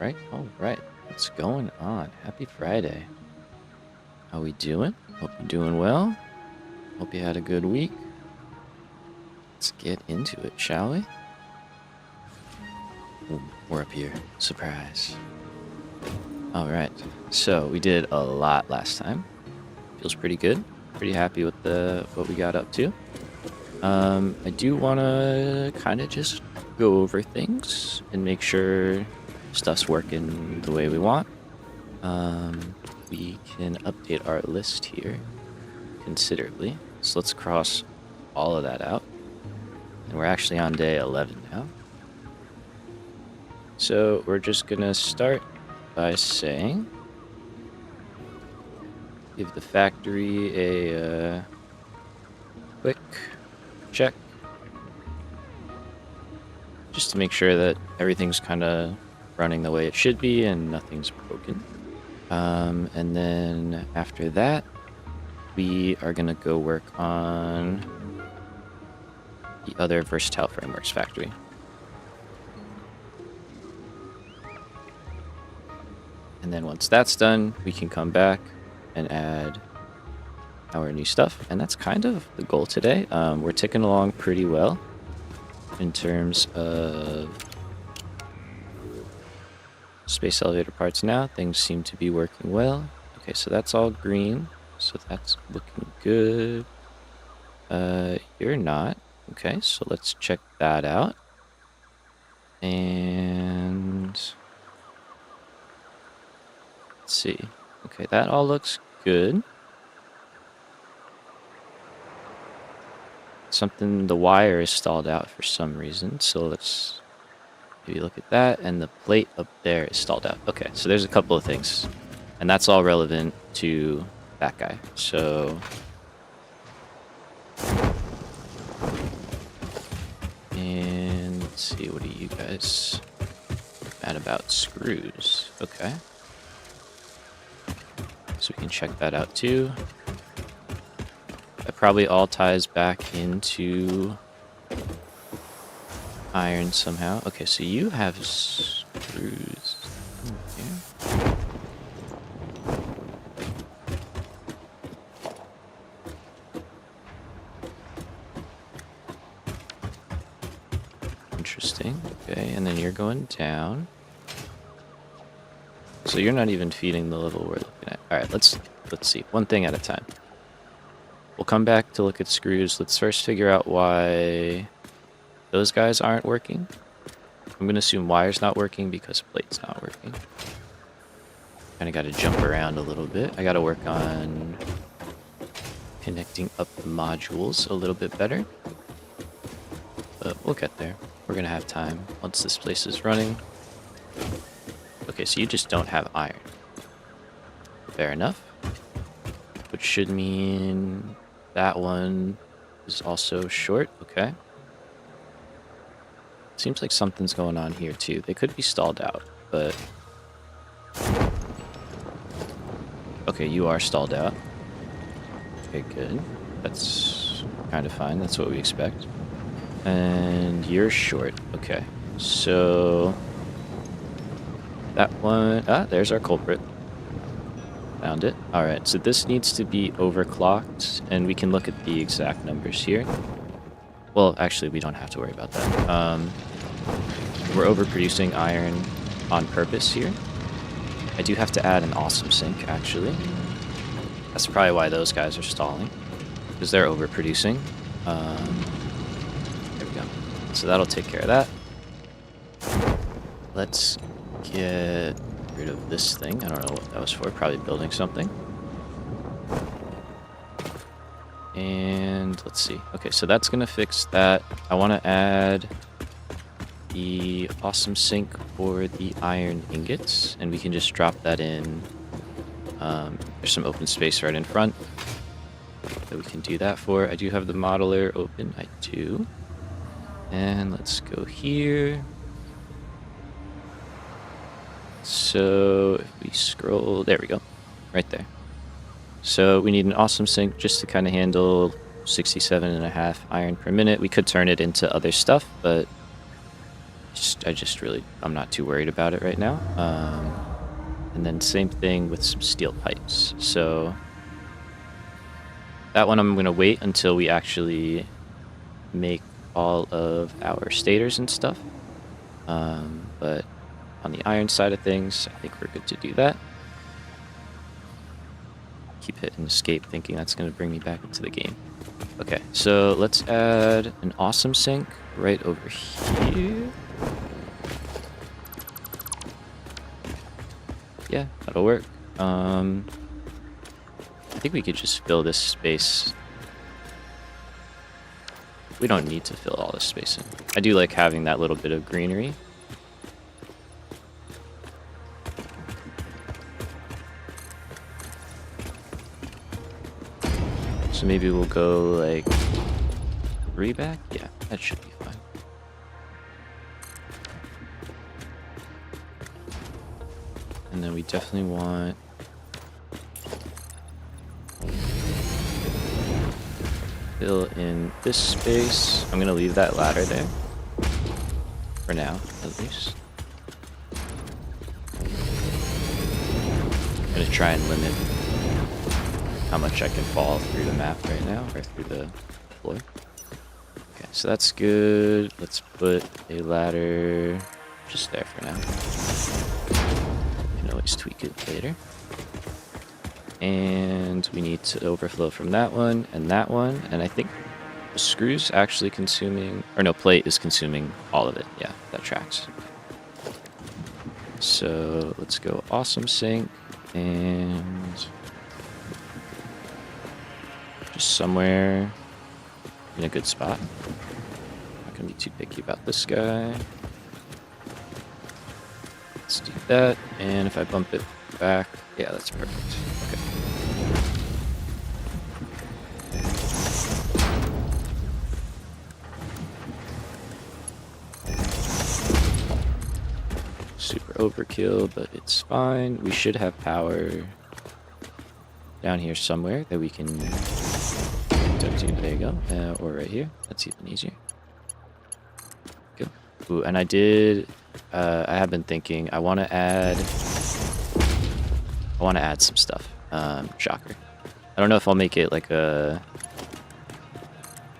All right. What's going on? Happy Friday. How we doing? Hope you're doing well. Hope you had a good week. Let's get into it, shall we? Ooh, we're up here. Surprise. All right. So we did a lot last time. Feels pretty good. Pretty happy with what we got up to. I do want to kind of just go over things and make sure stuff's working the way we want. We can update our list here considerably. So let's cross all of that out. And we're actually on day 11 now. So we're just going to start by saying, give the factory a quick check. Just to make sure that everything's kind of running the way it should be and nothing's broken. And then after that, we are going to go work on the other Versatile Frameworks factory. And then once that's done, we can come back and add our new stuff. And that's kind of the goal today. We're ticking along pretty well in terms of space elevator parts now. Things seem to be working well. Okay, so that's all green. So that's looking good. You're not. Okay, so let's check that out. And let's see. Okay, that all looks good. The wire is stalled out for some reason. So let's maybe look at that. And the plate up there is stalled out. Okay, so there's a couple of things. And that's all relevant to that guy. So and let's see, what are you guys mad about? Screws. Okay. So we can check that out too. That probably all ties back into iron somehow. Okay, so you have screws. Okay. Interesting. Okay, and then you're going down. So you're not even feeding the level we're looking at. All right, let's see. One thing at a time. We'll come back to look at screws. Let's first figure out why those guys aren't working. I'm going to assume wire's not working because plate's not working. Kind of got to jump around a little bit. I got to work on connecting up the modules a little bit better. But we'll get there. We're going to have time once this place is running. Okay, so you just don't have iron. Fair enough. Which should mean that one is also short. Okay. Seems like something's going on here too. They could be stalled out, but... Okay, you are stalled out. Okay, good. That's kind of fine. That's what we expect. And you're short. Okay. So... that one... Ah, there's our culprit. Found it. Alright, so this needs to be overclocked, and we can look at the exact numbers here. Well, actually, we don't have to worry about that. We're overproducing iron on purpose here. I do have to add an awesome sink, actually. That's probably why those guys are stalling, because they're overproducing. There we go. So that'll take care of that. Let's get rid of this thing. I don't know what that was for. Probably building something. And let's see. Okay, so that's going to fix that. I want to add the awesome sink for the iron ingots, and we can just drop that in. There's some open space right in front that we can do that for. I do have the modeler open. I do. And let's go here. So if we scroll, there we go, right there. So we need an awesome sink just to kind of handle 67.5 iron per minute. We could turn it into other stuff, but I'm not too worried about it right now. And then same thing with some steel pipes. So that one I'm going to wait until we actually make all of our stators and stuff. But on the iron side of things, I think we're good to do that. Keep hitting escape thinking that's going to bring me back into the game. Okay, so let's add an awesome sink right over here. Yeah, that'll work. I think we could just fill this space. We don't need to fill all this space in. I do like having that little bit of greenery. So maybe we'll go like 3 back? Yeah, that should be fine. And then we definitely want fill in this space. I'm gonna leave that ladder there for now, at least. I'm gonna try and limit how much I can fall through the map right now, or through the floor. Okay, so that's good. Let's put a ladder just there for now. You can always tweak it later. And we need to overflow from that one, and I think the screw's actually consuming, or no, plate is consuming all of it. Yeah, that tracks. So let's go awesome sink, and just somewhere in a good spot. Not gonna be too picky about this guy. Let's do that, and if I bump it back, yeah, that's perfect. Okay. Super overkill, but it's fine. We should have power down here somewhere that we can duct to. There you go. Or right here. That's even easier. Good. Ooh, and I have been thinking, I want to add some stuff. Shocker. I don't know if I'll make it like a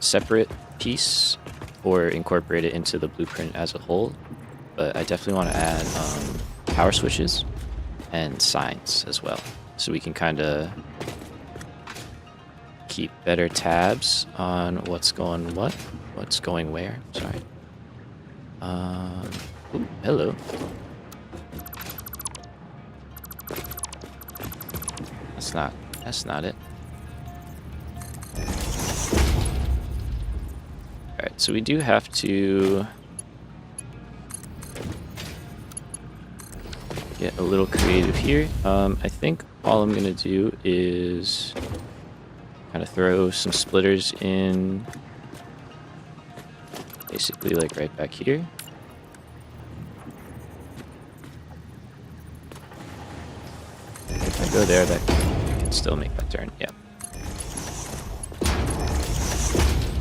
separate piece or incorporate it into the blueprint as a whole, but I definitely want to add power switches and signs as well, so we can kind of keep better tabs on what's going where. Sorry. Ooh, hello. That's not it. Alright, so we do have to get a little creative here. I think all I'm gonna do is kind of throw some splitters in, basically like right back here. If I go there, that can still make that turn. Yeah.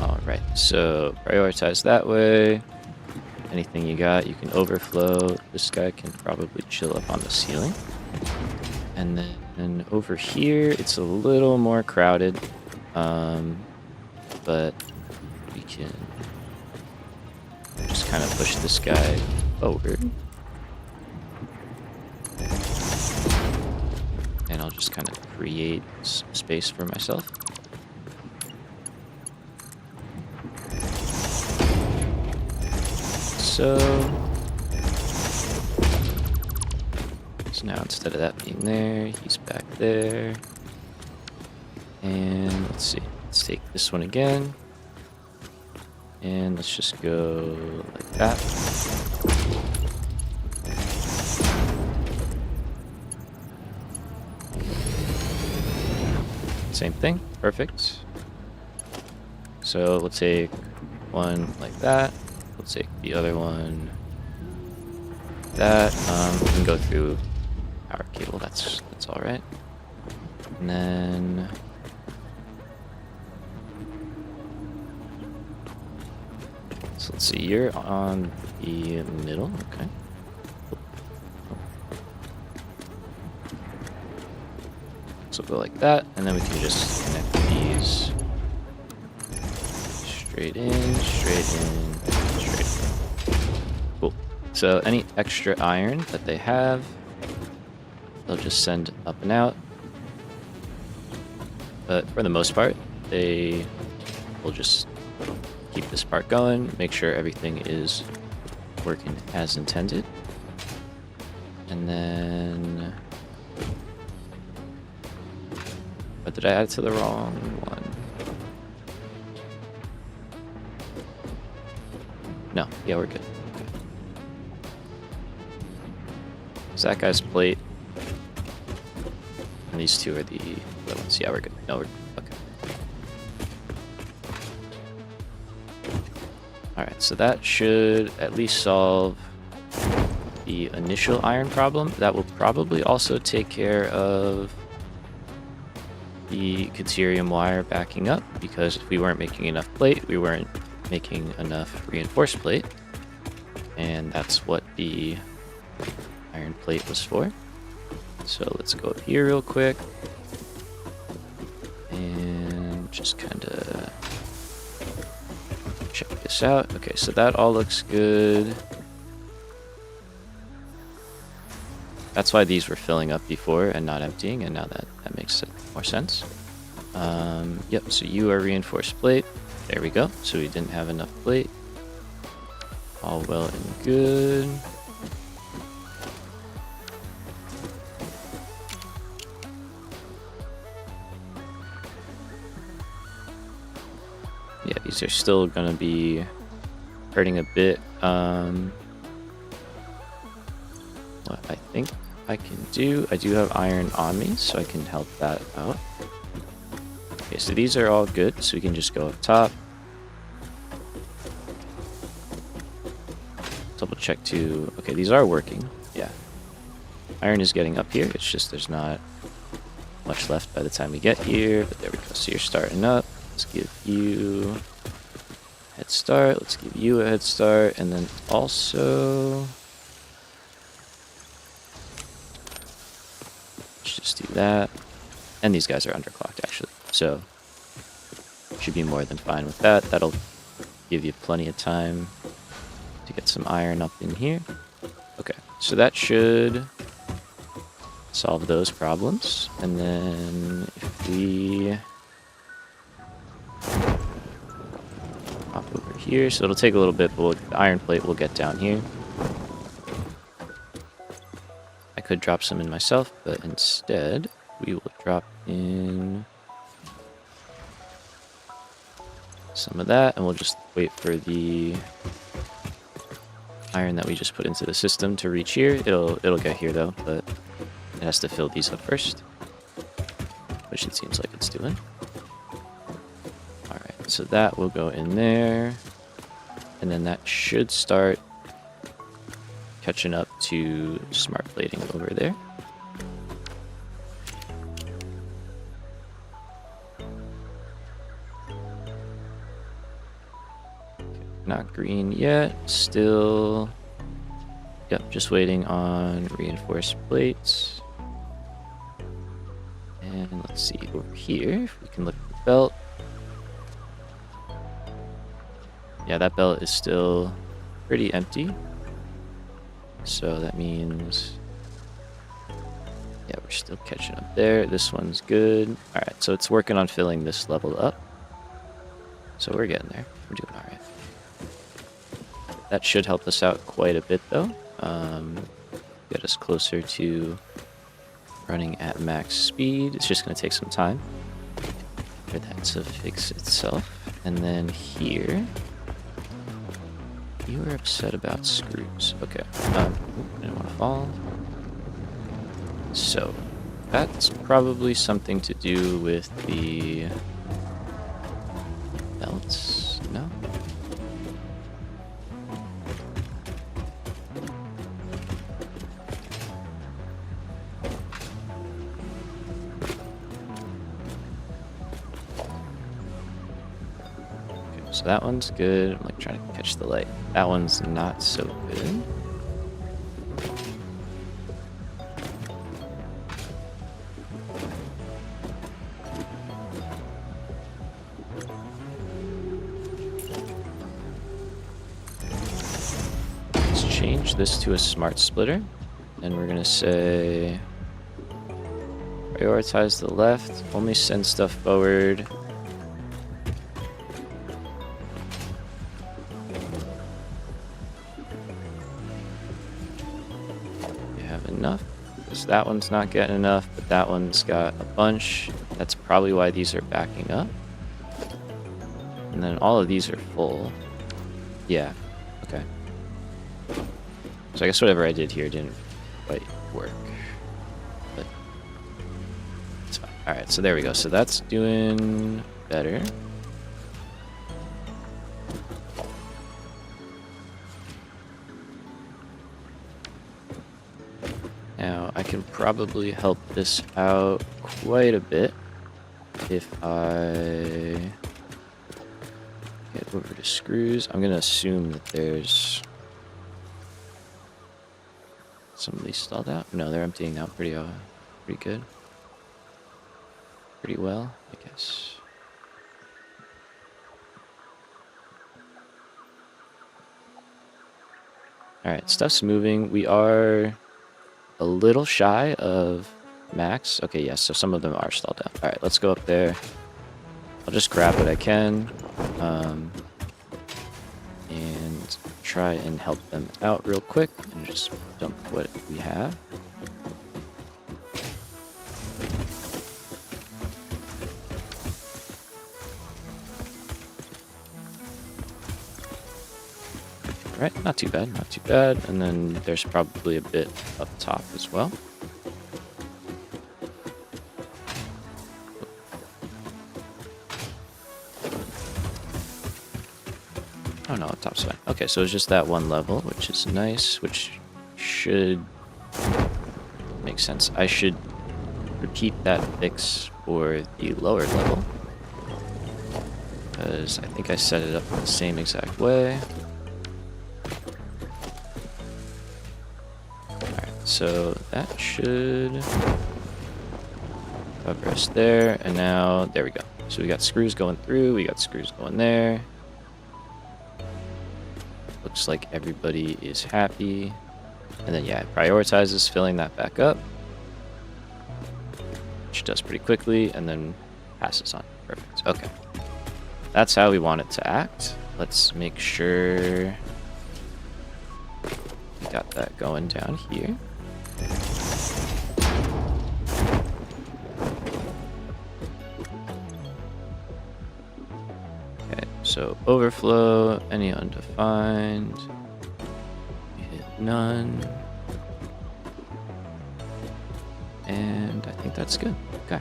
Alright, so prioritize that way. Anything you got, you can overflow. This guy can probably chill up on the ceiling. And then over here, it's a little more crowded. But we can just kind of push this guy forward. And I'll just kind of create some space for myself. So now instead of that being there, he's back there. And let's see, let's take this one again. And let's just go like that. Same thing, perfect. So we'll take one like that. We'll take the other one like that. We can go through power cable, that's all right. And then so let's see. You're on the middle. Okay. So go like that, and then we can just connect these straight in, straight in, straight in. Cool. So any extra iron that they have, they'll just send up and out. But for the most part, they will just keep this part going, make sure everything is working as intended. And then... But did I add it to the wrong one? No. Yeah, we're good. Okay. So that guy's plate. And these two are the other ones. Yeah, we're good. No, we're okay. Alright, so that should at least solve the initial iron problem. That will probably also take care of the deuterium wire backing up, because if we weren't making enough plate, we weren't making enough reinforced plate. And that's what the iron plate was for. So let's go up here real quick and just kind of check this out. Okay, so that all looks good. That's why these were filling up before and not emptying, and now that makes more sense. Yep, so you are reinforced plate. There we go. So we didn't have enough plate. All well and good. Yeah, these are still gonna be hurting a bit. What I think I can do, I do have iron on me, so I can help that out. Okay, so these are all good, so we can just go up top. Double check too. Okay, these are working. Yeah. Iron is getting up here, it's just there's not much left by the time we get here, but there we go. So you're starting up. Let's give you a head start. Let's give you a head start, and then also... Let's just do that. And these guys are underclocked, actually. So, should be more than fine with that. That'll give you plenty of time to get some iron up in here. Okay, so that should solve those problems. And then if we hop over here, so it'll take a little bit, but the iron plate will get down here. I could drop some in myself, but instead we will drop in some of that, and we'll just wait for the iron that we just put into the system to reach here. It'll get here though, but it has to fill these up first, which it seems like it's doing. Alright, so that will go in there, and then that should start catching up to smart plating over there. Not green yet, still, yep, just waiting on reinforced plates. And let's see over here, if we can look at the belt. Yeah, that belt is still pretty empty. So that means, yeah, we're still catching up there. This one's good. All right, so it's working on filling this level up. So we're getting there. We're doing all right. That should help us out quite a bit, though. Get us closer to running at max speed. It's just going to take some time for that to fix itself. And then here, you were upset about screws. Okay. I didn't want to fall. So, that's probably something to do with the belts. No? So that one's good. I'm like trying to catch the light. That one's not so good. Let's change this to a smart splitter. And we're gonna say prioritize the left, only send stuff forward. You have enough, because that one's not getting enough, but that one's got a bunch. That's probably why these are backing up. And then all of these are full. Yeah, okay. So I guess whatever I did here didn't quite work. But it's fine. Alright, so there we go. So that's doing better. Now I can probably help this out quite a bit if I get over to screws. I'm gonna assume that there's some of these stalled out. No, they're emptying out pretty good. Pretty well, I guess. Alright, stuff's moving. We are a little shy of max. Okay, yes, so some of them are stalled out. Alright, let's go up there. I'll just grab what I can. And try and help them out real quick. And just dump what we have. Right, not too bad, not too bad. And then there's probably a bit up top as well. Oh no, up top's fine. Okay, so it's just that one level, which is nice, which should make sense. I should repeat that fix for the lower level, because I think I set it up the same exact way. So that should cover us there, and now there we go. So we got screws going through, we got screws going there. Looks like everybody is happy. And then yeah, it prioritizes filling that back up, which does pretty quickly, and then passes on. Perfect. Okay. That's how we want it to act. Let's make sure we got that going down here. Okay, so overflow, any undefined, we hit none, and I think that's good. Okay.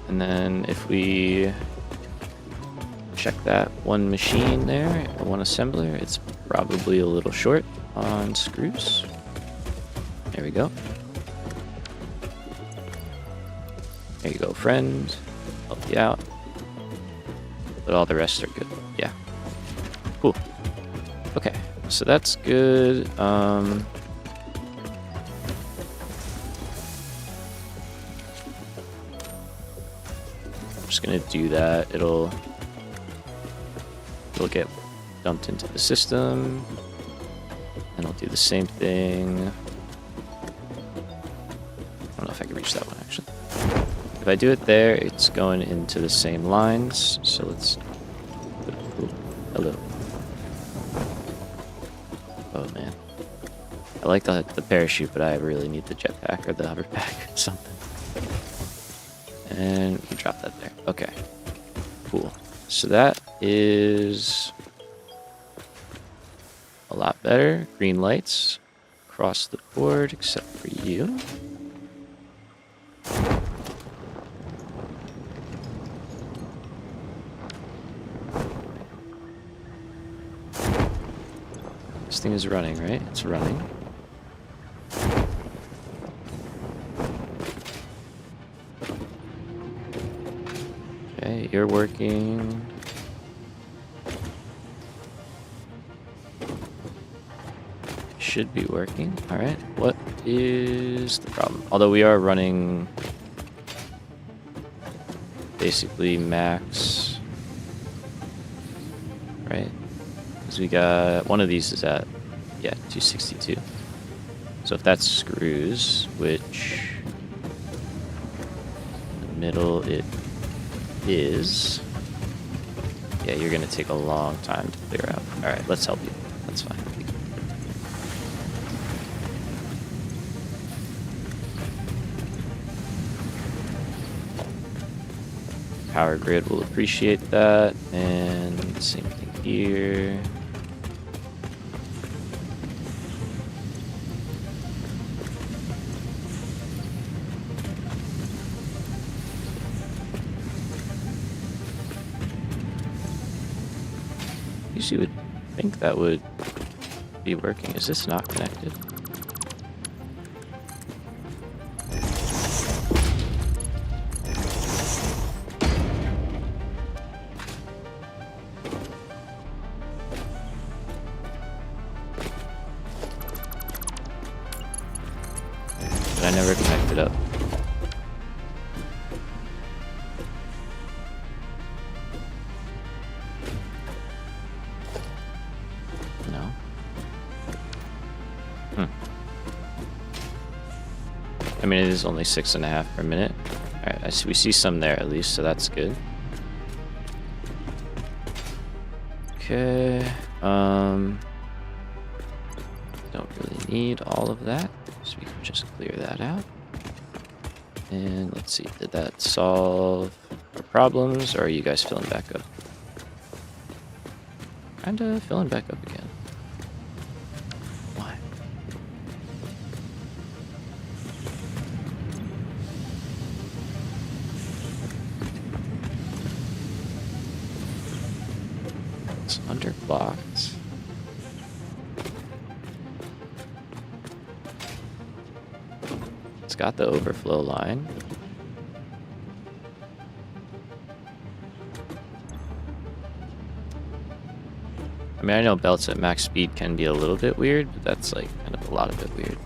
And then if we check that one machine there, one assembler, it's probably a little short on screws. There we go. There you go, friend. Help you out. But all the rest are good. Yeah. Cool. Okay, so that's good. I'm just gonna do that. It'll get dumped into the system, and I'll do the same thing. I don't know if I can reach that one actually. If I do it there, it's going into the same lines. So let's. Ooh, hello. Oh man, I like the parachute, but I really need the jetpack or the hover pack or something. And we drop that there. Okay, cool. So that is a lot better. Green lights across the board, except for you. This thing is running, right? It's running. Okay, you're working. Should be working. Alright, what is the problem? Although we are running basically max, right? Because we got one of these is at, yeah, 262. So if that's screws, which the middle it is, yeah, you're gonna take a long time to clear out. Alright, let's help you. That's fine. Power grid will appreciate that, and same thing here. Usually would think that would be working. Is this not connected? But I never connected up. No. I mean, it is only 6.5 per minute. Alright, we see some there at least, so that's good. Okay. Don't really need all of that, so we can just clear that out. And let's see, did that solve our problems, or are you guys filling back up? Kinda filling back up again. Why? It's underblocked. It's got the overflow line. I mean, I know belts at max speed can be a little bit weird, but that's like kind of a lot of it weird.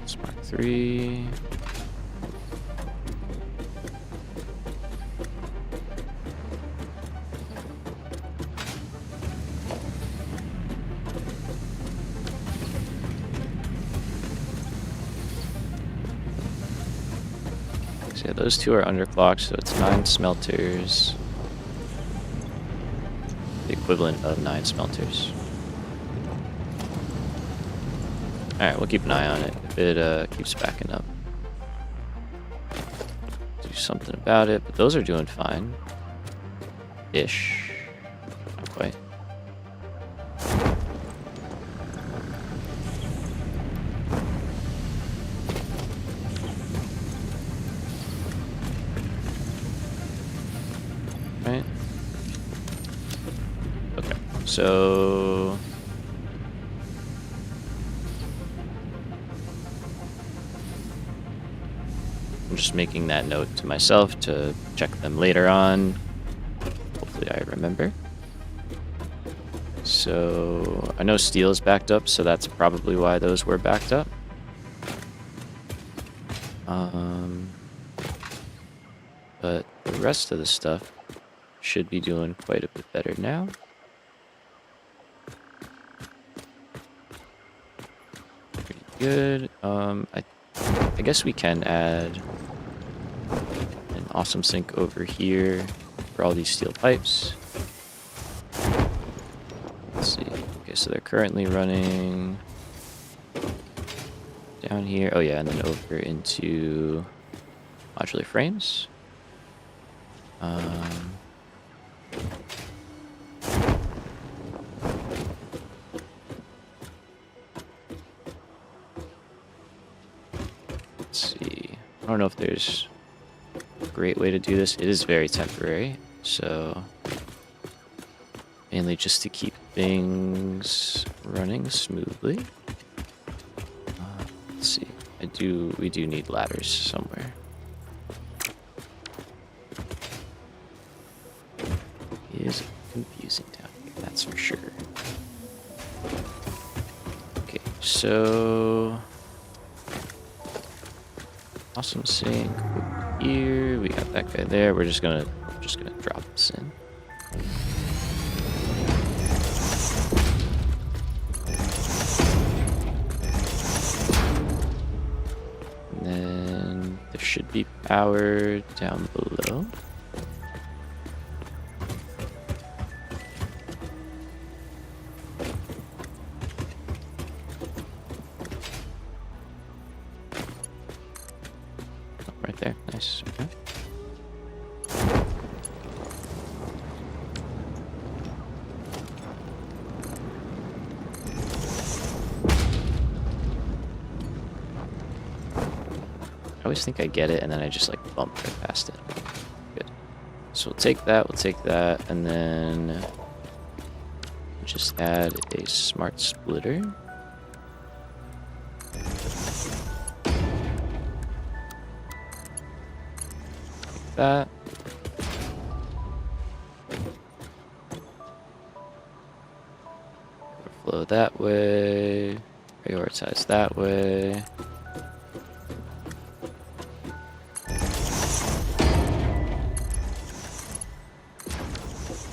Spark 3. So yeah, those two are underclocked, so it's 9 smelters. The equivalent of 9 smelters. Alright, we'll keep an eye on it. If it keeps backing up, do something about it. But those are doing fine. Ish. Not quite. Right. Okay, so I'm just making that note to myself to check them later on. Hopefully I remember. So I know steel is backed up, so that's probably why those were backed up. But the rest of the stuff should be doing quite a bit better now. Pretty good. I guess we can add an awesome sink over here for all these steel pipes. Let's see. Okay, so they're currently running down here. Oh yeah, and then over into modular frames. Let's see. I don't know if there's a great way to do this. It is very temporary, so mainly just to keep things running smoothly. Let's see. We do need ladders somewhere. so awesome sink over here. We got that guy there. We're just gonna drop this in. And then there should be power down below. Right there. Nice. Okay. I always think I get it, and then I just like bump right past it. Good. So we'll take that, and then just add a smart splitter. That. Overflow that way. Prioritize that way.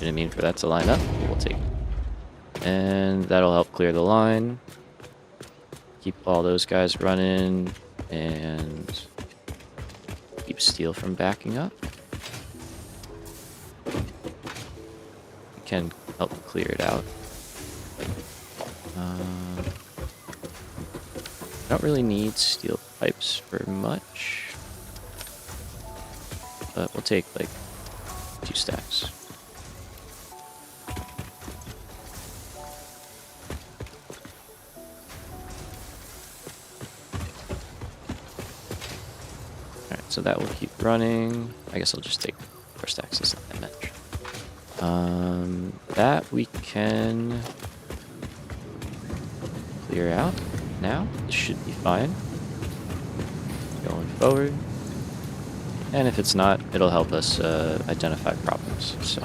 Didn't mean for that to line up, but we'll take it. And that'll help clear the line. Keep all those guys running and keep steel from backing up. We can help clear it out. Don't really need steel pipes for much, but we'll take like 2 stacks. Alright, so that will keep running. I guess I'll just take 4 stacks as I meant. That we can clear out now. This should be fine. Going forward. And if it's not, it'll help us identify problems. So.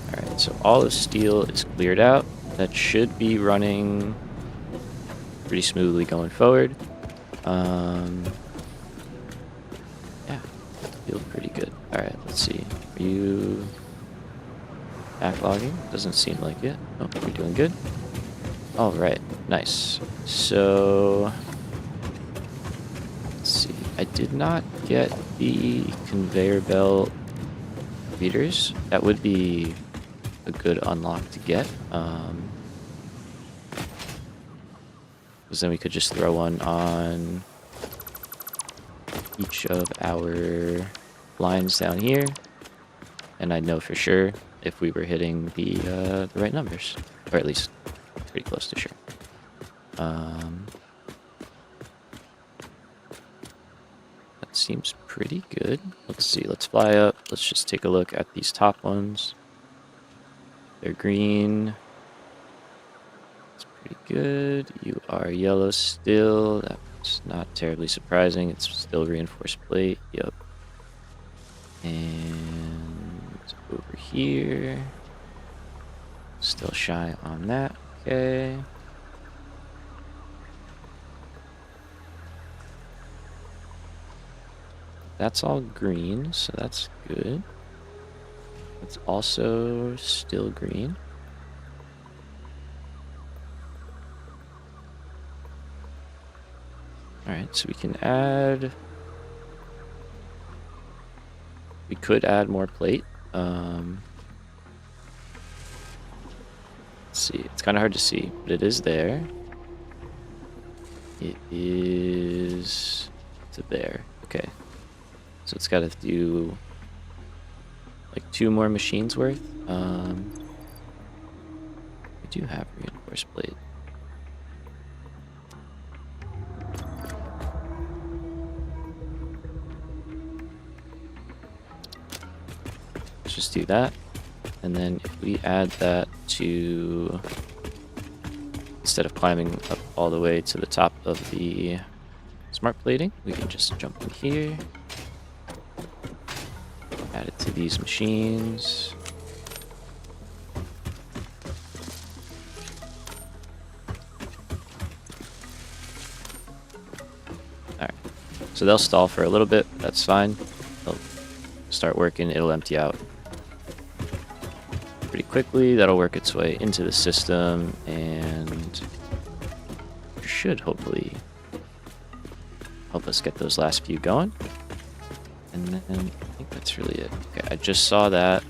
Alright, so all the steel is cleared out. That should be running pretty smoothly going forward. Yeah, feels pretty good. Alright, let's see. Are you backlogging? Doesn't seem like it. Oh, you're doing good. Alright, nice. So, let's see. I did not get the conveyor belt readers. That would be a good unlock to get. Because then we could just throw one on each of our lines down here, and I'd know for sure if we were hitting the right numbers, or at least pretty close to sure. That seems pretty good. Let's see. Let's fly up. Let's just take a look at these top ones. They're green. Pretty good. You are yellow still. That's not terribly surprising. It's still reinforced plate. Yep. And over here. Still shy on that. Okay. That's all green, so that's good. It's also still green. Alright, so we can add... We could add more plate. Let's see, it's kind of hard to see, but it is there. It is to there. Okay. So it's got to do like 2 more machines worth. We do have reinforced plate. Let's just do that. And then if we add that to, instead of climbing up all the way to the top of the smart plating, we can just jump in here. Add it to these machines. Alright. So they'll stall for a little bit. That's fine. They'll start working. It'll empty out pretty quickly. That'll work its way into the system and should hopefully help us get those last few going. And then I think that's really it. Okay, I just saw that.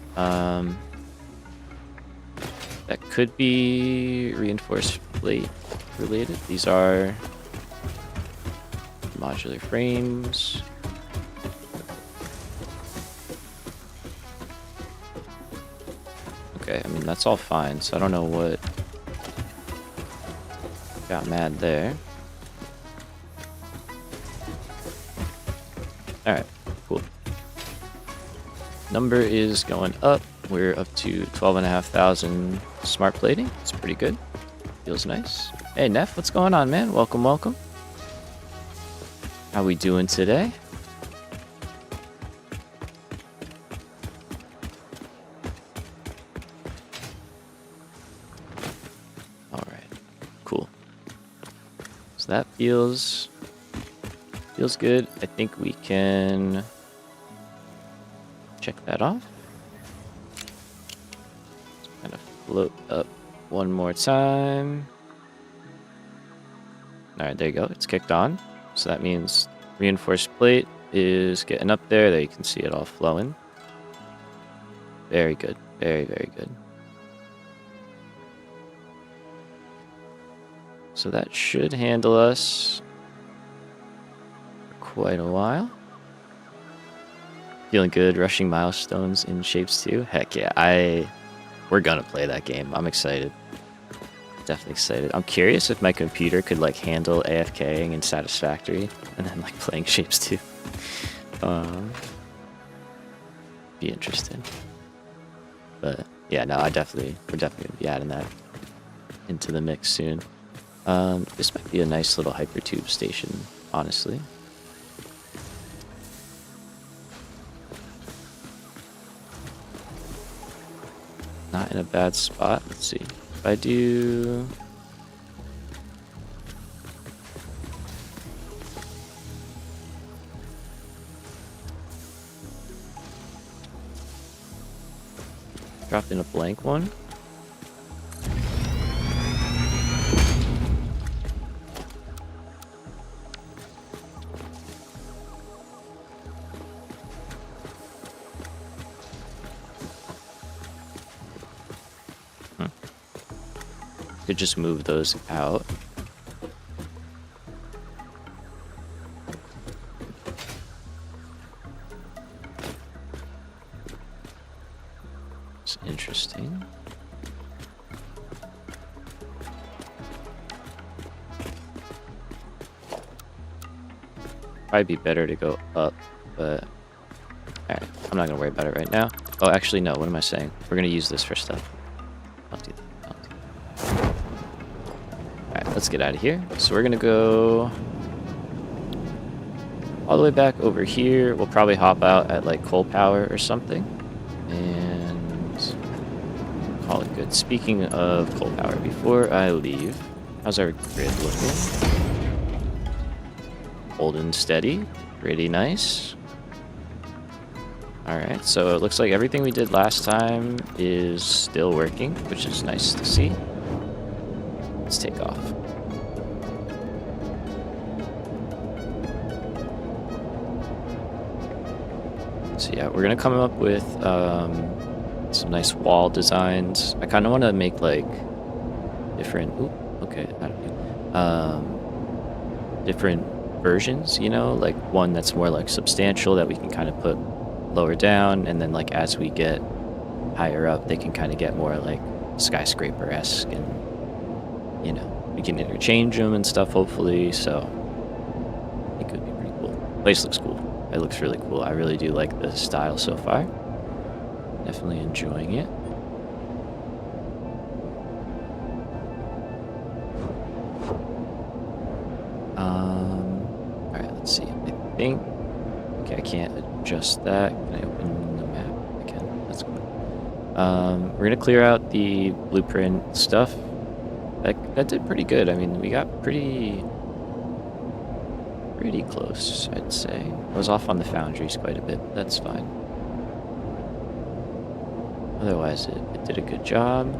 That could be reinforced plate related. These are modular frames. Okay, I mean, that's all fine, so I don't know what got mad there. Alright, cool. Number is going up. We're up to 12,500 smart plating. It's pretty good. Feels nice. Hey, Neff, what's going on, man? Welcome, welcome. How we doing today? Alright, cool. So that feels good. I think we can check that off. Just kind of float up one more time. Alright, there you go. It's kicked on. So that means reinforced plate is getting up there. There you can see it all flowing. Very good. Very, very good. So that should handle us for quite a while. Feeling good, rushing milestones in Shapes 2. Heck yeah, we're gonna play that game. I'm excited. Definitely excited. I'm curious if my computer could like handle AFKing in Satisfactory and then like playing Shapes 2. Be interesting. But yeah, no, we're definitely gonna be adding that into the mix soon. This might be a nice little hypertube station, honestly. Not in a bad spot. Let's see. If I do... drop in a blank one. Could just move those out. It's interesting. Probably be better to go up, but alright, I'm not gonna worry about it right now. Oh, actually, no, what am I saying? We're gonna use this for stuff. I'll do that. Alright, let's get out of here. So we're gonna go all the way back over here. We'll probably hop out at like coal power or something and call it good. Speaking of coal power, before I leave, how's our grid looking? Hold and steady, pretty nice. Alright, so it looks like everything we did last time is still working, which is nice to see. Let's take off. So yeah, we're gonna come up with some nice wall designs. I kind of want to make like different, different versions, you know, like one that's more like substantial that we can kind of put lower down, and then like as we get higher up, they can kind of get more like skyscraper-esque, and you know, we can interchange them and stuff hopefully. So I think it would be pretty cool. Place looks cool. It looks really cool. I really do like the style so far. Definitely enjoying it. Alright, let's see. I think... Okay, I can't adjust that. Can I open the We're gonna clear out the blueprint stuff. That did pretty good. I mean, we got pretty close, I'd say. I was off on the foundries quite a bit, but that's fine. Otherwise, it did a good job.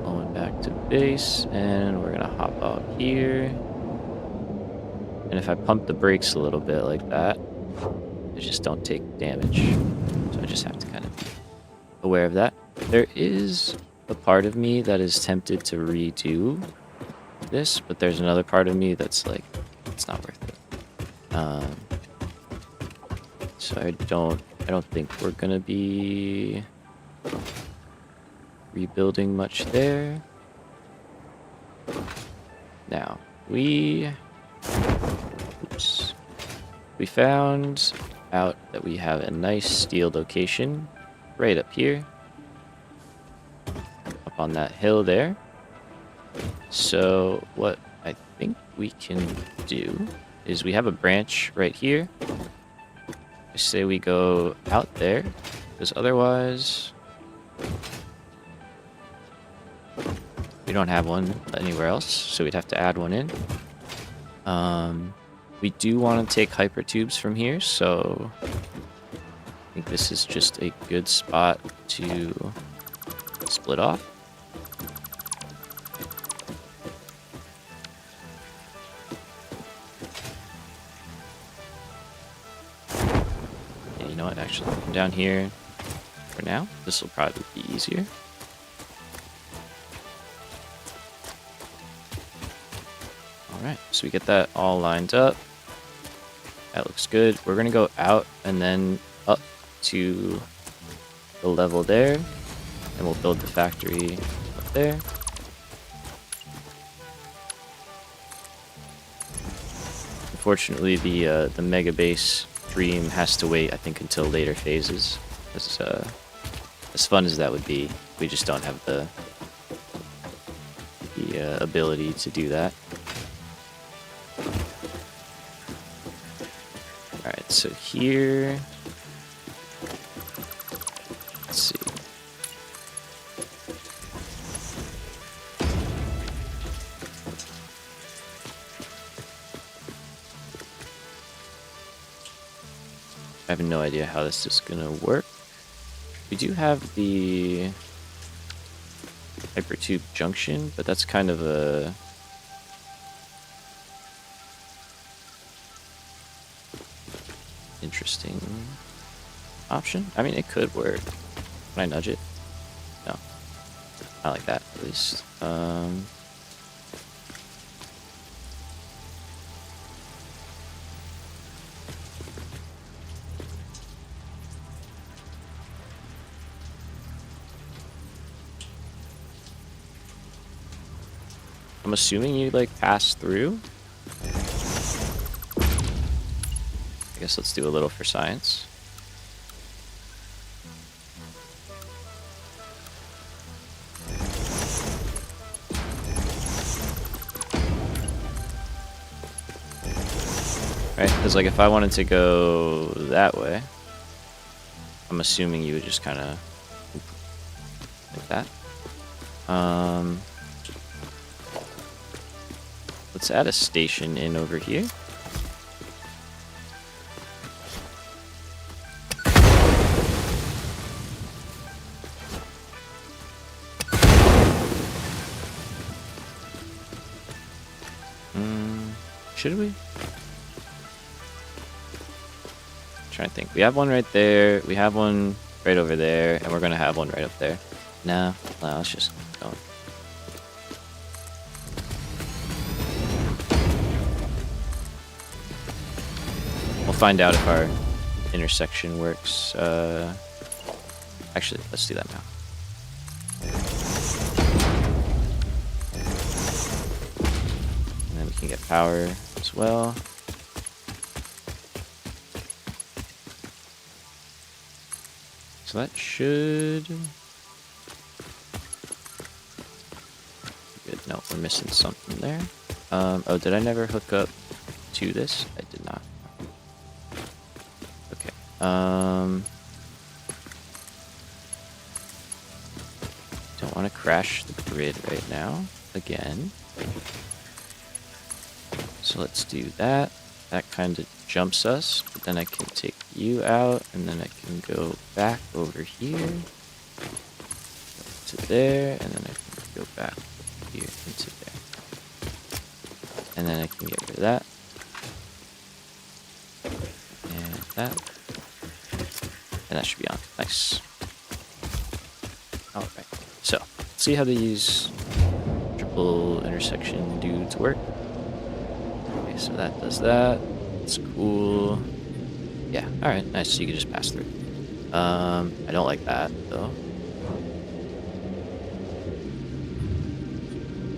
Going back to base, and we're gonna hop out here. And if I pump the brakes a little bit like that, I just don't take damage. So I just have to kind of be aware of that. There is a part of me that is tempted to redo this, but there's another part of me that's like, it's not worth it. So I don't think we're gonna be rebuilding much there. Now we found out that we have a nice steel location right up here, up on that hill there. So what I think we can do is we have a branch right here. I say we go out there, because otherwise we don't have one anywhere else, so we'd have to add one in. We do want to take hypertubes from here, so I think this is just a good spot to split off. Yeah, you know what, actually, come down here for now. This will probably be easier. Alright, so we get that all lined up. That looks good. We're going to go out and then up to the level there. And we'll build the factory up there. Unfortunately, the mega base dream has to wait, I think, until later phases. As fun as that would be, we just don't have the ability to do that. Alright, so here, let's see. I have no idea how this is gonna work. We do have the hypertube junction, but that's kind of a interesting option. I mean, it could work. Can I nudge it? No. Not like that, at least. I'm assuming you, like, pass through. I guess let's do a little for science. Right, because like if I wanted to go that way, I'm assuming you would just kind of like that. Let's add a station in over here. Should we? Trying to think. We have one right there. We have one right over there, and we're gonna have one right up there. No, let's just go. We'll find out if our intersection works. Actually, let's do that now. And then we can get power as well. So that should... Good. No, we're missing something there. Oh, did I never hook up to this? I did not. Don't want to crash the grid right now again. So let's do that. That kind of jumps us, but then I can take you out, and then I can go back over here to there, and then I can go back here into there. And then I can get rid of that. And that. And that should be on. Nice. Alright. So, let's see how these triple intersection dudes work. Okay, so that does that. It's cool. Yeah, alright, nice. So you can just pass through. I don't like that, though.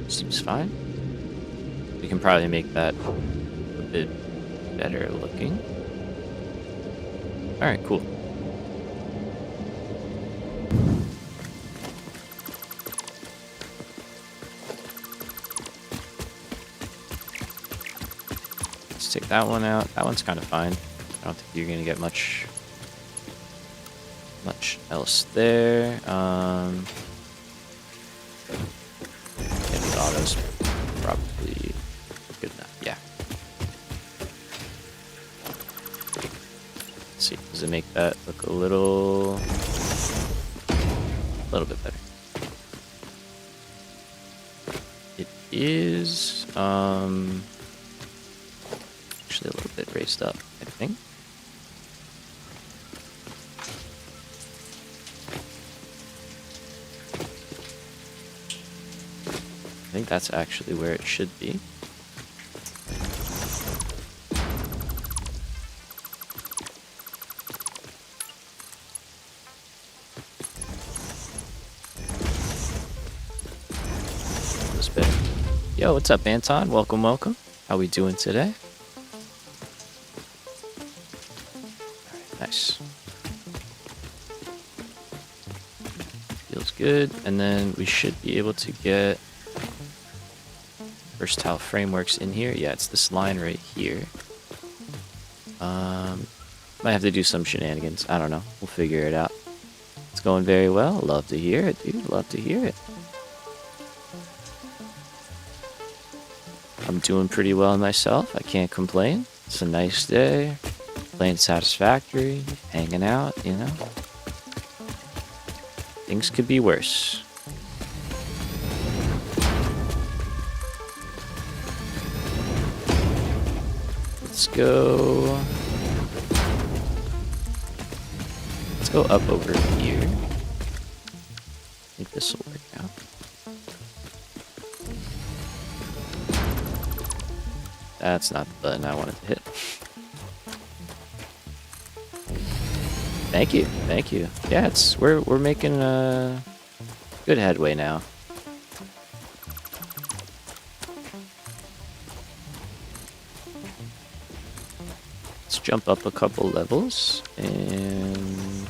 Seems fine. We can probably make that a bit better looking. Alright, cool. Let's take that one out. That one's kind of fine. I don't think you're gonna get much else there. Yeah, the auto's probably good enough. Yeah. Let's see. Does it make that look a little bit better? It is actually a little bit raised up, I think. I think that's actually where it should be. This bit. Yo, what's up, Anton? Welcome, welcome. How we doing today? Alright, nice. Feels good. And then we should be able to get versatile frameworks in here. Yeah, it's this line right here. Might have to do some shenanigans. I don't know. We'll figure it out. It's going very well. Love to hear it, dude. Love to hear it. I'm doing pretty well myself. I can't complain. It's a nice day. Playing Satisfactory, hanging out, you know. Things could be worse. Let's go. Let's go up over here. I think this will work out. That's not the button I wanted to hit. Thank you, thank you. Yeah, we're making good headway now. Let's jump up a couple levels and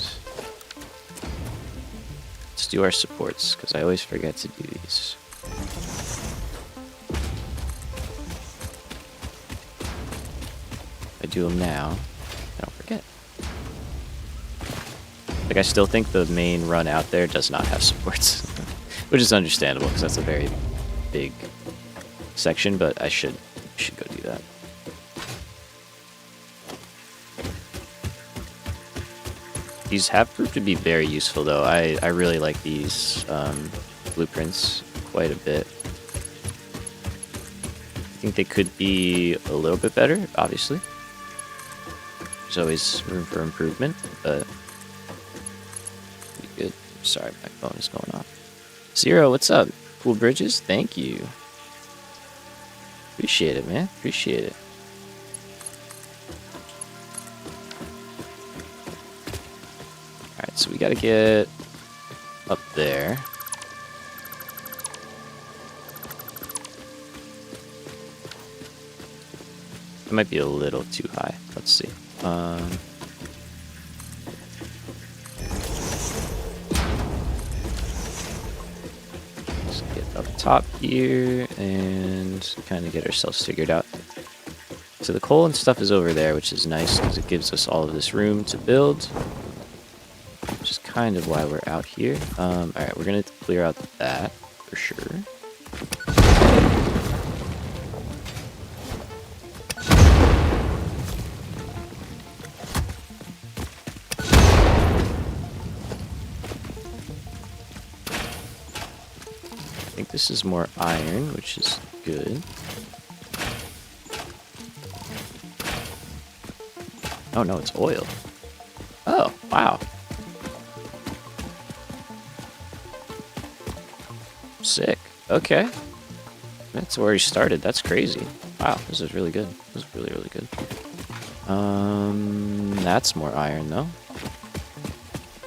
let's do our supports because I always forget to do these. If I do them now, I don't forget. Like, I still think the main run out there does not have supports, which is understandable because that's a very big section, but I should go do that. These have proved to be very useful, though. I really like these blueprints quite a bit. I think they could be a little bit better, obviously. There's always room for improvement, but pretty good. Sorry, my phone is going off. Zero, what's up? Cool Bridges, thank you. Appreciate it, man. Appreciate it. Alright, so we gotta get up there. It might be a little too high. Let's see. Let's get up top here and kind of get ourselves figured out. So the coal and stuff is over there, which is nice because it gives us all of this room to build. Which is kind of why we're out here. Alright, we're going to clear out that for sure. I think this is more iron, which is good. Oh no, it's oil. Oh, wow. Sick. Okay. That's where he started. That's crazy. Wow, this is really good. This is really, really good. That's more iron though.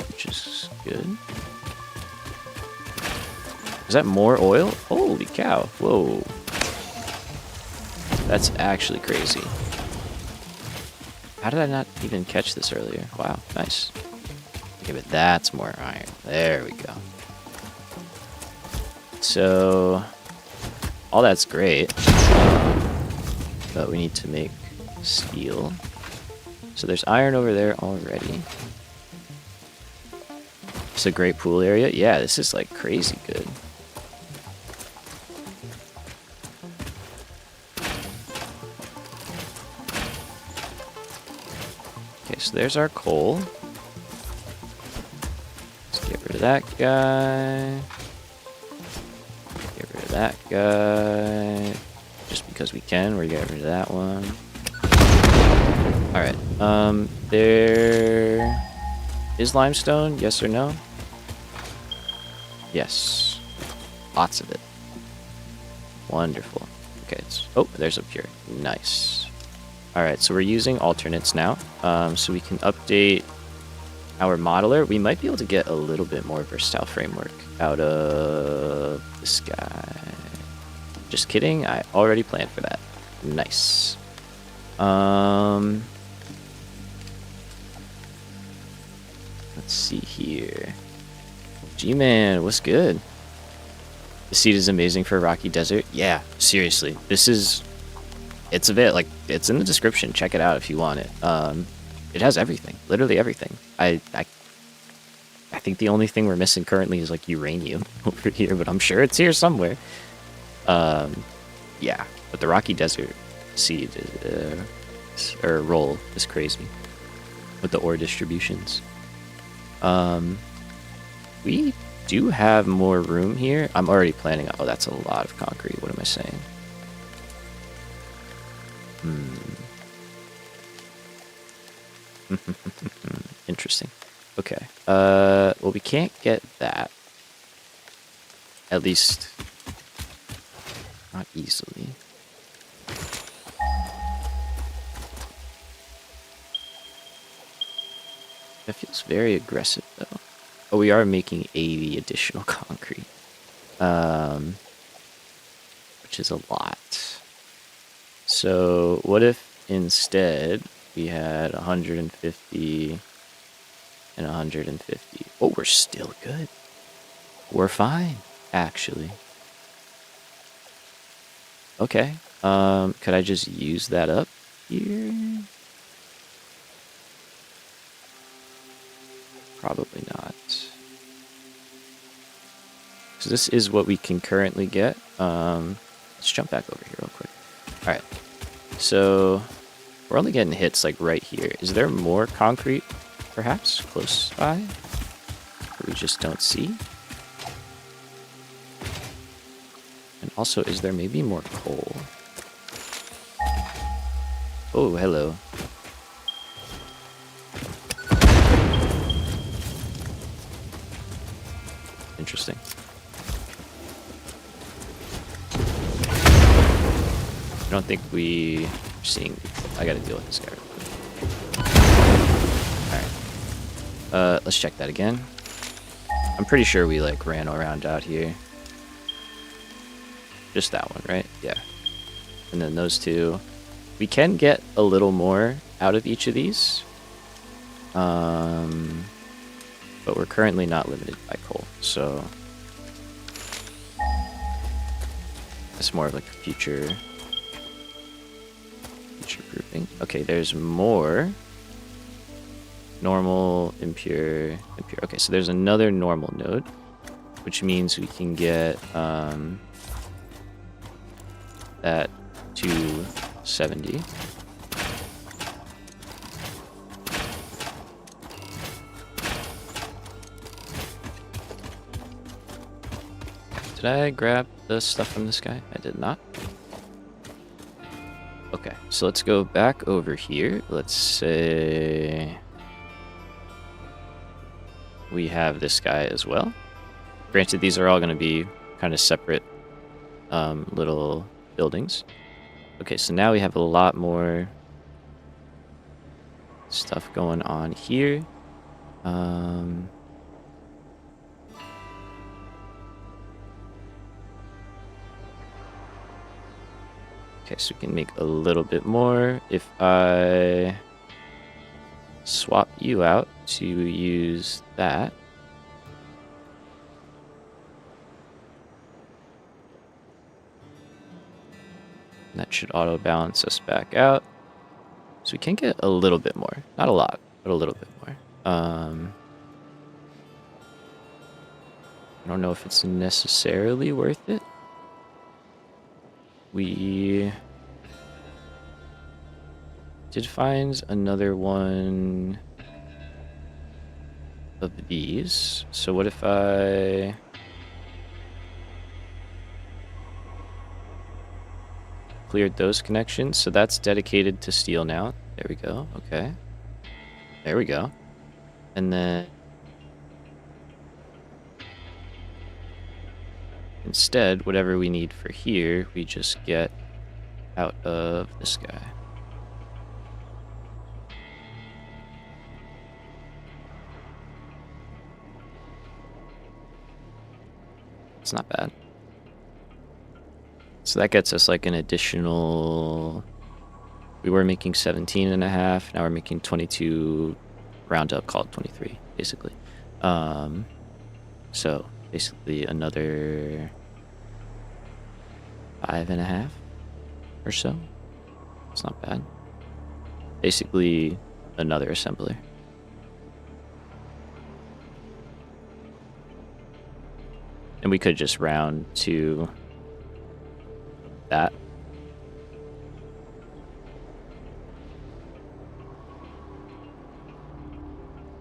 Which is good. Is that more oil? Holy cow. Whoa. That's actually crazy. How did I not even catch this earlier? Wow, nice. Okay, but that's more iron. There we go. So, all that's great. But we need to make steel. So there's iron over there already. It's a great pool area. Yeah, this is like crazy good. Okay, so there's our coal. Let's get rid of that guy. Get rid of that guy. Just because we can, we're getting rid of that one. Alright, there is limestone, yes or no? Yes. Lots of it. Wonderful. Okay, oh, there's up here. Nice. Alright, so we're using alternates now, so we can update our modeler. We might be able to get a little bit more versatile framework out of this guy. Just kidding, I already planned for that. Nice. Let's see here. G-Man, what's good? The seed is amazing for a rocky desert. Yeah, seriously. This is... It's a bit, like, it's in the description. Check it out if you want it. It has everything. Literally everything. I think the only thing we're missing currently is, like, uranium over here, but I'm sure it's here somewhere. Yeah. But the rocky desert seed, or roll is crazy. With the ore distributions. We do have more room here. I'm already planning. Oh, that's a lot of concrete. What am I saying? Interesting. Okay. Well, we can't get that. At least, not easily. That feels very aggressive, though. Oh, we are making 80 additional concrete. Which is a lot. So, what if instead we had 150 and 150? Oh, we're still good. We're fine, actually. Okay. Could I just use that up here? Probably not. So this is what we can currently get. Let's jump back over here real quick. Alright. So we're only getting hits like right here. Is there more concrete perhaps close by that we just don't see? And also, is there maybe more coal? Oh, hello. Interesting. I don't think we are seeing... I gotta deal with this guy real quick. Alright. Let's check that again. I'm pretty sure we, like, ran around out here. Just that one, right? Yeah. And then those two. We can get a little more out of each of these. But we're currently not limited by coal, so... It's more of like a future future-proofing. Okay, there's more. Normal, impure, impure. Okay, so there's another normal node, which means we can get that to 70. Did I grab the stuff from this guy? I did not. Okay, so let's go back over here. Let's say we have this guy as well. Granted, these are all going to be kind of separate little buildings. Okay, so now we have a lot more stuff going on here. Okay, so we can make a little bit more. If I swap you out to use that. That should auto balance us back out. So we can get a little bit more. Not a lot, but a little bit more. I don't know if it's necessarily worth it. We did find another one of these. So what if I cleared those connections? So that's dedicated to steel now. There we go. Okay. There we go. And then instead, whatever we need for here, we just get out of this guy. It's not bad. So that gets us like an additional... We were making 17.5, now we're making 22, round up, call it 23, basically. So basically another 5.5 or so. It's not bad. Basically another assembler. And we could just round to that.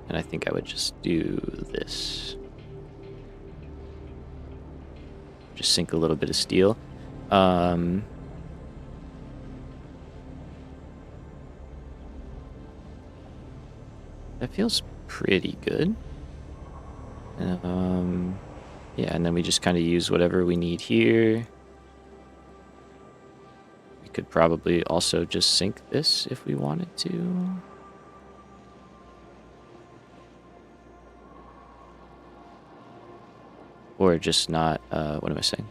And I think I would just do this. Just sink a little bit of steel. That feels pretty good. Yeah, and then we just kind of use whatever we need here. We could probably also just sink this if we wanted to. Or just not, what am I saying?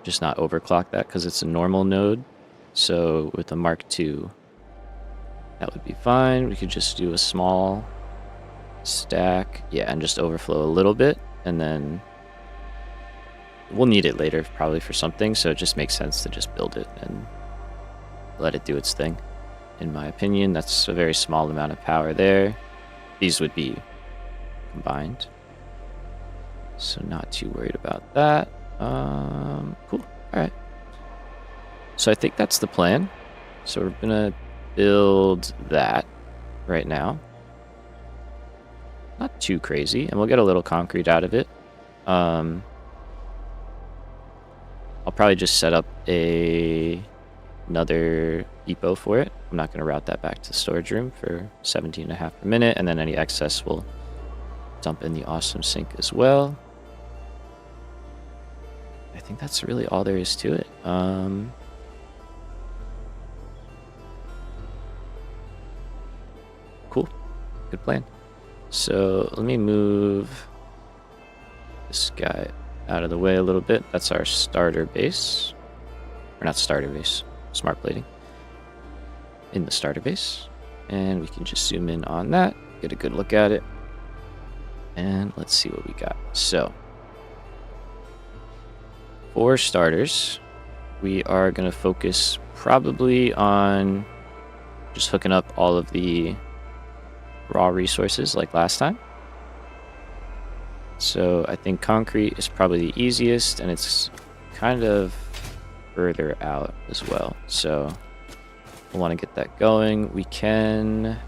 Just not overclock that because it's a normal node. So with a Mark II, that would be fine. We could just do a small stack. Yeah, and just overflow a little bit. And then we'll need it later probably for something. So it just makes sense to just build it and let it do its thing. In my opinion, that's a very small amount of power there. These would be combined. So not too worried about that. Cool. All right. So I think that's the plan. So we're gonna build that right now. Not too crazy, and we'll get a little concrete out of it. I'll probably just set up another depot for it. I'm not going to route that back to the storage room for 17.5 per minute, and then any excess will dump in the awesome sink as well. I think that's really all there is to it. Cool. Good plan. So let me move this guy out of the way a little bit. That's our starter base. Or not starter base, smart plating. In the starter base. And we can just zoom in on that, get a good look at it. And let's see what we got. So for starters, we are going to focus probably on just hooking up all of the raw resources like last time. So I think concrete is probably the easiest, and it's kind of further out as well. So we'll want to get that going. We can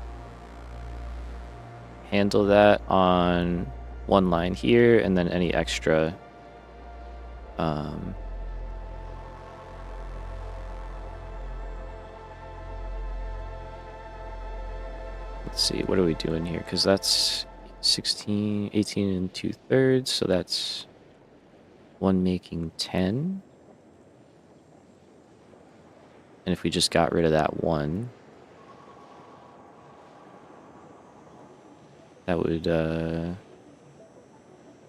handle that on one line here, and then any extra let's see, what are we doing here? Because that's 16, 18 and 2/3, so that's 1 making 10. And if we just got rid of that 1, that would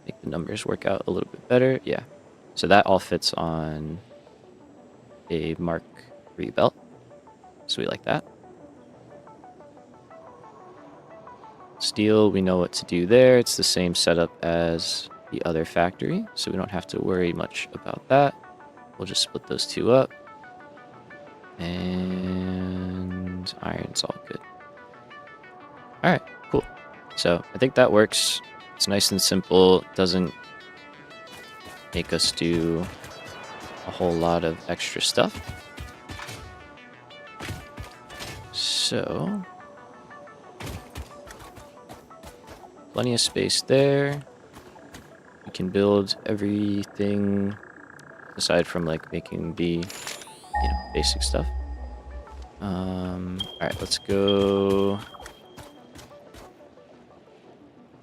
make the numbers work out a little bit better. Yeah. So that all fits on a Mark III belt. So we like that. Steel, we know what to do there. It's the same setup as the other factory, so we don't have to worry much about that. We'll just split those two up. And iron's all good. Alright, cool. So I think that works. It's nice and simple. It doesn't make us do a whole lot of extra stuff. So plenty of space there. We can build everything aside from like making the basic stuff. Alright, let's go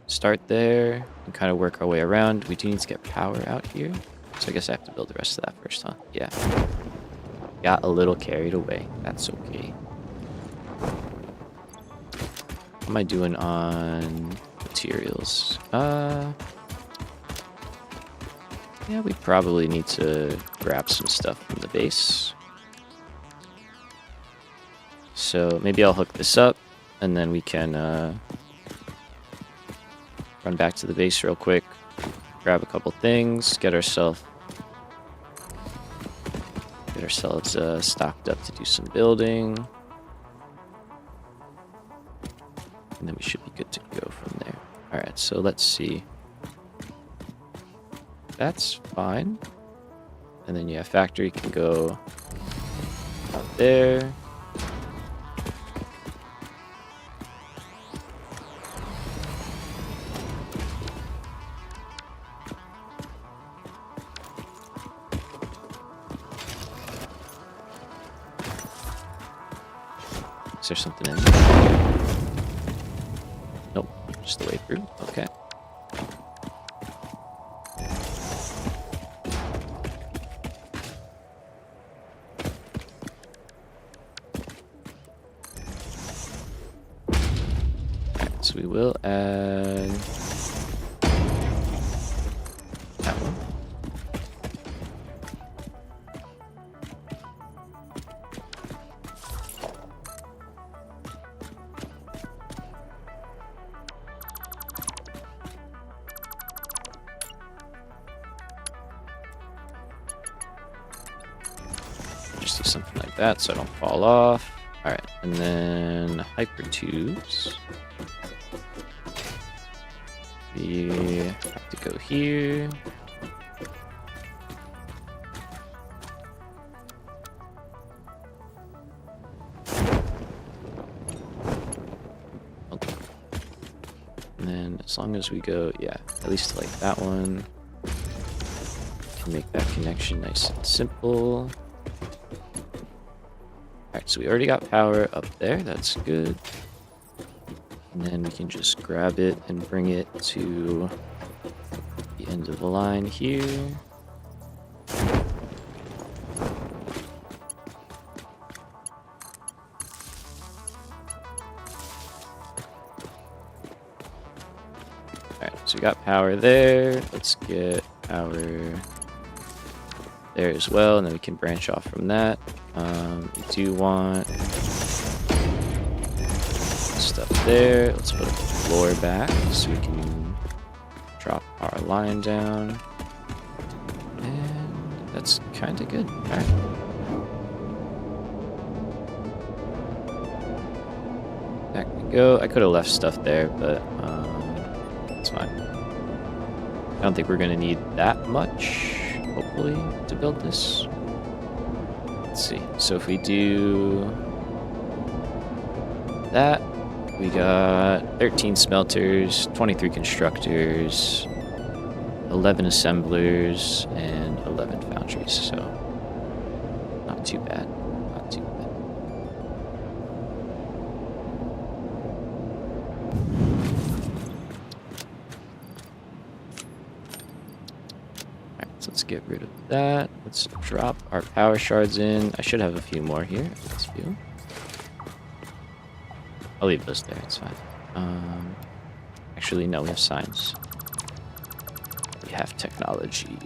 start there and kind of work our way around. We do need to get power out here, so I guess I have to build the rest of that first, huh? Yeah. Got a little carried away. That's okay. What am I doing on materials? Yeah, we probably need to grab some stuff from the base. So maybe I'll hook this up, and then we can run back to the base real quick, grab a couple things, get ourselves stocked up to do some building, and then we should be good to go from there. All right, so let's see. That's fine. And then yeah, factory can go out there. Is there something in there? Nope, just the way through. Okay. So we will add that one. Just do something like that so I don't fall off. Alright, and then hyper tubes. We have to go here. Okay. And then as long as we go, yeah, at least to like that one, can make that connection nice and simple. Alright, so we already got power up there, that's good. And then we can just grab it and bring it to the end of the line here. Alright, so we got power there. Let's get power there as well, and then we can branch off from that. We do want stuff there. Let's put a floor back so we can drop our line down. And That's kind of good. All right. Back we go. I could have left stuff there, but it's fine. I don't think we're going to need that much, hopefully, to build this. Let's see. So if we do that, we got 13 smelters, 23 constructors, 11 assemblers, and 11 foundries. So not too bad. Not too bad. Let's get rid of that. Let's drop our power shards in. I should have a few more here. Let's do. I'll leave those there. It's fine. Actually, no, we have science. We have technology.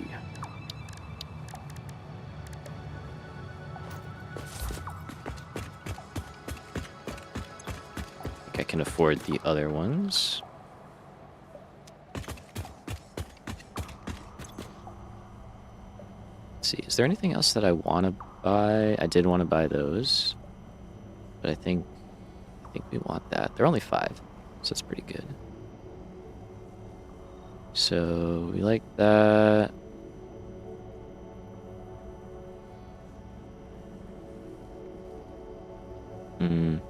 I think I can afford the other ones. See, is there anything else that I want to buy? I did want to buy those, but I think we want that. They're only 5, so it's pretty good. So we like that. When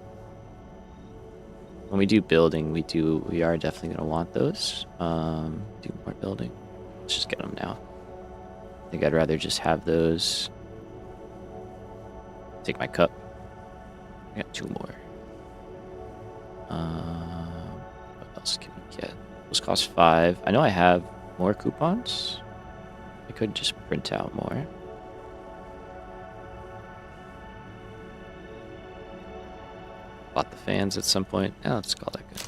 we do building, we are definitely gonna want those. Do more building. Let's just get them now. I think I'd rather just have those. Take my cup. I got 2 more. What else can we get? Those cost 5. I know I have more coupons. I could just print out more. Bought the fans at some point. Yeah, let's call that good.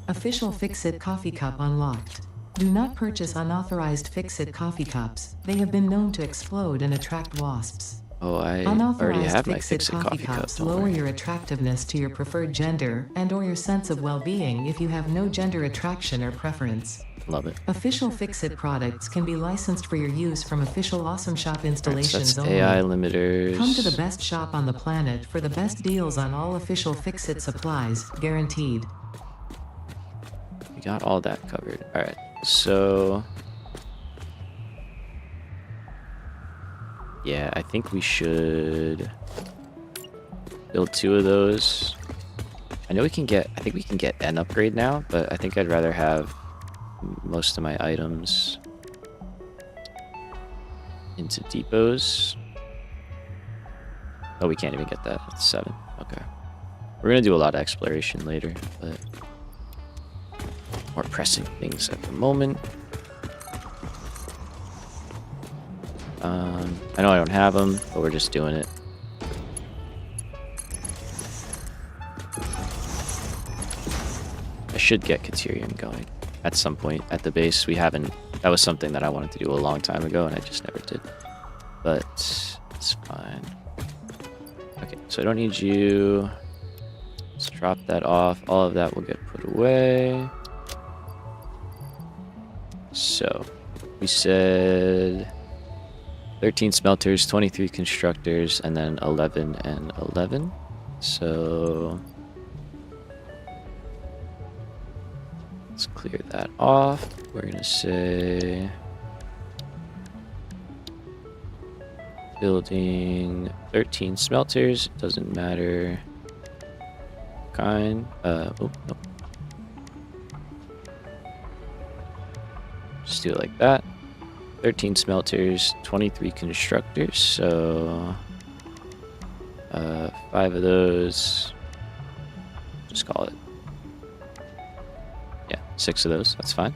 Official Fix-It coffee cup unlocked. Do not purchase unauthorized Fix-It coffee cups. They have been known to explode and attract wasps. Oh, I already have my Fix-It coffee cup. Lower your attractiveness to your preferred gender and/or your sense of well-being if you have no gender attraction or preference. Love it. Official Fix-It products can be licensed for your use from official Awesome Shop installations That's only. AI limiters. Come to the best shop on the planet for the best deals on all official Fix-It supplies, guaranteed. We got all that covered. All right, so yeah, I think we should build 2 of those. I know we can get. I think we can get an upgrade now, but I think I'd rather have most of my items into depots. Oh, we can't even get that. It's 7. Okay. We're gonna do a lot of exploration later, but more pressing things at the moment. I know I don't have them, but we're just doing it. I should get Caterium going at some point at the base. We haven't. That was something that I wanted to do a long time ago, and I just never did. But it's fine. Okay, so I don't need you. Let's drop that off. All of that will get put away. So we said 13 smelters, 23 constructors, and then 11 and 11. So let's clear that off. We're gonna say building 13 smelters. Doesn't matter kind. Oh no. Just do it like that. 13 smelters, 23 constructors. So 5 of those. Just call it. Yeah, 6 of those. That's fine.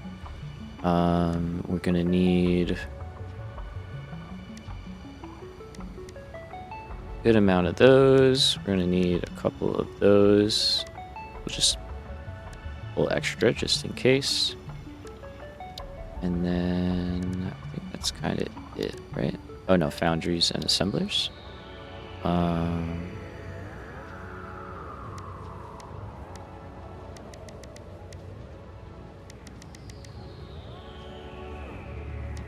We're gonna need a good amount of those. We're gonna need a couple of those. We'll just pull extra just in case. And then I think that's kind of it, right? Oh no, foundries and assemblers.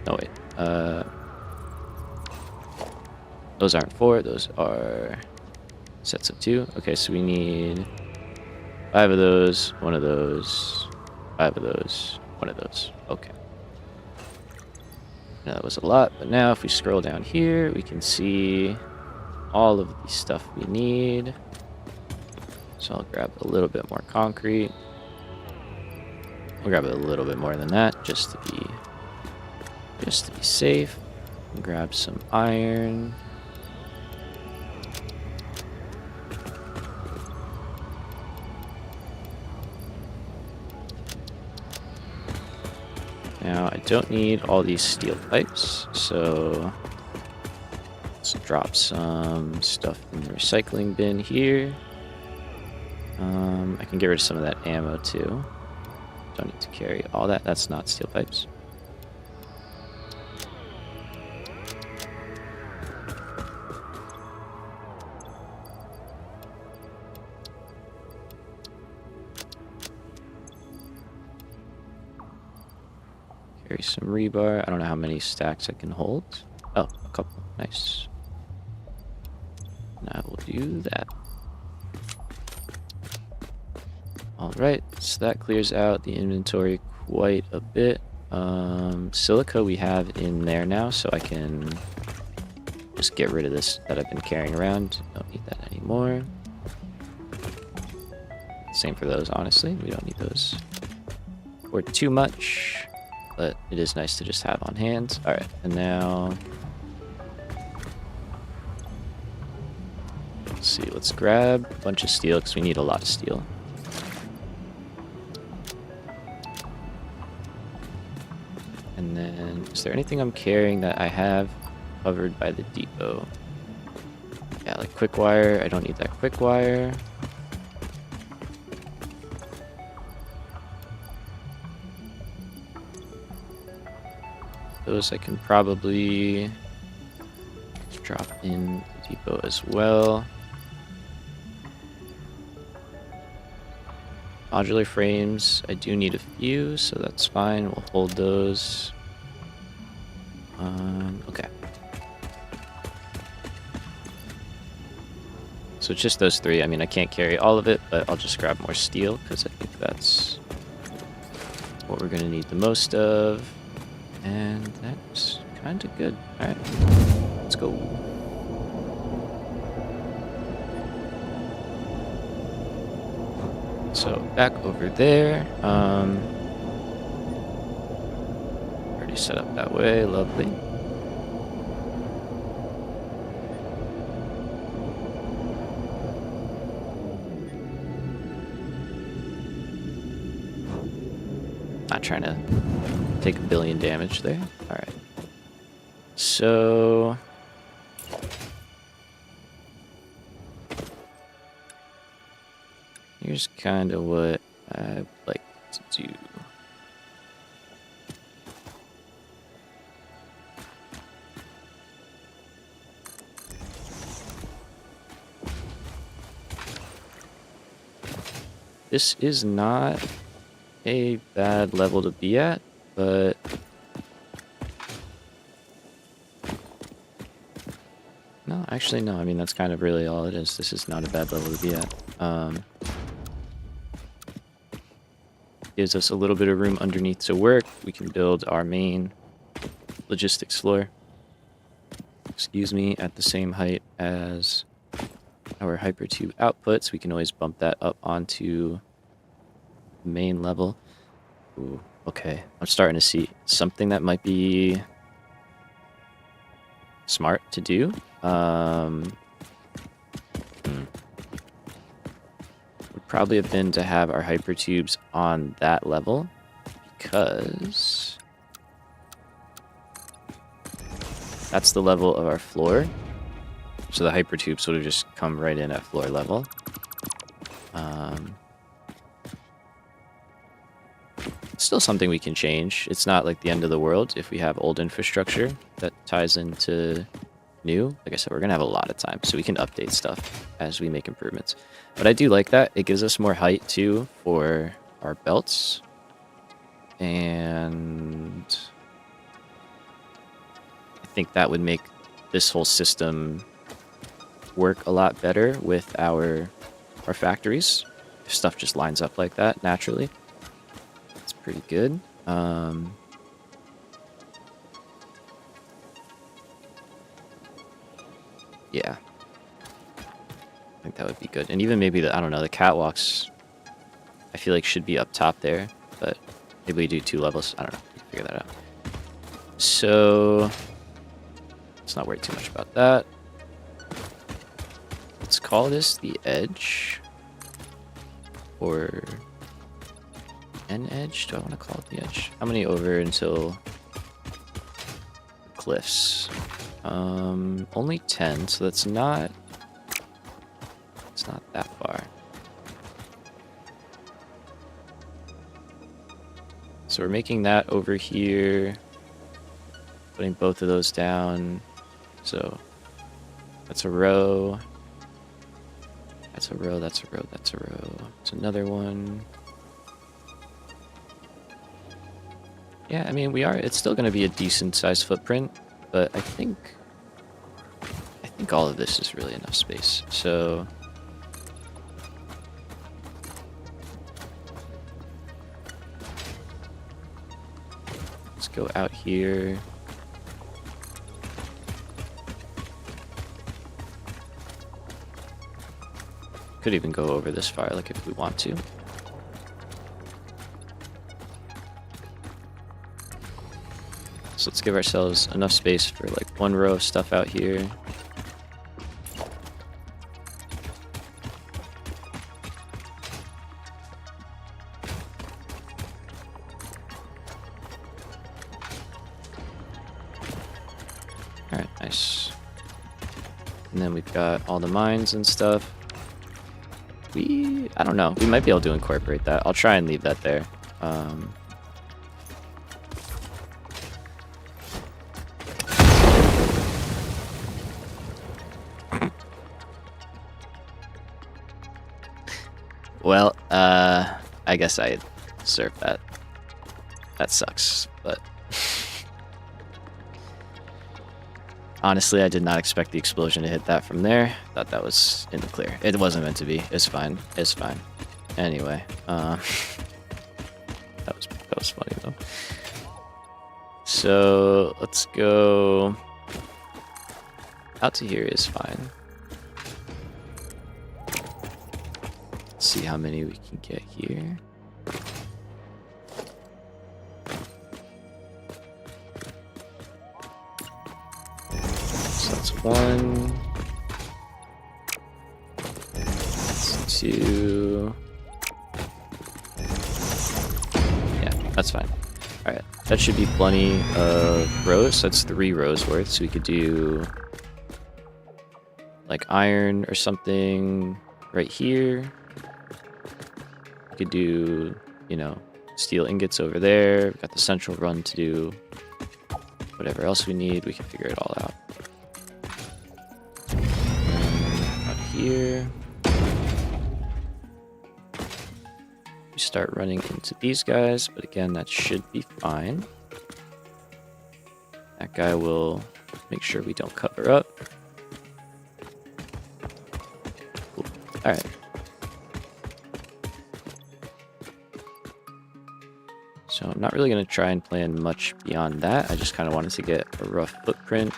No, wait. Those aren't 4. Those are sets of 2. Okay, so we need 5 of those, 1 of those, 5 of those, 1 of those. Okay. Now that was a lot, but now if we scroll down here, we can see all of the stuff we need. So I'll grab a little bit more concrete. We'll grab a little bit more than that, just to be safe. And grab some iron. Now I don't need all these steel pipes, so let's drop some stuff in the recycling bin here. I can get rid of some of that ammo too. Don't need to carry all that. That's not steel pipes. Carry some rebar. I don't know how many stacks I can hold. Oh, a couple. Nice. Now we'll do that. Alright, so that clears out the inventory quite a bit. Silica we have in there now, so I can just get rid of this that I've been carrying around. Don't need that anymore. Same for those, honestly. We don't need those or too much, but it is nice to just have on hand. Alright, and now let's see, let's grab a bunch of steel because we need a lot of steel. And then, is there anything I'm carrying that I have covered by the depot? Yeah, like quick wire. I don't need that quick wire. Those I can probably drop in the depot as well. Modular frames, I do need a few, so that's fine. We'll hold those. Okay. So it's just those 3. I mean, I can't carry all of it, but I'll just grab more steel because I think that's what we're going to need the most of. And that's kind of good. All right, let's go. So back over there. Already set up that way. Lovely. Not trying to take a billion damage there. All right. So here's kind of what I'd like to do. This is not a bad level to be at, but no, actually no. I mean, that's kind of really all it is. This is not a bad level to be at. Gives us a little bit of room underneath to work. We can build our main logistics floor, excuse me, at the same height as our hypertube outputs. We can always bump that up onto the main level. Ooh, okay, I'm starting to see something that might be smart to do. Would probably have been to have our hypertubes on that level, because that's the level of our floor. So the hypertubes would have just come right in at floor level. Still something we can change. It's not like the end of the world if we have old infrastructure that ties into new. Like I said, we're going to have a lot of time, so we can update stuff as we make improvements. But I do like that. It gives us more height, too, for our belts. And think that would make this whole system work a lot better with our factories. If stuff just lines up like that naturally, it's pretty good. Yeah, I think that would be good. And even maybe I don't know, the catwalks, I feel like should be up top there, but maybe we do 2 levels. I don't know. We can figure that out. So let's not worry too much about that. Let's call this the edge, or an edge. Do I want to call it the edge? How many over until cliffs? Only 10, so that's not. It's not that far. So we're making that over here, putting both of those down. So that's a row. That's a row, that's a row, that's a row. It's another one. Yeah, I mean, it's still going to be a decent sized footprint, but I think all of this is really enough space. So let's go out here. Could even go over this far, like if we want to. So let's give ourselves enough space for like 1 row of stuff out here. Alright, nice. And then we've got all the mines and stuff. I don't know. We might be able to incorporate that. I'll try and leave that there. Well, I guess I deserve that. That sucks, but honestly, I did not expect the explosion to hit that from there. Thought that was in the clear. It wasn't meant to be. It's fine. It's fine. Anyway, that was funny though. So let's go out to here is fine. Let's see how many we can get here. So that's 1. That's 2. Yeah, that's fine. Alright, that should be plenty of rows. That's 3 rows worth, so we could do like iron or something right here. We could do, steel ingots over there. We've got the central run to do whatever else we need. We can figure it all out. Out here, we start running into these guys, but again, that should be fine. That guy will make sure we don't cover up. Cool. All right. So I'm not really going to try and plan much beyond that. I just kind of wanted to get a rough footprint.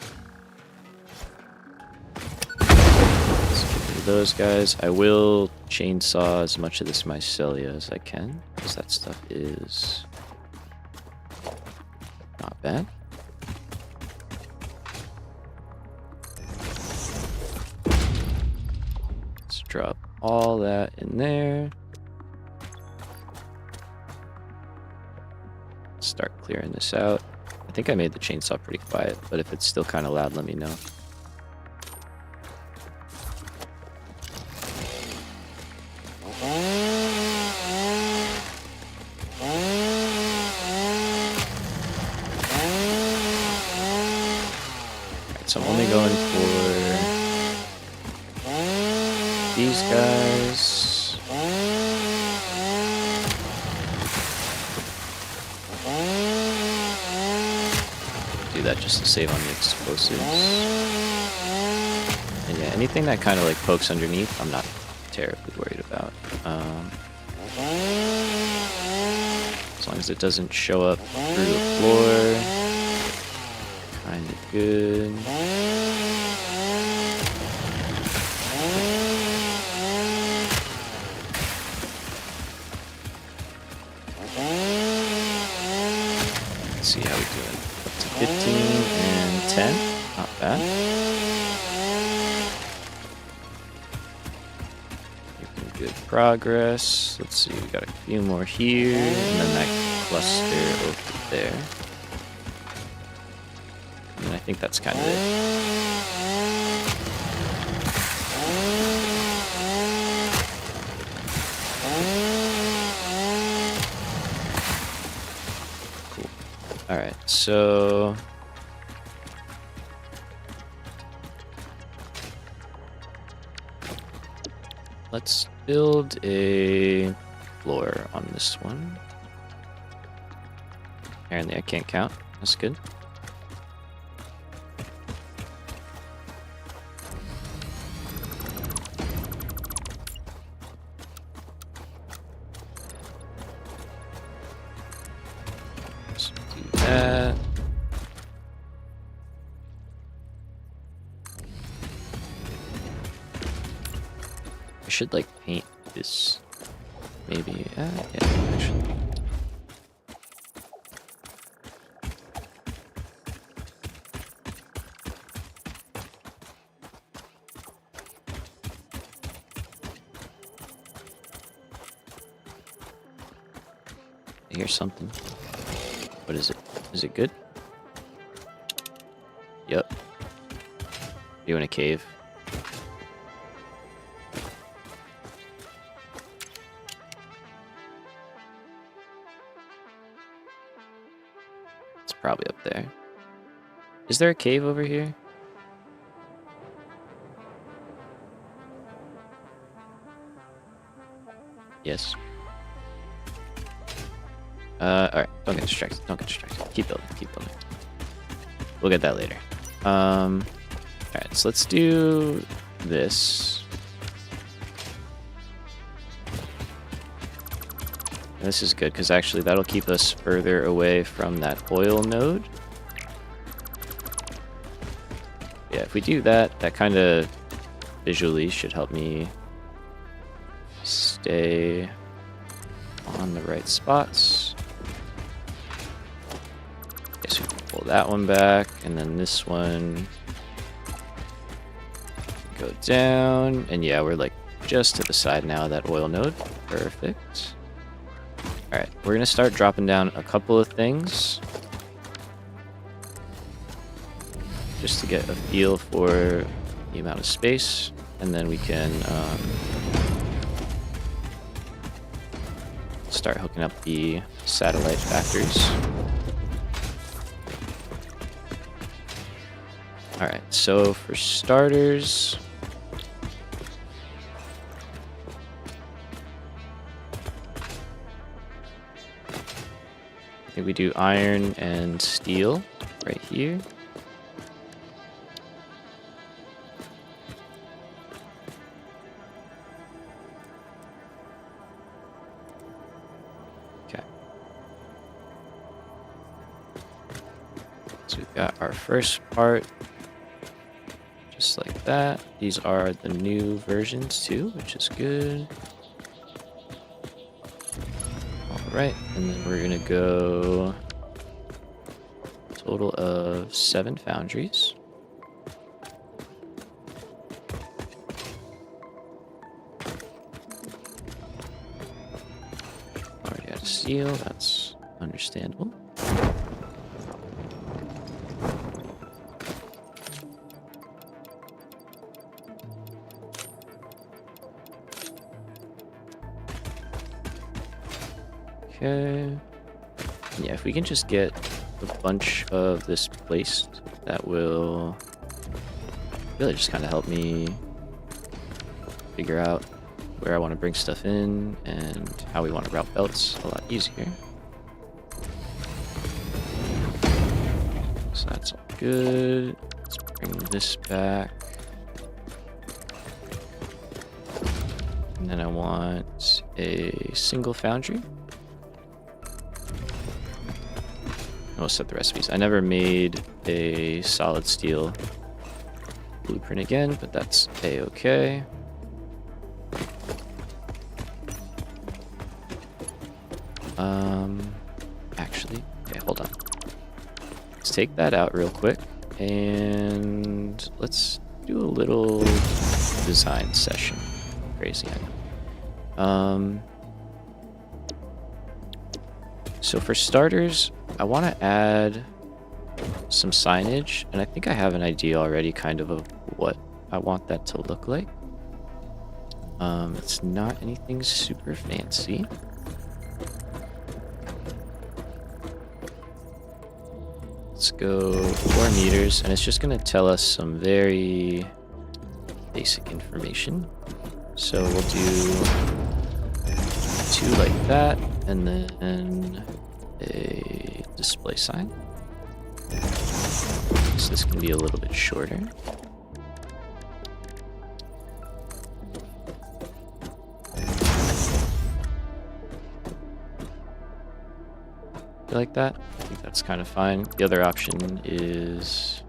Let's get rid of those guys. I will chainsaw as much of this mycelia as I can, because that stuff is not bad. Let's drop all that in there. Start clearing this out. I think I made the chainsaw pretty quiet, but if it's still kind of loud, let me know. Alright, so I'm only going for these guys. that just to save on the explosives. And yeah, anything that kind of like pokes underneath, I'm not terribly worried about. As long as it doesn't show up through the floor, kind of good. Let's see how we doing. Up to 15 and 10. Not bad. Making good progress. Let's see, we got a few more here, and then that cluster over there. And I think that's kind of it. Alright, so let's build a floor on this one. Apparently I can't count. That's good. Let's do that. I should like paint this, maybe. Yeah, actually. I hear something. What is it? Is it good? Yep. You in a cave? It's probably up there. Is there a cave over here? Yes. Alright, don't get distracted, don't get distracted. Keep building, keep building. We'll get that later. Alright, so let's do this. And this is good, because actually that'll keep us further away from that oil node. Yeah, if we do that, that kind of visually should help me stay on the right spots. Okay, so we can pull that one back, and then this one go down, and yeah, we're like just to the side now of that oil node. Perfect. Alright, we're gonna start dropping down a couple of things just to get a feel for the amount of space, and then we can start hooking up the satellite factories. Alright, so for starters, I think we do iron and steel right here. Okay. So we've got our first part just like that. These are the new versions too, which is good. Alright, and then we're gonna go a total of 7 foundries. Already out of steel, that's understandable. Okay. Yeah, if we can just get a bunch of this placed, that will really just kind of help me figure out where I want to bring stuff in and how we want to route belts a lot easier. So that's all good. Let's bring this back. And then I want a single foundry. I'll set the recipes. I never made a solid steel blueprint again, but that's a-okay. Actually, okay, hold on. Let's take that out real quick, and let's do a little design session. Crazy, I know. So for starters, I want to add some signage, and I think I have an idea already kind of what I want that to look like. It's not anything super fancy. Let's go 4 meters, and it's just going to tell us some very basic information. So we'll do 2 like that, and then a display sign. So this can be a little bit shorter. You like that? I think that's kind of fine. The other option is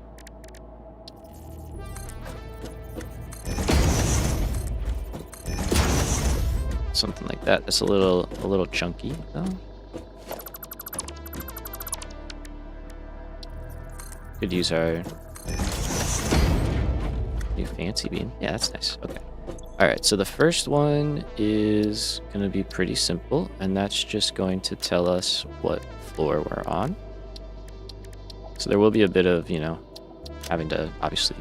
something like that. That's a little chunky though. Could use our new fancy beam. Yeah, that's nice. Okay. Alright, so the first one is going to be pretty simple, and that's just going to tell us what floor we're on. So there will be a bit of, you know, having to obviously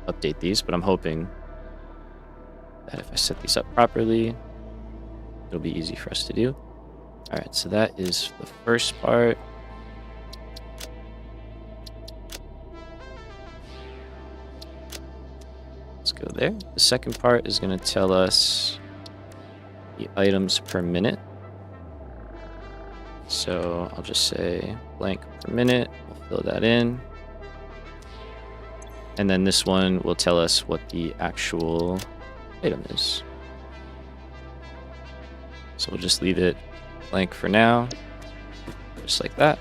update these, but I'm hoping that if I set these up properly, it'll be easy for us to do. Alright, so that is the first part. Let's go there. The second part is going to tell us the items per minute. So I'll just say blank per minute. We'll fill that in. And then this one will tell us what the actual item is. So we'll just leave it blank for now, just like that.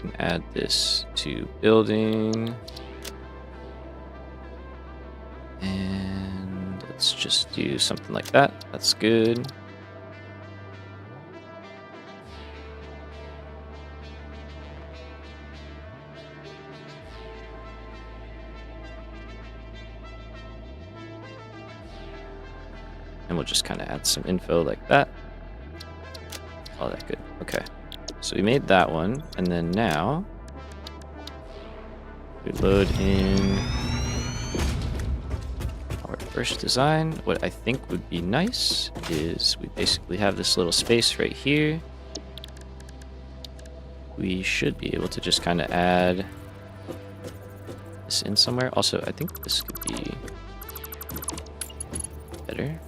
And add this to building. And let's just do something like that. That's good. And we'll just kind of add some info like that. All that good. Okay. So we made that one, and then now we load in our first design. What I think would be nice is we basically have this little space right here. We should be able to just kind of add this in somewhere. Also, I think this could be better.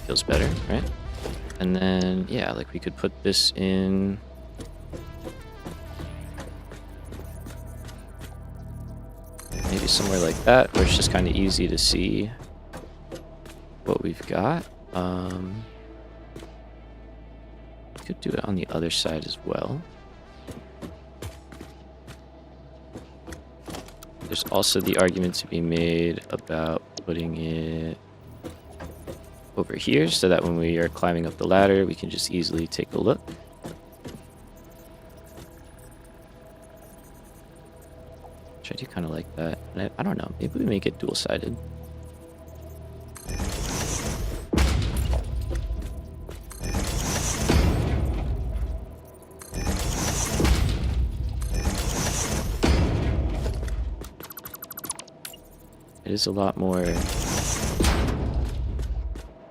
Feels better, right? And then, yeah, like we could put this in maybe somewhere like that, where it's just kind of easy to see what we've got. Could do it on the other side as well. There's also the argument to be made about putting it over here so that when we are climbing up the ladder, we can just easily take a look. Which I do kind of like that. And I don't know, maybe we make it dual-sided. It is a lot more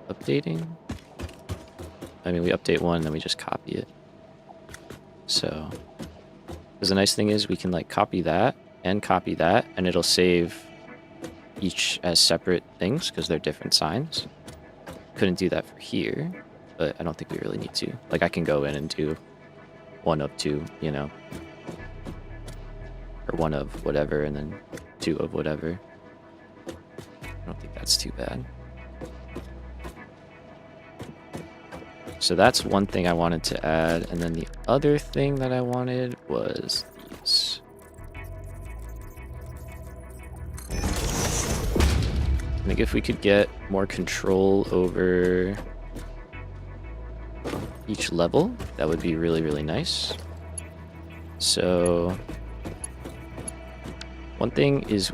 updating. I mean, we update one, then we just copy it. So, because the nice thing is we can like copy that and copy that, and it'll save each as separate things because they're different signs. Couldn't do that for here, but I don't think we really need to. Like, I can go in and do 1 of 2, you know, or 1 of whatever, and then 2 of whatever. I don't think that's too bad. So that's one thing I wanted to add, and then the other thing that I wanted was these. I think if we could get more control over each level, that would be really, really nice. So one thing is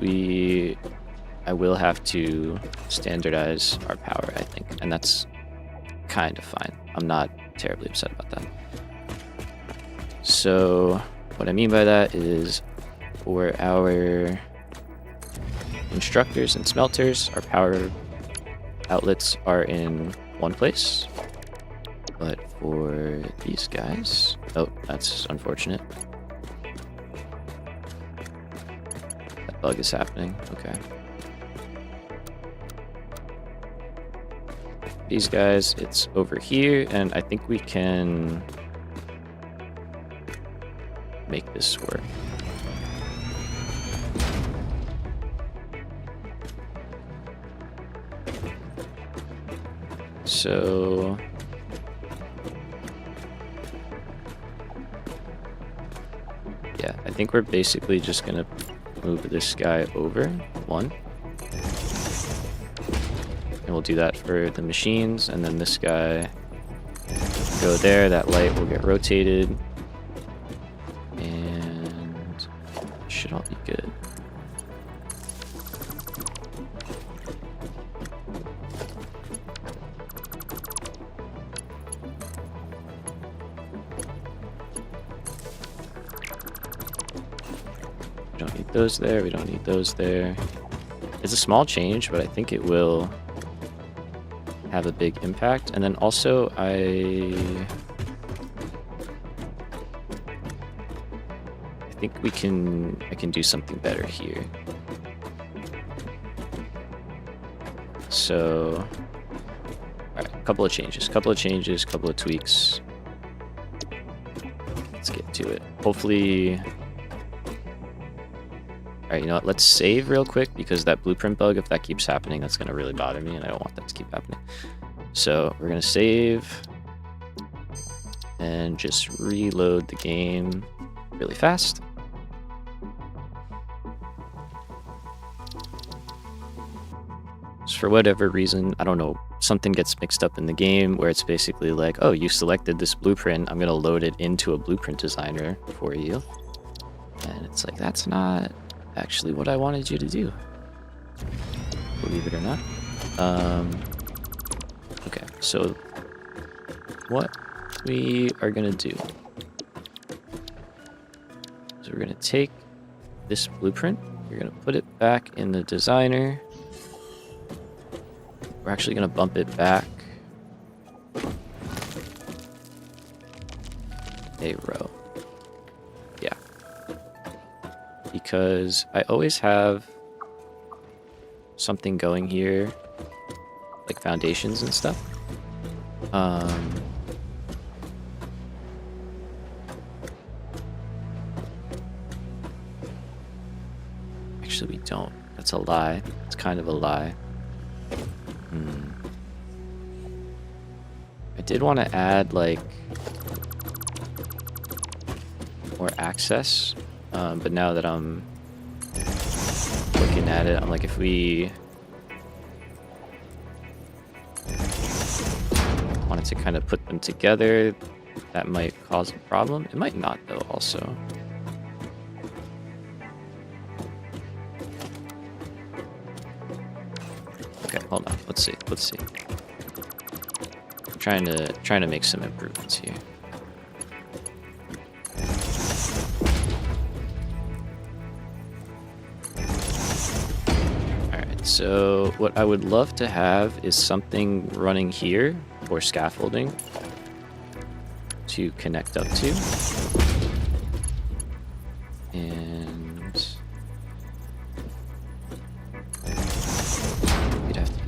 I will have to standardize our power, I think, and that's kind of fine. I'm not terribly upset about that. So what I mean by that is for our constructors and smelters, our power outlets are in one place. But for these guys... Oh, that's unfortunate. That bug is happening. Okay. These guys, it's over here, and I think we can make this work. So yeah, I think we're basically just gonna move this guy over 1. And we'll do that for the machines, and then this guy go there, that light will get rotated, and should all be good. We don't need those there, we don't need those there. It's a small change, but I think it will have a big impact. And then also I think I can do something better here. So alright, couple of changes, couple of tweaks. Let's get to it. Hopefully. Alright, you know what, let's save real quick, because that blueprint bug, if that keeps happening, that's going to really bother me, and I don't want that to keep happening. So we're going to save, and just reload the game really fast. So for whatever reason, I don't know, something gets mixed up in the game where it's basically like, oh, you selected this blueprint, I'm going to load it into a blueprint designer for you. And it's like, that's not actually what I wanted you to do, believe it or not. Okay, so what we are gonna do is we're gonna take this blueprint, we're gonna put it back in the designer. We're actually gonna bump it back a row. Yeah. Because I always have something going here, like foundations and stuff. Actually, we don't. That's a lie. It's kind of a lie. I did want to add, like, more access, but now that I'm looking at it, I'm like, if we wanted to kind of put them together, that might cause a problem. It might not, though, also. Okay, hold on. Let's see. I'm trying to make some improvements here. Alright, so what I would love to have is something running here for scaffolding to connect up to. And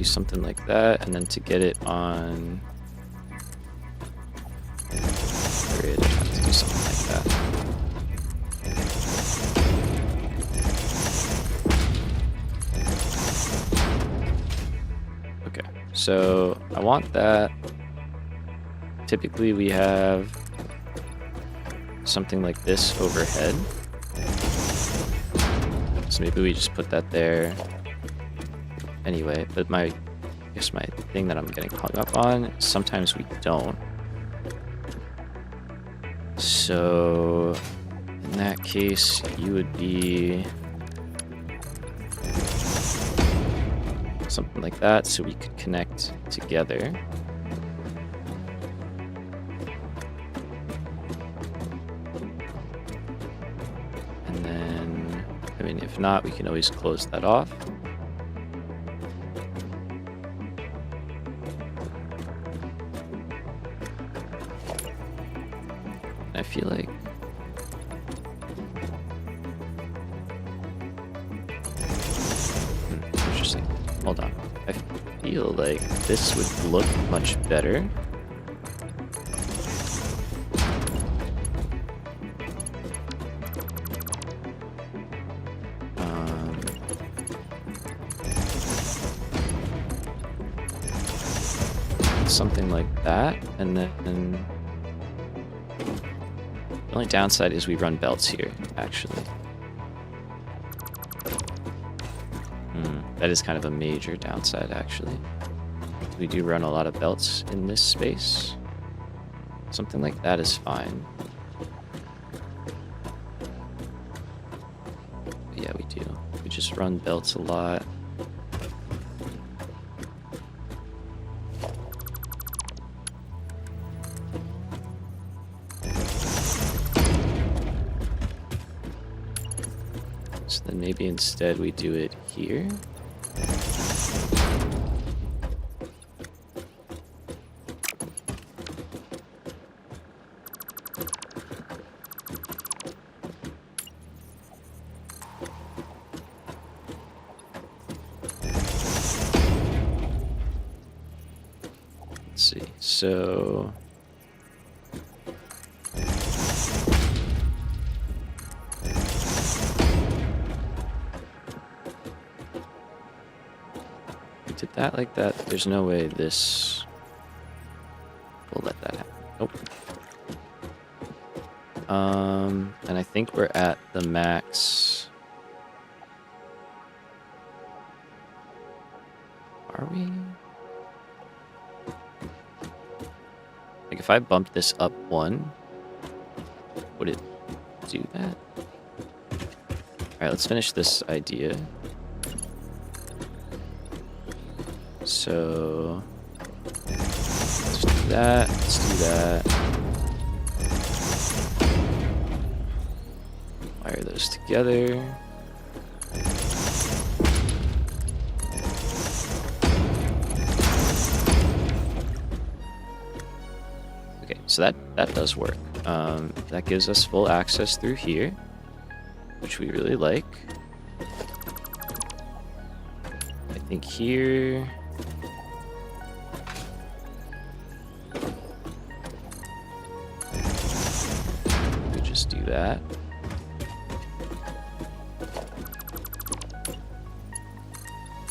something like that, and then to get it on grid, I have to do something like that. Okay, so I want that. Typically we have something like this overhead. So maybe we just put that there anyway, but I guess my thing that I'm getting hung up on is sometimes we don't. So in that case, you would be something like that, so we could connect together. And then, I mean, if not, we can always close that off. I feel like interesting. Hold on. I feel like this would look much better. Something like that, and then the only downside is we run belts here, actually. That is kind of a major downside, actually. We do run a lot of belts in this space. Something like that is fine. But yeah, we do. We just run belts a lot. So then maybe instead we do it here. Let's see. So did that like that. There's no way this will let that happen. Nope. And I think we're at the max. Are we? Like if I bump this up one, would it do that? Alright, let's finish this idea. So let's do that. Let's do that. Wire those together. Okay, so that does work. That gives us full access through here, which we really like. I think here. We just do that.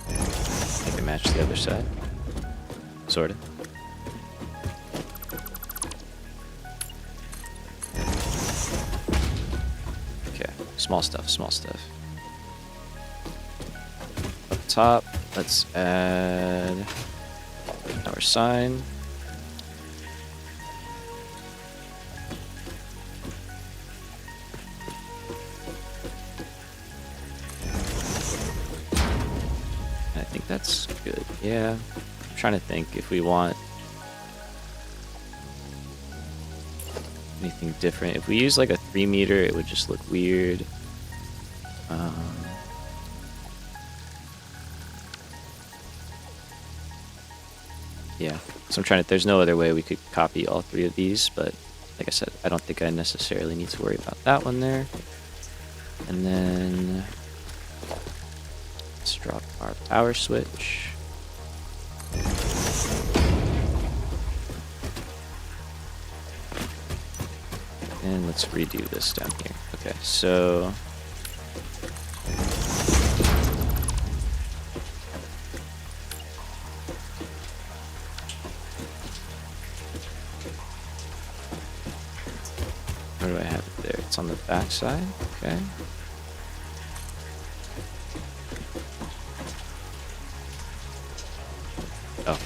I can match the other side. Sort of. Okay, small stuff, small stuff. Up top, let's add our sign. I think that's good. Yeah. I'm trying to think if we want anything different. If we use like a 3 meter, it would just look weird. Yeah. So I'm trying to, there's no other way we could copy all 3 of these, but like I said, I don't think I necessarily need to worry about that one there. And then let's drop our power switch. And let's redo this down here. Okay, so... where do I have it there? It's on the back side. Okay. Oh.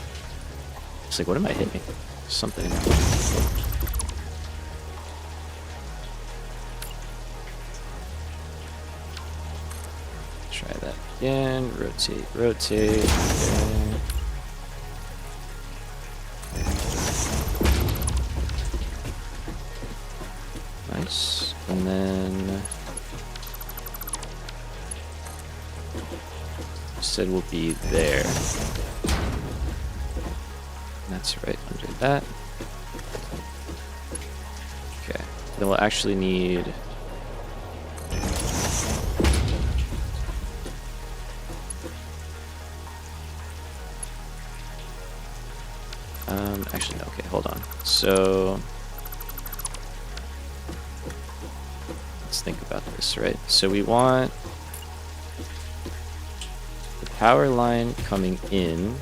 It's like, what am I hitting? Something in my... Try that again. Rotate, rotate. Okay. Nice. And then... said we'll be there. And that's right under that. Okay. Then we'll actually need... actually, no, okay, hold on. So... let's think about this, right? So we want the power line coming in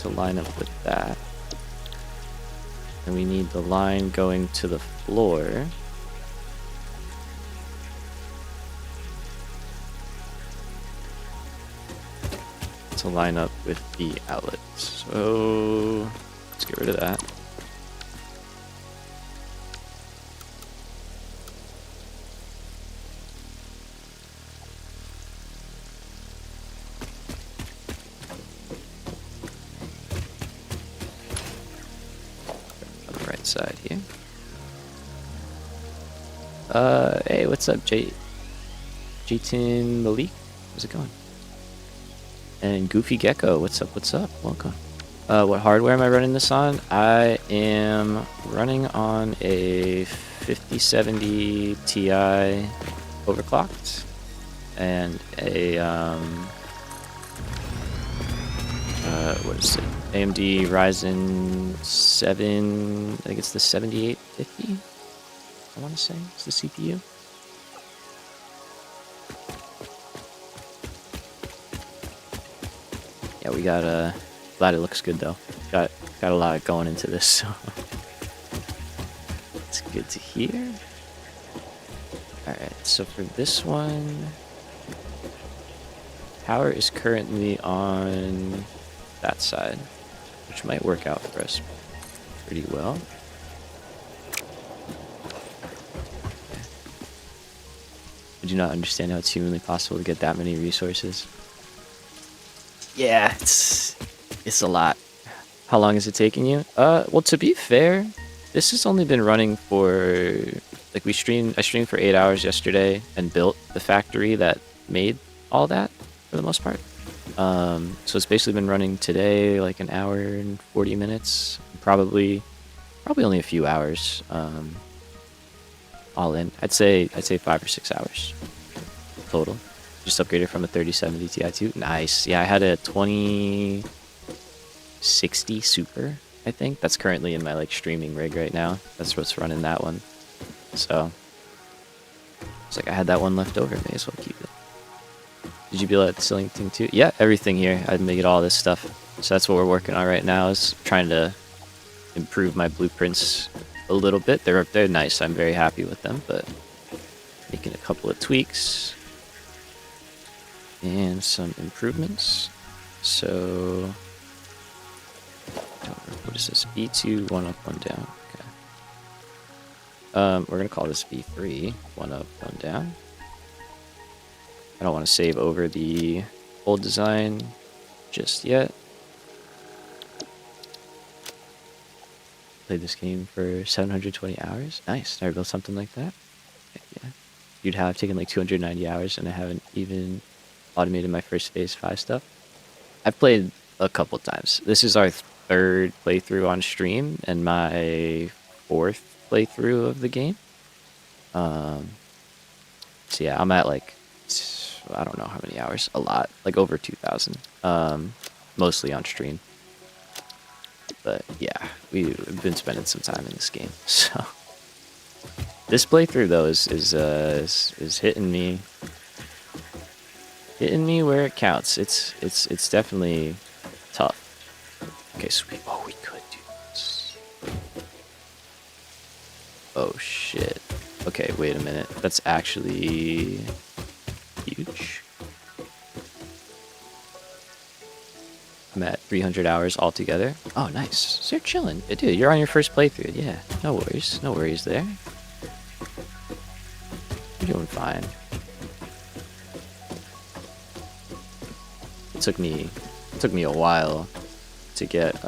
to line up with that. And we need the line going to the floor to line up with the outlet. So let's get rid of that. On the right side here. Hey, what's up, Jayton Malik? How's it going? And Goofy Gecko, what's up, what's up? Welcome. What hardware am I running this on? I am running on a 5070 Ti overclocked and a what is it? AMD Ryzen 7, I think it's the 7850. I want to say it's the CPU. Yeah, we got glad it looks good though. Got a lot going into this, so it's good to hear. Alright, so for this one, power is currently on that side, which might work out for us pretty well. I do not understand how it's humanly possible to get that many resources. Yeah, it's a lot. How long is it taking you? Well, to be fair, this has only been running for, like, I streamed for 8 hours yesterday and built the factory that made all that for the most part. So it's basically been running today like an hour and 40 minutes, probably only a few hours, all in. I'd say 5 or 6 hours total. Just upgraded from a 3070 Ti to nice. Yeah, I had a 2060 Super, I think. That's currently in my like streaming rig right now. That's what's running that one. So it's like I had that one left over. May as well keep it. Did you build that ceiling thing too? Yeah, everything here. I'd make all this stuff. So that's what we're working on right now. Is trying to improve my blueprints a little bit. They're nice. I'm very happy with them, but making a couple of tweaks. And some improvements. So, what is this? B2, 1 up, 1 down. Okay. We're gonna call this B3, 1 up, 1 down. I don't want to save over the old design just yet. Played this game for 720 hours. Nice. Never built something like that. Yeah. You'd have taken like 290 hours, and I haven't even automated my first phase 5 stuff. I've played a couple times. This is our 3rd playthrough on stream and my 4th playthrough of the game. So yeah, I'm at like, I don't know how many hours. A lot. Like over 2,000. Mostly on stream. But yeah, we've been spending some time in this game. So This playthrough though is hitting me where it counts. It's definitely tough. Okay, so we could do this. Oh shit. Okay, wait a minute. That's actually huge. I'm at 300 hours altogether. Oh, nice. So you're chilling. Dude, you're on your first playthrough. Yeah, no worries. No worries there. You're doing fine. It took me a while to get,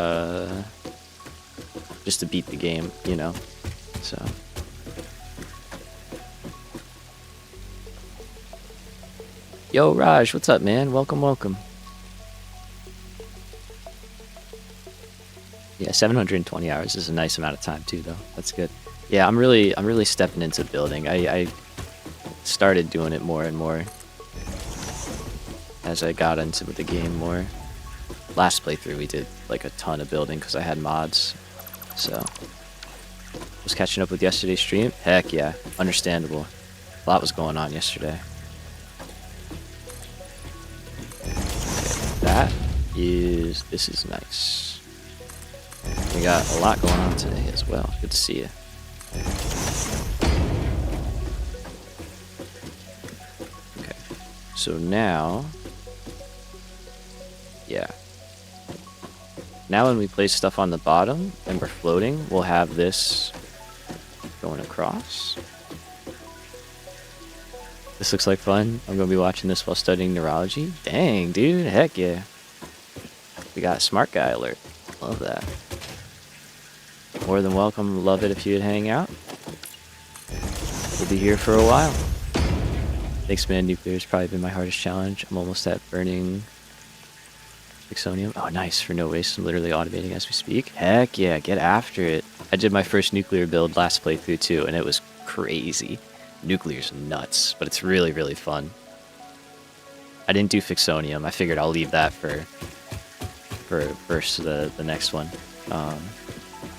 just to beat the game, you know? So. Yo, Raj, what's up, man? Welcome, welcome. Yeah, 720 hours is a nice amount of time too, though. That's good. Yeah, I'm really stepping into building. I started doing it more and more as I got into the game more. Last playthrough we did like a ton of building because I had mods. So was catching up with yesterday's stream. Heck yeah, understandable. A lot was going on yesterday. This is nice. We got a lot going on today as well. Good to see you. Okay, so now, yeah. Now when we place stuff on the bottom and we're floating, we'll have this going across. This looks like fun. I'm going to be watching this while studying neurology. Dang, dude. Heck yeah. We got a smart guy alert. Love that. More than welcome. Love it if you'd hang out. We'll be here for a while. Thanks, man. Nuclear's probably been my hardest challenge. I'm almost at burning Fixonium. Oh, nice. For no waste. I'm literally automating as we speak. Heck yeah. Get after it. I did my first nuclear build last playthrough too, and it was crazy. Nuclear's nuts, but it's really, really fun. I didn't do Fixonium. I figured I'll leave that for the next one.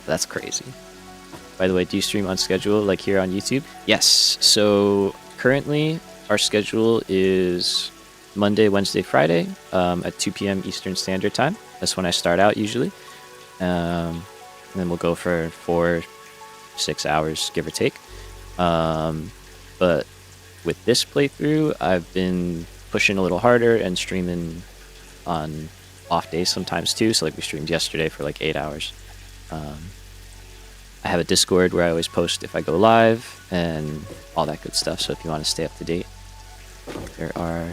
That's crazy. By the way, do you stream on schedule like here on YouTube? Yes. So currently our schedule is Monday, Wednesday, Friday at 2 p.m. Eastern Standard Time. That's when I start out usually. And then we'll go for 4-6 hours, give or take. But with this playthrough, I've been pushing a little harder and streaming on off days sometimes too. So like we streamed yesterday for like 8 hours. I have a Discord where I always post if I go live and all that good stuff. So if you want to stay up to date, there are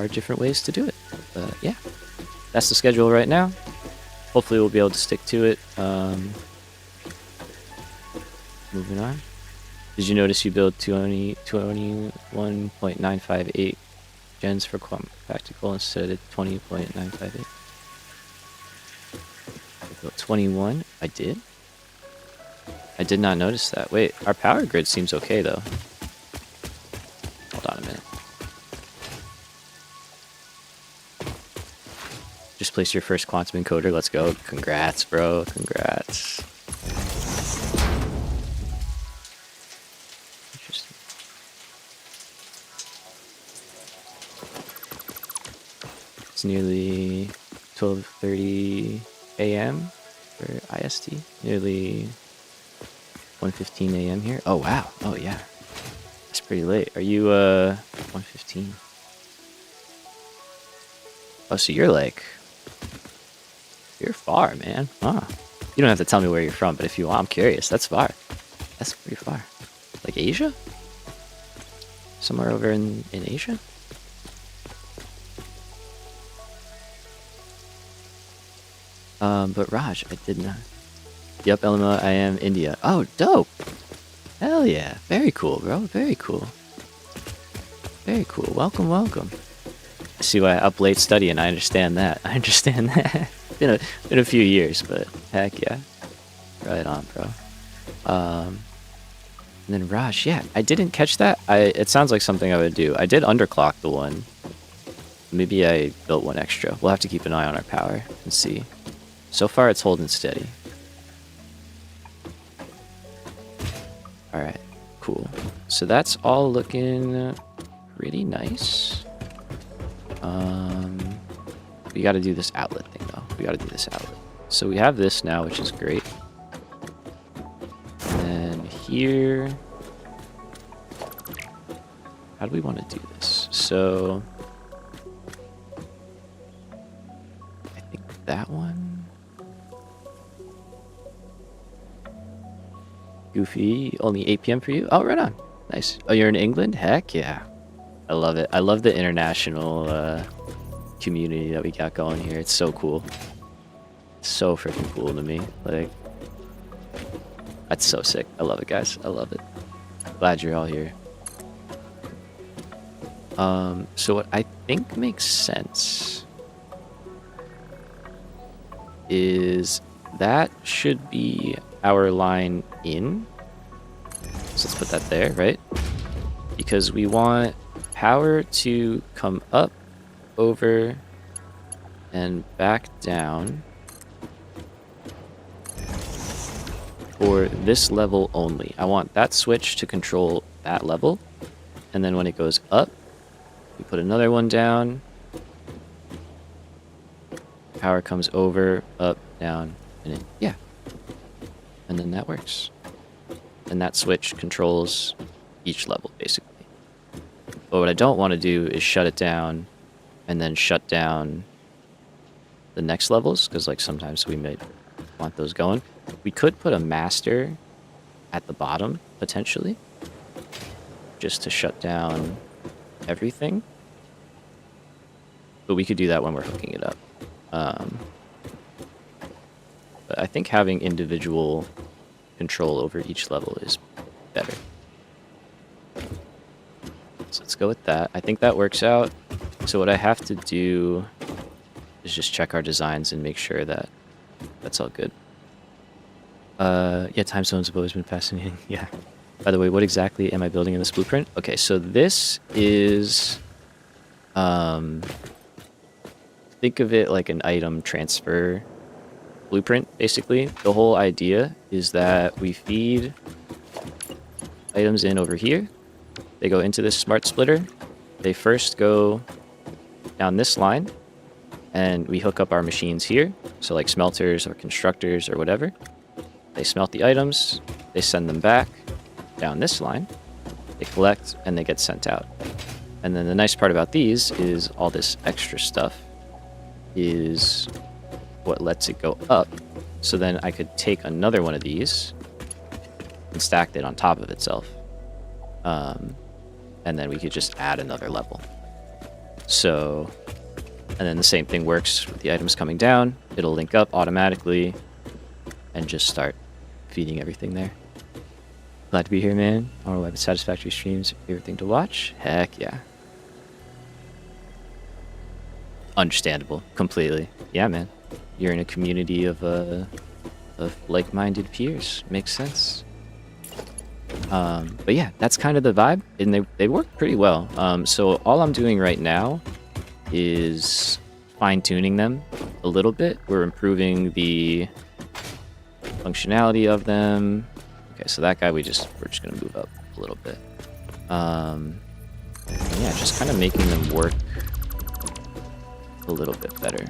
different ways to do it. But yeah, that's the schedule right now. Hopefully we'll be able to stick to it. Moving on. Did you notice you build 21.958 gens for practical instead of 20.958? I built 21. I did? I did not notice that. Wait, our power grid seems okay though. Hold on a minute. Just placed your first quantum encoder. Let's go. Congrats, bro. Congrats. Interesting. It's nearly 12:30 a.m. for IST. Nearly 1:15 a.m. here. Oh wow. Oh yeah. That's pretty late. Are you 1:15? Oh, so you're like, you're far, man. Huh. You don't have to tell me where you're from, but if you want, I'm curious. That's far. That's pretty far. Like Asia? Somewhere over in Asia? But Raj, I did not. Yep, Elma, I am India. Oh, dope. Hell yeah. Very cool, bro. Very cool. Very cool. Welcome, welcome. I see why I up late studying. I understand that. I understand that. been a few years, but heck yeah. Right on, bro. And then Raj, yeah, I didn't catch that. It sounds like something I would do. I did underclock the one. Maybe I built one extra. We'll have to keep an eye on our power and see. So far, it's holding steady. Alright. So that's all looking pretty nice. We got to do this outlet thing though. We got to do this outlet. So we have this now, which is great. And then here, how do we want to do this? So I think that one. Goofy, only 8 p.m. for you? Oh, right on. Nice. Oh, you're in England? Heck yeah. I love it. I love the international community that we got going here. It's so cool. It's so freaking cool to me. Like, that's so sick. I love it, guys. I love it. Glad you're all here. So what I think makes sense is that should be our line in. So let's put that there, right? Because we want power to come up, over, and back down for this level only. I want that switch to control that level, and then when it goes up, we put another one down. Power comes over, up, down, and in. Yeah. And then that works. And that switch controls each level, basically. But what I don't want to do is shut it down and then shut down the next levels, because like sometimes we might want those going. We could put a master at the bottom, potentially, just to shut down everything. But we could do that when we're hooking it up. But I think having individual control over each level is better. So let's go with that. I think that works out. So what I have to do is just check our designs and make sure that that's all good. Yeah, time zones have always been fascinating. Yeah. By the way, what exactly am I building in this blueprint? Okay, so this is... think of it like an item transfer blueprint, basically. The whole idea is that we feed items in over here. They go into this smart splitter. They first go down this line, and we hook up our machines here. So like smelters or constructors or whatever. They smelt the items, they send them back down this line, they collect, and they get sent out. And then the nice part about these is all this extra stuff is what lets it go up. So then I could take another one of these and stack it on top of itself. And then we could just add another level. So, and then the same thing works with the items coming down. It'll link up automatically and just start feeding everything there. Glad to be here, man. Our web Satisfactory streams, favorite thing to watch? Heck yeah. Understandable, completely. Yeah, man. You're in a community of like-minded peers. Makes sense. But yeah, that's kind of the vibe, and they work pretty well. So all I'm doing right now is fine-tuning them a little bit. We're improving the functionality of them. Okay, so that guy we're just gonna move up a little bit. Yeah, just kind of making them work a little bit better.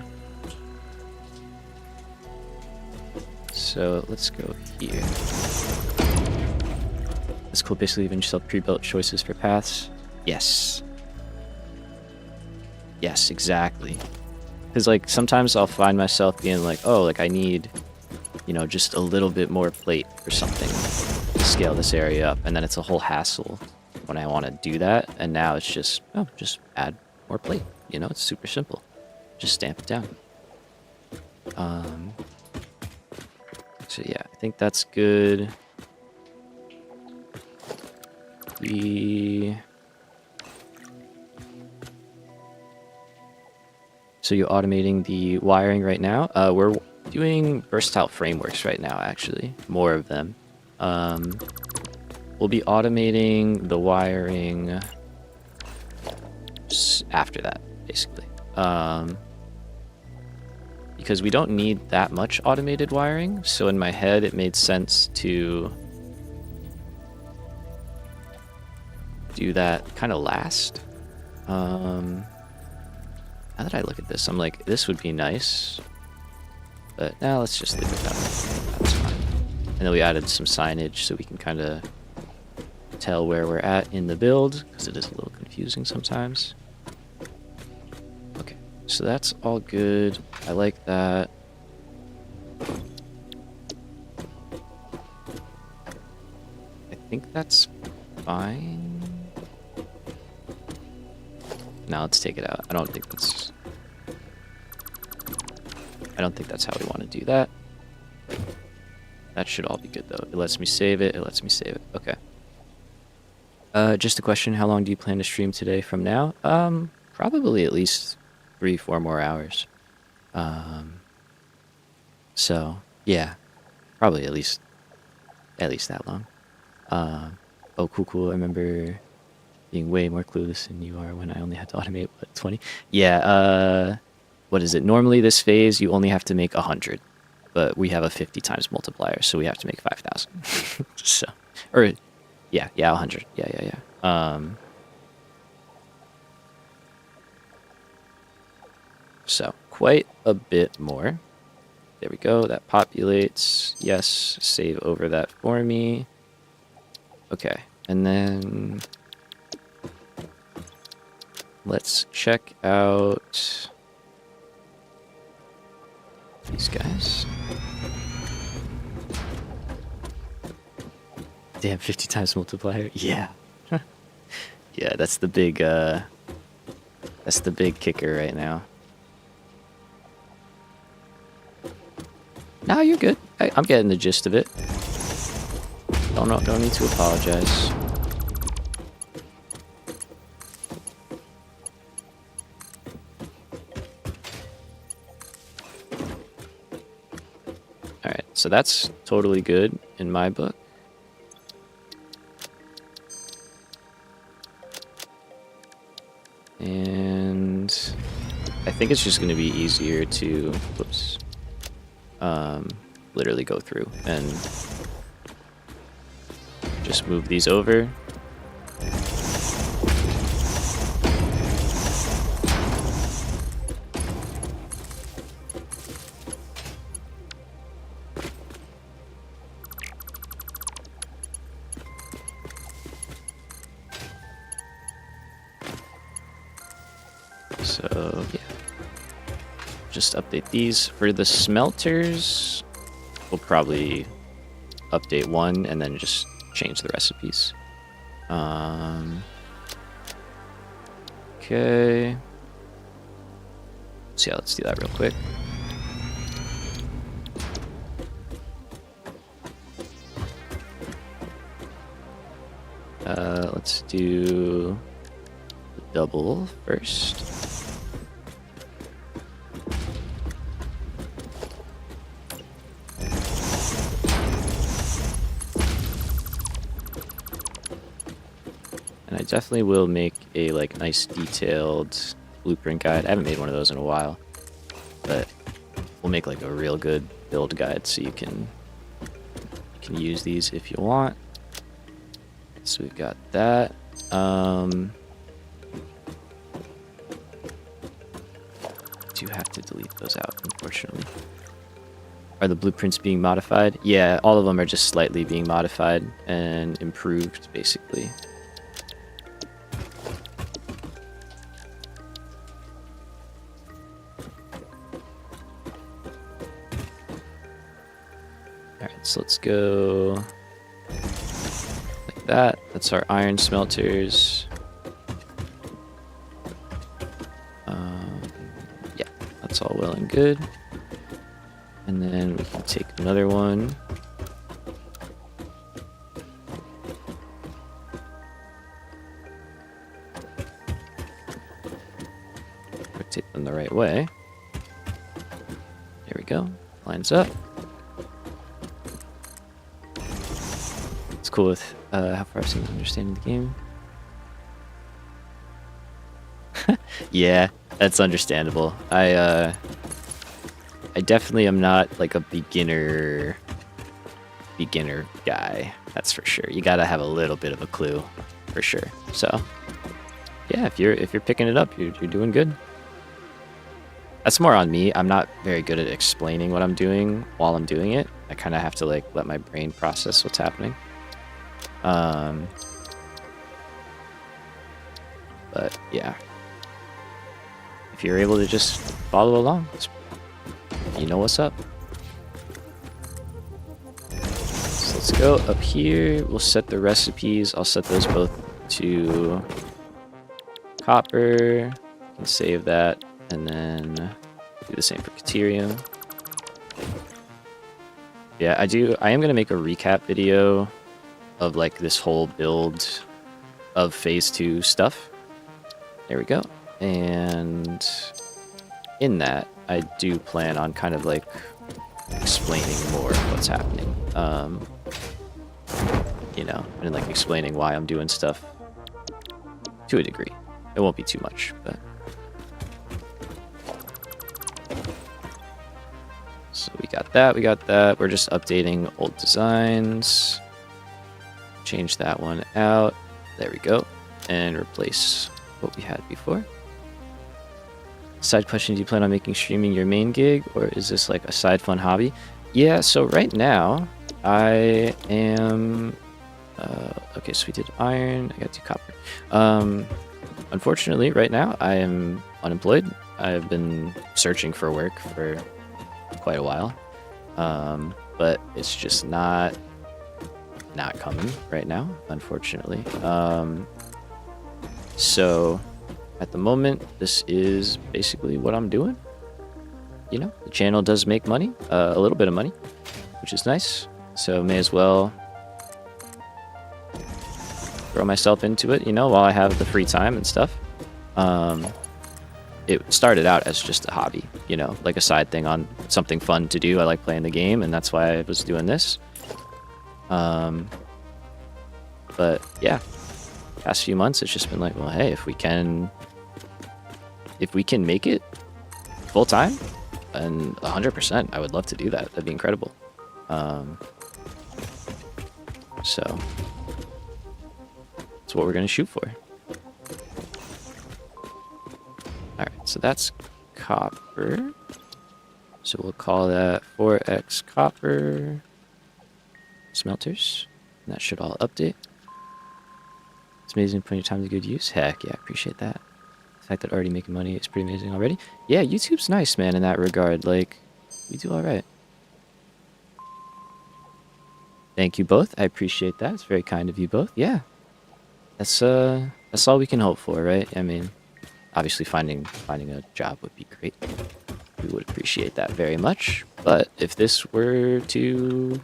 So let's go here. It's cool basically giving yourself pre-built choices for paths. Yes. Yes, exactly. Because like sometimes I'll find myself being like, oh, like I need, you know, just a little bit more plate or something to scale this area up. And then it's a whole hassle when I want to do that. And now it's just, oh, just add more plate. You know, it's super simple. Just stamp it down. So yeah, I think that's good. So you're automating the wiring right now? We're doing versatile frameworks right now, actually. More of them. We'll be automating the wiring after that, basically. Because we don't need that much automated wiring, so in my head it made sense to do that kind of last. Now that I look at this, I'm like, this would be nice. But now let's just leave it that way. That's fine. And then we added some signage so we can kind of tell where we're at in the build, because it is a little confusing sometimes. Okay, so that's all good. I like that. I think that's fine. Now let's take it out. I don't think that's how we want to do that. That should all be good though. It lets me save it. It lets me save it. Okay. Just a question. How long do you plan to stream today from now? Probably at least 3-4 more hours. So yeah, probably at least that long. Oh, cool. I remember being way more clueless than you are when I only had to automate, what, 20? Yeah, what is it? Normally this phase, you only have to make 100. But we have a 50 times multiplier, so we have to make 5,000. So, or, yeah, 100. Yeah. So, quite a bit more. There we go. That populates. Yes, save over that for me. Okay, and then let's check out these guys. Damn, 50 times multiplier. Yeah. Yeah, that's the big kicker right now. No, you're good. I'm getting the gist of it. Don't need to apologize. Alright, so that's totally good in my book. And I think it's just going to be easier to, whoops, literally go through and just move these over. So, yeah. Just update these. For the smelters, we'll probably update one and then just change the recipes. Okay. So yeah, let's do that real quick. Let's do the double first. And I definitely will make a nice detailed blueprint guide. I haven't made one of those in a while, but we'll make a real good build guide so you can use these if you want. So we've got that. Do have to delete those out, unfortunately. Are the blueprints being modified? Yeah, all of them are just slightly being modified and improved, basically. Alright, so let's go like that. That's our iron smelters. Yeah, that's all well and good. And then we can take another one. Rotate them the right way. There we go. Lines up. It's cool with how far I've seen understanding the game. Yeah, that's understandable. I definitely am not a beginner guy. That's for sure. You gotta have a little bit of a clue. for sure. So yeah, if you're picking it up, you're doing good. That's more on me. I'm not very good at explaining what I'm doing while I'm doing it. I kind of have to like let my brain process what's happening. But yeah, if you're able to just follow along, you know what's up. So let's go up here. We'll set the recipes. I'll set those both to copper. You can save that and then do the same for Caterium. Yeah, I am gonna make a recap video of like this whole build of phase 2 stuff. There we go. And in that, I do plan on kind of like explaining more what's happening. You know, and like explaining why I'm doing stuff to a degree. It won't be too much, but. So we got that. We're just updating old designs. Change that one out. There we go. And replace what we had before. Side question, do you plan on making streaming your main gig, or is this like a side fun hobby? Yeah, so right now, I am... okay, so we did iron, I got 2 copper. Unfortunately, right now, I am unemployed. I've been searching for work for quite a while. But it's just not coming right now, unfortunately. So at the moment, this is basically what I'm doing. You know, the channel does make money, a little bit of money, which is nice. So may as well throw myself into it, you know, while I have the free time and stuff. It started out as just a hobby, you know, like a side thing on something fun to do. I like playing the game, and that's why I was doing this. But yeah, past few months, it's just been like, well, hey, if we can make it full time, and 100%, I would love to do that. That'd be incredible. So that's what we're gonna shoot for. Alright, so that's copper. So we'll call that 4x copper smelters. And that should all update. It's amazing putting your time to good use. Heck yeah, appreciate that. The fact that already making money is pretty amazing already. Yeah, YouTube's nice, man, in that regard. Like, we do alright. Thank you both. I appreciate that. It's very kind of you both. Yeah. That's all we can hope for, right? I mean, obviously finding a job would be great. We would appreciate that very much. But if this were to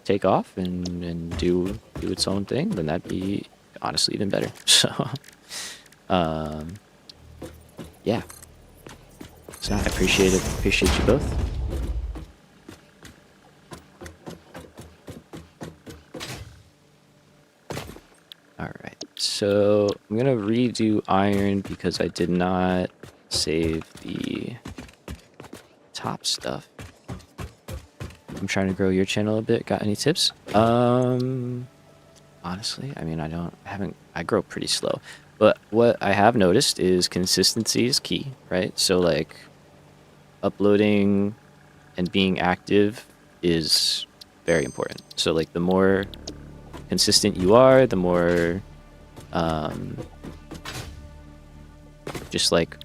take off and do its own thing, then that'd be honestly even better. So yeah. So I appreciate it. Appreciate you both. Alright, so I'm gonna redo iron because I did not save the top stuff. I'm trying to grow your channel a bit. Got any tips? Honestly, I mean, I grow pretty slow. But what I have noticed is consistency is key, right? So like uploading and being active is very important. So like the more consistent you are, the more just like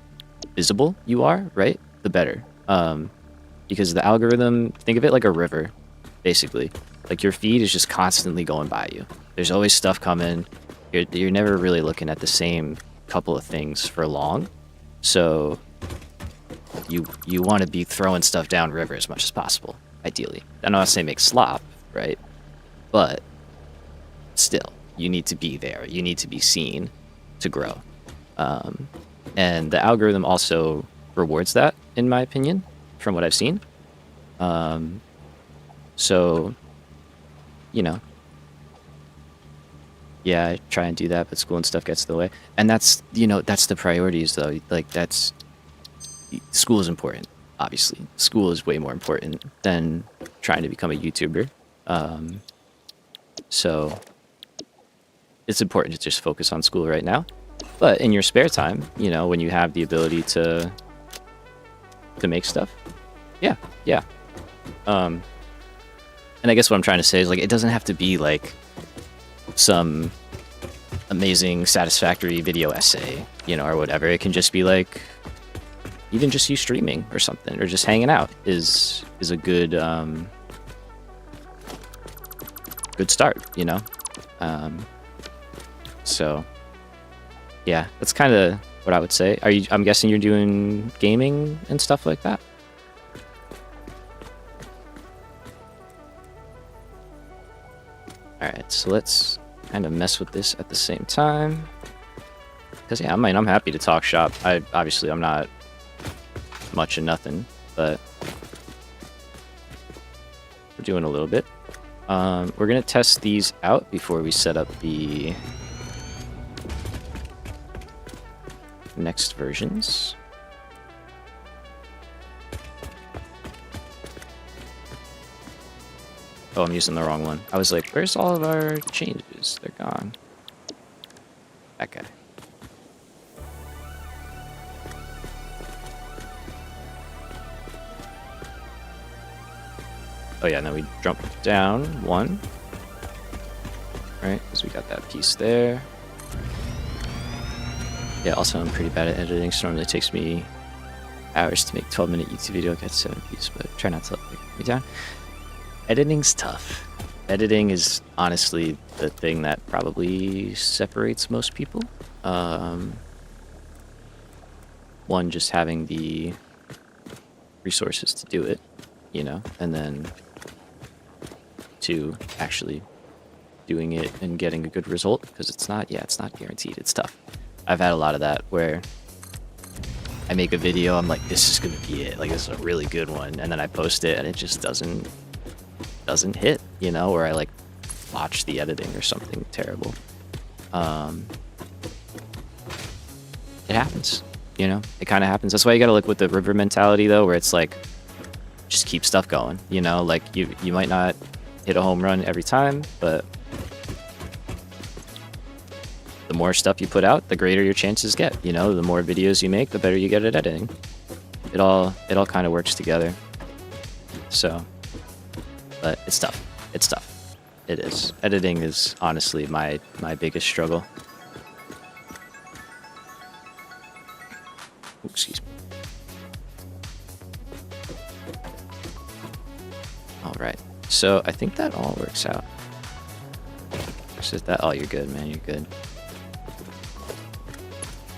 visible you are, right? The better. Because the algorithm, think of it like a river, basically. Like your feed is just constantly going by you. There's always stuff coming. You're never really looking at the same couple of things for long. So you want to be throwing stuff down river as much as possible, ideally. I'm not saying make slop, right? But still, you need to be there. You need to be seen to grow. And the algorithm also rewards that, in my opinion, from what I've seen. So, you know, yeah, I try and do that, but school and stuff gets in the way. And that's, you know, that's the priorities, though. Like, school is important, obviously. School is way more important than trying to become a YouTuber. So, it's important to just focus on school right now. But in your spare time, you know, when you have the ability to make stuff, yeah, yeah. And I guess what I'm trying to say is, like, it doesn't have to be like some amazing satisfactory video essay, you know, or whatever. It can just be like even just you streaming or something, or just hanging out is a good good start, you know. So yeah, that's kind of what I would say. I'm guessing you're doing gaming and stuff like that? Alright, so let's kind of mess with this at the same time. Because, yeah, I mean, I'm happy to talk shop. Obviously, I'm not much of nothing, but we're doing a little bit. We're going to test these out before we set up the next versions. Oh, I'm using the wrong one. I was like, where's all of our changes? They're gone. That guy. Oh yeah, no, we jump down one. Right, because we got that piece there. Yeah, also I'm pretty bad at editing, so normally it takes me hours to make 12-minute YouTube video, get 7 views, but try not to let me down. Editing's tough. Editing is honestly the thing that probably separates most people. One, just having the resources to do it, you know, and then two, actually doing it and getting a good result, because it's not guaranteed. It's tough. I've had a lot of that where I make a video, I'm like, this is gonna be it, like, this is a really good one, and then I post it and it just doesn't hit, you know, or I like botch the editing or something terrible. It happens, you know, it kind of happens. That's why you gotta look with the river mentality though, where it's like, just keep stuff going, you know, like you might not hit a home run every time, but the more stuff you put out, the greater your chances get, you know, the more videos you make, the better you get at editing. It all kind of works together. So, but it's tough. It's tough. It is. Editing is honestly my biggest struggle. Ooh, excuse me. All right. So I think that all works out. Is that? Oh, you're good, man. You're good.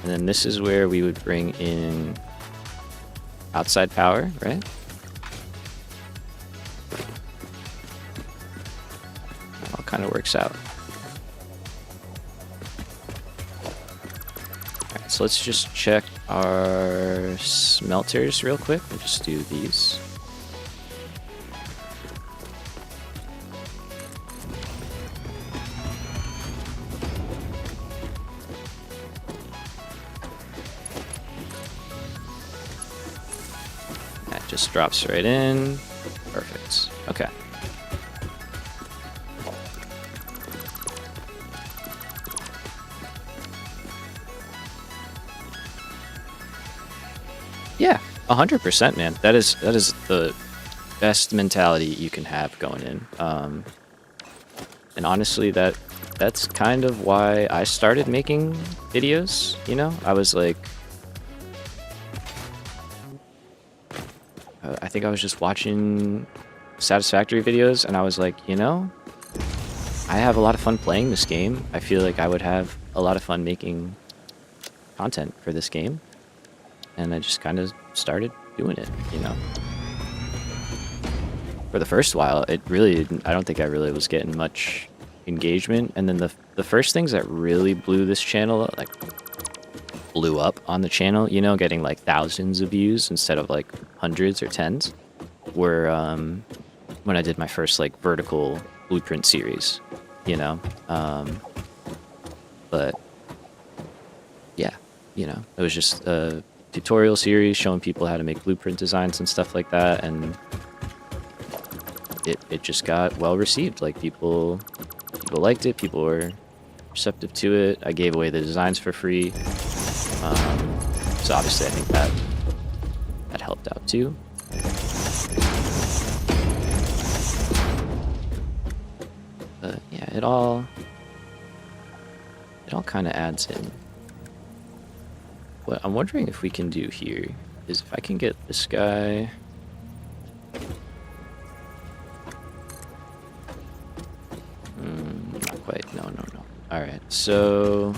And then this is where we would bring in outside power, right? That all kind of works out. Alright, so let's just check our smelters real quick. We'll just do these. Just drops right in. Perfect. Okay. Yeah, 100%, man. That is the best mentality you can have going in. And honestly, that's kind of why I started making videos. You know, I was like, I think I was just watching Satisfactory videos, and I was like, you know, I have a lot of fun playing this game. I feel like I would have a lot of fun making content for this game. And I just kind of started doing it, you know. For the first while, I don't think I really was getting much engagement. And then the first things that really blew this channel, like, blew up on the channel, you know, getting like thousands of views instead of like hundreds or tens, were when I did my first like vertical blueprint series, you know. But yeah, you know, it was just a tutorial series showing people how to make blueprint designs and stuff like that, and it just got well received. Like people liked it. People were receptive to it. I gave away the designs for free. So obviously I think that helped out too. But yeah, it all kind of adds in. What I'm wondering if we can do here is if I can get this guy. Not quite. No. All right. So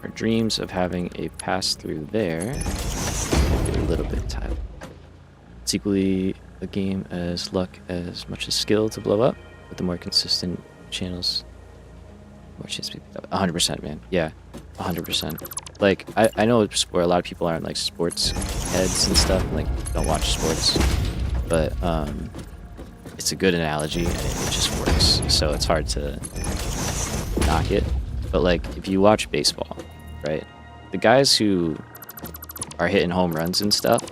our dreams of having a pass through there get a little bit tight. It's equally a game as luck as much as skill to blow up, with the more consistent channels, more chance to be picked up. 100%, man. Yeah, 100%. Like, I know where a lot of people aren't like sports heads and stuff, and, like, don't watch sports, but it's a good analogy and it just works. So it's hard to knock it. But like, if you watch baseball, right, the guys who are hitting home runs and stuff,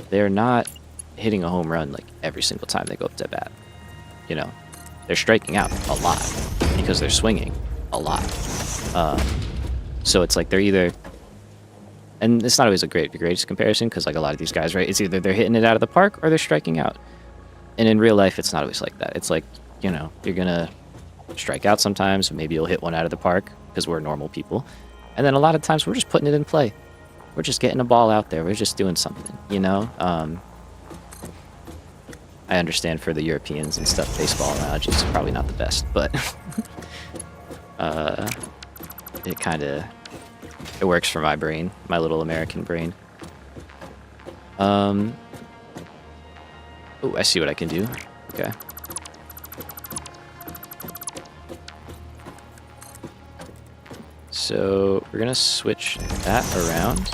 they're not hitting a home run like every single time they go up to bat. You know, they're striking out a lot because they're swinging a lot. So it's like they're either, and it's not always the greatest comparison, because like a lot of these guys, right, it's either they're hitting it out of the park or they're striking out. And in real life, it's not always like that. It's like, you know, you're gonna strike out sometimes, maybe you'll hit one out of the park because we're normal people, and then a lot of times we're just putting it in play. We're just getting a ball out there. We're just doing something, you know? I understand for the Europeans and stuff, baseball analogies is probably not the best, but it works for my brain, my little American brain. Oh, I see what I can do. Okay. So we're gonna switch that around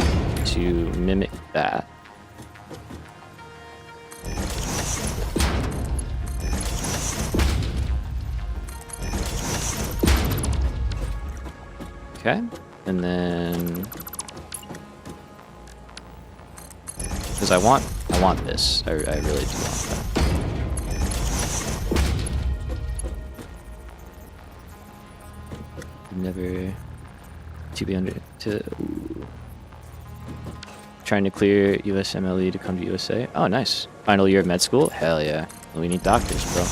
to mimic that. Okay, and then because I want this. I really do want that. Never to be under to trying to clear USMLE to come to USA. Oh, nice. Final year of med school. Hell yeah. We need doctors, bro.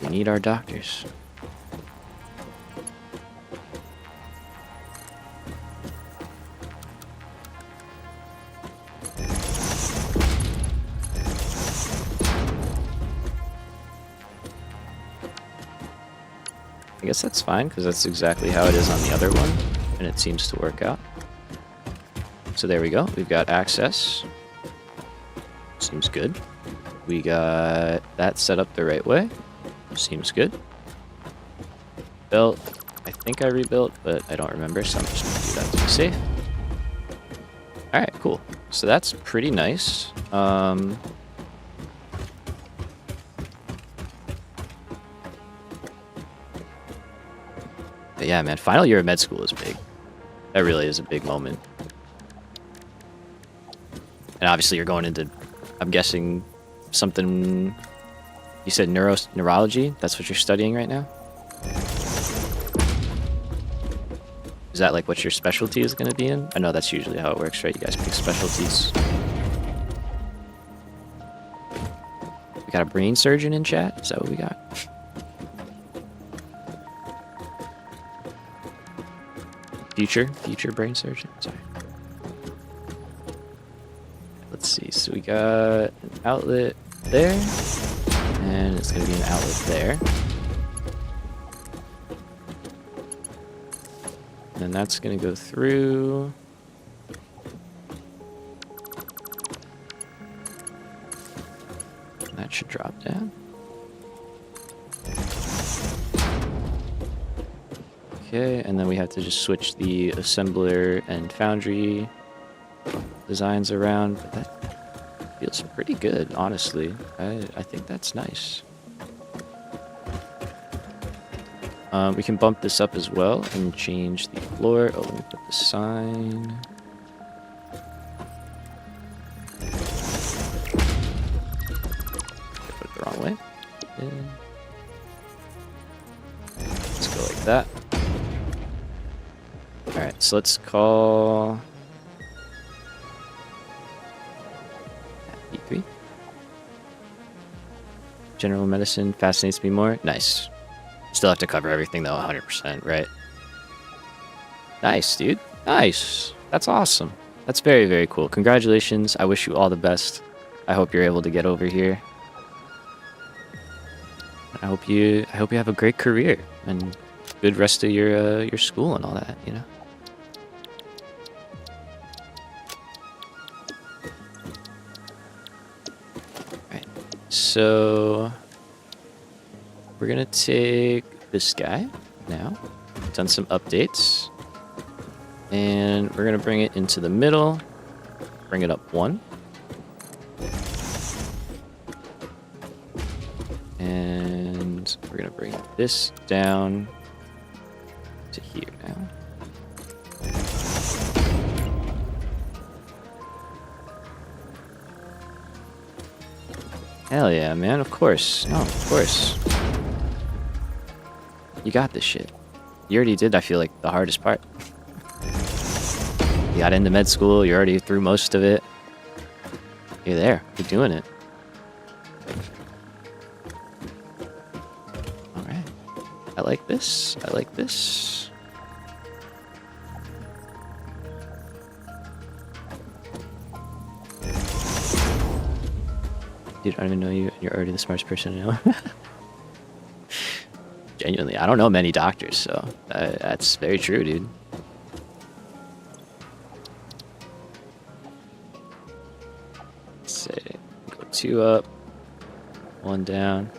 We need our doctors. I guess that's fine, because that's exactly how it is on the other one, and it seems to work out. So there we go. We've got access. Seems good. We got that set up the right way. Seems good. Belt. I think I rebuilt, but I don't remember, so I'm just going to do that to be safe. Alright, cool. So that's pretty nice. But yeah, man, final year of med school is big. That really is a big moment. And obviously you're going into, I'm guessing, something, you said neurology? That's what you're studying right now? Is that like what your specialty is going to be in? I know that's usually how it works, right? You guys pick specialties. We got a brain surgeon in chat? Is that what we got? Future brain surgeon? Sorry. Let's see. So we got an outlet there, and it's going to be an outlet there. And that's going to go through. And that should drop down. Okay, and then we have to just switch the assembler and foundry designs around, but that feels pretty good, honestly. I think that's nice. We can bump this up as well and change the floor. Oh, let me put the sign. in. Let's go like that. Alright, so let's call B3. General medicine fascinates me more. Nice. Still have to cover everything though, 100%, right? Nice, dude. Nice. That's awesome. That's very, very cool. Congratulations. I wish you all the best. I hope you're able to get over here. I hope you have a great career and good rest of your school and all that, you know. Right. So we're gonna take this guy now. Done some updates. And we're gonna bring it into the middle. Bring it up 1. And we're gonna bring this down to here now. Hell yeah, man, of course. No, of course. You got this shit. You already did, I feel like, the hardest part. You got into med school, you're already through most of it. You're there, you're doing it. Alright. I like this, I like this. Dude, I don't even know you, you're already the smartest person I know. Genuinely, I don't know many doctors, so that's very true, dude. Say, go 2 up, 1 down.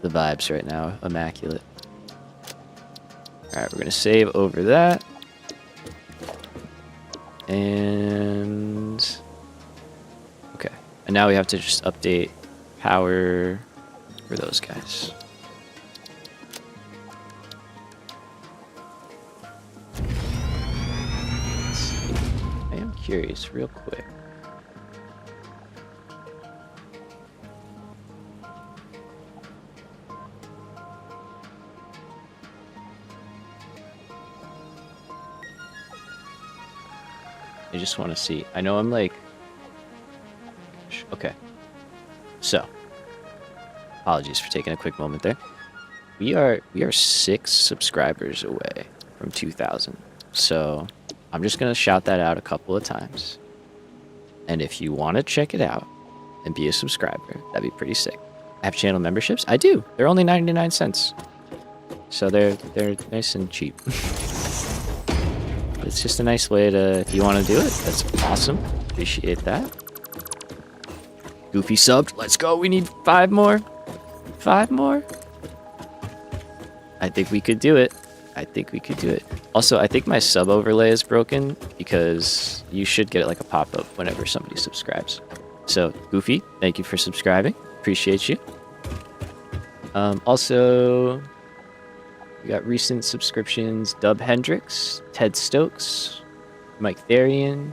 The vibes right now, immaculate. Alright, we're gonna save over that. And okay. And now we have to just update power for those guys. Let's see. I am curious, real quick. I just want to see. I know I'm like... Okay. So. Apologies for taking a quick moment there. We are 6 subscribers away from 2,000. So I'm just going to shout that out a couple of times. And if you want to check it out and be a subscriber, that'd be pretty sick. I have channel memberships? I do. They're only 99 cents. So they're nice and cheap. It's just a nice way to, if you want to do it, that's awesome. Appreciate that. Goofy subbed. Let's go. We need 5 more. 5 more. I think we could do it. I think we could do it. Also, I think my sub overlay is broken because you should get like a pop-up whenever somebody subscribes. So, Goofy, thank you for subscribing. Appreciate you. Also, we got recent subscriptions. Dub Hendricks, Ted Stokes, Mike Therian,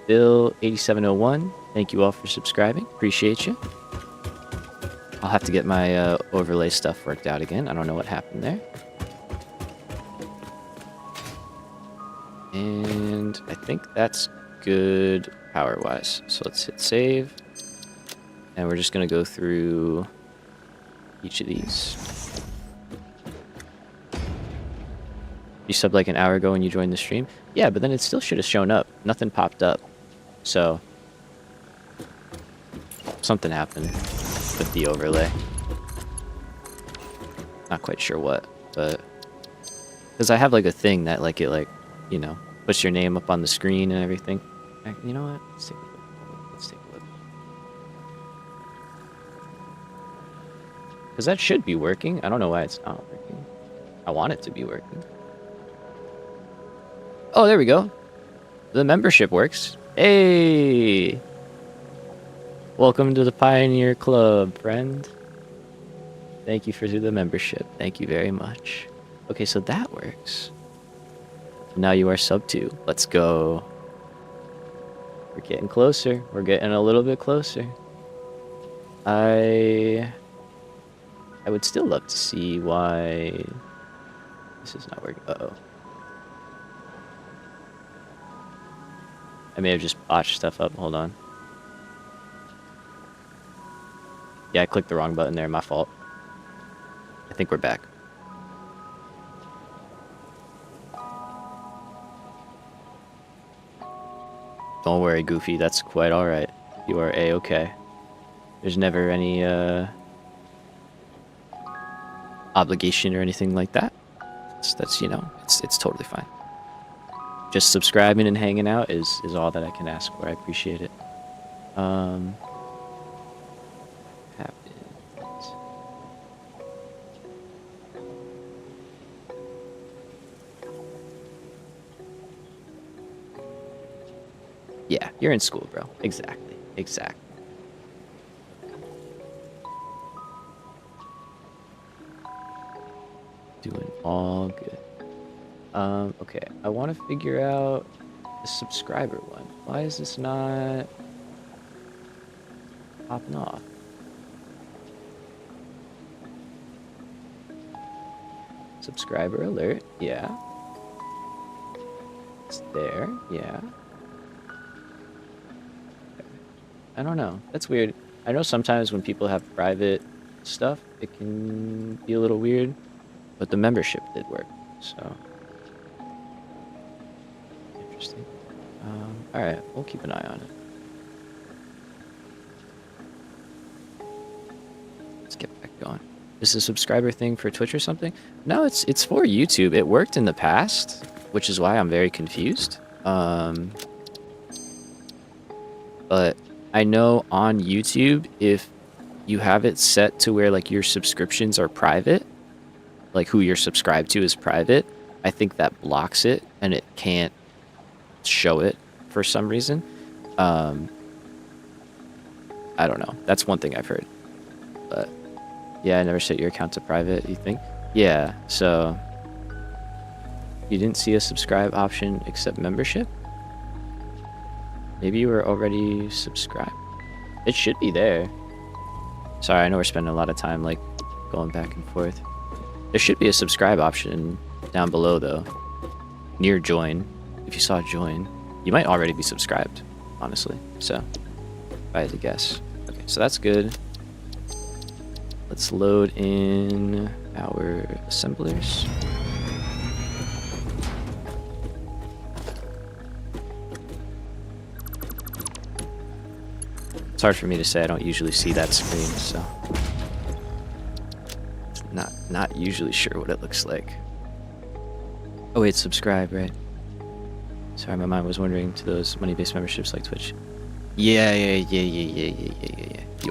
Bill 8701. Thank you all for subscribing. Appreciate you. I'll have to get my overlay stuff worked out again. I don't know what happened there. And I think that's good power-wise. So let's hit save. And we're just going to go through each of these. You subbed like an hour ago when you joined the stream? Yeah, but then it still should have shown up. Nothing popped up. So something happened with the overlay. Not quite sure what, but because I have like a thing that like it like, you know, puts your name up on the screen and everything. You know what? Let's take a look. Let's take a look. Because that should be working. I don't know why it's not working. I want it to be working. Oh, there we go. The membership works. Hey! Welcome to the Pioneer Club, friend. Thank you for the membership. Thank you very much. Okay, so that works. Now you are sub 2. Let's go. We're getting closer. We're getting a little bit closer. I would still love to see why this is not working. Uh-oh. I may have just botched stuff up. Hold on. Yeah, I clicked the wrong button there. My fault. I think we're back. Don't worry, Goofy. That's quite alright. You are A-okay. There's never any, obligation or anything like that. That's you know, it's totally fine. Just subscribing and hanging out is all that I can ask for. I appreciate it. Happens. Yeah, you're in school, bro. Exactly. Exactly. Doing all good. Okay. I want to figure out the subscriber one. Why is this not popping off? Subscriber alert. Yeah. It's there. Yeah. I don't know. That's weird. I know sometimes when people have private stuff, it can be a little weird, but the membership did work, so interesting. All right, we'll keep an eye on it. Let's get back going. Is the subscriber thing for Twitch or something? No, it's for YouTube. It worked in the past, which is why I'm very confused. But I know on YouTube, if you have it set to where like your subscriptions are private, like who you're subscribed to is private, I think that blocks it and it can't show it for some reason. I don't know. That's one thing I've heard. But yeah, I never set your account to private, you think? Yeah, so you didn't see a subscribe option except membership? Maybe you were already subscribed. It should be there. Sorry, I know we're spending a lot of time like going back and forth. There should be a subscribe option down below though. Near join. If you saw join, you might already be subscribed, honestly. So, if I had to guess. Okay, so that's good. Let's load in our assemblers. It's hard for me to say. I don't usually see that screen, so not usually sure what it looks like. Oh wait, subscribe, right? Sorry, my mind was wandering to those money-based memberships like Twitch. Yeah. You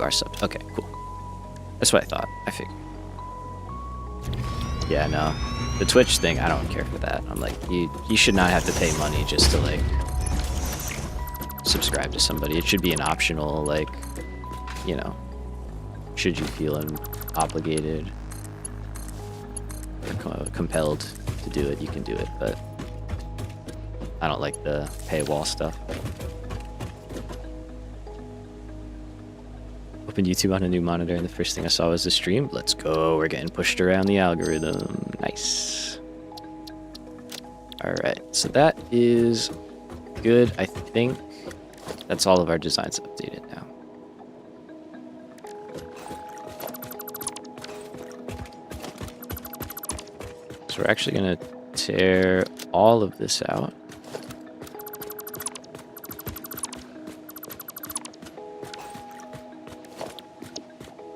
are subbed. Okay, cool. That's what I thought. I figured. Yeah, no. The Twitch thing, I don't care for that. I'm like, you should not have to pay money just to like subscribe to somebody. It should be an optional, like, you know, should you feel obligated or compelled to do it, you can do it, but I don't like the paywall stuff. Opened YouTube on a new monitor and the first thing I saw was the stream. Let's go, we're getting pushed around the algorithm. Nice. Alright, so that is good. I think that's all of our designs updated now. So we're actually going to tear all of this out.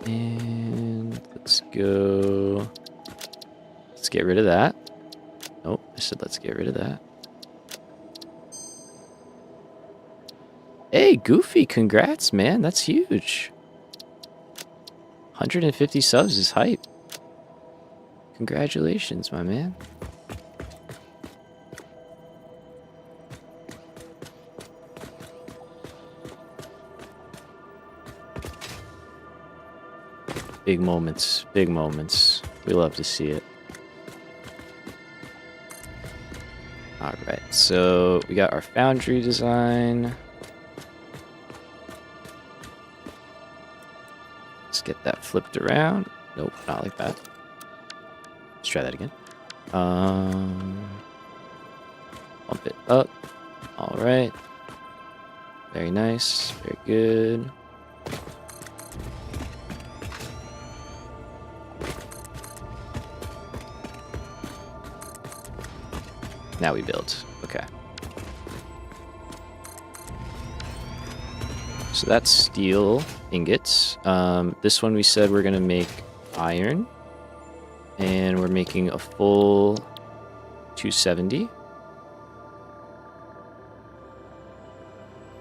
And let's go. Let's get rid of that. Oh, I said let's get rid of that. Hey, Goofy, congrats, man. That's huge. 150 subs is hype. Congratulations, my man. Big moments, big moments. We love to see it. All right, so we got our foundry design. get that flipped around. Nope, not like that. Let's try that again. Bump it up. All right. Very nice. Very good. Now we build. Okay. So that's steel ingots. This one we said we're going to make iron. And we're making a full 270. I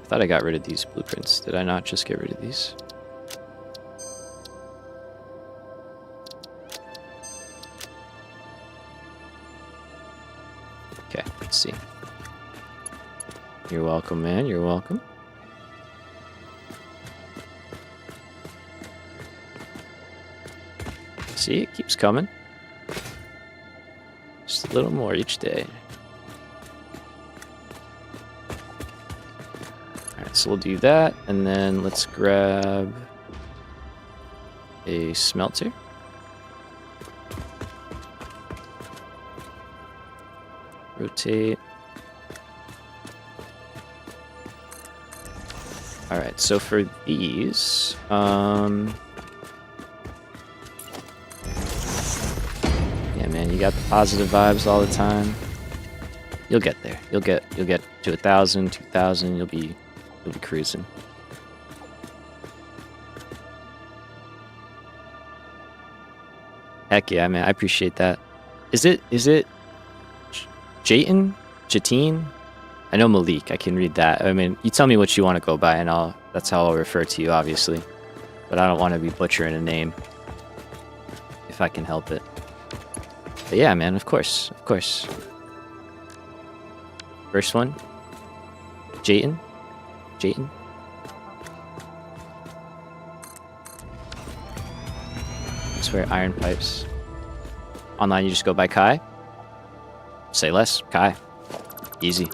thought I got rid of these blueprints. Did I not just get rid of these? Okay, let's see. You're welcome, man. You're welcome. See, it keeps coming. Just a little more each day. Alright, so we'll do that, and then let's grab a smelter. Rotate. Alright, so for these, yeah, man, you got the positive vibes all the time. You'll get there. You'll get to 1,000, 2,000. You'll be cruising. Heck yeah, man! I appreciate that. Is it Jayton? Jatine? I know Malik. I can read that. I mean, you tell me what you want to go by, and that's how I'll refer to you, obviously. But I don't want to be butchering a name if I can help it. But yeah, man, of course. First one. Jayton? I swear, iron pipes. Online, you just go by Kai. Say less, Kai. Easy.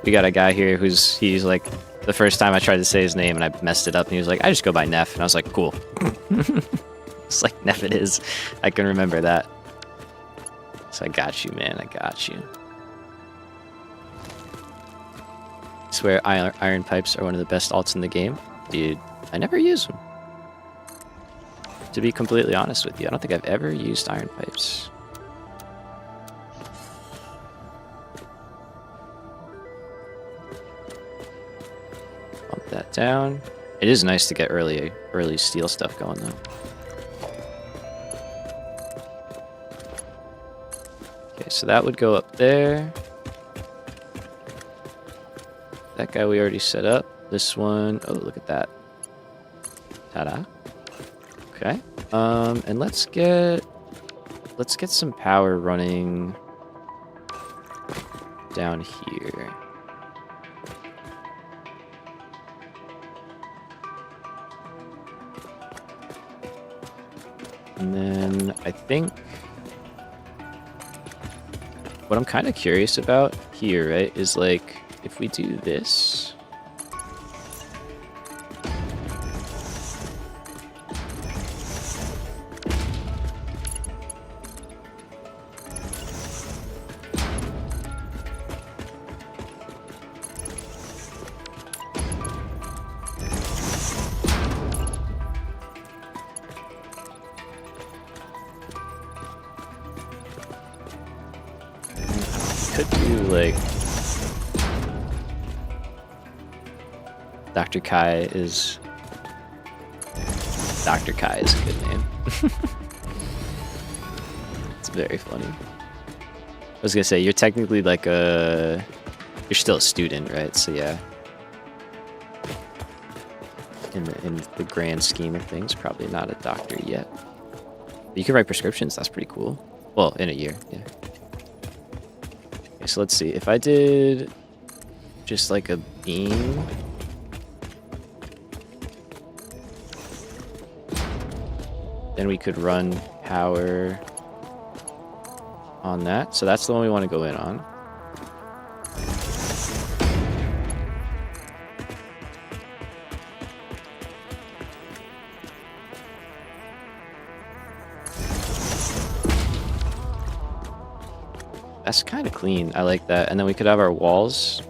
We got a guy here he's like, the first time I tried to say his name and I messed it up, and he was like, I just go by Neff. And I was like, cool. It's like, Neff it is. I can remember that. So I got you, man. I got you. I swear iron pipes are one of the best alts in the game. Dude, I never use them. To be completely honest with you, I don't think I've ever used iron pipes. Bump that down. It is nice to get early steel stuff going though. Okay, so that would go up there. That guy we already set up. This one, oh, look at that. Ta-da. Okay. And let's get some power running down here. And then I think what I'm kind of curious about here, right, is like if we do this. Could do like Dr. Kai is a good name. It's very funny. I was gonna say you're technically like you're still a student, right? So yeah. In the grand scheme of things, probably not a doctor yet. But you can write prescriptions, that's pretty cool. Well, in a year, yeah. Okay, so let's see. If I did just like a beam. Then we could run power on that. So that's the one we want to go in on. That's kind of clean. I like that. And then we could have our walls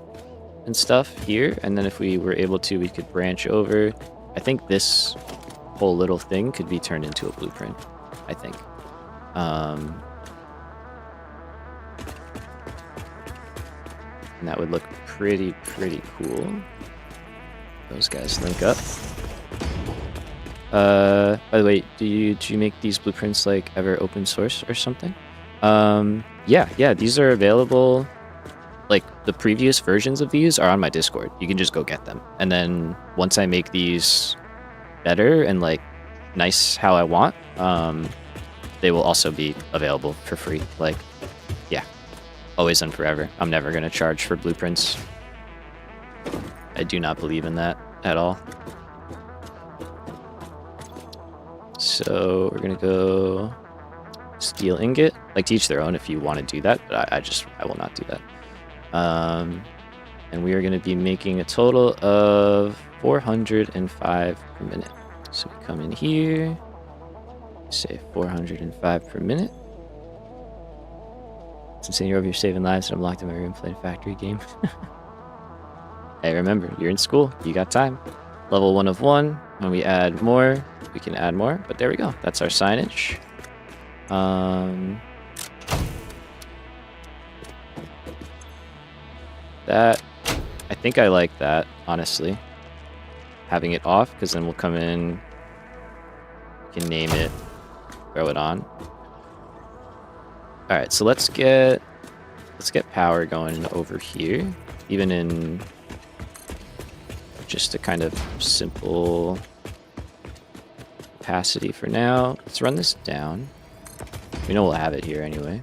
and stuff here. And then if we were able to, we could branch over. I think this whole little thing could be turned into a blueprint, I think. And that would look pretty cool. Those guys link up. By the way, do you make these blueprints like ever open source or something? Yeah, these are available. Like the previous versions of these are on my Discord. You can just go get them. And then once I make these better and like nice how I want, they will also be available for free. Like, yeah, always and forever. I'm never gonna charge for blueprints. I do not believe in that at all. So we're gonna go steel ingot. Like to each their own if you want to do that, but I will not do that. And we are going to be making a total of 405 per minute. So we come in here, say 405 per minute. Since you're over here saving lives and I'm locked in my room playing factory game. Hey, remember, you're in school, you got time. Level 1 of 1. When we add more, we can add more. But there we go. That's our signage. That, I think I like that, honestly. Having it off, because then we'll come in, we can name it, throw it on. Alright, so let's get power going over here, even in just a kind of simple capacity for now. Let's run this down. We know we'll have it here anyway.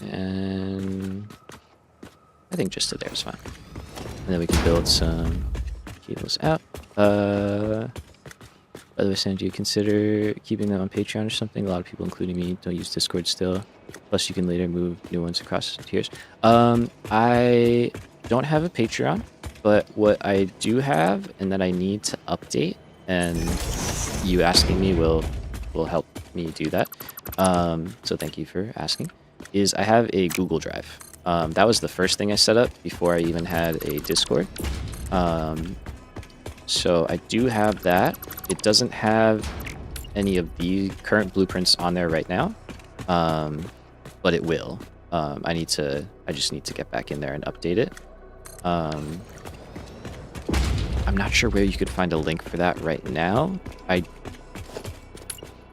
And I think just to there is fine. And then we can build some cables out. By the way, Sam, do you consider keeping them on Patreon or something? A lot of people, including me, don't use Discord still. Plus, you can later move new ones across tiers. I don't have a Patreon, but what I do have and that I need to update, and you asking me will help me do that. So thank you for asking. Is I have a Google Drive. That was the first thing I set up before I even had a Discord. So I do have that. It doesn't have any of the current blueprints on there right now, but it will. I just need to get back in there and update it. I'm not sure where you could find a link for that right now.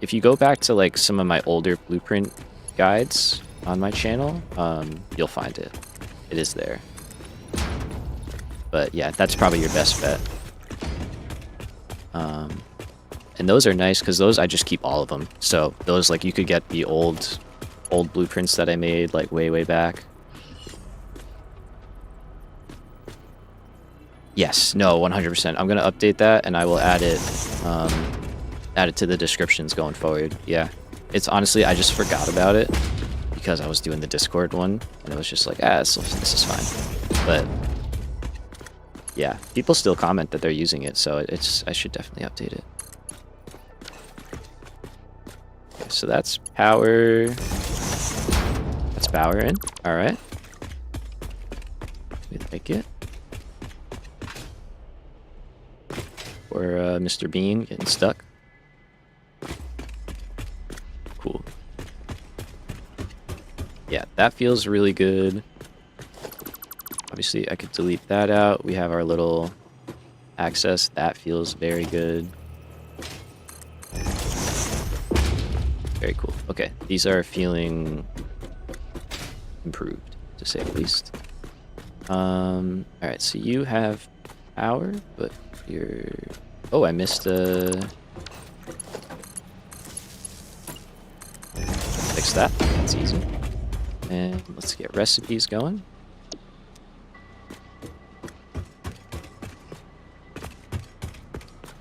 If you go back to like some of my older blueprint guides on my channel, you'll find it. It is there. But yeah, that's probably your best bet. And those are nice because those I just keep all of them. So those, like, you could get the old blueprints that I made like way back. Yes, no, 100%. I'm gonna update that and I will add it to the descriptions going forward. Yeah, it's honestly, I just forgot about it because I was doing the Discord one and it was just like, this is fine. But yeah, people still comment that they're using it, so I should definitely update it. Okay, so that's power. That's power in. All right. We like it. Or Mr. Bean getting stuck. Cool. Yeah, that feels really good. Obviously, I could delete that out. We have our little access. That feels very good. Very cool. Okay, these are feeling improved, to say the least. Alright, so you have power, but you're... Oh, I missed fix that. That's easy. And let's get recipes going.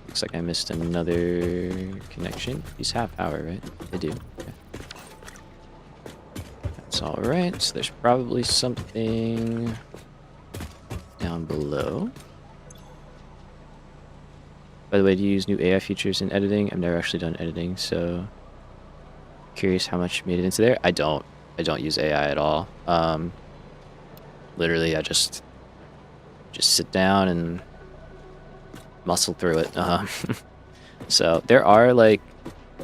Looks like I missed another connection. These have power, right? They do. Okay. That's alright. So there's probably something down below. By the way, do you use new AI features in editing? I've never actually done editing, so curious how much you made it into there. I don't use AI at all. Literally, I just sit down and muscle through it. So there are like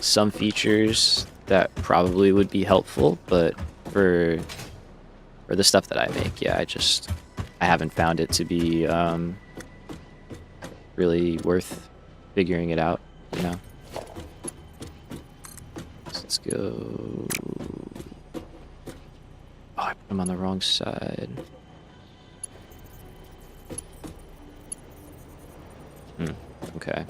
some features that probably would be helpful, but for the stuff that I make, yeah, I haven't found it to be really worth figuring it out, you know. So let's go. Oh, I put them on the wrong side. Okay.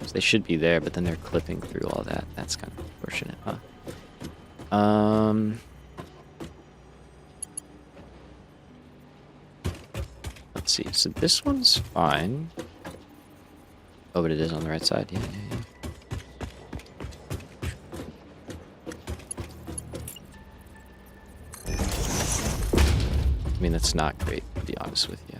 So they should be there, but then they're clipping through all that. That's kind of unfortunate, huh? Let's see. So this one's fine. Oh, but it is on the right side. Yeah. I mean, that's not great, to be honest with you.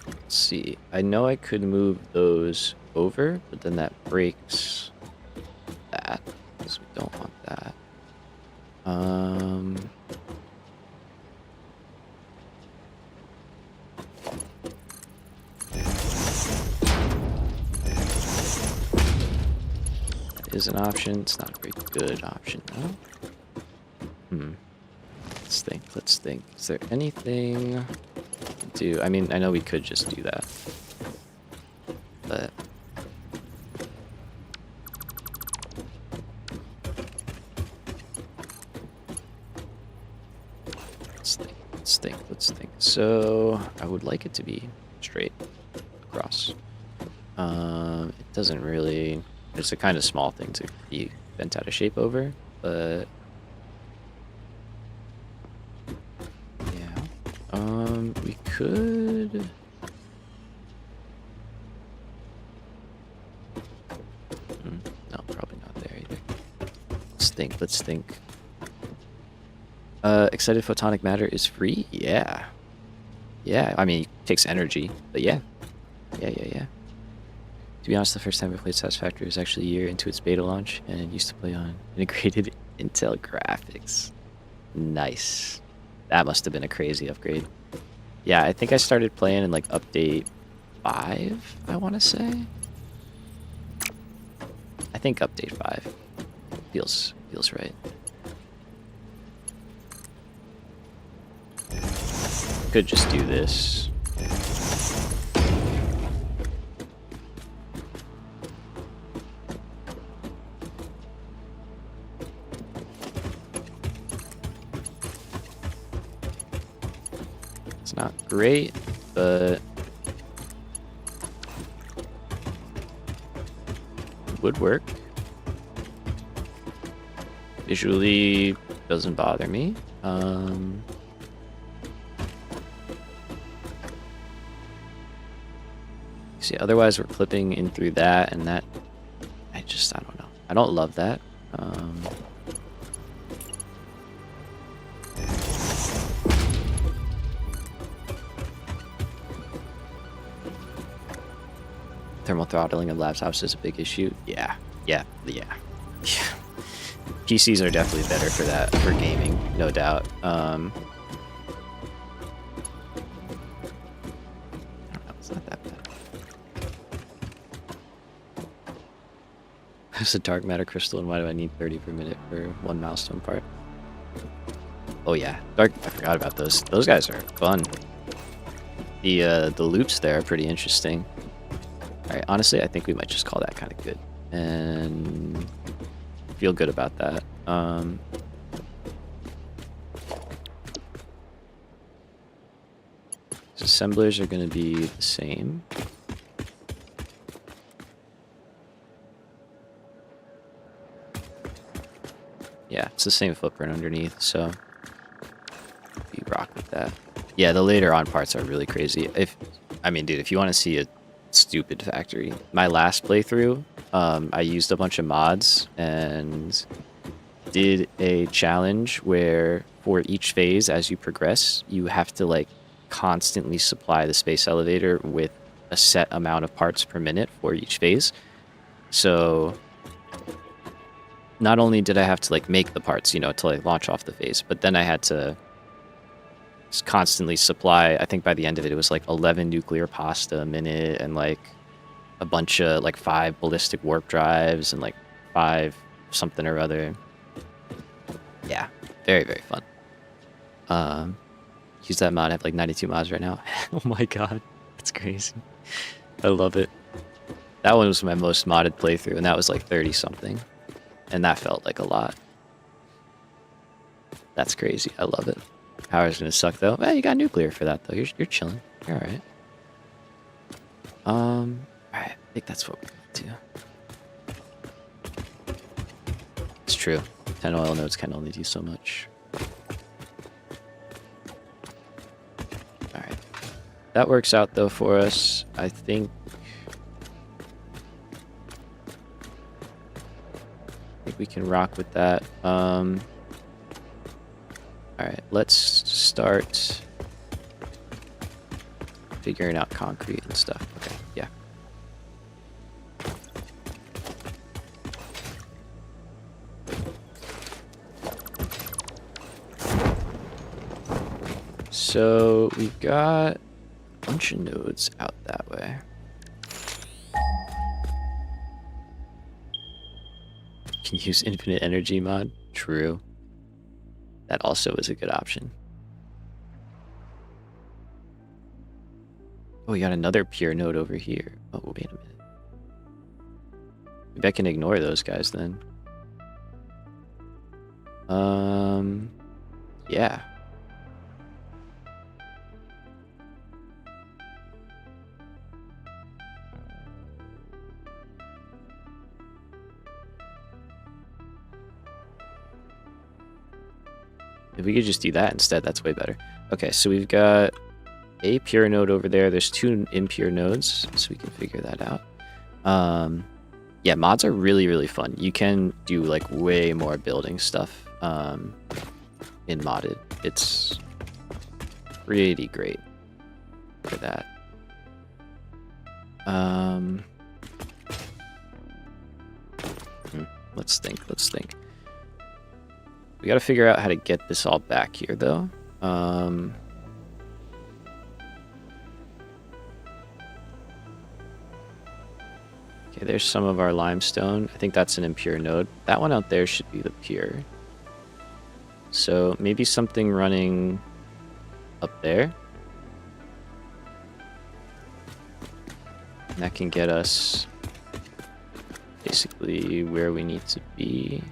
Let's see. I know I could move those over, but then that breaks that, because we don't want that. That is an option. It's not a very good option, though. Let's think. Is there anything to do? I mean, I know we could just do that, but let's think. So I would like it to be straight across. It doesn't really. It's a kind of small thing to be bent out of shape over, but yeah. We could. No, probably not there either. Let's think. Excited photonic matter is free? Yeah. Yeah, I mean, it takes energy, but yeah. Yeah. To be honest, the first time I played Satisfactory was actually a year into its beta launch, and used to play on integrated Intel graphics. Nice. That must have been a crazy upgrade. Yeah, I think I started playing in like update 5, I want to say. I think update 5 feels right. Could just do this. It's not great, but would work. Visually doesn't bother me. See, otherwise we're clipping in through that, and that I don't know. I don't love that. Thermal throttling of laptops is a big issue. Yeah. PCs are definitely better for that, for gaming, no doubt. I don't know, it's not that bad. There's a dark matter crystal, and why do I need 30 per minute for one milestone part? Oh yeah, I forgot about those. Those guys are fun. The loops there are pretty interesting. Alright, honestly, I think we might just call that kind of good. And feel good about that. Assemblers are going to be the same. Yeah, it's the same footprint underneath, so you rock with that. Yeah, the later on parts are really crazy. I mean, dude, if you want to see a stupid factory, my last playthrough, I used a bunch of mods and did a challenge where for each phase as you progress, you have to like constantly supply the space elevator with a set amount of parts per minute for each phase. So not only did I have to like make the parts, you know, to like launch off the phase, but then I had to just constantly supply. I think by the end of it, it was like 11 nuclear pasta a minute and like a bunch of like 5 ballistic warp drives and like 5 something or other. Yeah, very, very fun. Use that mod. I have like 92 mods right now. Oh my god, that's crazy. I love it. That one was my most modded playthrough, and that was like 30 something, and that felt like a lot. That's crazy. I love it. Power's gonna suck though. Well, you got nuclear for that though. You're chilling. You're all right. All right. I think that's what we're gonna do. It's true. 10 oil nodes can only do so much. All right. That works out though for us. I think we can rock with that. All right, let's start figuring out concrete and stuff. Okay, yeah. So we've got a bunch of nodes out that way. Can use infinite energy mod. True. That also is a good option. Oh, we got another pure node over here. Oh, wait a minute. Maybe I can ignore those guys then. Yeah. If we could just do that instead, that's way better. Okay, so we've got a pure node over there. There's 2 impure nodes, so we can figure that out. Yeah, mods are really, really fun. You can do like way more building stuff in modded. It's pretty great for that. Let's think. We got to figure out how to get this all back here, though. Okay, there's some of our limestone. I think that's an impure node. That one out there should be the pure. So maybe something running up there. And that can get us basically where we need to be.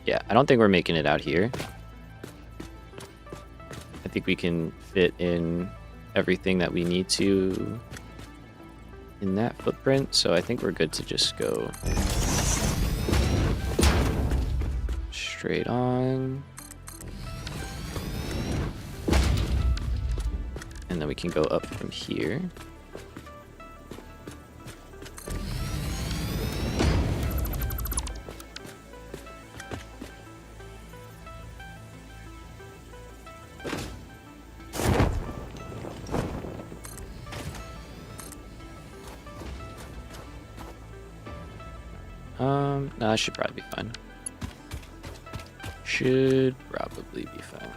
Yeah, I don't think we're making it out here. I think we can fit in everything that we need to in that footprint, so I think we're good to just go straight on. And then we can go up from here. No, that should probably be fine. Should probably be fine.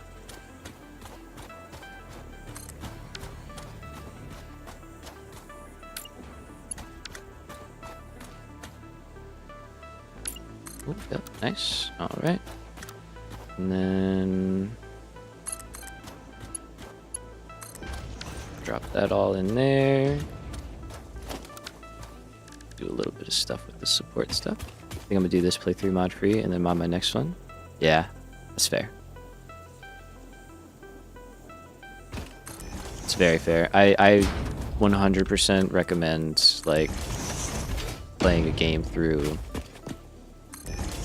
Oh, yep, nice. All right. And then drop that all in there. Do a little bit of stuff with the support stuff. I think I'm gonna do this playthrough mod free and then mod my next one. Yeah, that's fair. It's very fair. I 100% recommend like playing a game through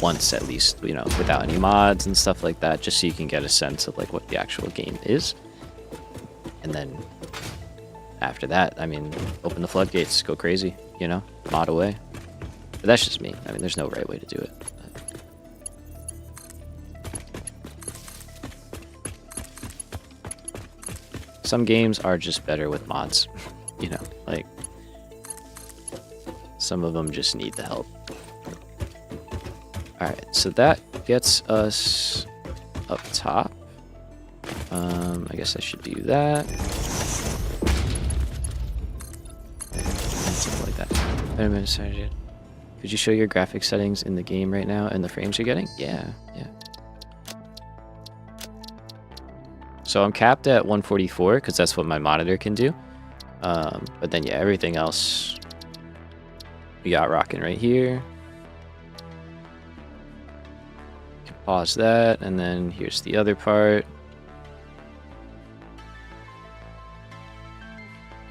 once at least, you know, without any mods and stuff like that, just so you can get a sense of like what the actual game is. And then after that, I mean, open the floodgates, go crazy, you know, mod away. But that's just me. I mean, there's no right way to do it. Some games are just better with mods, you know, like some of them just need the help. Alright, so that gets us up top. I guess I should do that. Something like that. Wait a minute, sorry. Could you show your graphic settings in the game right now and the frames you're getting? Yeah. So I'm capped at 144 because that's what my monitor can do. But then yeah, everything else we got rocking right here. Can pause that, and then here's the other part.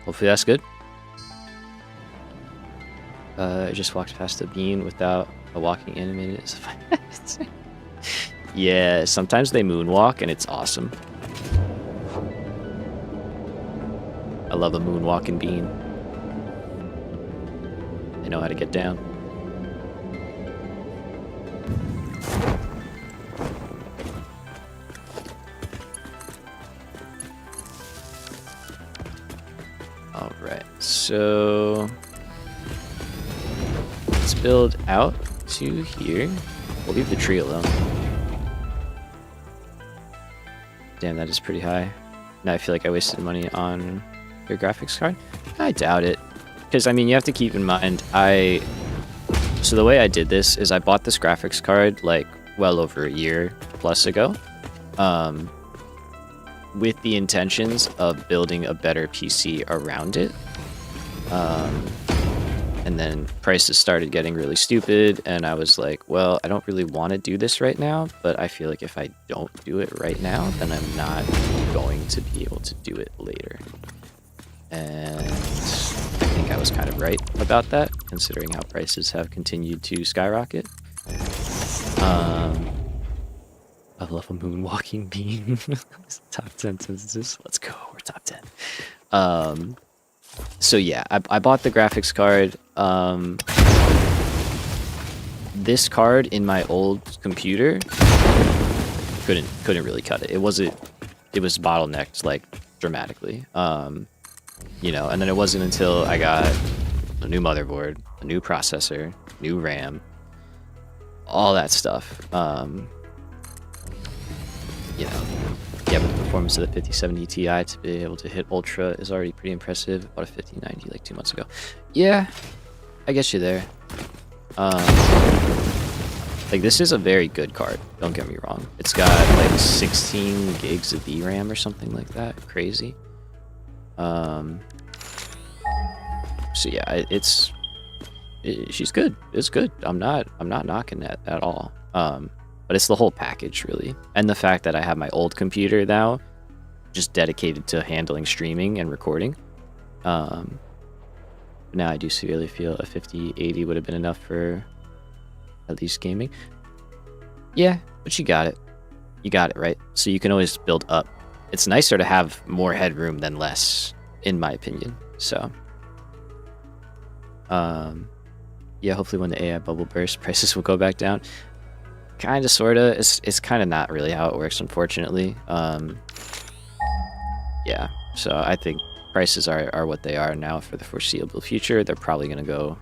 Hopefully that's good. I just walked past a bean without a walking animated. Yeah, sometimes they moonwalk and it's awesome. I love a moonwalking bean. They know how to get down. Alright, so let's build out to here. We'll leave the tree alone. Damn, that is pretty high. Now I feel like I wasted money on your graphics card. I doubt it. Because, I mean, you have to keep in mind, so the way I did this is I bought this graphics card, like, well over a year plus ago. With the intentions of building a better PC around it. And then prices started getting really stupid, and I was like, well, I don't really want to do this right now, but I feel like if I don't do it right now, then I'm not going to be able to do it later. And I think I was kind of right about that, considering how prices have continued to skyrocket. I love a moonwalking bean. Top 10 sentences. Let's go. We're top 10. So yeah, I bought the graphics card. This card in my old computer couldn't really cut it. It was bottlenecked like dramatically. You know, and then it wasn't until I got a new motherboard, a new processor, new RAM, all that stuff. You know, yeah, but the performance of the 5070 Ti to be able to hit Ultra is already pretty impressive. I bought a 5090 like 2 months ago. Yeah, I guess you're there. Like, this is a very good card, don't get me wrong. It's got like 16 gigs of VRAM or something like that. Crazy. So yeah, she's good. It's good. I'm not knocking that at all. But it's the whole package, really. And the fact that I have my old computer now just dedicated to handling streaming and recording. Now I do severely feel a 5080 would have been enough for at least gaming. Yeah, but you got it. You got it, right? So you can always build up. It's nicer to have more headroom than less, in my opinion. So, yeah, hopefully when the AI bubble bursts, prices will go back down. Kind of, sort of. It's kind of not really how it works, unfortunately. Yeah, so I think prices are what they are now for the foreseeable future. They're probably going to go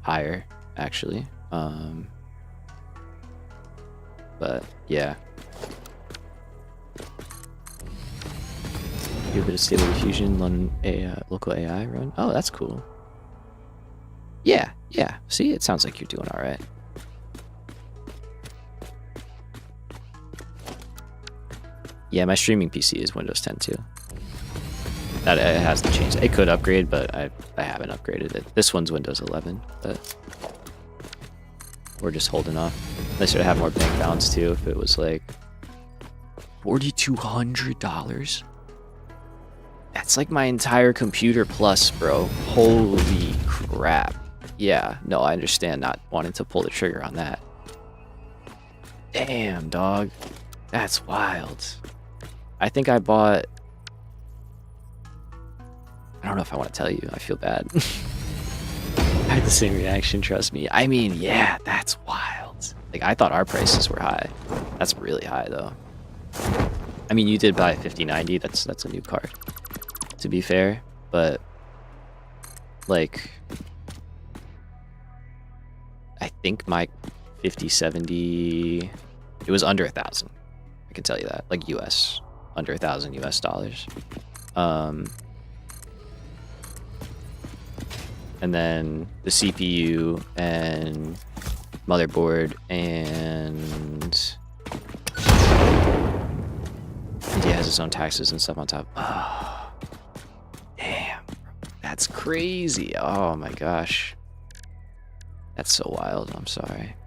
higher, actually. But, yeah. Do a bit of Stable Diffusion on a local AI run. Oh, that's cool. Yeah. See, it sounds like you're doing all right. Yeah, my streaming PC is Windows 10 too. That it hasn't changed. It could upgrade, but I haven't upgraded it. This one's Windows 11, but we're just holding off. They should have more bank balance too. If it was like $4,200, that's like my entire computer plus, bro. Holy crap! Yeah, no, I understand not wanting to pull the trigger on that. Damn, dog, that's wild. I think I bought I don't know if I want to tell you. I feel bad. I had the same reaction, trust me. I mean, yeah, that's wild. Like, I thought our prices were high. That's really high, though. I mean, you did buy 5090. That's a new card, to be fair. But, like, I think my 5070, it was under 1,000. I can tell you that. Like, US. Under 1,000 US dollars. And then the CPU and motherboard and India has its own taxes and stuff on top. Oh, damn, that's crazy. Oh my gosh, that's so wild. I'm sorry.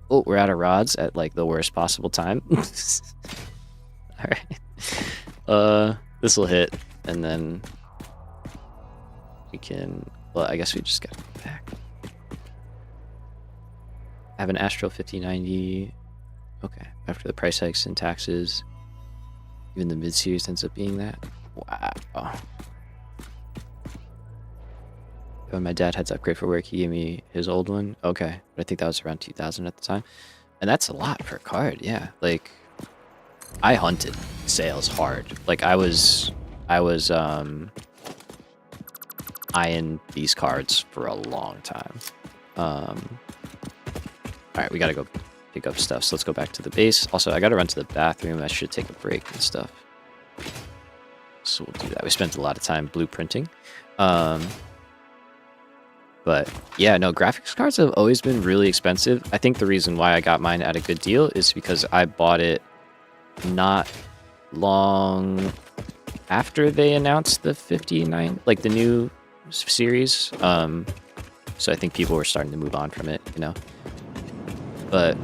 Oh, we're out of rods at like the worst possible time. All right. This will hit, and then we can. Well, I guess we just gotta go back. I have an Astro 5090. Okay, after the price hikes and taxes, even the mid-series ends up being that. Wow. When my dad had to upgrade for work, he gave me his old one. Okay, but I think that was around 2,000 at the time, and that's a lot per card. Yeah, like I hunted sales hard. Like I was eyeing these cards for a long time. All right, we gotta go pick up stuff. So let's go back to the base. Also, I gotta run to the bathroom. I should take a break and stuff. So we'll do that. We spent a lot of time blueprinting. But yeah, no, graphics cards have always been really expensive. I think the reason why I got mine at a good deal is because I bought it not long after they announced the 59, like the new series. So I think people were starting to move on from it, you know. But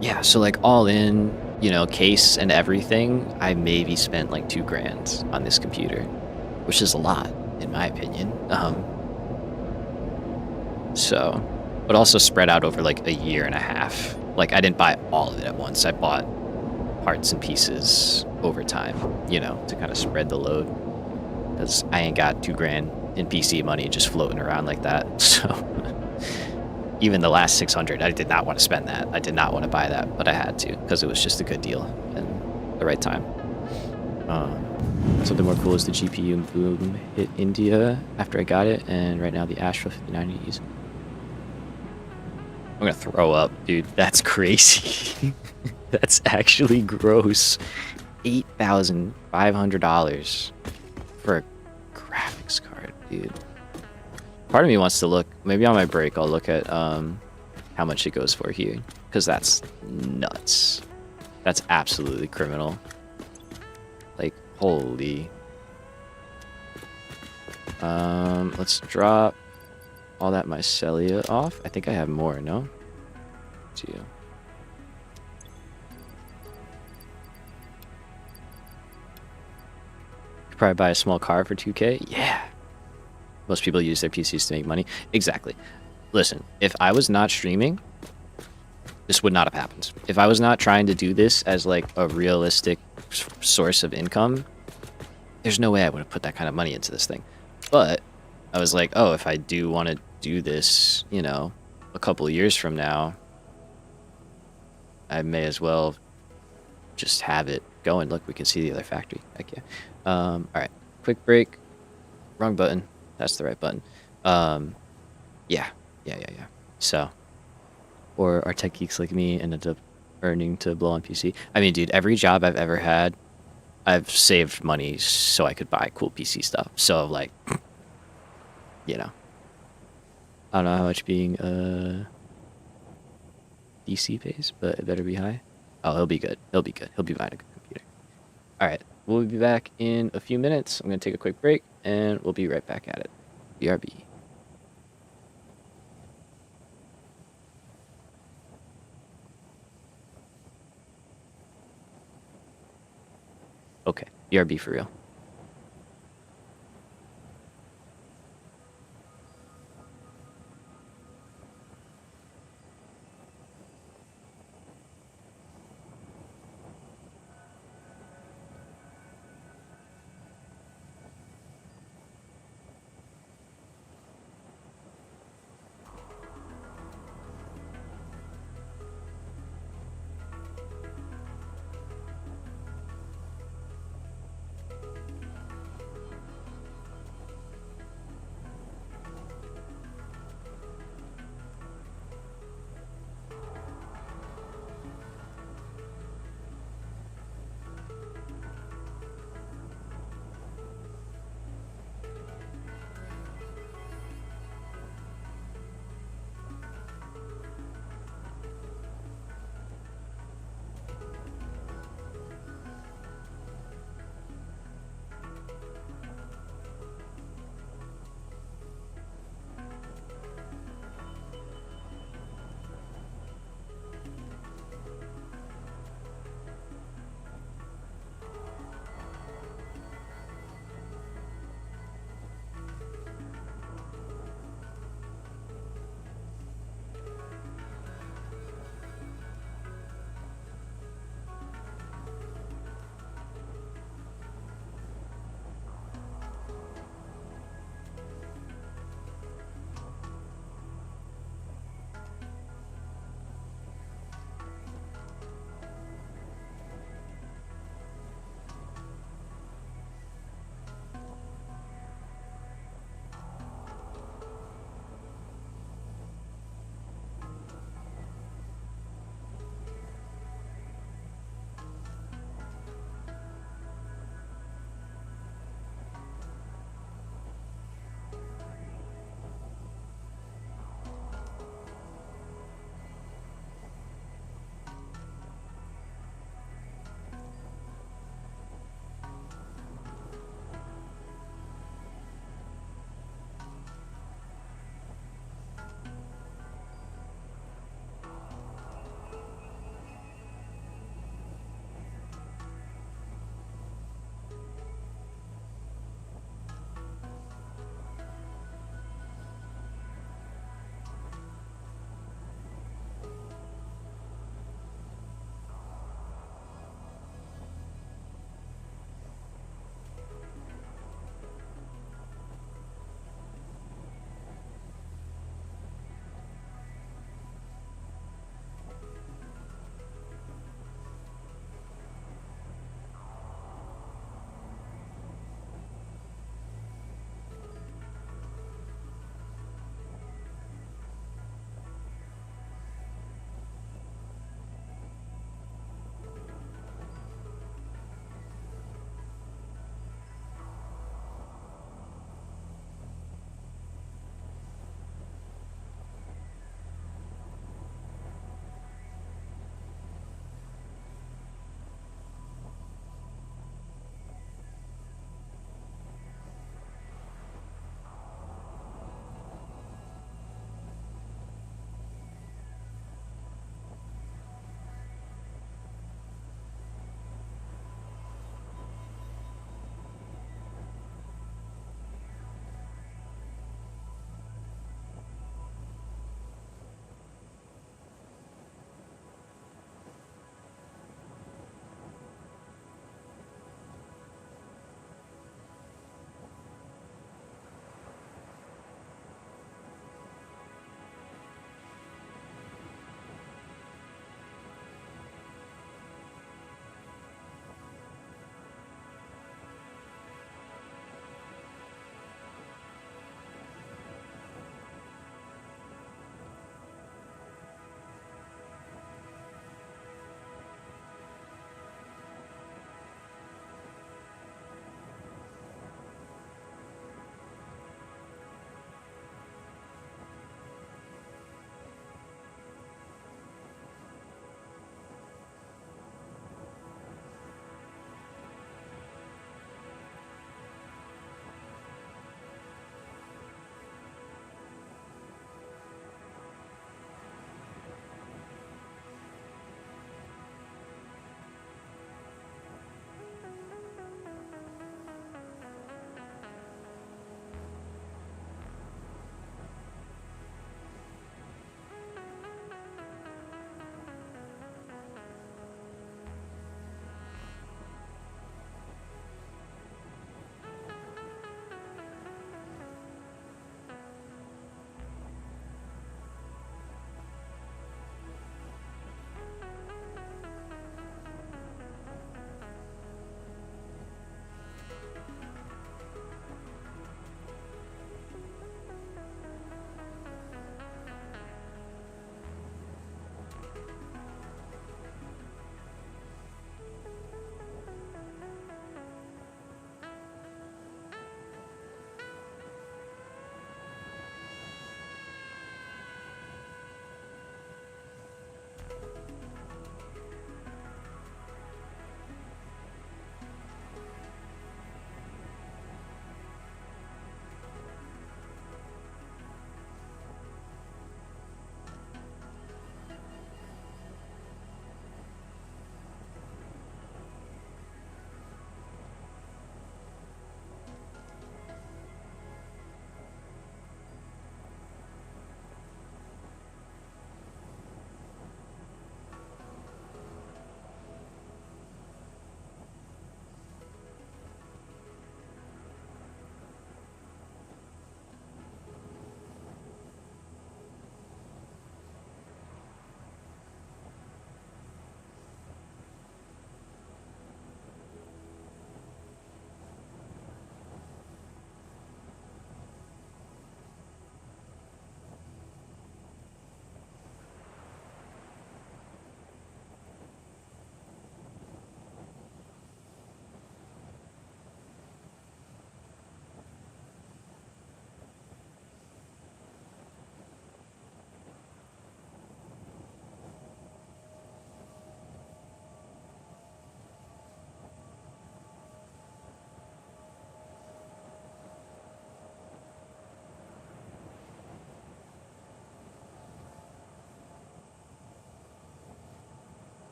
yeah, so like all in, you know, case and everything, I maybe spent like $2,000 on this computer, which is a lot in my opinion. So, but also spread out over like a year and a half. Like I didn't buy all of it at once. I bought parts and pieces over time, you know, to kind of spread the load. Because I ain't got $2,000 in PC money just floating around like that. So even the last 600, I did not want to spend that. I did not want to buy that, but I had to because it was just a good deal and the right time. Something more cool is the GPU boom hit India after I got it, and right now the Astro 5090s. I'm gonna throw up, dude. That's crazy. That's actually gross. $8,500 for a graphics card, dude. Part of me wants to look, maybe on my break, I'll look at how much it goes for here, because that's nuts. That's absolutely criminal. Like, holy. Let's drop all that mycelia off. I think I have more, no? To you. Could probably buy a small car for 2K. Yeah. Most people use their PCs to make money. Exactly. Listen, if I was not streaming, this would not have happened. If I was not trying to do this as like a realistic source of income, there's no way I would have put that kind of money into this thing. But I was like, oh, if I do want to do this, you know, a couple of years from now, I may as well just have it going. Look, we can see the other factory. Heck yeah. All right, quick break. Wrong button. That's the right button. Yeah. So, or are tech geeks like me ended up earning to blow on PC? I mean, dude, every job I've ever had, I've saved money so I could buy cool PC stuff. So, like, you know, I don't know how much being DC pays, but it better be high. Oh, he'll be good. He'll be good. He'll be buying a good computer. All right, we'll be back in a few minutes. I'm gonna take a quick break, and we'll be right back at it. BRB. Okay, BRB for real.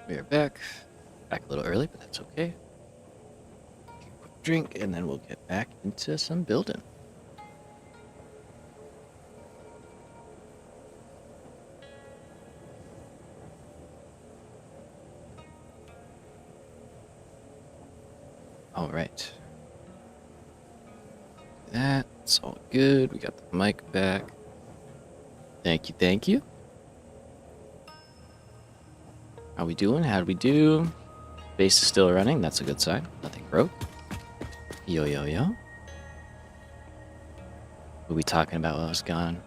We are back. Back a little early, but that's okay. Quick drink, and then we'll get back into some building. All right. That's all good. We got the mic back. Thank you, thank you. How we doing? How'd we do? Base is still running. That's a good sign. Nothing broke. Yo, yo, yo. What are we talking about while I was gone?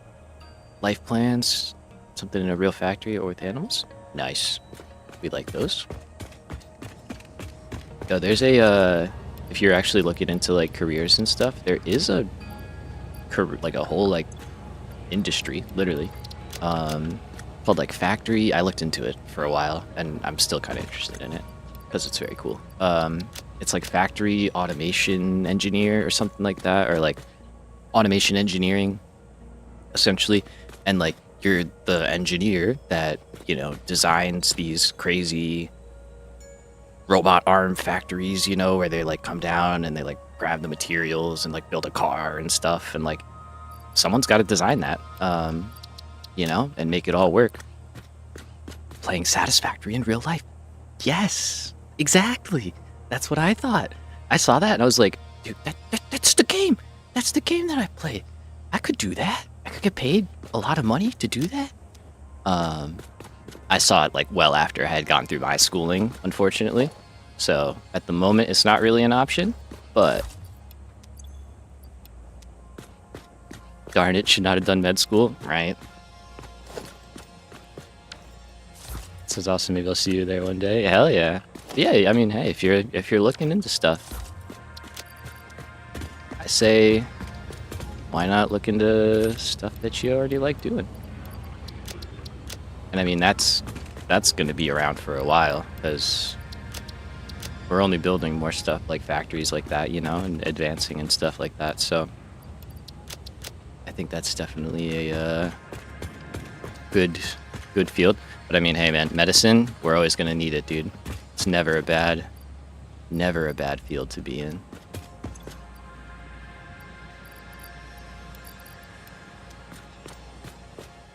Life plans? Something in a real factory or with animals? Nice. We like those. Yo, there's a, if you're actually looking into, like, careers and stuff, there is a, like, a whole, like, industry, literally, called, like, factory. I looked into it for a while, and I'm still kind of interested in it, because it's very cool. It's, like, factory automation engineer or something like that, or, like, automation engineering, essentially, and, like, you're the engineer that, you know, designs these crazy robot arm factories, you know, where they like come down and they like grab the materials and like build a car and stuff, and like someone's got to design that, you know, and make it all work. Playing Satisfactory in real life. Yes, exactly. That's what I thought. I saw that and I was like, dude, that's the game. That's the game that I play. I could do that. I could get paid a lot of money to do that. I saw it like well after I had gone through my schooling, unfortunately. So at the moment, it's not really an option, but darn it, should not have done med school, right? This is awesome. Maybe I'll see you there one day. Hell yeah. Yeah, I mean, hey, if you're looking into stuff, I say, why not look into stuff that you already like doing? And I mean, that's going to be around for a while, because we're only building more stuff like factories like that, you know, and advancing and stuff like that. So I think that's definitely a good field. But I mean, hey man, medicine, we're always going to need it, dude. It's never a bad field to be in.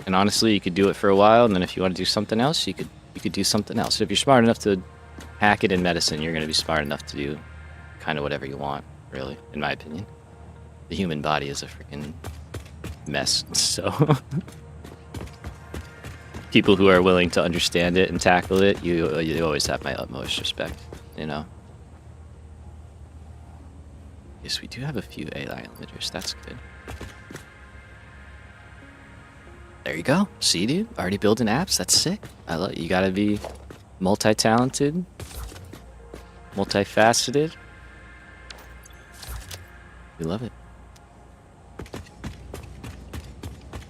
And honestly, you could do it for a while, and then if you want to do something else, you could do something else. If you're smart enough to hack it in medicine, you're going to be smart enough to do kind of whatever you want, really, in my opinion. The human body is a freaking mess, so people who are willing to understand it and tackle it, you always have my utmost respect, you know? Yes, we do have a few AI limiters. That's good. There you go. See, dude? Already building apps? That's sick. I love it. You gotta be multi-talented, multifaceted. We love it.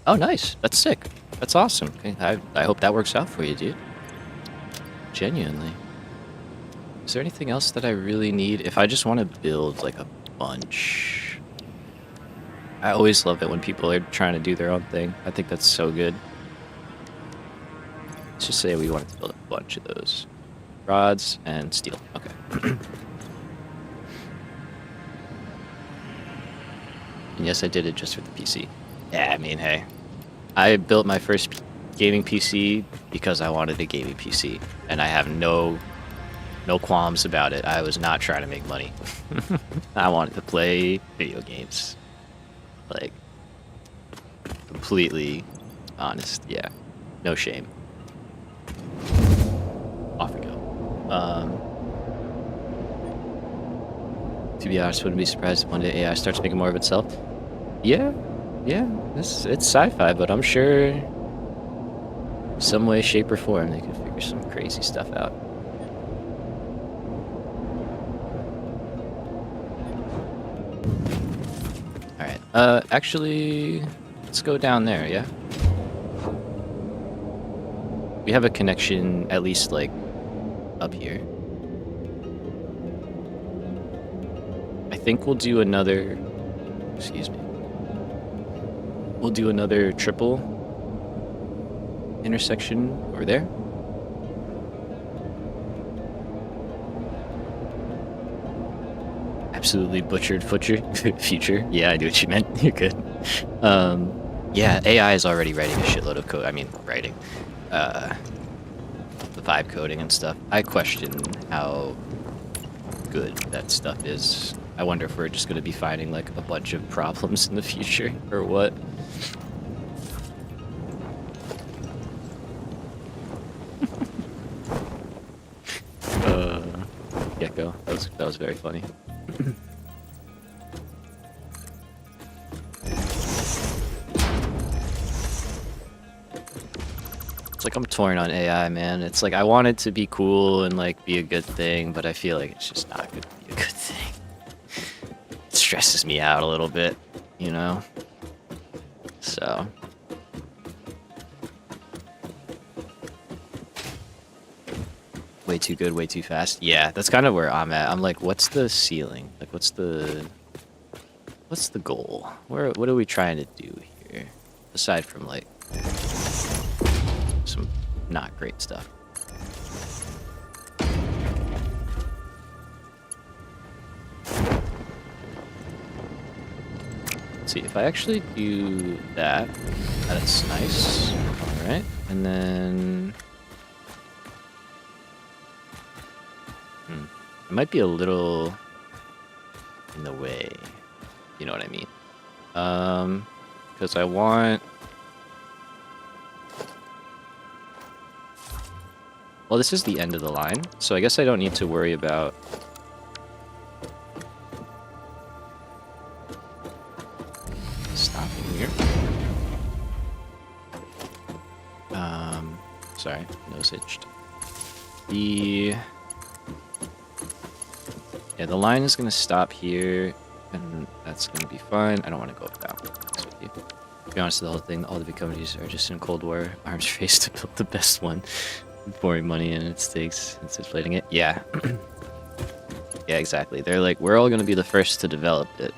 Oh, nice. That's sick. That's awesome. Okay, I hope that works out for you, dude. Genuinely. Is there anything else that I really need? If I just want to build, like, a bunch... I always love it when people are trying to do their own thing. I think that's so good. Let's just say we wanted to build a bunch of those. Rods and steel. Okay. And yes, I did it just for the PC. Yeah, I mean, hey. I built my first gaming PC because I wanted a gaming PC. And I have no qualms about it. I was not trying to make money. I wanted to play video games. Like, completely honest, yeah. No shame. Off we go. To be honest, wouldn't be surprised if one day AI starts making more of itself. Yeah, it's sci-fi, but I'm sure some way, shape, or form they could figure some crazy stuff out. Actually, let's go down there, yeah? We have a connection, at least, like, up here. I think we'll do another... Excuse me. We'll do another triple intersection over there. absolutely butchered future. Yeah, I knew what you meant. You're good. Yeah, AI is already writing a shitload of code. I mean, writing the vibe coding and stuff. I question how good that stuff is. I wonder if we're just going to be finding like a bunch of problems in the future or what. Gecko. That was very funny. It's like I'm torn on AI, man. It's like I want it to be cool and like be a good thing, but I feel like it's just not going to be a good thing. It stresses me out a little bit, you know? So. Way too good, way too fast. Yeah, that's kind of where I'm at. I'm like, what's the ceiling? Like, what's the goal? What are we trying to do here? Aside from like some not great stuff. Let's see, if I actually do that, that's nice. All right, and then it might be a little in the way. You know what I mean? Because I want. Well, this is the end of the line, so I guess I don't need to worry about stopping here. Sorry, nose itched. Yeah, the line is gonna stop here, and that's gonna be fine. I don't want to go up down. To be honest, the whole thing, all the big companies are just in Cold War arms race to build the best one. Pouring money in its stakes, it's inflating it. Yeah. Yeah, exactly. They're like, we're all going to be the first to develop it,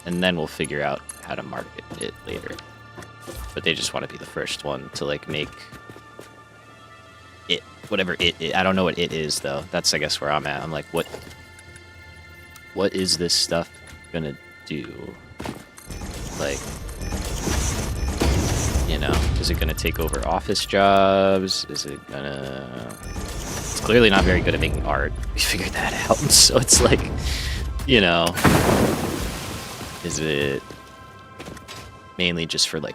and then we'll figure out how to market it later. But they just want to be the first one to, like, make it, whatever it is. I don't know what it is, though. That's, I guess, where I'm at. I'm like, what is this stuff going to do? Like, you know, is it going to take over office jobs? Is it going to... It's clearly not very good at making art. We figured that out. So it's like, you know, is it mainly just for, like,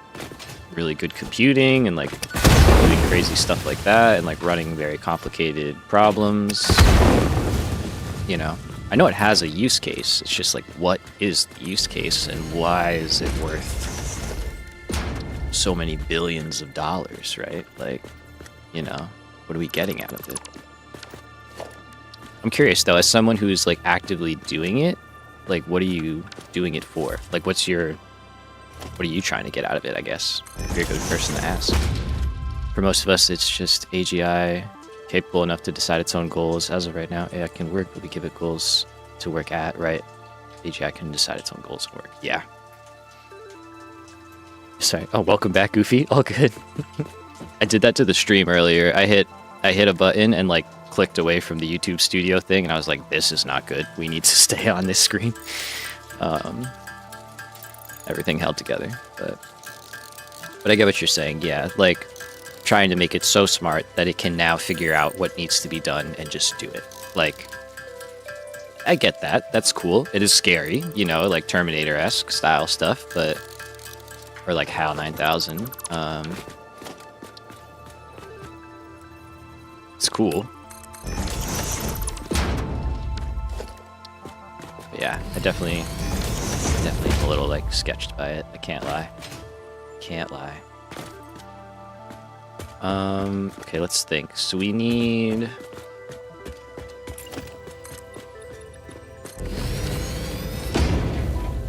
really good computing and, like, doing crazy stuff like that and, like, running very complicated problems? You know, I know it has a use case. It's just like, what is the use case and why is it worth so many billions of dollars, right? Like, you know, what are we getting out of it? I'm curious though, as someone who's like actively doing it, like what are you doing it for? Like what are you trying to get out of it, I guess? If you're a good person to ask. For most of us, it's just AGI capable enough to decide its own goals. As of right now, AI can work, but we give it goals to work at, right? AGI can decide its own goals and work. Yeah. Sorry. Oh, welcome back, Goofy. All good. I did that to the stream earlier. I hit a button and like clicked away from the YouTube studio thing, and I was like, this is not good. We need to stay on this screen. Everything held together, but I get what you're saying. Yeah, like trying to make it so smart that it can now figure out what needs to be done and just do it. Like, I get that. That's cool. It is scary, you know, like Terminator-esque style stuff, but or like HAL 9000. It's cool. But yeah, I definitely am a little like sketched by it. I can't lie. Can't lie. Okay, let's think. So we need...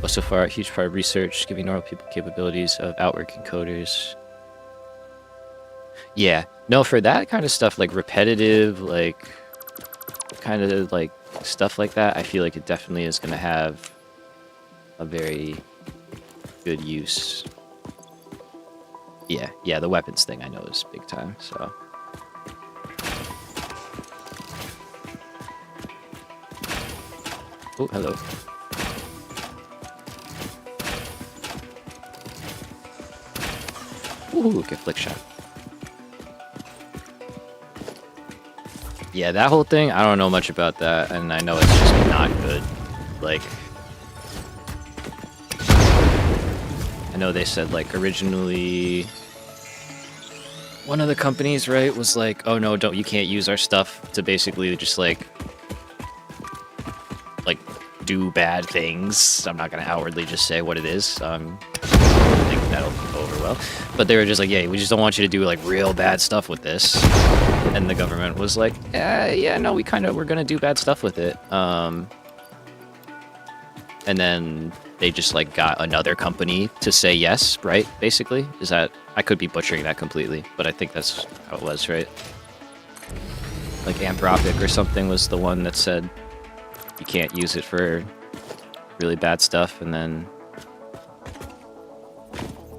Well, so far, a huge part of research giving normal people capabilities of outworking coders. Yeah, no, for that kind of stuff, like repetitive, like kind of like stuff like that, I feel like it definitely is going to have a very good use. Yeah, the weapons thing I know is big time, so. Oh, hello. Ooh, get flick shot. Yeah, that whole thing, I don't know much about that, and I know it's just not good. Like, I know they said, like, originally, one of the companies, right, was like, oh no, you can't use our stuff to basically just, like, do bad things. I'm not gonna outwardly just say what it is. I don't think that'll go over well. But they were just like, yeah, we just don't want you to do, like, real bad stuff with this. And the government was like, yeah, no, we're gonna do bad stuff with it. And then they just, like, got another company to say yes, right? Basically, is that, I could be butchering that completely, but I think that's how it was, right? Like Anthropic or something was the one that said you can't use it for really bad stuff, and then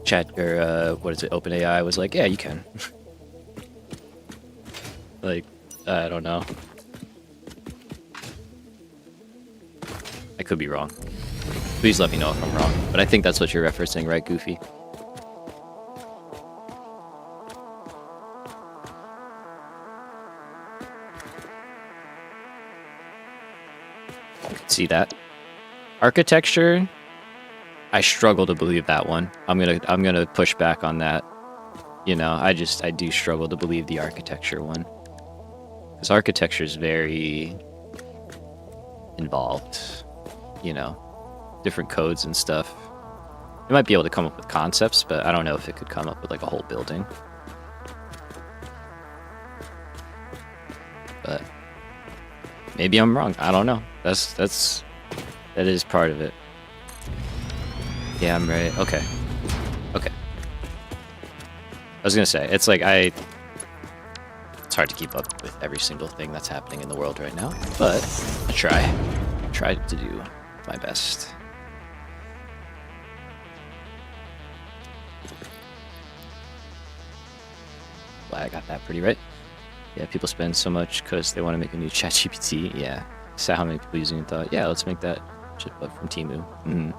OpenAI was like, yeah, you can. Like, I don't know. I could be wrong. Please let me know if I'm wrong. But I think that's what you're referencing, right, Goofy? I can see that. Architecture, I struggle to believe that one. I'm gonna push back on that. You know, I do struggle to believe the architecture one. Because architecture is very involved, you know, different codes and stuff. It might be able to come up with concepts, but I don't know if it could come up with, like, a whole building. But maybe I'm wrong. I don't know. That is part of it. Yeah, I'm right. Okay. Okay. I was gonna say, it's like it's hard to keep up with every single thing that's happening in the world right now, but I try to do my best. Well, I got that pretty right. Yeah, people spend so much because they want to make a new ChatGPT. Yeah. Saw how many people using it thought, yeah, let's make that chipbug from Temu. Mm.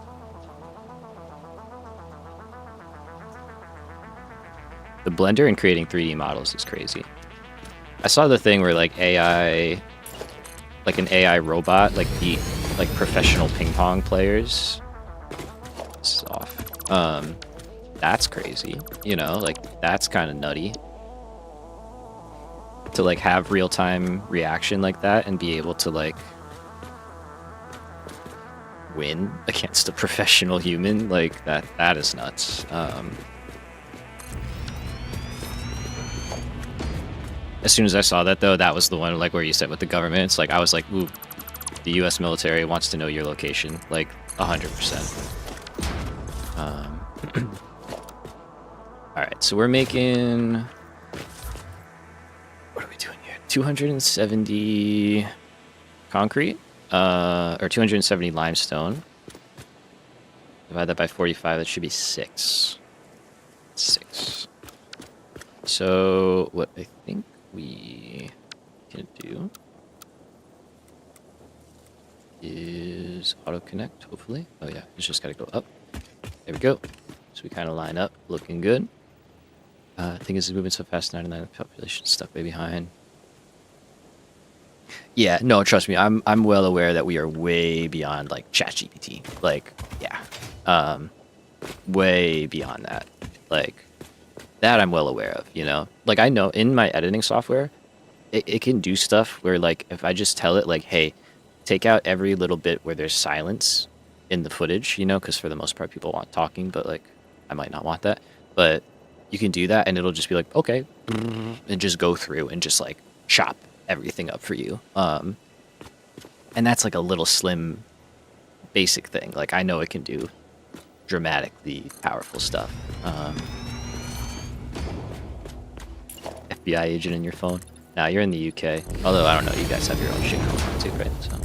The blender in creating 3D models is crazy. I saw the thing where, like, AI, like an AI robot, like, beat, like, professional ping pong players. This is off. That's crazy. You know, like, that's kind of nutty. To, like, have real-time reaction like that and be able to, like, win against a professional human, like, that is nuts. As soon as I saw that, though, that was the one, like, where you said with the government, it's like, I was like, ooh, the US military wants to know your location, like, 100%. Alright, so we're making... What are we doing here? 270 concrete, or 270 limestone. Divide that by 45, that should be 6. 6. So, what I think we can do is auto connect, hopefully. Oh yeah, it's just gotta go up. There we go. So we kind of line up, looking good. Thing is moving so fast, 99 population stuck way behind. Yeah, no, trust me, I'm well aware that we are way beyond, like, ChatGPT. Like, yeah, way beyond that. Like, that I'm well aware of, you know? Like, I know in my editing software, it can do stuff where, like, if I just tell it, like, hey, take out every little bit where there's silence in the footage, you know? Because for the most part, people want talking, but, like, I might not want that. But you can do that, and it'll just be like, okay, and just go through and just, like, chop everything up for you. And that's, like, a little slim, basic thing. Like, I know it can do dramatically powerful stuff. FBI agent in your phone. Nah, you're in the UK. Although, I don't know, you guys have your own shit going on too, right? So,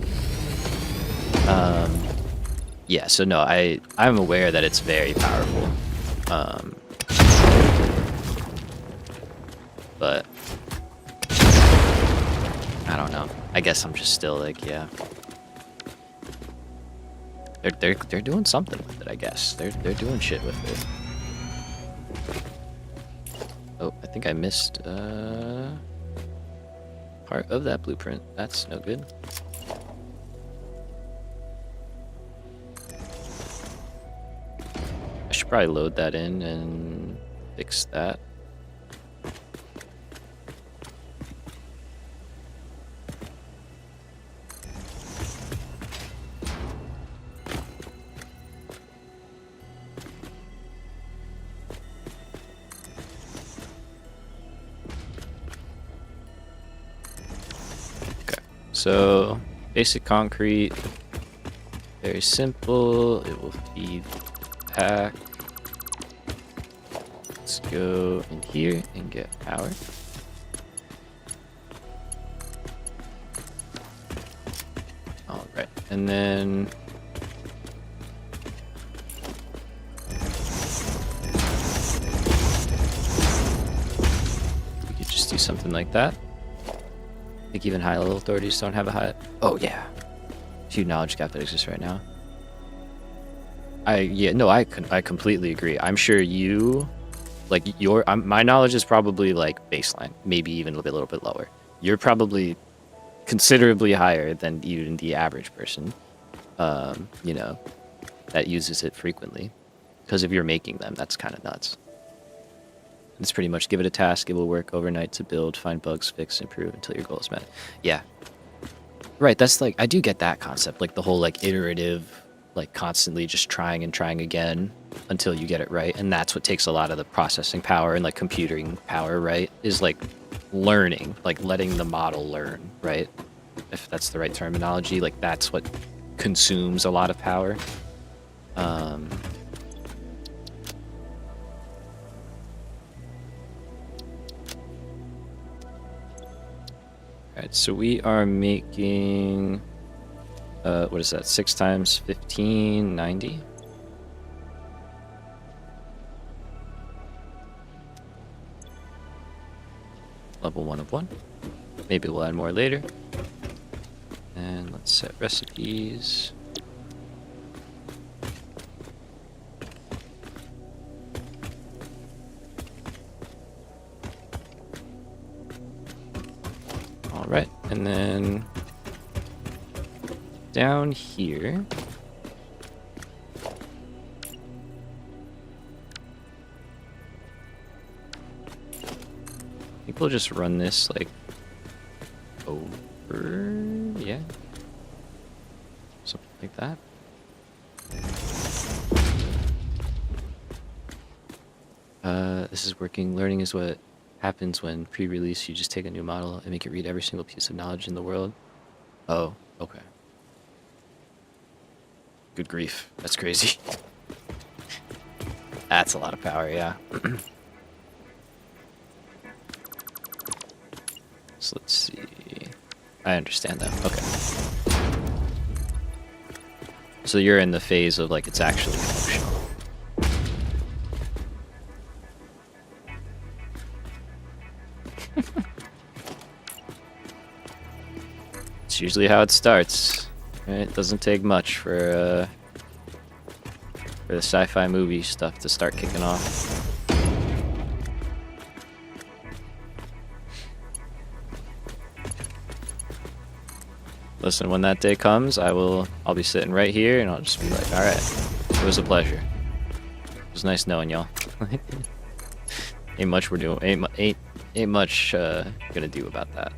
yeah, so no, I'm aware that it's very powerful. But I don't know. I guess I'm just still like, yeah. They're doing something with it, I guess. They're doing shit with it. Oh, I think I missed part of that blueprint. That's no good. I should probably load that in and fix that. So, basic concrete, very simple. It will feed pack. Let's go in here and get power. All right, and then we could just do something like that. I think even high level authorities don't have a high. Oh yeah, huge knowledge gap that exists right now. I completely agree. I'm sure you, like my knowledge is probably like baseline, maybe even a little bit lower. You're probably considerably higher than even the average person, you know, that uses it frequently. Because if you're making them, that's kind of nuts. It's pretty much give it a task, it will work overnight to build, find bugs, fix, improve until your goal is met. Yeah. Right, that's like, I do get that concept, like the whole like iterative, like constantly just trying and trying again until you get it right. And that's what takes a lot of the processing power and like computing power, right? Is like learning, like letting the model learn, right? If that's the right terminology, like that's what consumes a lot of power. Alright, so we are making, what is that, 6 times 15, 90? Level 1 of 1. Maybe we'll add more later. And let's set recipes. Alright, and then down here, I think we'll just run this like over, yeah, something like that. This is working. Learning is what happens when pre-release you just take a new model and make it read every single piece of knowledge in the world. Oh, okay. Good grief, that's crazy. That's a lot of power, yeah. So let's see. I understand that. Okay. So you're in the phase of like it's actually functional. It's usually how it starts. Right? It doesn't take much for the sci-fi movie stuff to start kicking off. Listen, when that day comes, I'll be sitting right here and I'll just be like, all right, it was a pleasure. It was nice knowing y'all. Ain't much we're doing. Ain't much gonna do about that.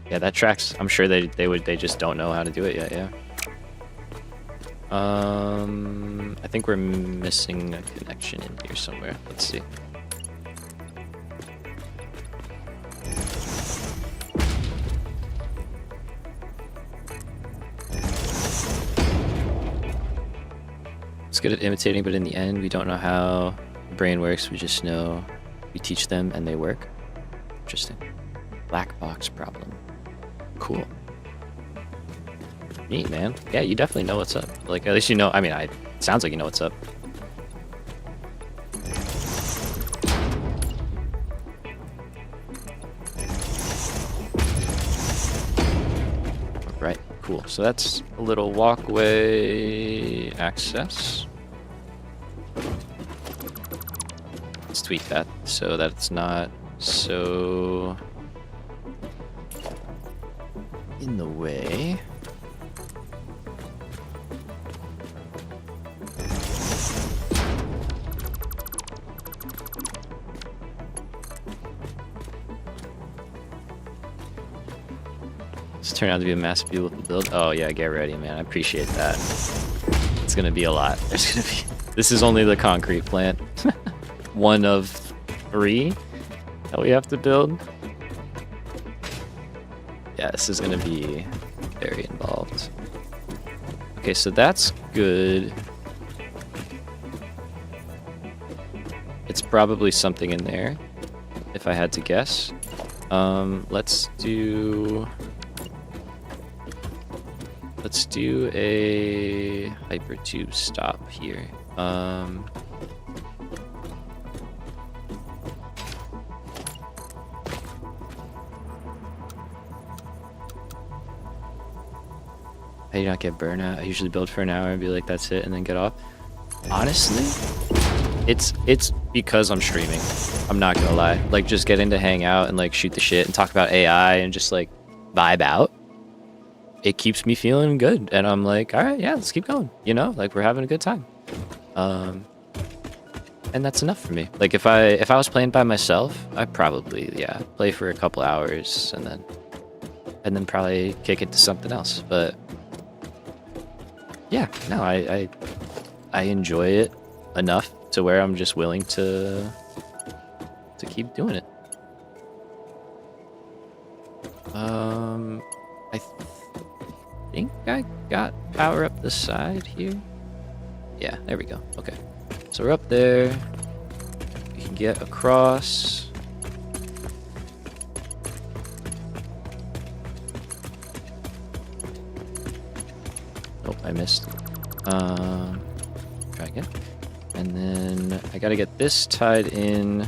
Yeah, that tracks. I'm sure they just don't know how to do it yet. Yeah. I think we're missing a connection in here somewhere. Let's see. It's good at imitating, but in the end, we don't know how the brain works. We just know we teach them and they work. Interesting. Black box problem. Cool. Neat, man. Yeah, you definitely know what's up. Like, at least you know. I mean, it sounds like you know what's up. cool. So that's a little walkway access. Let's tweak that so that it's not so in the way. This turned out to be a massive beautiful build. Oh yeah, get ready, man. I appreciate that. It's gonna be a lot. There's gonna be. This is only the concrete plant. One of 3 that we have to build. Yeah, this is gonna be very involved. Okay, so that's good. It's probably something in there, if I had to guess. Let's do a hypertube stop here. How do you not get burnout? I usually build for an hour and be like, that's it, and then get off. Honestly, it's because I'm streaming. I'm not gonna lie. Like, just getting to hang out and like shoot the shit and talk about AI and just like vibe out. It keeps me feeling good, and I'm like, all right, yeah, let's keep going. You know, like we're having a good time. And that's enough for me. Like if I was playing by myself, I'd probably play for a couple hours and then probably kick it to something else. But yeah, no, I enjoy it enough to where I'm just willing to keep doing it. I think I got power up the side here. Yeah, there we go. Okay, so we're up there. We can get across. Nope, I missed. Try again. And then I gotta get this tied in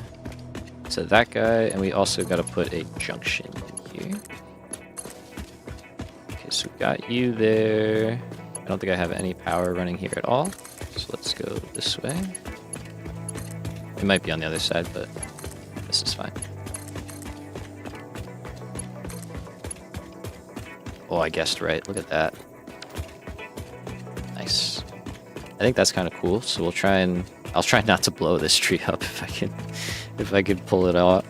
to that guy, and we also gotta put a junction in here. Okay, so we got you there. I don't think I have any power running here at all. So let's go this way. It might be on the other side, but this is fine. Oh, I guessed right. Look at that. Nice. I think that's kind of cool. So I'll try not to blow this tree up if I could pull it out.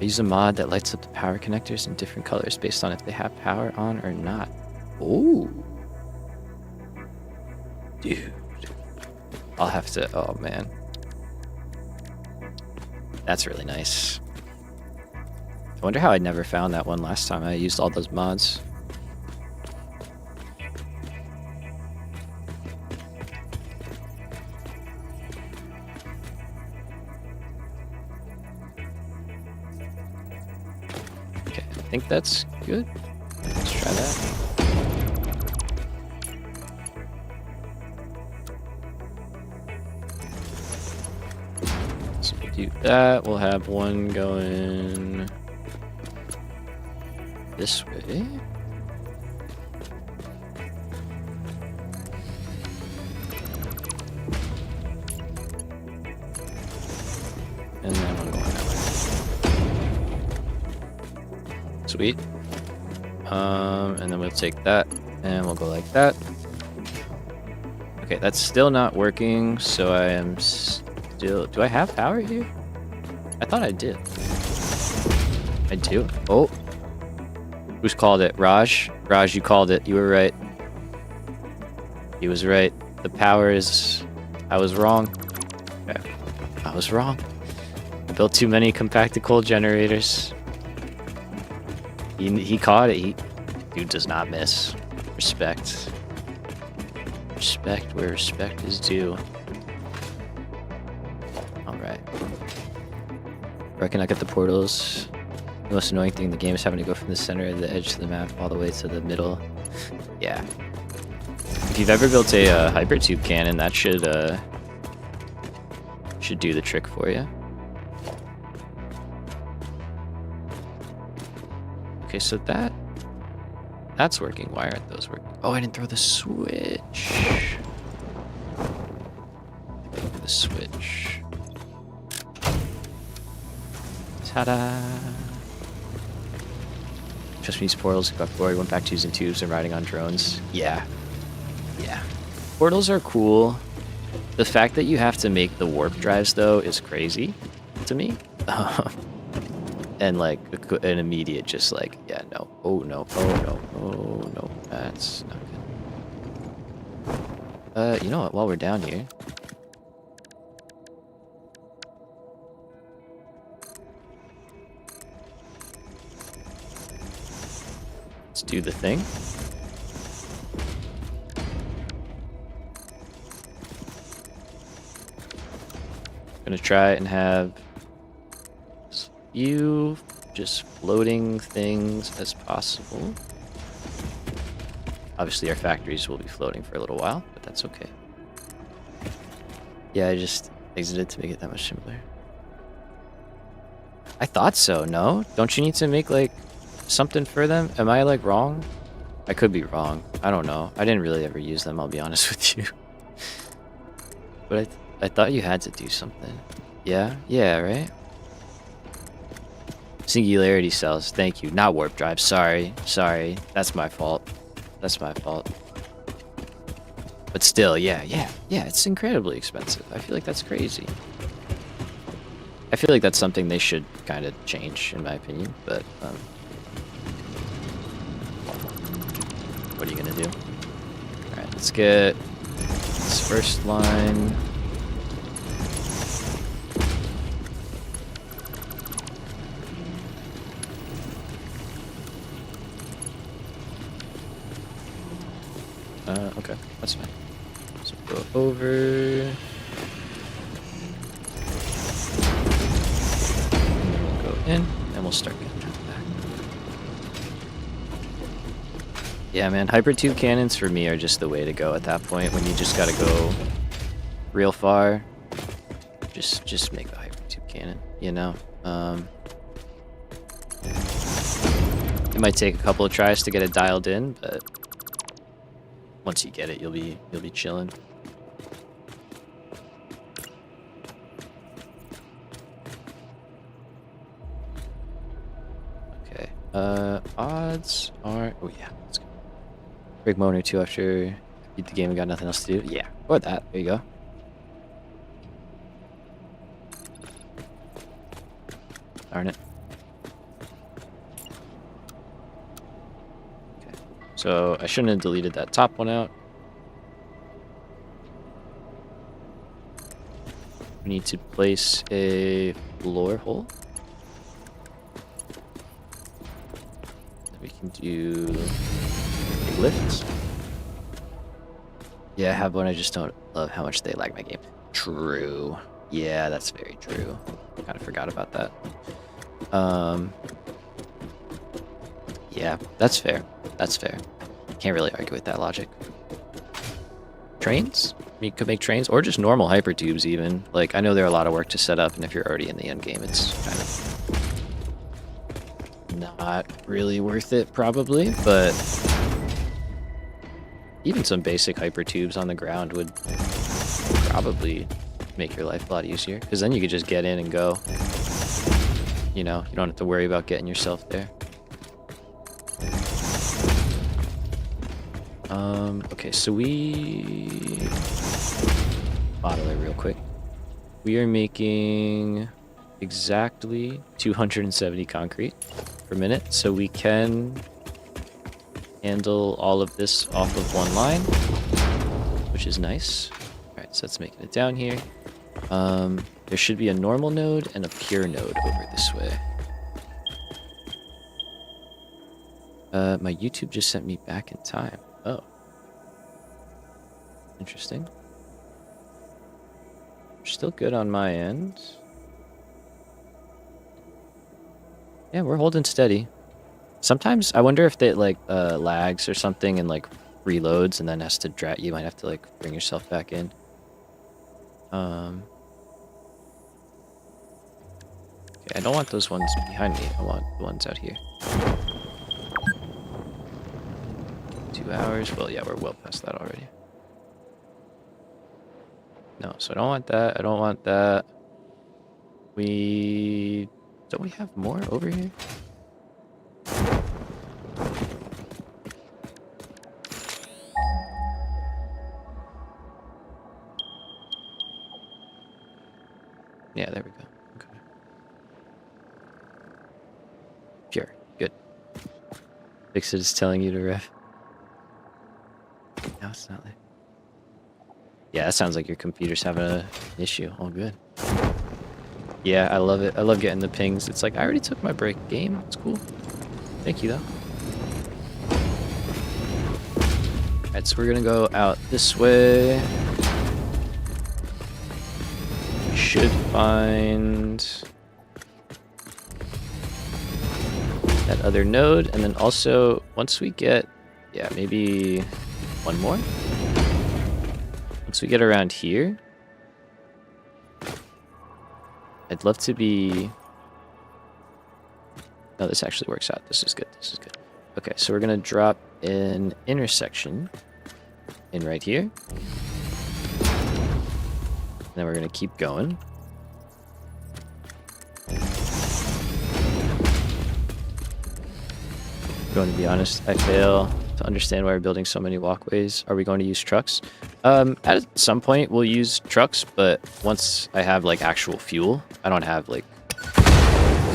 I use a mod that lights up the power connectors in different colors based on if they have power on or not. Ooh. Dude. I'll have to, oh man. That's really nice. I wonder how I never found that one last time I used all those mods. Okay, I think that's good. Let's try that. So we'll do that. We'll have one going this way. And then one going that way. Sweet. And then we'll take that and we'll go like that. Okay, that's still not working, so I am still... Do I have power here? I thought I did. I do? Oh. Who's called it? Raj? Raj, you called it. You were right. He was right. The power is... I was wrong. Okay. I was wrong. I built too many compacted coal generators. He caught it. Dude does not miss. Respect. Respect where respect is due. Alright. Reckon I got the portals. The most annoying thing in the game is having to go from the center of the edge of the map all the way to the middle. Yeah. If you've ever built a hypertube cannon, that should do the trick for you. Okay, so that's working. Why aren't those working? Oh, I didn't throw the switch. The switch. Ta-da! Trust me, these portals got glory. Went back to using tubes and riding on drones. Yeah. Yeah. Portals are cool. The fact that you have to make the warp drives, though, is crazy to me. And, like, an immediate just, like, yeah, no. Oh, no. Oh, no. Oh, no. That's not good. You know what? While we're down here... let's do the thing. Gonna try and have as few just floating things as possible. Obviously our factories will be floating for a little while, but that's okay. Yeah, I just exited to make it that much simpler. I thought so, no? Don't you need to make, like, something for them? Am I, like, wrong? I could be wrong. I don't know. I didn't really ever use them, I'll be honest with you. But I thought you had to do something. Yeah? Yeah, right? Singularity cells. Thank you. Not warp drive. Sorry. Sorry. That's my fault. That's my fault. But still, yeah. It's incredibly expensive. I feel like that's crazy. I feel like that's something they should kind of change, in my opinion. But, what are you gonna do? Alright, let's get this first line. Okay, that's fine. So go over. Go in, and we'll start getting that back. Yeah, man, hypertube cannons for me are just the way to go at that point when you just gotta go real far. Just make a hypertube cannon, you know? It might take a couple of tries to get it dialed in, but once you get it, you'll be chilling. Okay. Odds are... oh yeah, let's go. Break moment or two after beat the game and got nothing else to do. Yeah, or that. There you go. Darn it. Okay. So I shouldn't have deleted that top one out. We need to place a floor hole. We can do a lift. Yeah, I have one. I just don't love how much they lag my game. True. Yeah, that's very true. Kind of forgot about that. Yeah, that's fair. That's fair. Can't really argue with that logic. Trains? You could make trains, or just normal hypertubes even. Like, I know they're a lot of work to set up, and if you're already in the end game, it's kind of not really worth it, probably, but even some basic hypertubes on the ground would probably make your life a lot easier, because then you could just get in and go. You know, you don't have to worry about getting yourself there. Okay, so we... bottle it real quick. We are making exactly 270 concrete per minute, so we can handle all of this off of one line, which is nice. Alright, so that's making it down here. There should be a normal node and a pure node over this way. My YouTube just sent me back in time. Oh. Interesting. Still good on my end. Yeah, we're holding steady. Sometimes I wonder if it like lags or something and like reloads and then has to drag. You might have to like bring yourself back in. Okay, I don't want those ones behind me. I want the ones out here. 2 hours. Well, yeah, we're well past that already. No, so I don't want that. I don't want that. Don't we have more over here? Yeah, there we go. Okay. Pure. Good. Fixit is telling you to ref. No, it's not like... Yeah, that sounds like your computer's having an issue. All good. Yeah, I love it. I love getting the pings. It's like, I already took my break. Game. It's cool. Thank you, though. Alright, so we're gonna go out this way. We should find that other node, and then also, once we get, yeah, maybe one more? Once we get around here, I'd love to be... No, this actually works out. This is good. This is good. Okay, so we're going to drop an intersection in right here. And then we're going to keep going. Going to be honest, I fail to understand why we're building so many walkways. Are we going to use trucks? At some point, we'll use trucks, but once I have, like, actual fuel, I don't have, like,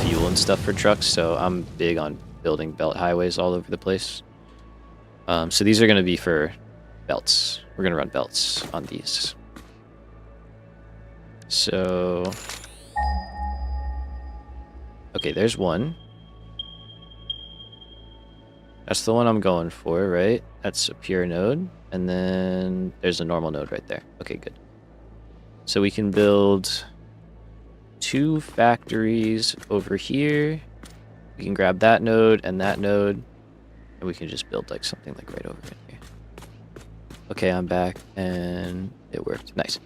fuel and stuff for trucks, so I'm big on building belt highways all over the place. So these are going to be for belts. We're going to run belts on these. So... Okay, there's one. That's the one I'm going for, right? That's a pure node. And then there's a normal node right there. Okay, good. So we can build 2 factories over here. We can grab that node, and we can just build like something like right over in here. Okay, I'm back, and it worked. Nice.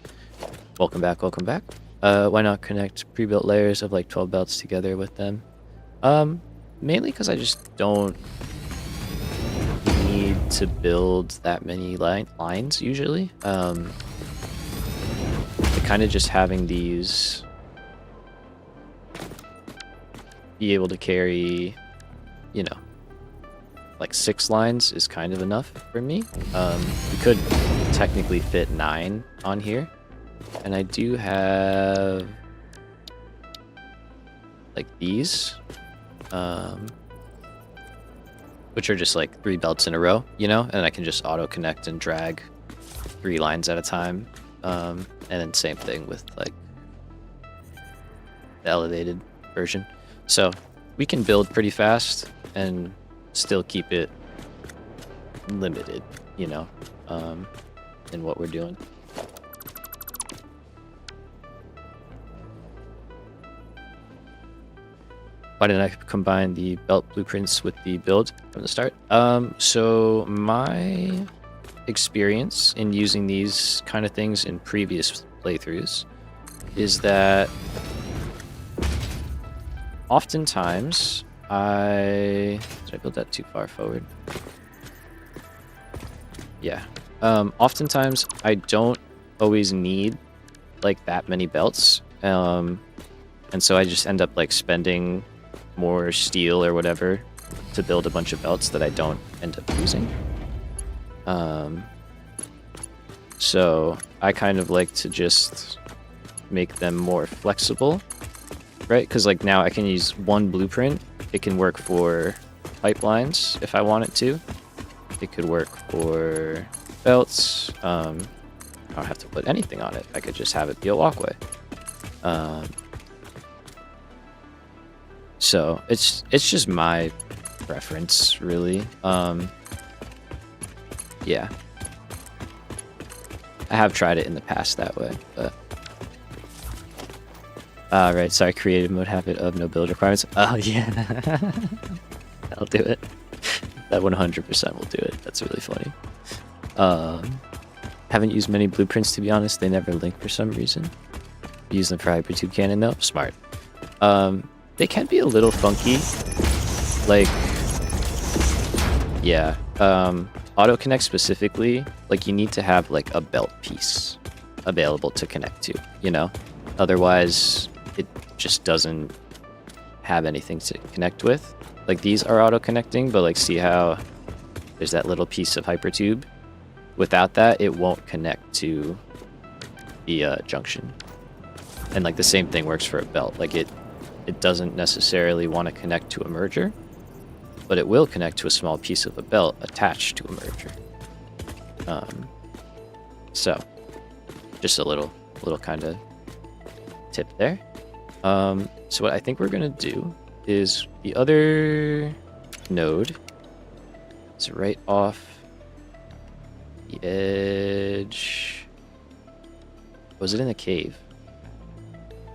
Welcome back, welcome back. Why not connect pre-built layers of like 12 belts together with them? Mainly because I just don't need to build that many lines usually. Kind of just having these be able to carry, you know, like 6 lines is kind of enough for me. We could technically fit 9 on here, and I do have like these, which are just like 3 belts in a row, you know, and I can just auto connect and drag 3 lines at a time. And then same thing with like the elevated version. So we can build pretty fast and still keep it limited, you know, in what we're doing. Why didn't I combine the belt blueprints with the build from the start? So my experience in using these kind of things in previous playthroughs is that oftentimes did I build that too far forward? Yeah. Oftentimes I don't always need like that many belts. And so I just end up like spending more steel or whatever to build a bunch of belts that I don't end up using. So I kind of like to just make them more flexible, right? Because like now I can use one blueprint. It can work for pipelines if I want it to. It could work for belts. I don't have to put anything on it. I could just have it be a walkway. So it's just my preference, really. Yeah. I have tried it in the past that way, but... right, sorry, creative mode habit of no build requirements. Oh, yeah. I'll do it. That 100% will do it. That's really funny. Haven't used many blueprints, to be honest. They never link for some reason. Use them for hypertube cannon, though. Smart. They can be a little funky. Like... Yeah. auto connect specifically, like you need to have like a belt piece available to connect to, you know? Otherwise, it just doesn't have anything to connect with. Like these are auto connecting, but like see how there's that little piece of hypertube? Without that, it won't connect to the junction. And like the same thing works for a belt. Like it doesn't necessarily want to connect to a merger, but it will connect to a small piece of a belt attached to a merger. So just a little kind of tip there. So what I think we're gonna do is the other node is right off the edge. Was it in the cave?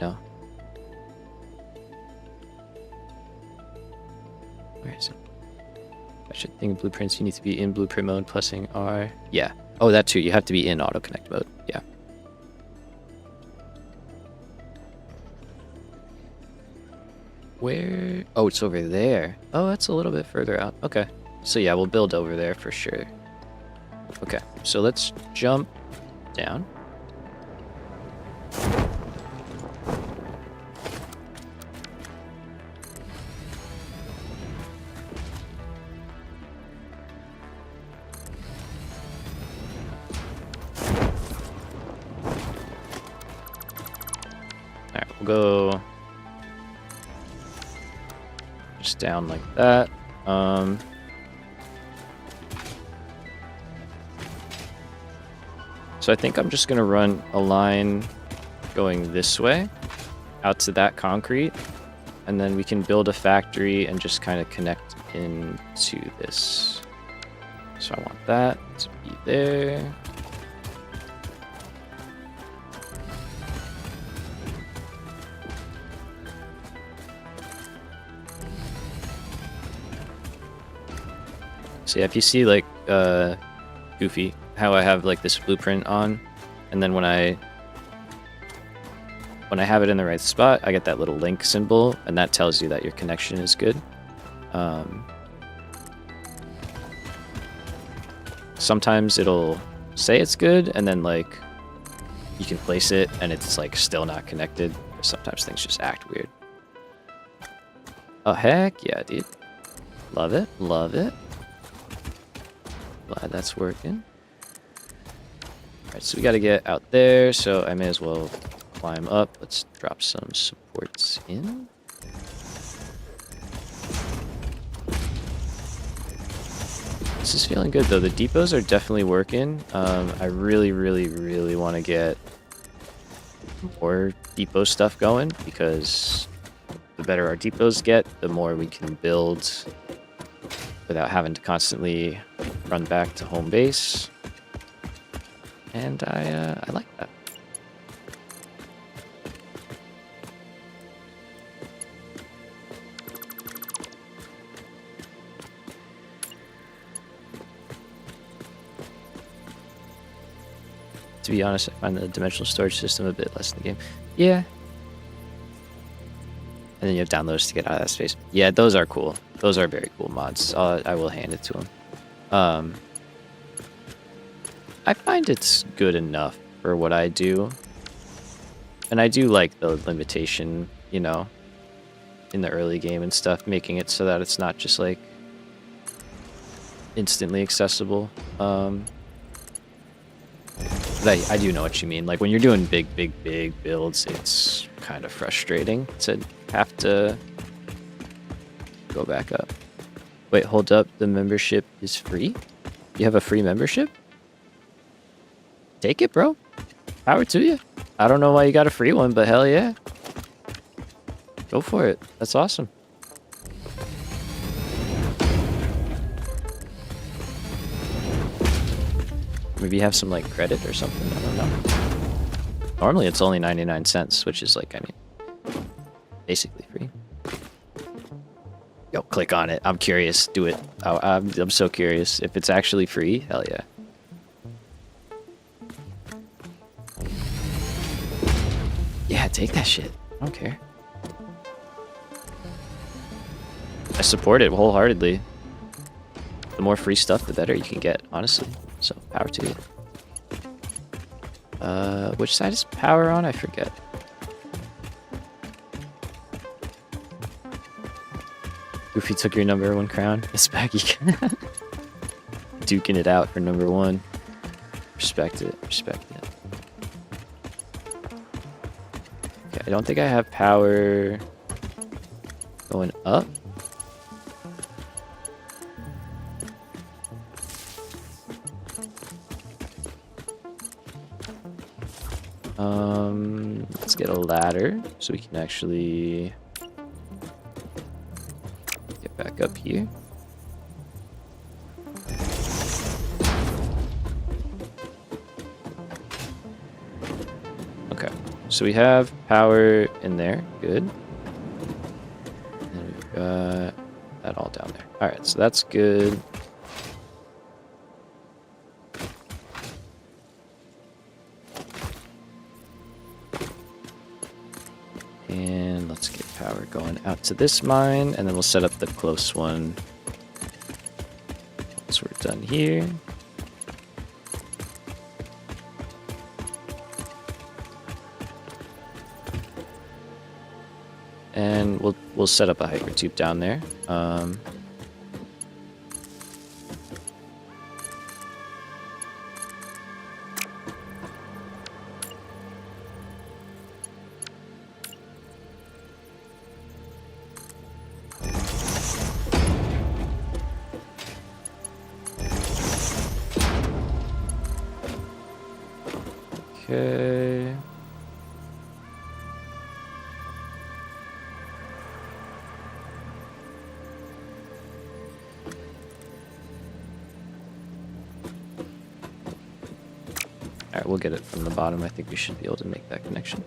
No. Where is it? I should think blueprints, you need to be in blueprint mode, pressing R. Yeah. Oh, that too. You have to be in auto connect mode. Yeah. Where? Oh, it's over there. Oh, that's a little bit further out. Okay. So yeah, we'll build over there for sure. Okay. So let's jump down. Alright, we'll go just down like that. So I think I'm just gonna run a line going this way out to that concrete, and then we can build a factory and just kind of connect into this. So I want that to be there. So yeah, if you see like Goofy, how I have like this blueprint on, and then when I have it in the right spot, I get that little link symbol, and that tells you that your connection is good. Sometimes it'll say it's good, and then like you can place it, and it's like still not connected. Sometimes things just act weird. Oh heck yeah, dude! Love it, love it. Glad that's working. Alright, so we gotta get out there, so I may as well climb up. Let's drop some supports in. This is feeling good though. The depots are definitely working. I really want to get more depot stuff going, because the better our depots get, the more we can build without having to constantly run back to home base. And I like that. To be honest, I find the dimensional storage system a bit less in the game. Yeah. And then you have downloads to get out of that space. Yeah, those are cool. Those are very cool mods. I will hand it to them. I find it's good enough for what I do. And I do like the limitation, you know, in the early game and stuff, making it so that it's not just like instantly accessible. But I do know what you mean. Like when you're doing big builds, it's kind of frustrating to have to go back up. Wait, hold up. The membership is free? You have a free membership? Take it, bro. Power to you. I don't know why you got a free one, but hell yeah. Go for it. That's awesome. Maybe you have some like credit or something. I don't know. Normally it's only 99 cents, which is like, I mean, basically free. Yo, click on it. I'm curious. Do it. I'm so curious. If it's actually free, hell yeah. Yeah, take that shit. I don't care. I support it wholeheartedly. the more free stuff, the better you can get, honestly. So power to you. Which side is power on? I forget. Goofy took your #1 crown. It's back again. Duking it out for #1. Respect it. Respect it. Okay, I don't think I have power going up. Let's get a ladder so we can actually get back up here. Okay, so we have power in there. Good. And we've got that all down there. All right, so that's good. And let's get power going out to this mine, and then we'll set up the close one once we're done here. And we'll set up a hyper tube down there. Okay. Alright, we'll get it from the bottom. I think we should be able to make that connection.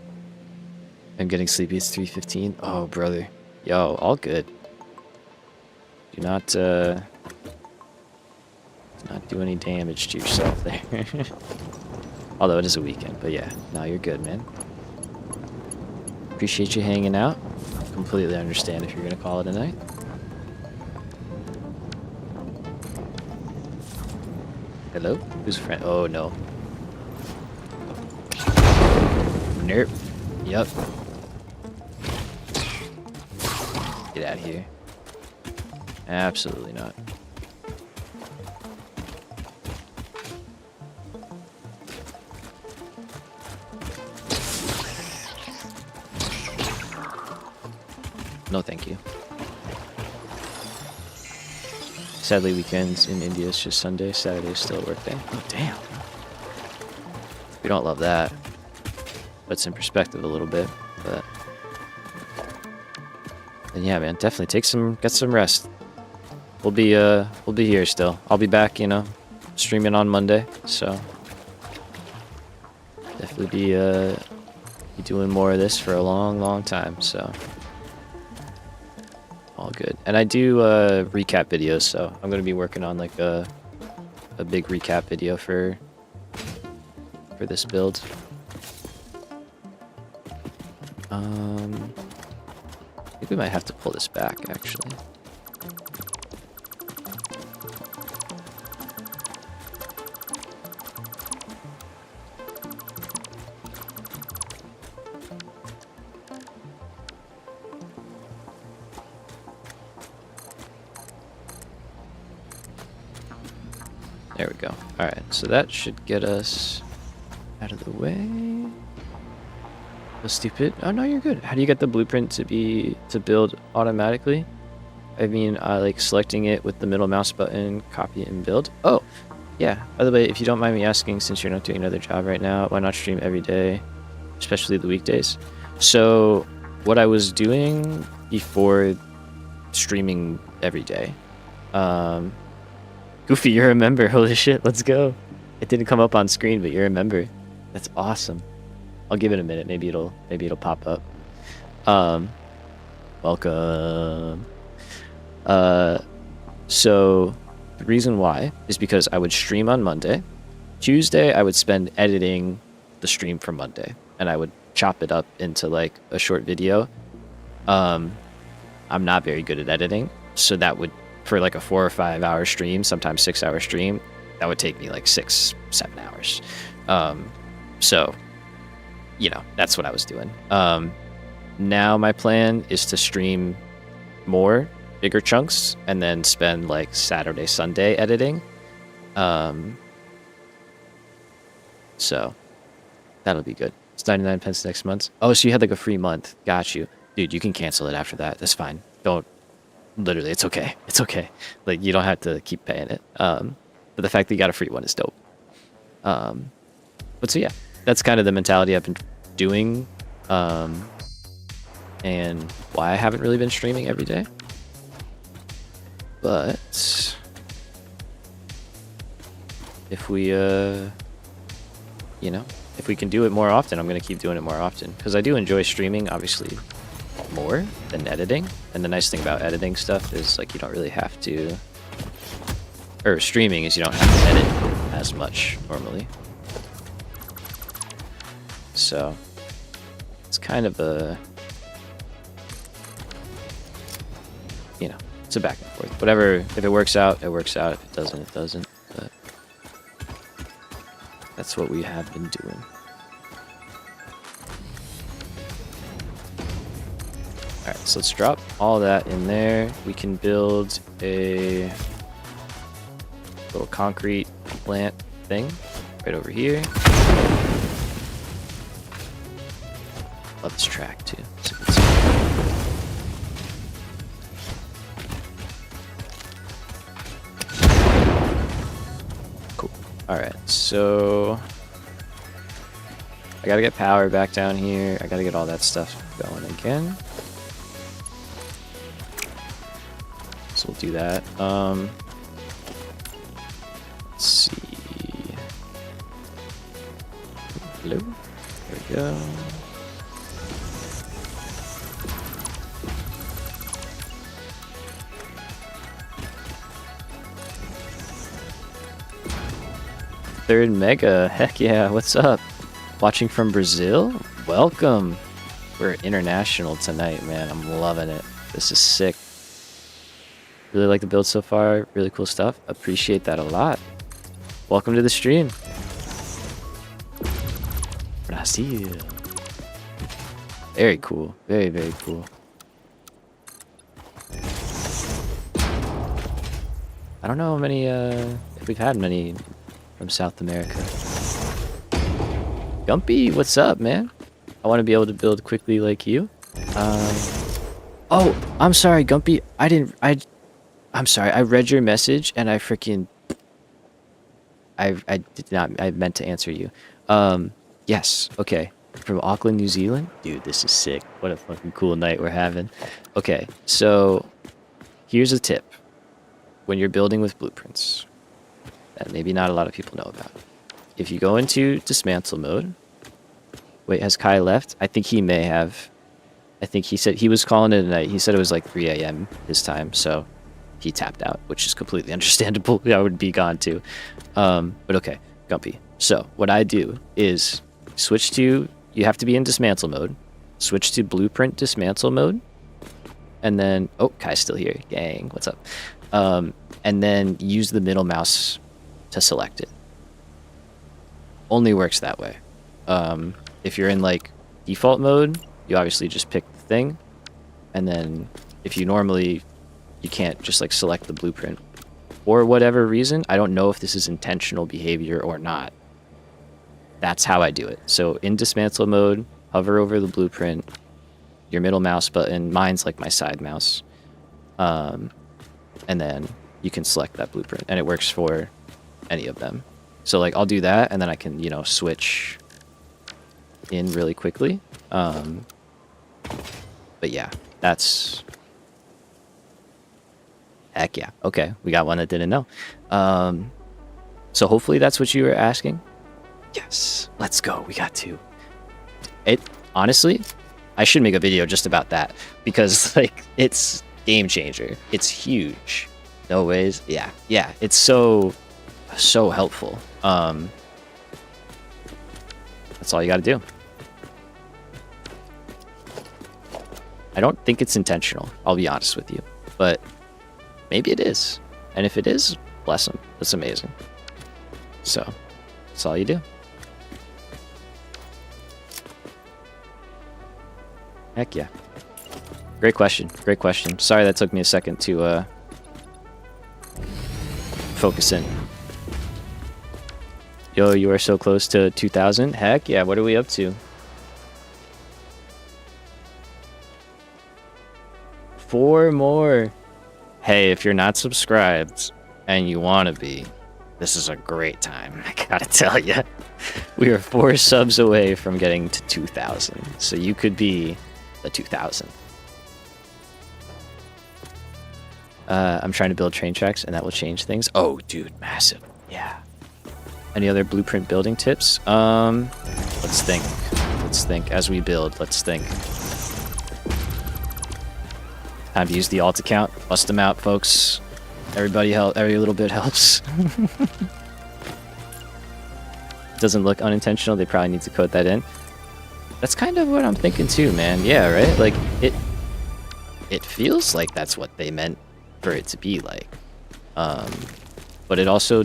I'm getting sleepy. It's 3:15. Oh, brother. Yo, all good. Do not do any damage to yourself there. Although it is a weekend, but yeah, no, you're good, man. Appreciate you hanging out. Completely understand if you're gonna call it a night. Hello? Who's a friend? Oh, no. Nope. Yup. Get out of here. Absolutely not. No, thank you. Sadly, weekends in India is just Sunday. Saturday is still a work day. Oh, damn. We don't love that. Puts in perspective a little bit, but... And yeah, man, definitely get some rest. We'll be here still. I'll be back, you know, streaming on Monday, so... Definitely be doing more of this for a long, long time, so... All good. And I do recap videos, so I'm gonna be working on like a big recap video for this build. I think we might have to pull this back actually. There we go. Alright, so that should get us out of the way. Oh, stupid. Oh, no, you're good. How do you get the blueprint to build automatically? I mean, like selecting it with the middle mouse button, copy and build. Oh, yeah. By the way, if you don't mind me asking, since you're not doing another job right now, why not stream every day, especially the weekdays? So what I was doing before streaming every day, Goofy, you're a member. Holy shit, let's go. It didn't come up on screen, but you're a member. That's awesome. I'll give it a minute. Maybe it'll pop up. Welcome. So the reason why is because I would stream on Monday. Tuesday, I would spend editing the stream for Monday, and I would chop it up into like a short video. I'm not very good at editing, so that would for like a 4 or 5 hour stream, sometimes 6 hour stream, that would take me like 6, 7 hours. So, you know, that's what I was doing. Now my plan is to stream more, bigger chunks, and then spend like Saturday, Sunday editing. So that'll be good. It's 99 pence next month. Oh, so you had like a free month. Got you. Dude, you can cancel it after that. That's fine. Don't, literally, it's okay. It's okay. Like, you don't have to keep paying it. But the fact that you got a free one is dope. But so yeah, that's kind of the mentality I've been doing. And why I haven't really been streaming every day. But if we, you know, if we can do it more often, I'm going to keep doing it more often. Because I do enjoy streaming, obviously, more than editing. And the nice thing about editing stuff is, like, you don't really have to... Or streaming is you don't have to edit as much, normally. So, it's kind of a... You know, it's a back and forth. Whatever, if it works out, it works out. If it doesn't, it doesn't. But that's what we have been doing. Alright, so let's drop all that in there. We can build a little concrete plant thing right over here. Love this track too. It's a good song. Cool. Alright, so I gotta get power back down here. I gotta get all that stuff going again. So we'll do that. Let's see. Hello? There we go. Third mega. Heck yeah, what's up? Watching from Brazil? Welcome. We're international tonight, man. I'm loving it. This is sick. Really like the build so far. Really cool stuff. Appreciate that a lot. Welcome to the stream. Brazil. Very cool. Very, very cool. I don't know how many, if we've had many from South America. Gumpy, what's up, man? I want to be able to build quickly like you. Oh, I'm sorry, Gumpy. I'm sorry. I read your message and I freaking... I did not... I meant to answer you. Yes. Okay. From Auckland, New Zealand? Dude, this is sick. What a fucking cool night we're having. Okay, so... Here's a tip. When you're building with blueprints, that maybe not a lot of people know about. If you go into dismantle mode... Wait, has Kai left? I think he may have. I think he said he was calling it a night. He said it was like 3 a.m. his time, so he tapped out, which is completely understandable. I would be gone too. But okay, Gumpy. So what I do is switch to, you have to be in dismantle mode, switch to blueprint dismantle mode, and then, oh, Kai's still here. Gang, what's up? And then use the middle mouse to select it. Only works that way. If you're in like default mode, you obviously just pick the thing, and then if you normally, you can't just like select the blueprint. For whatever reason, I don't know if this is intentional behavior or not. That's how I do it. So in dismantle mode, hover over the blueprint, your middle mouse button, mine's like my side mouse, and then you can select that blueprint, and it works for any of them. So like I'll do that, and then I can, you know, switch in really quickly. But yeah, that's... Heck yeah. Okay, we got one that didn't know. So hopefully that's what you were asking. Yes, let's go. We got 2. It honestly, I should make a video just about that, because like it's game changer. It's huge. No ways. Yeah, it's so helpful. That's all you got to do. I don't think it's intentional, I'll be honest with you, but Maybe it is. And if it is, bless them. That's amazing. So, that's all you do. Heck yeah. Great question. Great question. Sorry that took me a second to focus in. Yo, you are so close to 2,000. Heck yeah, what are we up to? 4 more. Hey, if you're not subscribed and you want to be, this is a great time. I gotta tell you. We are 4 subs away from getting to 2,000. So you could be the 2,000. I'm trying to build train tracks and that will change things. Oh, dude, massive. Yeah. Any other blueprint building tips? Let's think. Let's think as we build. Let's think. Time to use the alt account. Bust them out, folks. Everybody help. Every little bit helps. Doesn't look unintentional. They probably need to code that in. That's kind of what I'm thinking too, man. Yeah, right? Like, it feels like that's what they meant for it to be like. But it also,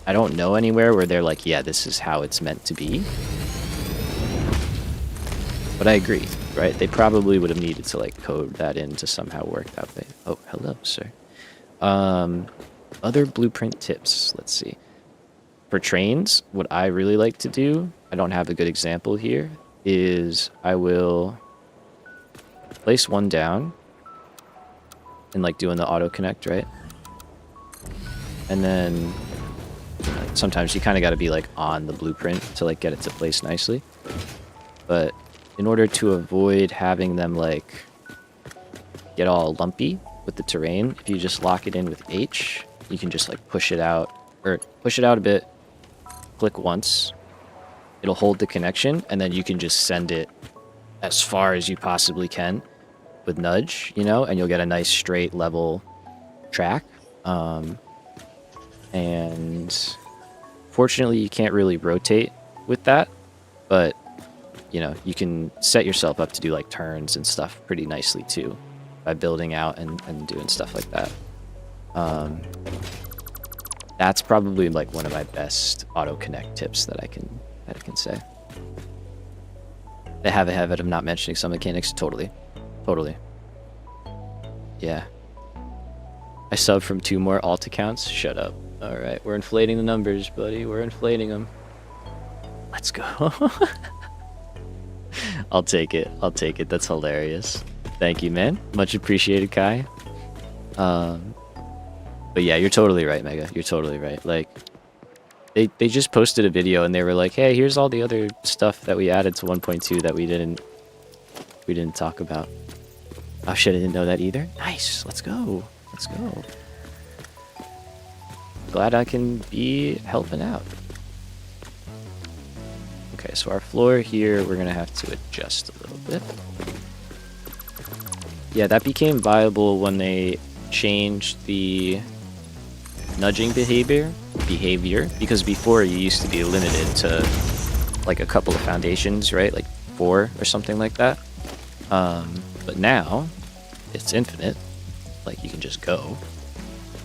I don't know anywhere where they're like, yeah, this is how it's meant to be. But I agree, right? They probably would have needed to like code that in to somehow work that way. Oh, hello, sir. Other blueprint tips. Let's see. For trains, what I really like to do, I don't have a good example here, is I will place one down and like doing the auto connect, right? And then sometimes you kind of got to be like on the blueprint to like get it to place nicely. But in order to avoid having them like get all lumpy with the terrain, if you just lock it in with H, you can just like push it out a bit, click once, it'll hold the connection, and then you can just send it as far as you possibly can with nudge, you know, and you'll get a nice straight level track. And fortunately you can't really rotate with that, but you know, you can set yourself up to do like turns and stuff pretty nicely too by building out and doing stuff like that. That's probably like one of my best auto connect tips that I can say. They have a habit of not mentioning some mechanics. Totally. Yeah. I subbed from 2 more alt accounts. Shut up. All right, we're inflating the numbers, buddy. We're inflating them. Let's go. I'll take it. That's hilarious. Thank you, man. Much appreciated, Kai. But yeah, you're totally right, Mega. You're totally right. Like, they just posted a video and they were like, hey, here's all the other stuff that we added to 1.2 that we didn't talk about. Oh shit, I didn't know that either. Nice. Let's go. Glad I can be helping out. Okay, so our floor here, we're gonna have to adjust a little bit. Yeah, that became viable when they changed the nudging behavior, because before you used to be limited to like a couple of foundations, right? Like 4 or something like that. But now it's infinite. Like you can just go.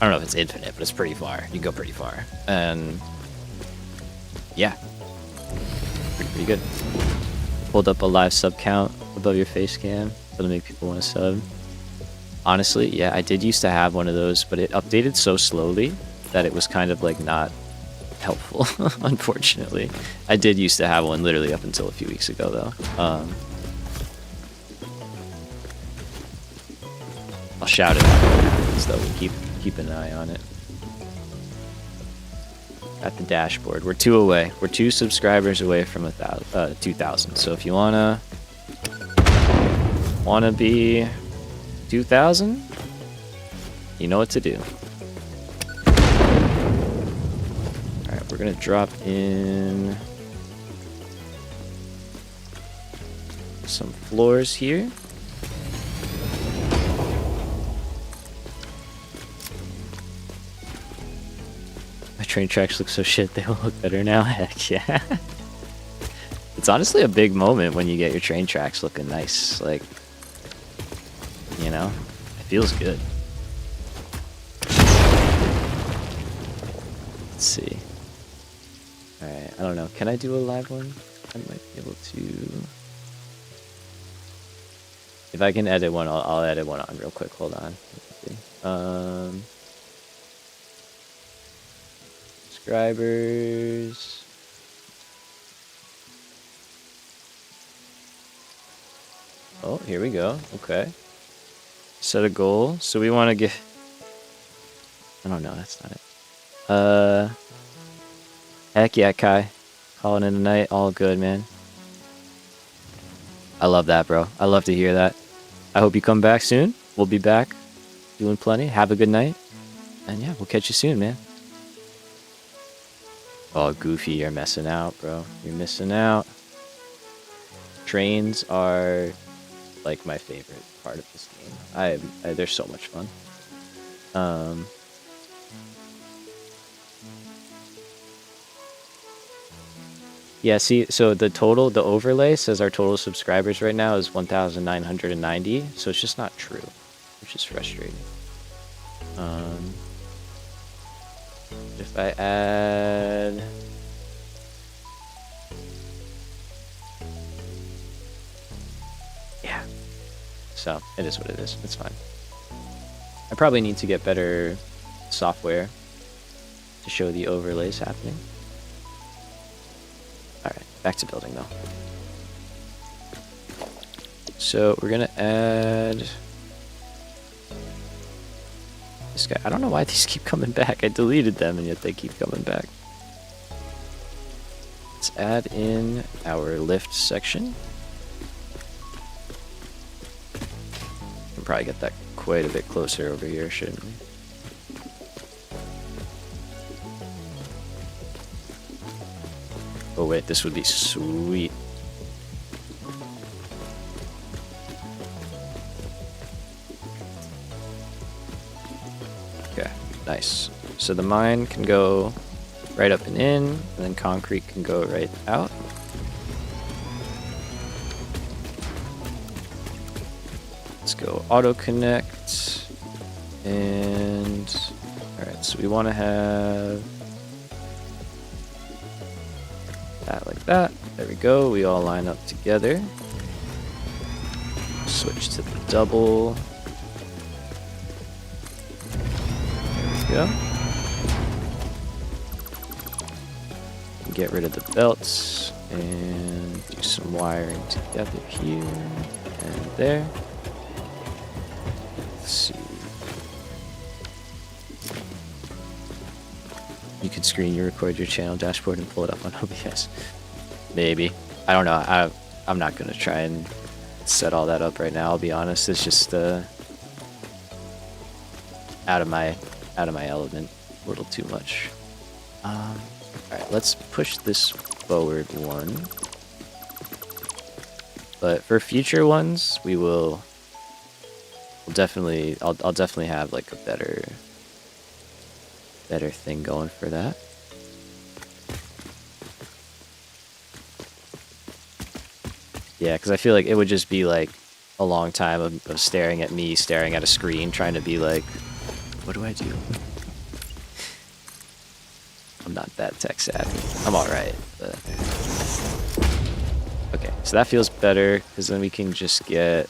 I don't know if it's infinite, but it's pretty far. You can go pretty far. And yeah, pretty good. Hold up a live sub count above your face cam. That'll make people want to sub. Honestly, yeah, I did used to have one of those, but it updated so slowly that it was kind of like not helpful, unfortunately. I did used to have one literally up until a few weeks ago, though. I'll shout it out, so we'll keep an eye on it. At the dashboard, we're 2 away. We're 2 subscribers away from 2,000. So if you wanna be 2,000, you know what to do. All right, we're gonna drop in some floors here. My train tracks look so shit, they will look better now. Heck yeah. It's honestly a big moment when you get your train tracks looking nice. Like, you know, it feels good. Let's see. Alright, I don't know. Can I do a live one? I might be able to. If I can edit one, I'll edit one on real quick. Hold on. Subscribers. Oh, here we go. Okay. Set a goal. So we want to get. I don't know. That's not it. Heck yeah, Kai. Calling in tonight. All good, man. I love that, bro. I love to hear that. I hope you come back soon. We'll be back doing plenty. Have a good night. And yeah, we'll catch you soon, man. Oh, Goofy, you're missing out, bro. You're missing out. Trains are like my favorite part of this game. They're so much fun. Yeah, see, so the overlay says our total subscribers right now is 1,990, so it's just not true, which is frustrating. If I add... Yeah. So, it is what it is. It's fine. I probably need to get better software to show the overlays happening. Alright, back to building though. So we're gonna add this guy. I don't know why these keep coming back. I deleted them and yet they keep coming back. Let's add in our lift section. We'll probably get that quite a bit closer over here, shouldn't we? Oh wait, this would be sweet. Okay, nice. So the mine can go right up and in, and then concrete can go right out. Let's go auto connect. And alright, so we want to have that like that. There we go. We all line up together. Switch to the double. There we go. Get rid of the belts and do some wiring together here and there. Let's see. You could screen record your channel dashboard and pull it up on OBS. Maybe. I don't know. I'm not gonna try and set all that up right now. I'll be honest. It's just out of my element a little too much. All right, let's push this forward one. But for future ones, I'll definitely have like a better thing going for that. Yeah, because I feel like it would just be like a long time of staring at me, staring at a screen, trying to be like, what do I do? I'm not that tech savvy. I'm alright, but... Okay, so that feels better, because then we can just get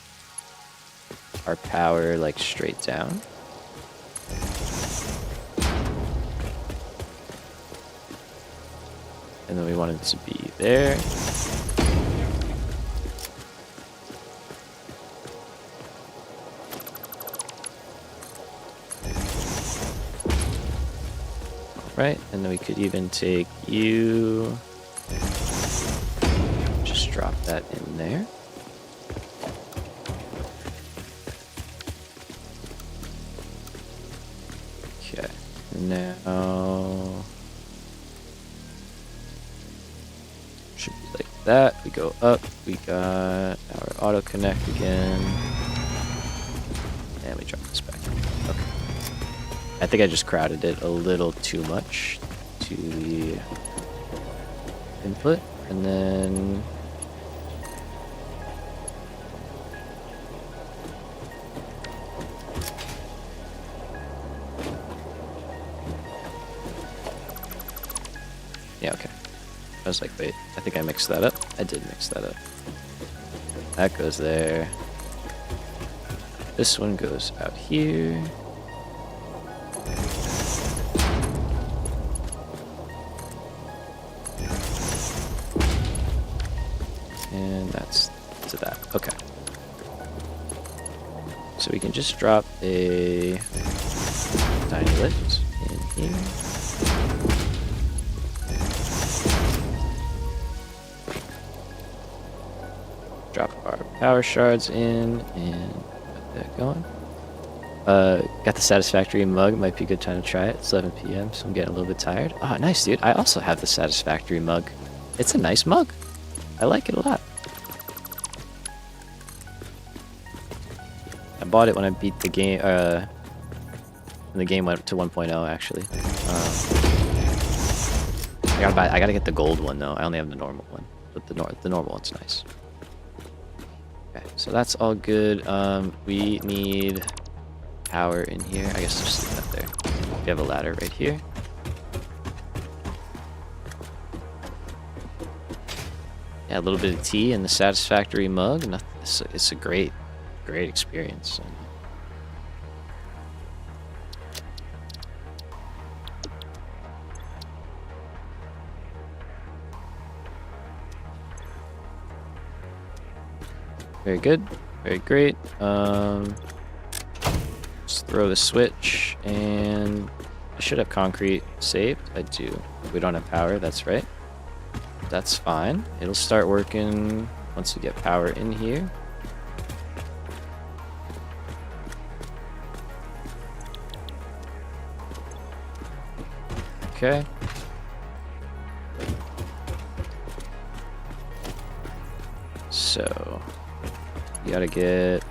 our power like straight down. And then we want it to be there. Right, and then we could even take you, just drop that in there. Okay, now should be like that. We go up, we got our auto connect again, and we drop this back. Okay. I think I just crowded it a little too much to the input, and then Yeah, okay. I was like, wait, I think I mixed that up. I did mix that up. That goes there. This one goes out here. And that's to that. Okay. So we can just drop a tiny lift in here. Drop our power shards in and get that going. Got the Satisfactory mug. Might be a good time to try it. It's 11 p.m., so I'm getting a little bit tired. Oh, nice, dude. I also have the Satisfactory mug. It's a nice mug. I like it a lot. I bought it when I beat the game, when the game went to 1.0, actually. I gotta get the gold one, though. I only have the normal one, but the normal one's nice. Okay, so that's all good. We need power in here. I guess just leave that there. We have a ladder right here. Yeah, a little bit of tea in the Satisfactory mug. It's a great experience. Very good. Very great. Just throw the switch, and I should have concrete saved. I do. We don't have power, that's right. That's fine. It'll start working once we get power in here. Okay. So, you gotta get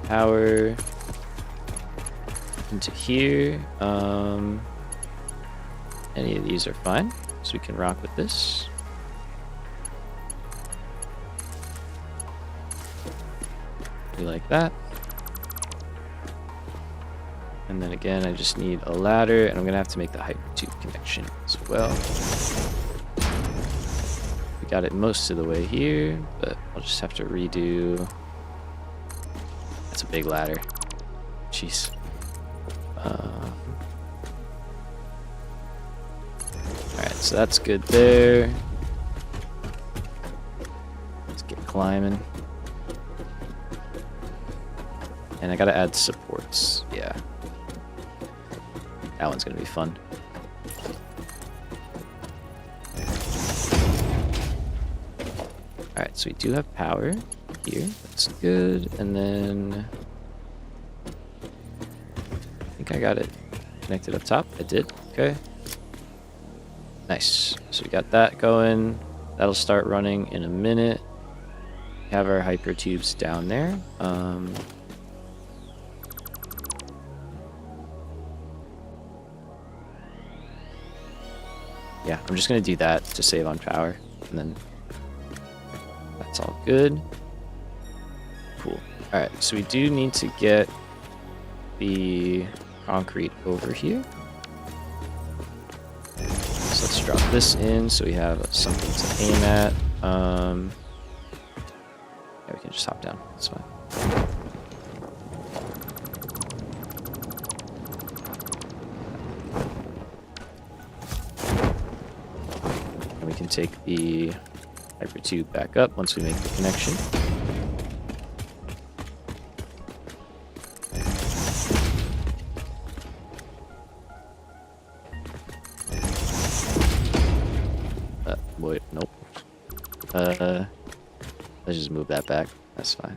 power into here. Any of these are fine, so we can rock with this. Do like that. And then again, I just need a ladder, and I'm gonna have to make the hypertube connection as well. We got it most of the way here, but I'll just have to redo. That's a big ladder. Jeez. Alright, so that's good there. Let's get climbing. And I gotta add supports. Yeah. That one's gonna be fun. Alright, so we do have power here. That's good. And then I think I got it connected up top. I did. Okay. Nice. So we got that going. That'll start running in a minute. We have our hyper tubes down there. Yeah, I'm just gonna do that to save on power, and then that's all good. Cool. All right, so we do need to get the concrete over here. So let's drop this in so we have something to aim at. Yeah, we can just hop down. That's fine. And we can take the hypertube back up once we make the connection. Wait, nope. Let's just move that back. That's fine.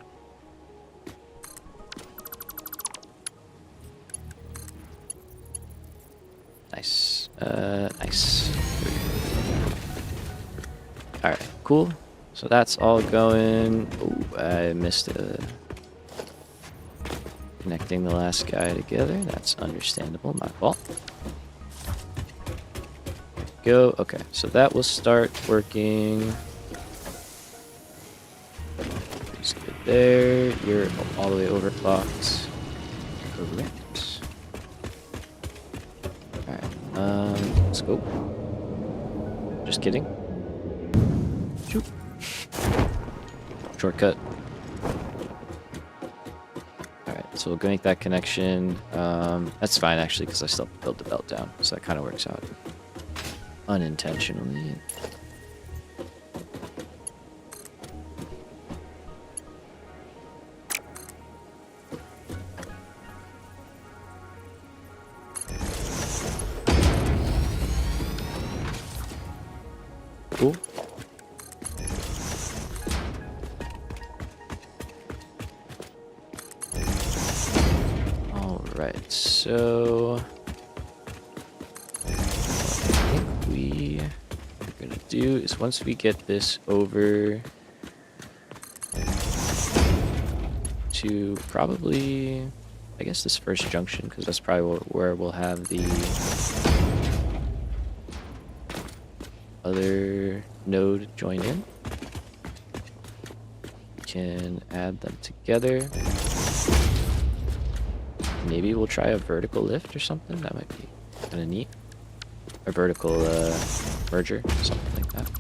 Nice. Nice. Alright, cool. So that's all going. Oh, I missed connecting the last guy together. That's understandable. My fault. Go. Okay, so that will start working. Pretty good there. You're all the way overclocked. Correct. Alright. Let's go. Just kidding. Shoot. Shortcut. Alright, so we'll go make that connection. That's fine actually, because I still have to build the belt down, so that kind of works out unintentionally. Cool. Alright, so what I think we are gonna do is once we get this over to probably, I guess, this first junction, because that's probably where we'll have the other node join in. Can add them together. Maybe we'll try a vertical lift or something. That might be kind of neat. A vertical merger, something like that.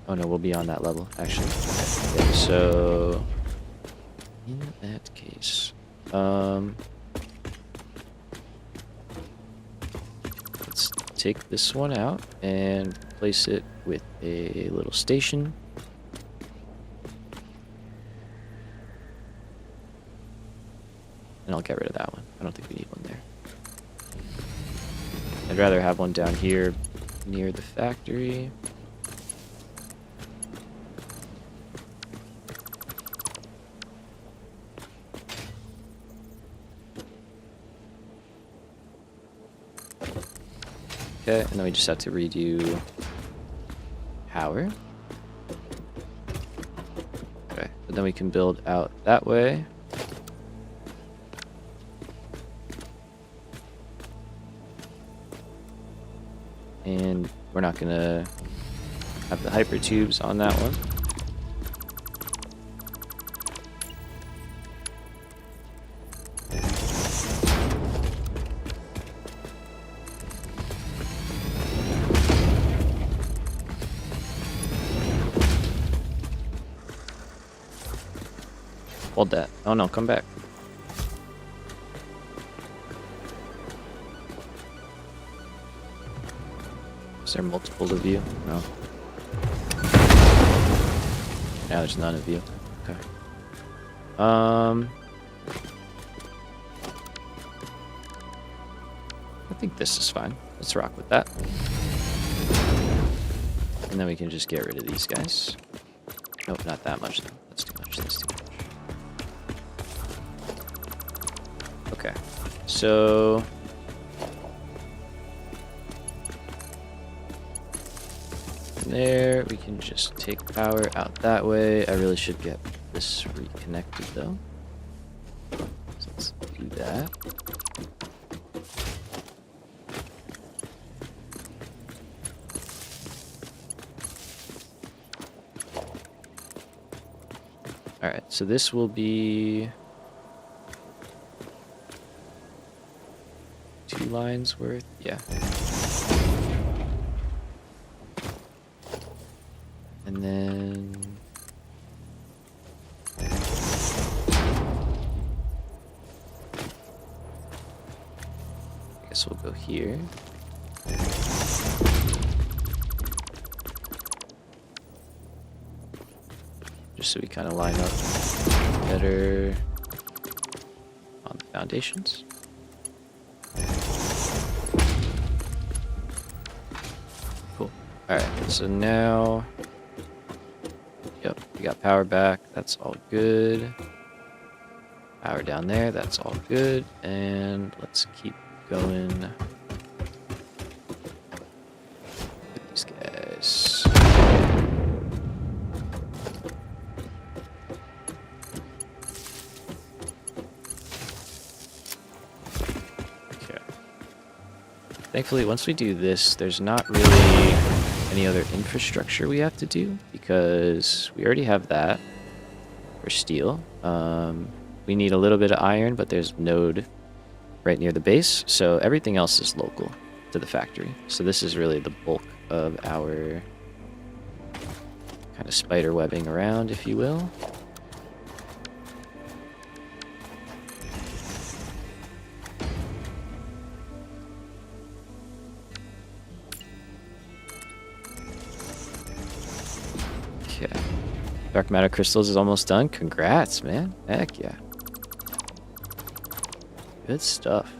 Oh no, we'll be on that level actually. Okay, so in that case, let's take this one out and place it with a little station. And I'll get rid of that one. I don't think we need one there. I'd rather have one down here near the factory. Okay, and then we just have to redo power. Okay, but then we can build out that way. And we're not gonna have the hyper tubes on that one. Hold that. Oh no, come back. Is there multiple of you? No. Now there's none of you. Okay. I think this is fine. Let's rock with that. And then we can just get rid of these guys. Nope, not that much though. That's too much. That's too much. Okay. So there, we can just take power out that way. I really should get this reconnected though. So let's do that. Alright, so this will be 2 lines worth, yeah. And then I guess we'll go here. Just so we kind of line up better on the foundations. Cool. Alright, so now, yep, we got power back. That's all good. Power down there. That's all good. And let's keep going with these guys. Thankfully, once we do this, there's not really any other infrastructure we have to do because we already have that for steel. We need a little bit of iron, but there's node right near the base, so everything else is local to the factory. So this is really the bulk of our kind of spider webbing around, if you will. Okay. Dark matter crystals is almost done. Congrats, man. Heck yeah. Good stuff.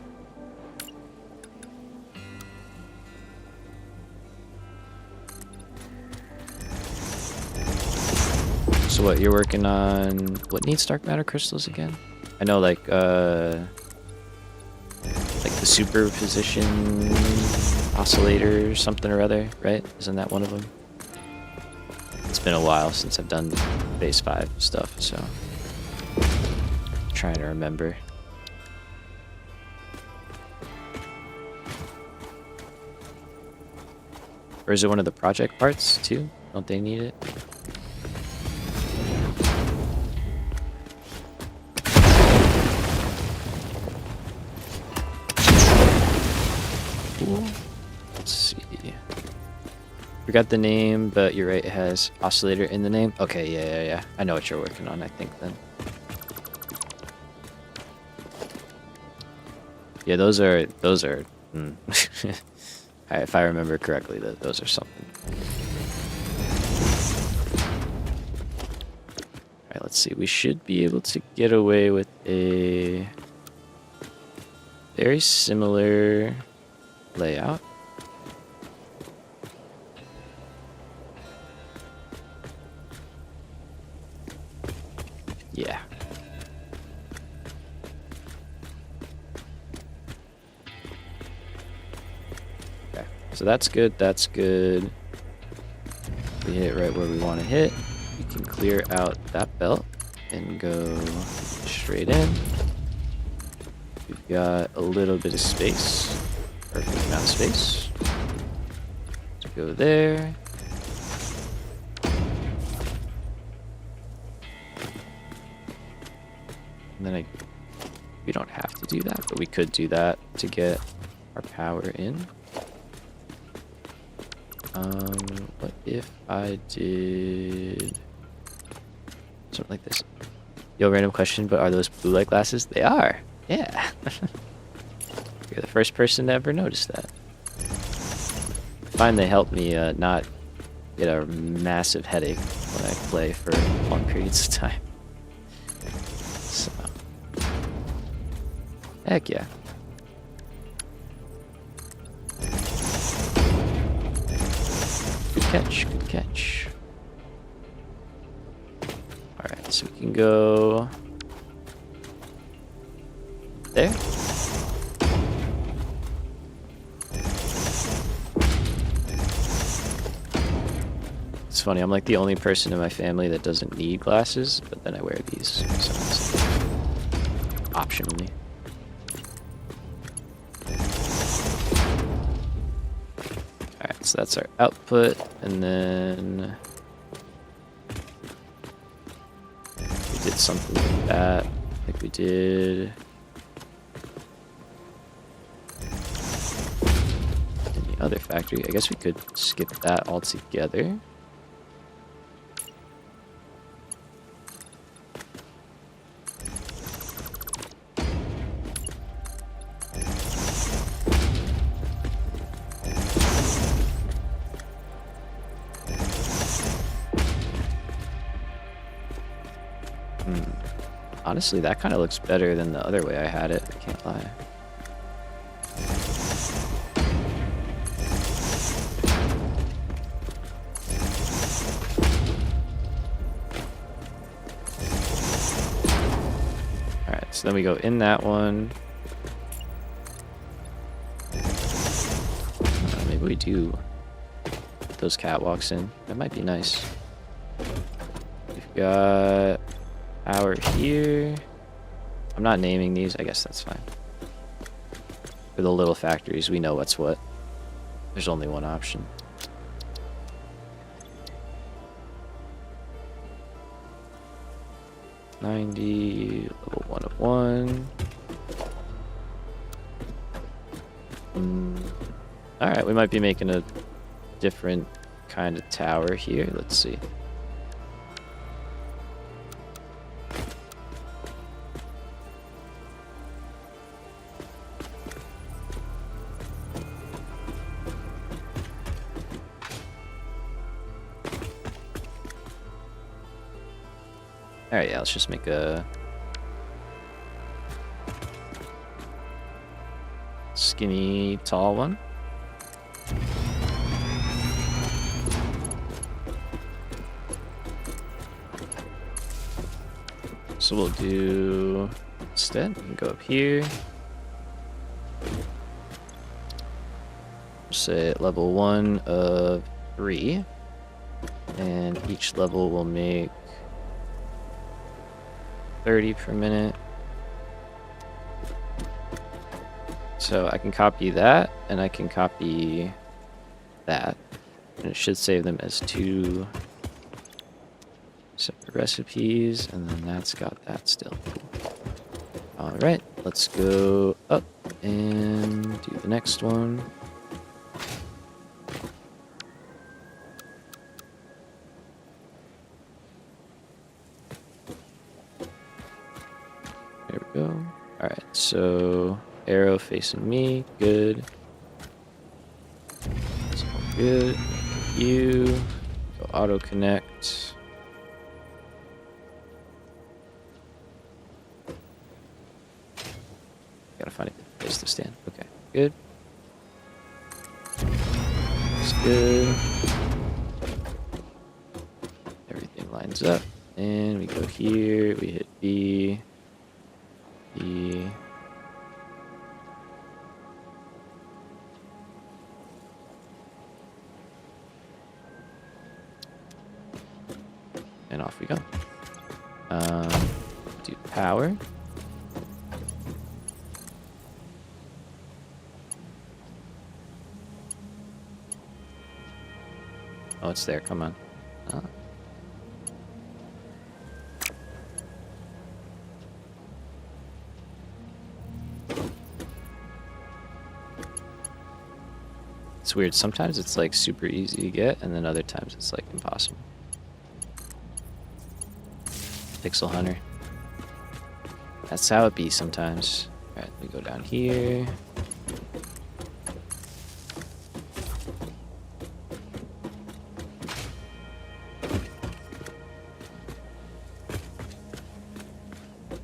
So what, you're working on... What needs dark matter crystals again? I know, like the superposition oscillator or something or other, right? Isn't that one of them? It's been a while since I've done base 5 stuff, so... I'm trying to remember. Or is it one of the project parts, too? Don't they need it? Cool. Let's see. Forgot the name, but you're right, it has oscillator in the name. Okay, yeah. I know what you're working on, I think, then. Yeah, those are... If I remember correctly, those are something. Alright, let's see. We should be able to get away with a very similar layout. Yeah. Okay, so that's good, that's good. We hit it right where we want to hit. We can clear out that belt and go straight in. We've got a little bit of space. Perfect amount of space. Let's go there. And then we don't have to do that, but we could do that to get our power in. What if I did something like this? Yo, random question, but are those blue light glasses? They are. Yeah. You're the first person to ever notice that. I find they help me not get a massive headache when I play for long periods of time. So, heck yeah. Good catch, good catch. Alright, so we can go there. It's funny, I'm like the only person in my family that doesn't need glasses, but then I wear these, so it's optionally. Alright, so that's our output, and then we did something like that. I think we did in the other factory. I guess we could skip that altogether. Honestly, that kind of looks better than the other way I had it, I can't lie. Alright, so then we go in that one. Maybe we do put those catwalks in. That might be nice. We've got power here. I'm not naming these, I guess that's fine. For the little factories, we know what's what. There's only one option. $90, level 1 of 1. Alright, we might be making a different kind of tower here. Let's see. Alright, yeah, let's just make a skinny, tall one. So we'll do, instead, we can go up here. Say level 1 of 3. And each level will make 30 per minute. So I can copy that, and I can copy that. And it should save them as 2 separate recipes, and then that's got that still. Alright, let's go up and do the next one. There we go. Alright, so arrow facing me, good. That's all good. You go auto connect. Gotta find a good place to stand. Okay, good. Looks good. Everything lines up. And we go here, we hit B. B. And off we go. Do power. Oh, it's there. Come on. It's weird. Sometimes it's like super easy to get, and then other times it's like impossible. Pixel Hunter. That's how it be sometimes. Alright, we go down here.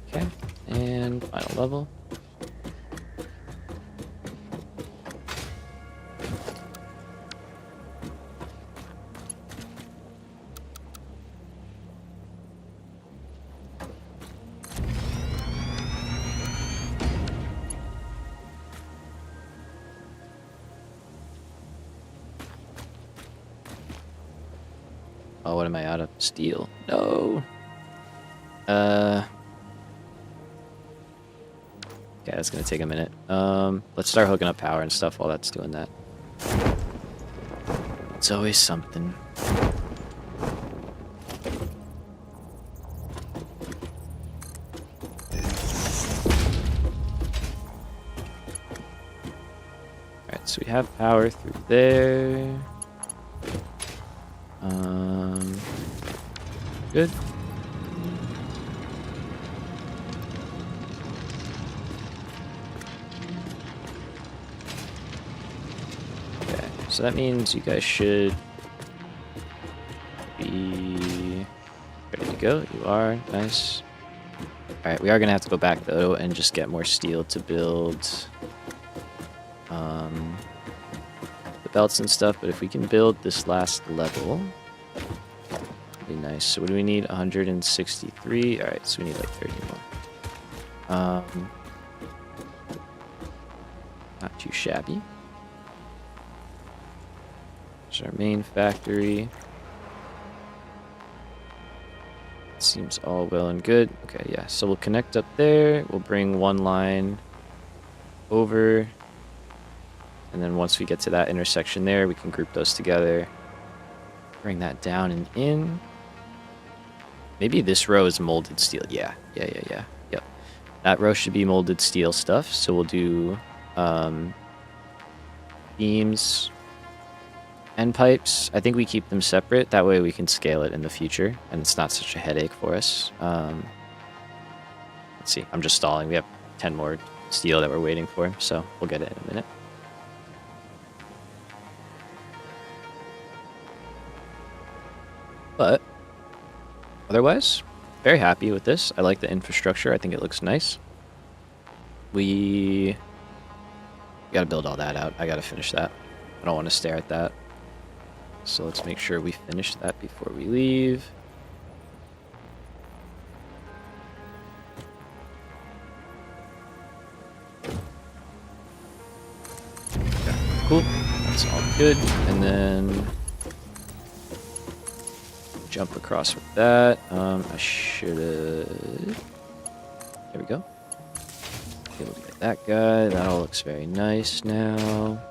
Okay, and final level. Oh, what am I out of? Steel. No. Okay, that's gonna take a minute. Let's start hooking up power and stuff while that's doing that. It's always something. Alright, so we have power through there. Good. Okay, so that means you guys should be ready to go. You are. Nice. Alright, we are going to have to go back, though, and just get more steel to build the belts and stuff. But if we can build this last level, that'd be nice. So what do we need? 163. Alright, so we need like 30 more. Not too shabby. There's our main factory. Seems all well and good. Okay, yeah, so we'll connect up there. We'll bring one line over. And then once we get to that intersection there, we can group those together. Bring that down and in. Maybe this row is molded steel. Yeah. Yep. That row should be molded steel stuff. So we'll do beams and pipes. I think we keep them separate. That way we can scale it in the future, and it's not such a headache for us. Let's see. I'm just stalling. We have 10 more steel that we're waiting for, so we'll get it in a minute. But otherwise, very happy with this. I like the infrastructure. I think it looks nice. We got to build all that out. I got to finish that. I don't want to stare at that. So let's make sure we finish that before we leave. Okay, cool. That's all good. And then jump across with that. I should have... There we go. Able to get that guy. That all looks very nice now.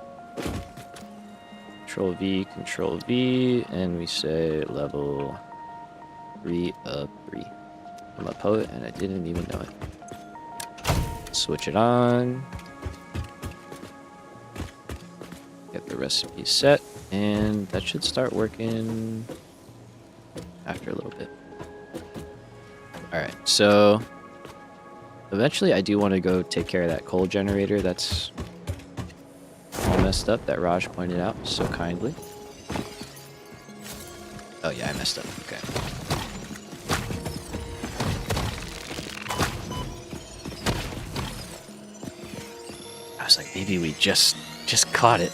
Control V, and we say level 3 of 3. I'm a poet, and I didn't even know it. Switch it on. Get the recipe set, and that should start working after a little bit. Alright, so eventually I do want to go take care of that coal generator that's all messed up, that Raj pointed out so kindly. Oh yeah, I messed up. Okay. I was like, maybe we just caught it,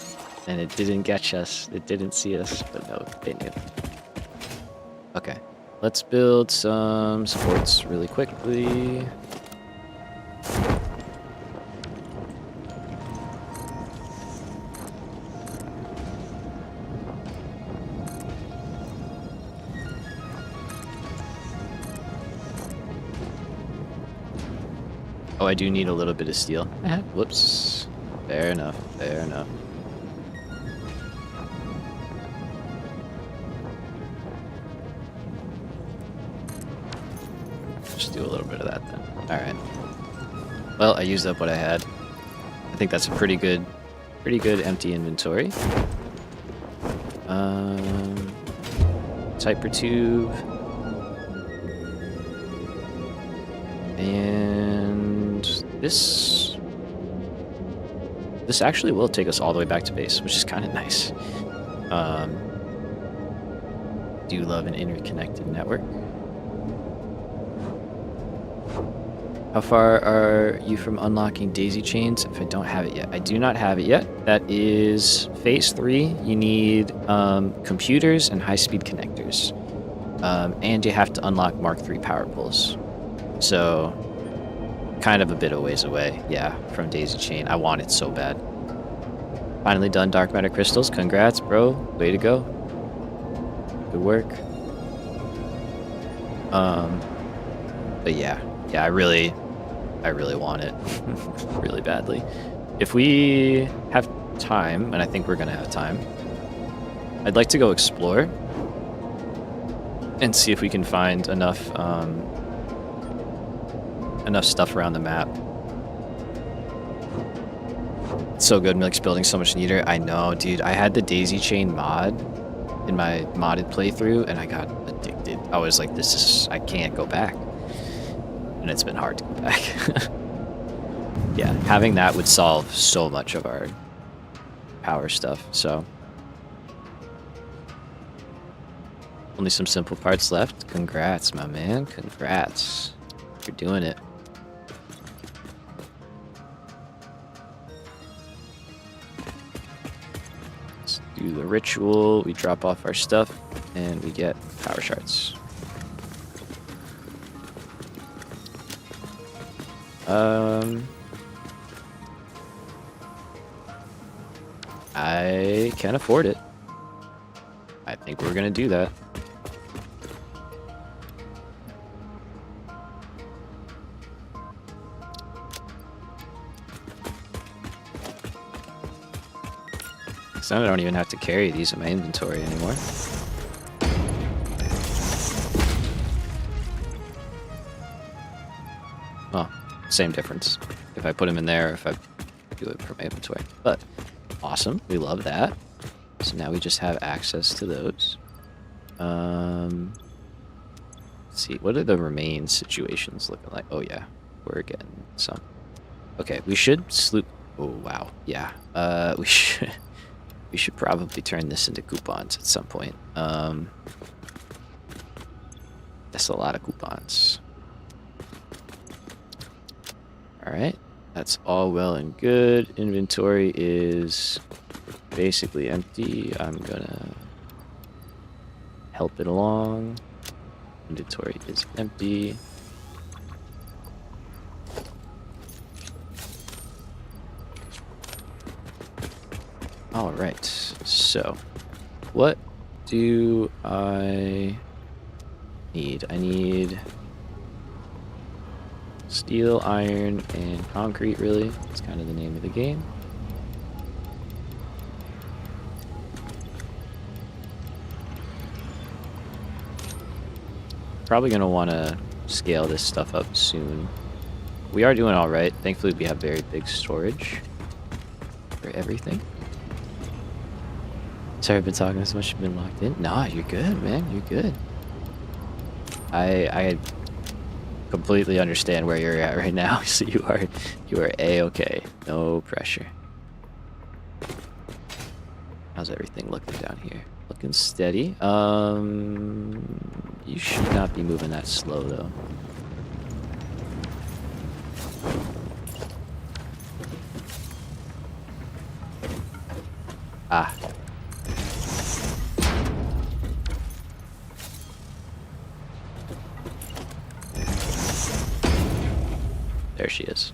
and it didn't catch us. It didn't see us, but no, they knew. Okay, let's build some supports really quickly. Oh, I do need a little bit of steel. Whoops. Fair enough. Fair enough. Just do a little bit of that then. Alright. Well, I used up what I had. I think that's a pretty good empty inventory. Typer tube. And this actually will take us all the way back to base, which is kind of nice. Do love an interconnected network. How far are you from unlocking daisy chains? If I don't have it yet. I do not have it yet. That is phase 3. You need computers and high-speed connectors. And you have to unlock Mark III power poles. So, kind of a bit of ways away, yeah, from daisy chain. I want it so bad. Finally done dark matter crystals. Congrats, bro. Way to go. Good work. But yeah, I really want it really badly. If we have time, and I think we're gonna have time, I'd like to go explore and see if we can find enough stuff around the map. It's so good. Milk's building so much neater. I know, dude. I had the daisy chain mod in my modded playthrough, and I got addicted. I was like, I can't go back. And it's been hard to go back. Yeah, having that would solve so much of our power stuff, so. Only some simple parts left. Congrats, my man. Congrats. You're doing it. Let's do the ritual. We drop off our stuff, and we get power shards. I can afford it. I think we're gonna do that. So I don't even have to carry these in my inventory anymore. Oh, same difference. If I put them in there, or if I do it from my inventory. But Awesome. We love that. So now we just have access to those. Let's see. What are the remain situations looking like? Oh, yeah. We're getting some. Okay, we should sloop. Oh, wow. Yeah. We should probably turn this into coupons at some point. That's a lot of coupons. All right. That's all well and good. Inventory is basically empty. I'm gonna help it along. Inventory is empty. All right. So, what do I need? I need steel, iron, and concrete, really. That's kind of the name of the game. Probably going to want to scale this stuff up soon. We are doing all right. Thankfully, we have very big storage for everything. Sorry, I've been talking so much. You've been locked in. Nah, you're good, man. You're good. I completely understand where you're at right now. So you are A-okay. No pressure. How's everything looking down here? Looking steady. You should not be moving that slow though. Ah. There she is.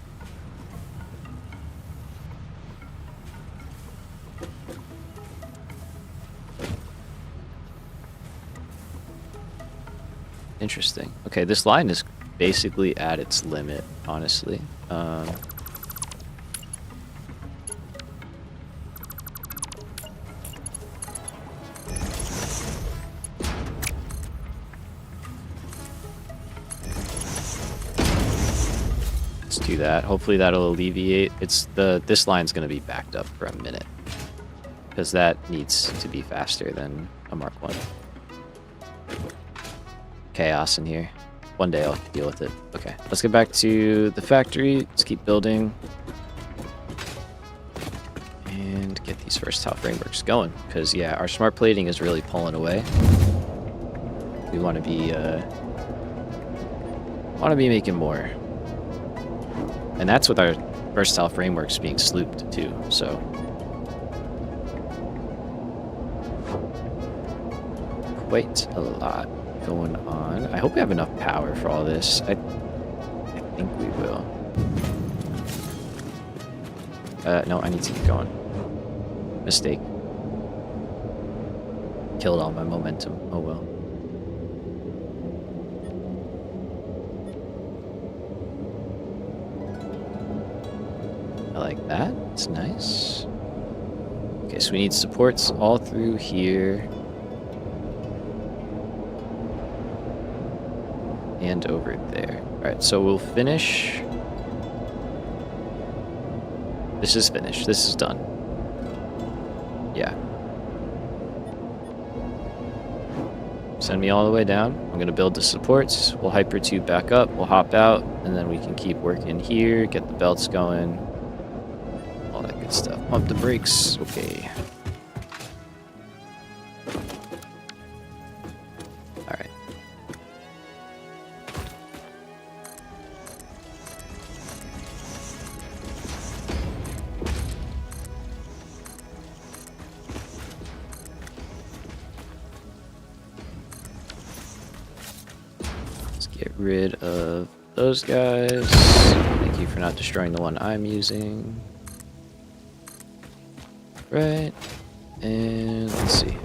Interesting. Okay, this line is basically at its limit, honestly. Let's do that. Hopefully that'll alleviate. This line's gonna be backed up for a minute because that needs to be faster than a Mark 1. Chaos in here. One day I'll deal with it. Okay, let's get back to the factory. Let's keep building and get these versatile frameworks going. Because yeah, our smart plating is really pulling away. We want to be making more, and that's with our versatile frameworks being slooped too. So quite a lot going on. I hope we have enough power for all this. I think we will. No, I need to keep going. Mistake. Killed all my momentum. Oh well. I like that. It's nice. Okay, so we need supports all through here. And over there. Alright, so we'll finish. This is finished. This is done. Yeah. Send me all the way down. I'm going to build the supports. We'll hypertube back up. We'll hop out. And then we can keep working here. Get the belts going. All that good stuff. Pump the brakes. Okay. Alright. Get rid of those guys. Thank you for not destroying the one I'm using. Right. And let's see.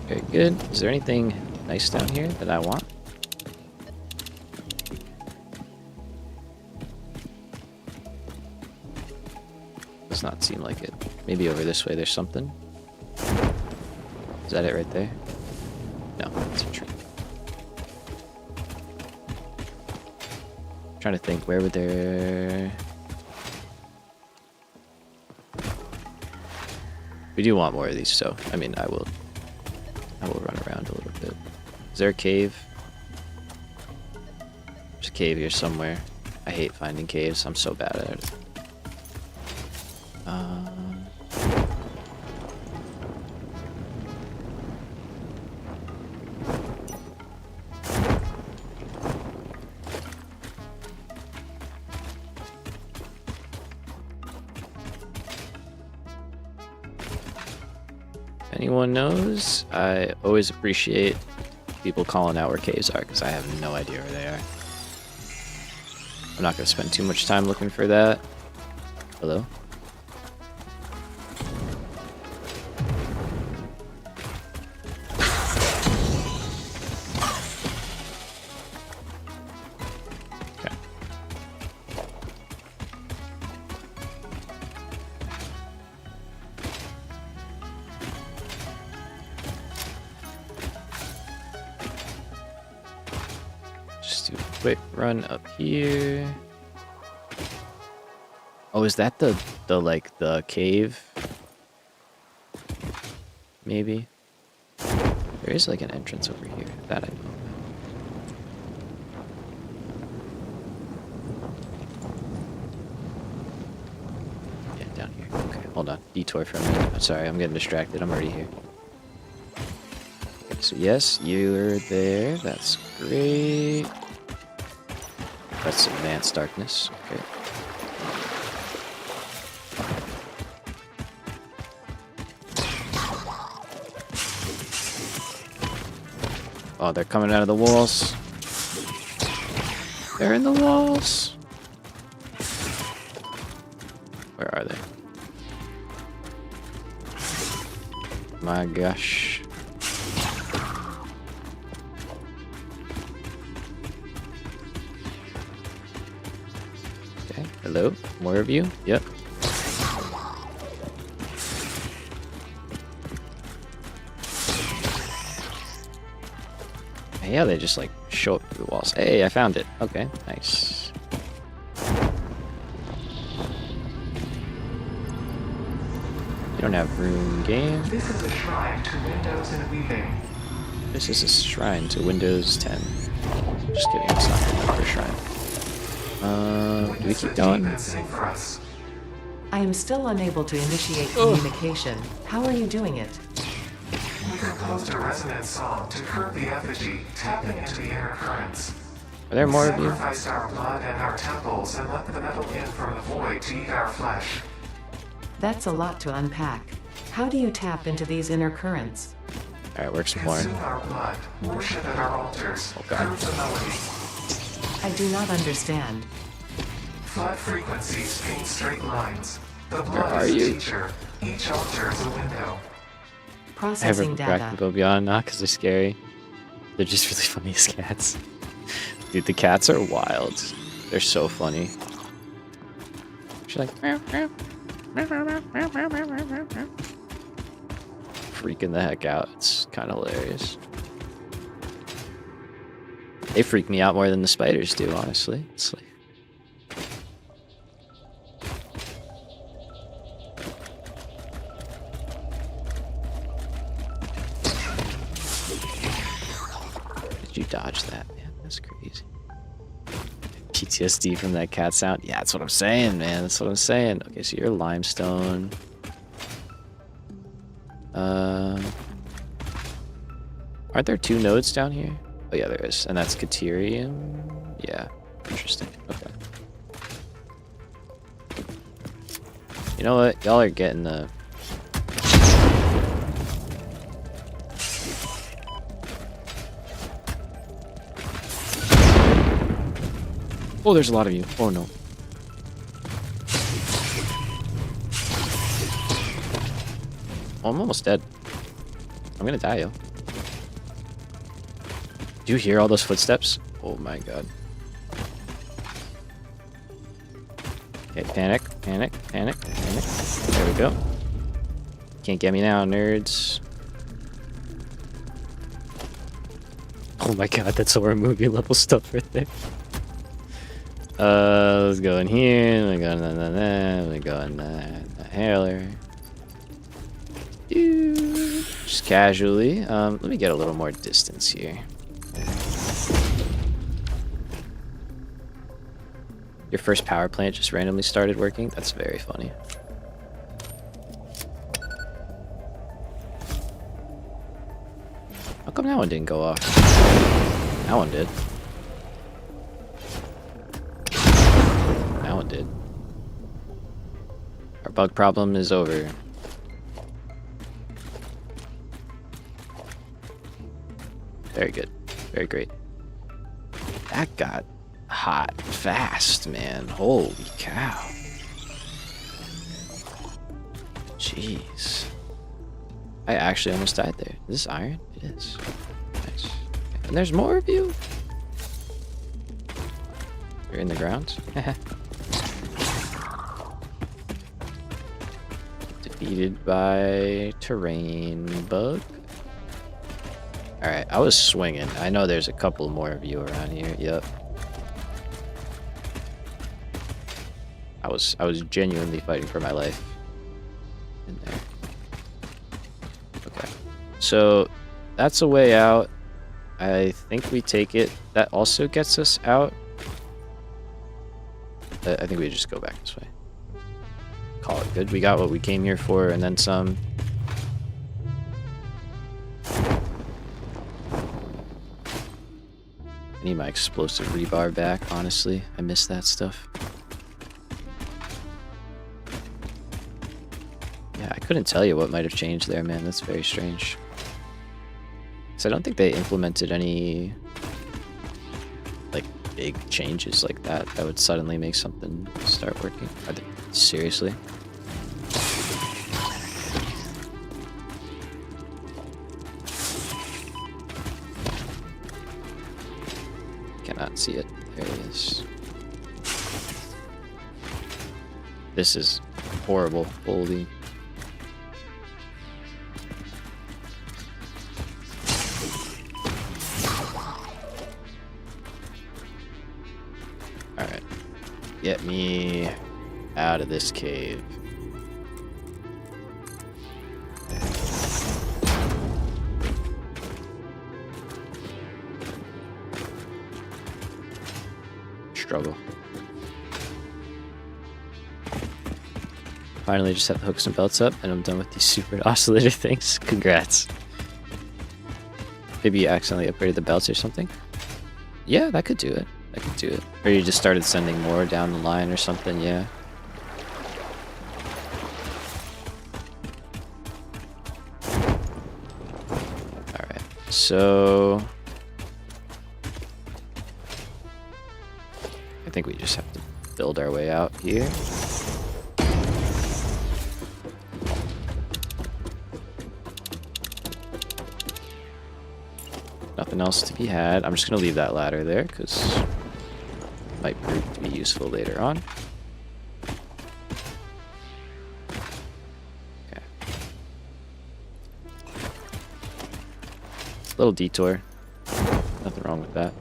Very good. Is there anything nice down here that I want? Does not seem like it. Maybe over this way there's something. Is that it right there? No, it's a tree. Trying to think, where would there... We do want more of these, so I mean, I will run around a little bit. Is there a cave? There's a cave here somewhere. I hate finding caves. I'm so bad at it. Anyone knows? I always appreciate people calling out where caves are because I have no idea where they are. I'm not going to spend too much time looking for that. Hello? Okay. Just do a quick run up here. Oh, is that the like the cave? Maybe. There is like an entrance over here. That I know. Yeah, down here. Okay, hold on. Detour for a minute. I'm sorry, I'm getting distracted. I'm already here. Okay, so yes, you're there. That's great. That's advanced darkness. Okay. Oh, they're coming out of the walls. They're in the walls. Where are they? My gosh. Okay, hello. More of you? Yep. Yeah, they just like show up through the walls. Hey, I found it. Okay, nice. You don't have room, game. This is a shrine to Windows and Weaving. This is a shrine to Windows 10. Just kidding, it's not another shrine. Do we keep going? I am still unable to initiate communication. How are you doing it? We composed a resonance song to curb the effigy, tapping into the inner currents. Are there more of you? We sacrificed our blood and our temples and let the metal in from the void to eat our flesh. That's a lot to unpack. How do you tap into these inner currents? Alright, we're exploring. Consume our blood, worship at our altars, curb the melody. I do not understand. Flood frequencies paint straight lines. The Where blood are is you? a teacher. Each altar is a window. I Processing ever data. practical beyond, not because they're scary. They're just really funny as cats. Dude, the cats are wild. They're so funny. She's like freaking the heck out. It's kind of hilarious. They freak me out more than the spiders do, honestly. It's like... Did you dodge that, man? That's crazy. PTSD from that cat sound? Yeah, that's what I'm saying, man. That's what I'm saying. Okay, so you're limestone. Aren't there 2 nodes down here? Oh yeah, there is. And that's Caterium? Yeah. Interesting. Okay. You know what? Y'all are getting the... Oh, there's a lot of you. Oh no. Oh, I'm almost dead. I'm gonna die, yo. Do you hear all those footsteps? Oh my god. Okay, panic, panic, panic, panic. There we go. Can't get me now, nerds. Oh my god, that's horror movie level stuff right there. Let's go in here. We go in that. We go in that hailer. Just casually. Let me get a little more distance here. Your first power plant just randomly started working? That's very funny. How come that one didn't go off? That one did. That one did. Our bug problem is over. Very good. Very great. That got hot fast, man. Holy cow. Jeez. I actually almost died there. Is this iron? It is. Nice. And there's more of you? You're in the ground? Defeated by terrain bug. Alright, I was swinging. I know there's a couple more of you around here. Yep. I was genuinely fighting for my life in there. Okay. So that's a way out. I think we take it. That also gets us out. I think we just go back this way. Call it good. We got what we came here for and then some. I need my explosive rebar back, honestly. I miss that stuff. Yeah, I couldn't tell you what might have changed there, man. That's very strange. So I don't think they implemented any like big changes like that that would suddenly make something start working. Are they seriously? Cannot see it. There it is. This is horrible. Holy. Alright. Get me out of this cave. Struggle. Finally just have the hooks and belts up and I'm done with these super oscillator things. Congrats. Maybe you accidentally upgraded the belts or something? Yeah, that could do it. That could do it. Or you just started sending more down the line or something, yeah. Alright, so I think we just have to build our way out here. Nothing else to be had. I'm just going to leave that ladder there because it might prove to be useful later on. Okay. Little detour. Nothing wrong with that.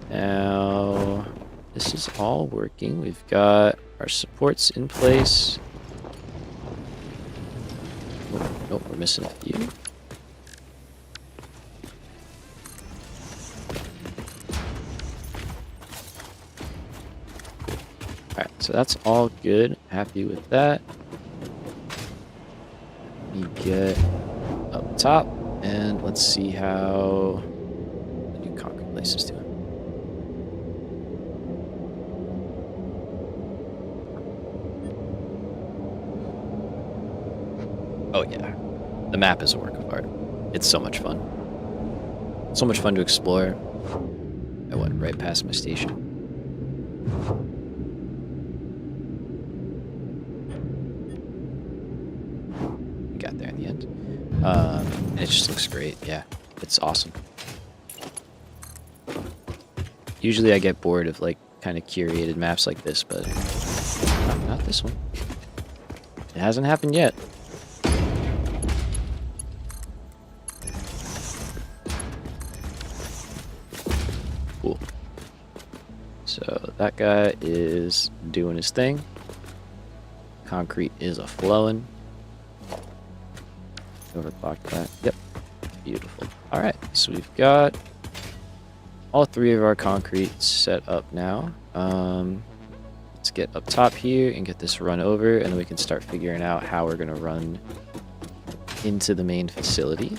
Now, this is all working. We've got our supports in place. Oh, nope, we're missing a few. Alright, so that's all good. Happy with that. Let me get up top and let's see how the new concrete place is doing. Oh yeah, the map is a work of art. It's so much fun. So much fun to explore. I went right past my station. We got there in the end. And it just looks great. Yeah, it's awesome. Usually I get bored of like kind of curated maps like this, but not this one. It hasn't happened yet. Cool. So that guy is doing his thing. Concrete is a flowing. Overclocked that. Yep. Beautiful. Alright, so we've got all three of our concrete set up now. Let's get up top here and get this run over, and then we can start figuring out how we're going to run into the main facility.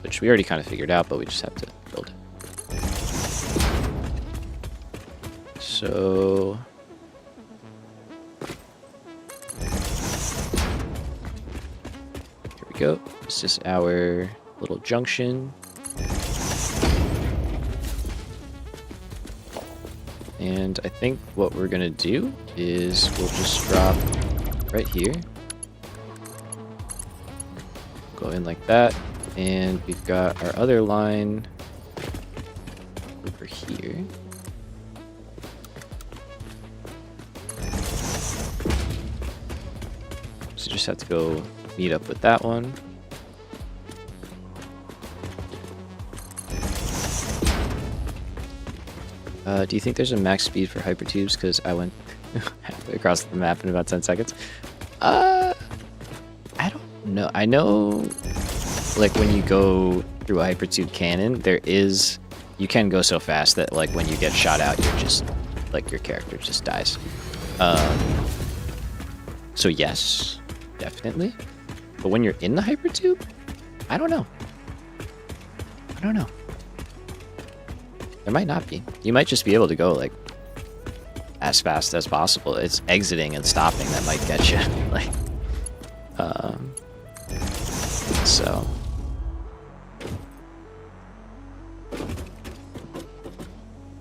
Which we already kind of figured out, but we just have to build it. So... here we go. This is our little junction. And I think what we're gonna do is we'll just drop right here. Go in like that. And we've got our other line over here. So you just have to go meet up with that one. Do you think there's a max speed for hypertubes? Because I went across the map in about 10 seconds. I don't know. I know, like, when you go through a hypertube cannon, you can go so fast that, like, when you get shot out, you're just, like, your character just dies. So yes, definitely. But when you're in the hypertube, I don't know. There might not be. You might just be able to go, like, as fast as possible. It's exiting and stopping that might get you. Like, so.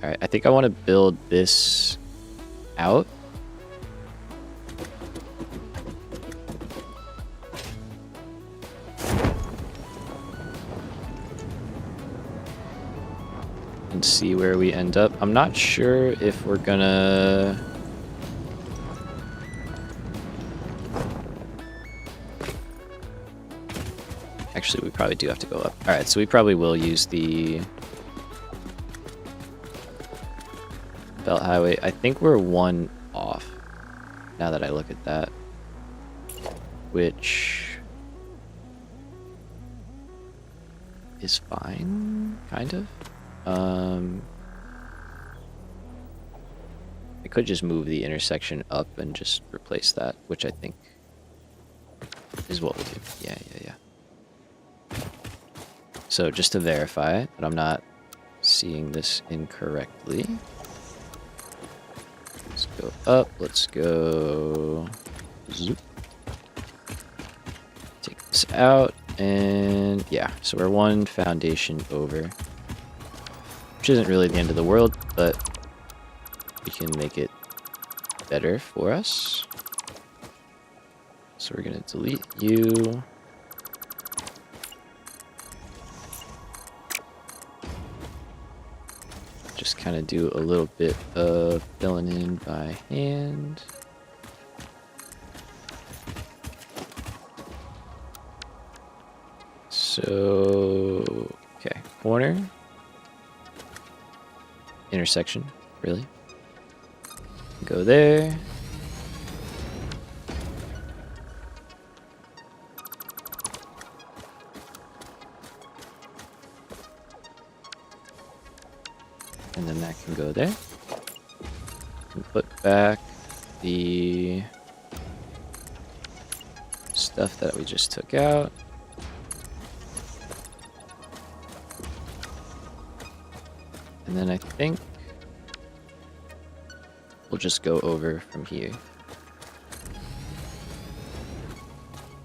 Alright, I think I want to build this out. And see where we end up. I'm not sure if we're gonna... Actually, we probably do have to go up. Alright, so we probably will use the belt highway. I think we're one off, now that I look at that. Which is fine, kind of. I could just move the intersection up and just replace that, which I think is what we'll do. Yeah. So just to verify that I'm not seeing this incorrectly. Let's go up, let's go zoop. Take this out, and yeah, so we're one foundation over. Which isn't really the end of the world, but we can make it better for us. So we're gonna delete you. Just kind of do a little bit of filling in by hand. So, okay, corner. Intersection, really. Go there. And then that can go there. And put back the stuff that we just took out. And then I think we'll just go over from here.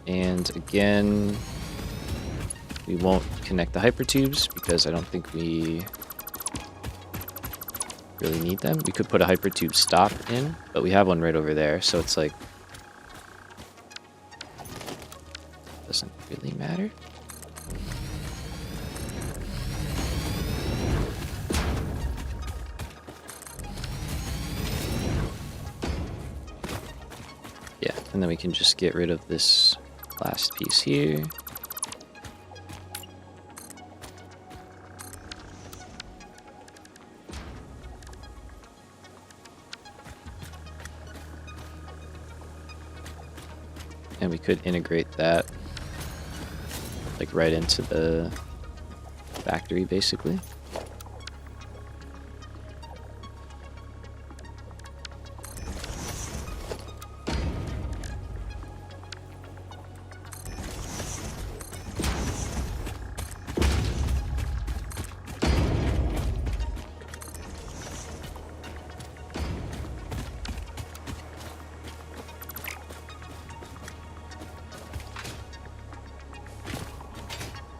And again, we won't connect the hypertubes because I don't think we really need them. We could put a hypertube stop in, but we have one right over there, so it's like, doesn't really matter. Yeah, and then we can just get rid of this last piece here. and we could integrate that like right into the factory basically.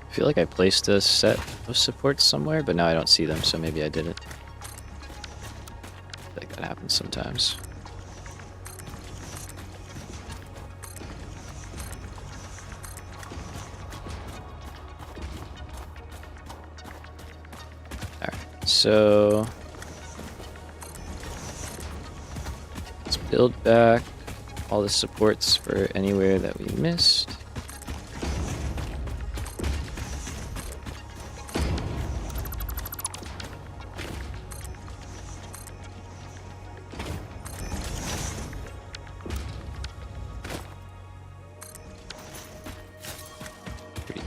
I feel like I placed a set of supports somewhere, but now I don't see them, so maybe I didn't. I think that happens sometimes. Alright, so let's build back all the supports for anywhere that we missed.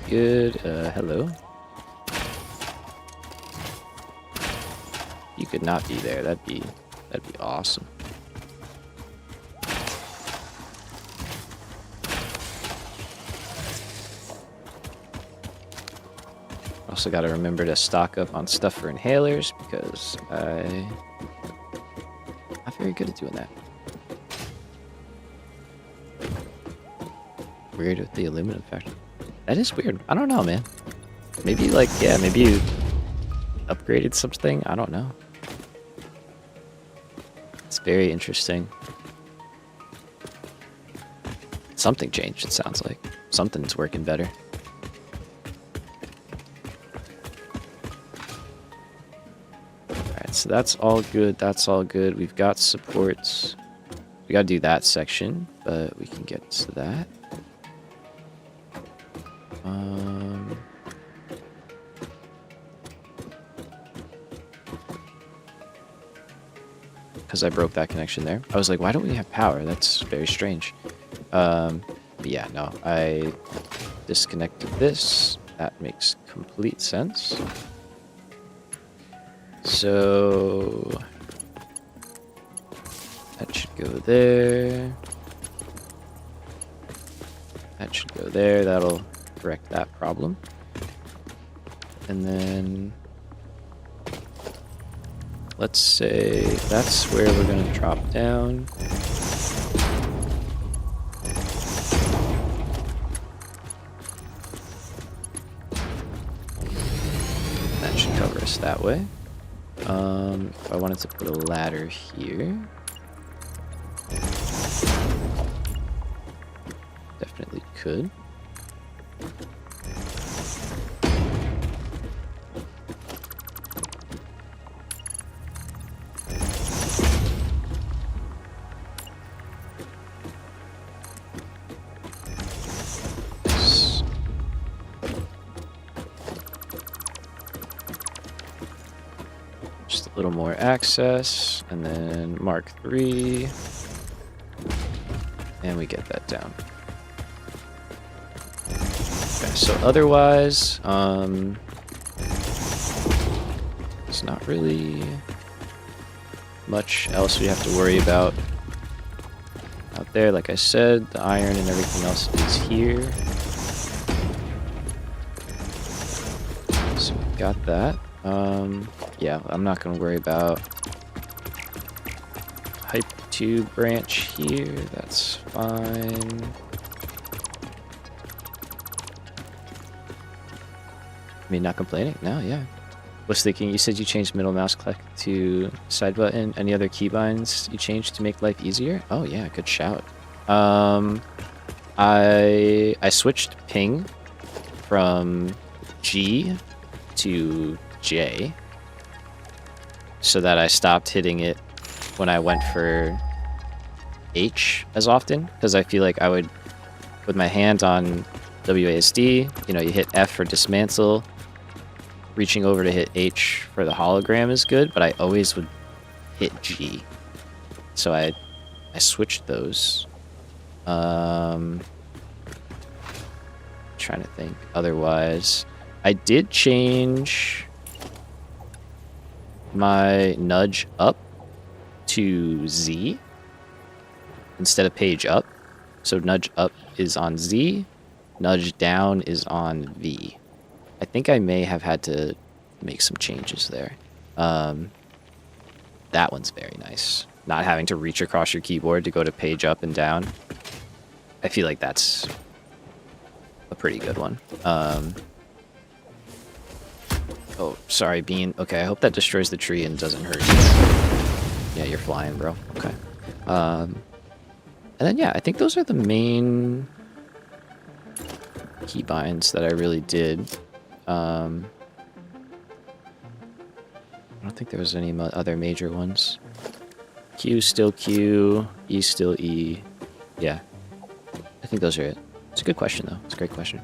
Good. Hello. You could not be there. That'd be awesome. Also got to remember to stock up on stuff for inhalers because I'm not very good at doing that. Weird with the aluminum factory. That is weird. I don't know, man. Maybe like, yeah, maybe you upgraded something. I don't know. It's very interesting. Something changed, it sounds like. Something's working better. Alright, so that's all good. That's all good. We've got supports. We gotta do that section, but we can get to that. Because I broke that connection there. I was like, why don't we have power? That's very strange. But yeah, no, I disconnected this. That makes complete sense. So that should go there. That should go there. That'll correct that problem. And then let's say that's where we're going to drop down. That should cover us that way. If I wanted to put a ladder here, definitely could. Just a little more access, and then Mark 3, and we get that down. Okay, so otherwise, it's not really much else we have to worry about out there. Like I said, the iron and everything else is here. So we got that. Yeah, I'm not going to worry about Hype 2 branch here. That's fine. I mean, not complaining. No, yeah. Was thinking, you said you changed middle mouse click to side button. Any other keybinds you changed to make life easier? Oh yeah, good shout. I switched ping from G to J so that I stopped hitting it when I went for H as often, because I feel like I would, with my hand on WASD, you know, you hit F for dismantle, reaching over to hit H for the hologram is good, but I always would hit G. So I switched those. trying to think. Otherwise, I did change my nudge up to Z instead of page up. So nudge up is on Z, nudge down is on V. I think I may have had to make some changes there. That one's very nice. Not having to reach across your keyboard to go to page up and down. I feel like that's a pretty good one. Oh, sorry, Bean. Okay, I hope that destroys the tree and doesn't hurt you. Yeah, you're flying, bro. Okay. And then, yeah, I think those are the main keybinds that I really did. I don't think there was any other major ones. Q still Q, E still E. Yeah, I think those are it. It's a good question, though. It's a great question.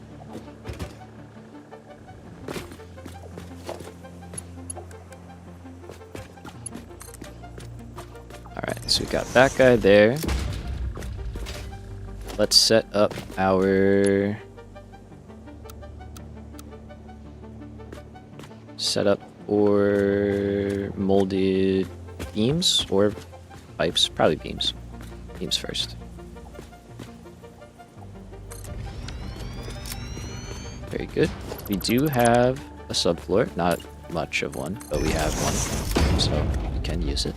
Alright, so we got that guy there. Let's set up our setup or molded beams or pipes. Probably beams. Beams first. Very good. We do have a subfloor, not much of one, but we have one, so we can use it.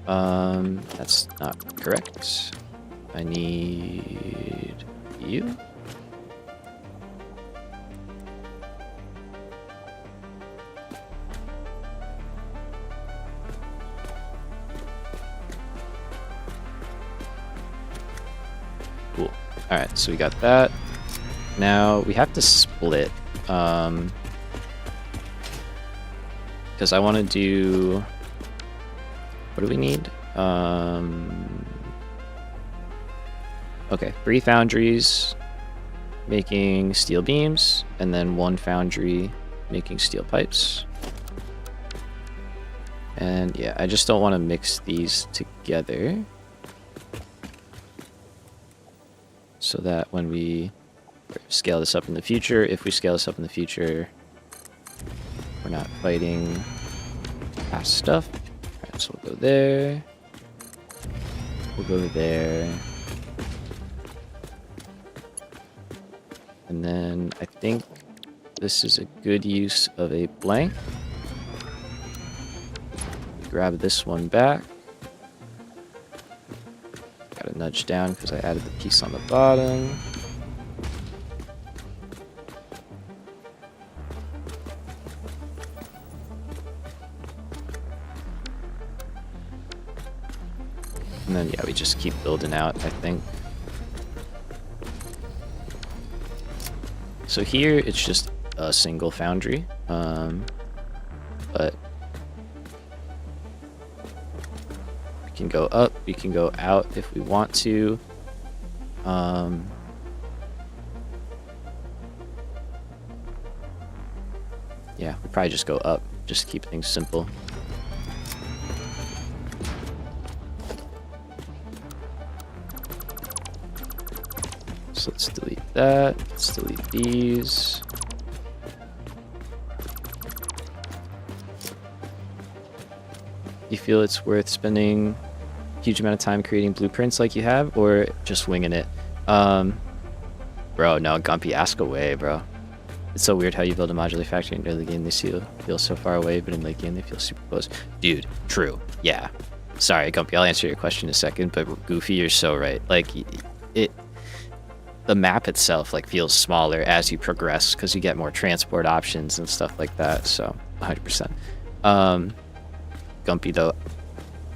That's not correct. I need you. Cool. Alright, so we got that. Now we have to split. Because I want to do... What do we need? Okay, 3 foundries making steel beams, and then 1 foundry making steel pipes. And yeah, I just don't want to mix these together. So that when we scale this up in the future, if we scale this up in the future, we're not fighting past stuff. Alright, so we'll go there. We'll go there. And then I think this is a good use of a blank. Grab this one back. Gotta nudge down because I added the piece on the bottom. And then, yeah, we just keep building out, I think. So here, it's just a single foundry. But we can go up, we can go out if we want to. Yeah, we'll probably just go up, just to keep things simple. So let's delete that. Let's delete these. You feel it's worth spending a huge amount of time creating blueprints like you have, or just winging it? Bro, no, Gumpy, ask away, bro. It's so weird how you build a modular factory in early game. They feel so far away, but in late game they feel super close. Dude, true. Yeah. Sorry, Gumpy, I'll answer your question in a second, but Goofy, you're so right. Like, the map itself like feels smaller as you progress because you get more transport options and stuff like that. So 100%. Gumpy though,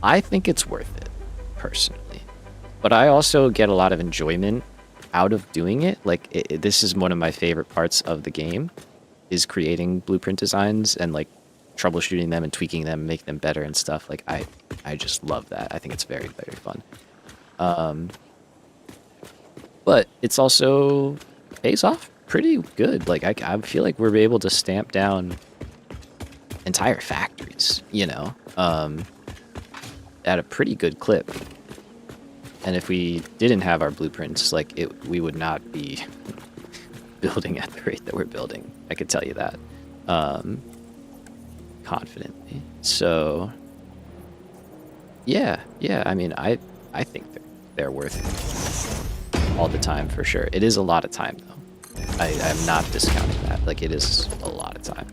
I think it's worth it personally, but I also get a lot of enjoyment out of doing it. Like this is one of my favorite parts of the game, is creating blueprint designs and like troubleshooting them and tweaking them, make them better and stuff. Like I just love that. I think it's very, very fun. But it's also pays off pretty good. Like I feel like we're able to stamp down entire factories, you know, at a pretty good clip. And if we didn't have our blueprints, like we would not be building at the rate that we're building. I could tell you that confidently. So yeah, I mean, I think they're worth all the time for sure. It is a lot of time though. I'm not discounting that. Like, it is a lot of time.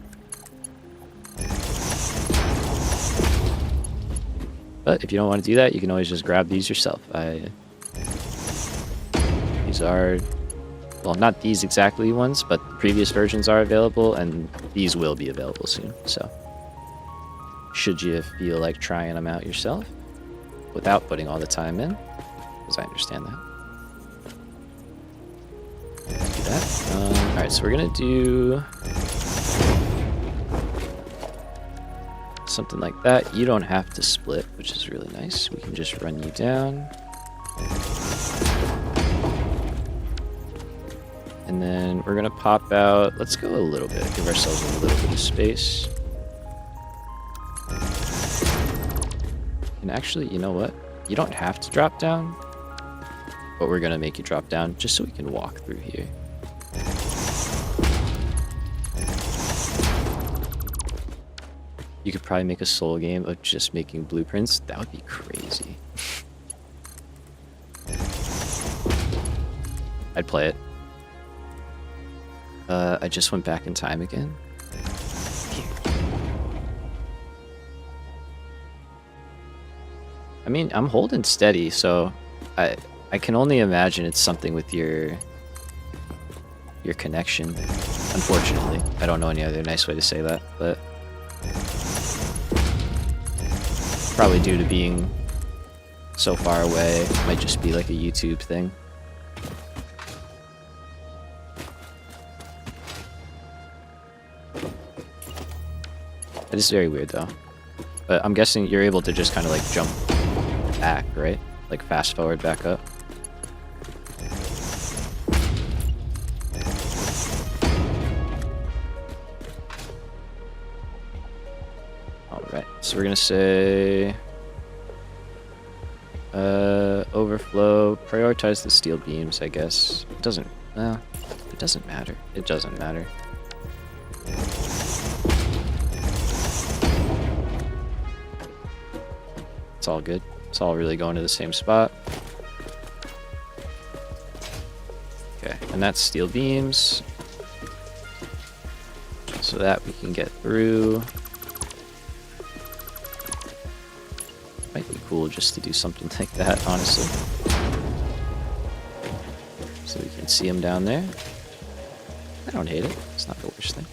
But if you don't want to do that, you can always just grab these yourself. These are, well, not these exactly ones, but previous versions are available, and these will be available soon. So, should you feel like trying them out yourself without putting all the time in, because I understand that. Let's do that. All right, so we're gonna do something like that. You don't have to split, which is really nice. We can just run you down. And then we're gonna pop out. Let's go a little bit, give ourselves a little bit of space. And actually, you know what? You don't have to drop down, but we're gonna make you drop down just so we can walk through here. You could probably make a soul game of just making blueprints. That would be crazy. I'd play it. I just went back in time again. I mean, I'm holding steady, so I can only imagine it's something with your connection. Unfortunately, I don't know any other nice way to say that, but probably due to being so far away, it might just be like a YouTube thing. It is very weird though. But I'm guessing you're able to just kind of like jump back, right? Like fast forward back up. Alright, so we're gonna say overflow, prioritize the steel beams, I guess. It doesn't matter. It doesn't matter. It's all good. It's all really going to the same spot. Okay, and that's steel beams. So that we can get through. Might be cool just to do something like that, honestly. So we can see them down there. I don't hate it. It's not the worst thing.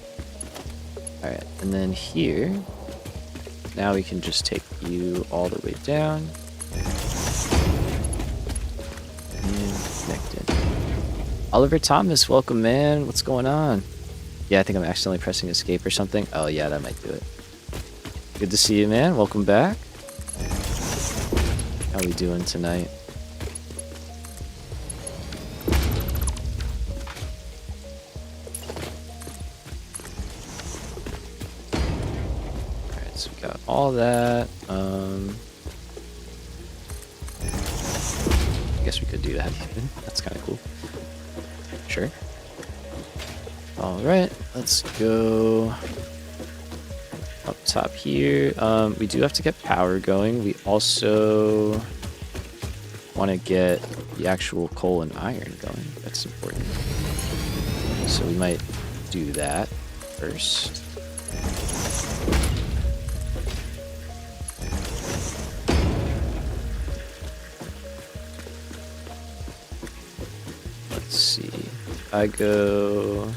Alright, and then here, now we can just take you all the way down. And connect in. Oliver Thomas, welcome, man. What's going on? Yeah, I think I'm accidentally pressing escape or something. Oh, yeah, that might do it. Good to see you, man. Welcome back. How we doing tonight? Alright, so we got all that. I guess we could do that even. That's kind of cool. Sure. Alright, let's go up top here. We do have to get power going. We also want to get the actual coal and iron going. That's important. So we might do that first. Let's see. I go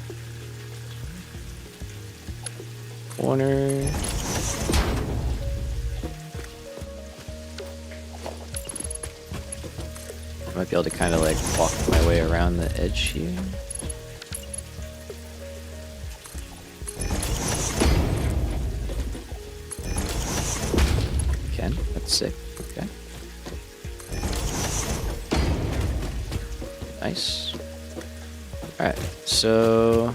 corner. I might be able to kind of like walk my way around the edge here. Can. That's sick. Okay. Nice. Alright, so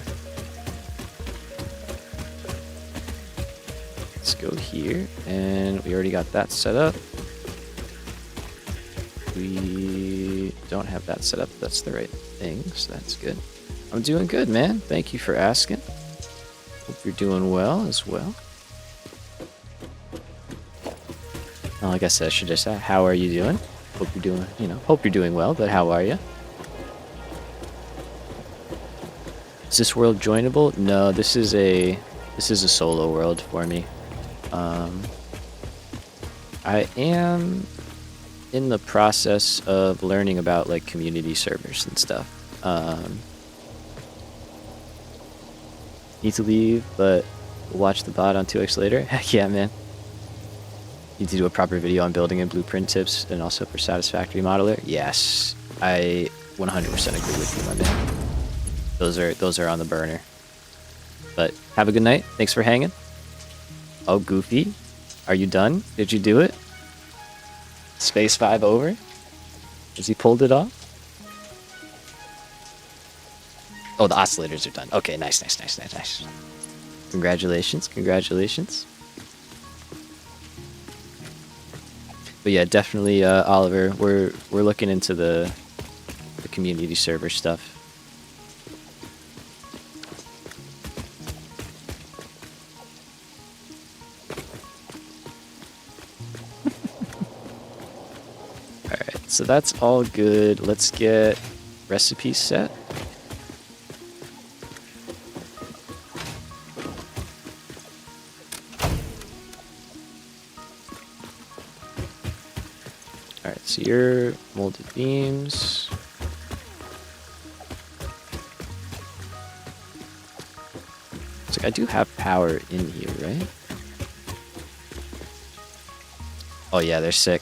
let's go here, and we already got that set up. We don't have that set up. That's the right thing, so that's good. I'm doing good, man. Thank you for asking. Hope you're doing well as well. Well, like I said, I should just say, how are you doing? Hope you're doing, hope you're doing well, but how are you? Is this world joinable? No, this is a solo world for me. I am in the process of learning about like community servers and stuff. Need to leave, but watch the bot on 2x later. Heck yeah, man. Need to do a proper video on building and blueprint tips and also for Satisfactory modeler. Yes, I 100% agree with you, my man. Those are on the burner. But have a good night. Thanks for hanging. Oh, Goofy, are you done? Did you do it? Space 5 over? Has he pulled it off? Oh, the oscillators are done. Okay, nice. Congratulations. But yeah, definitely, Oliver, we're looking into the community server stuff. Alright, so that's all good. Let's get recipes set. Alright, so your molded beams. So I do have power in here, right? Oh yeah, they're sick.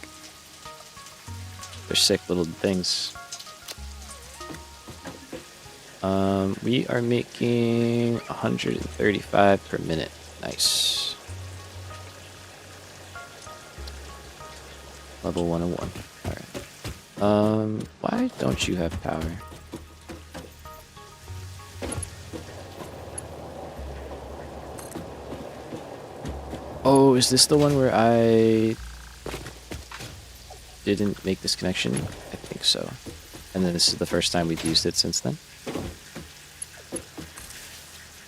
They're sick little things. We are making 135 per minute. Nice. Level 101. Alright. Why don't you have power? Oh, is this the one where I didn't make this connection? I think so. And then this is the first time we've used it since then?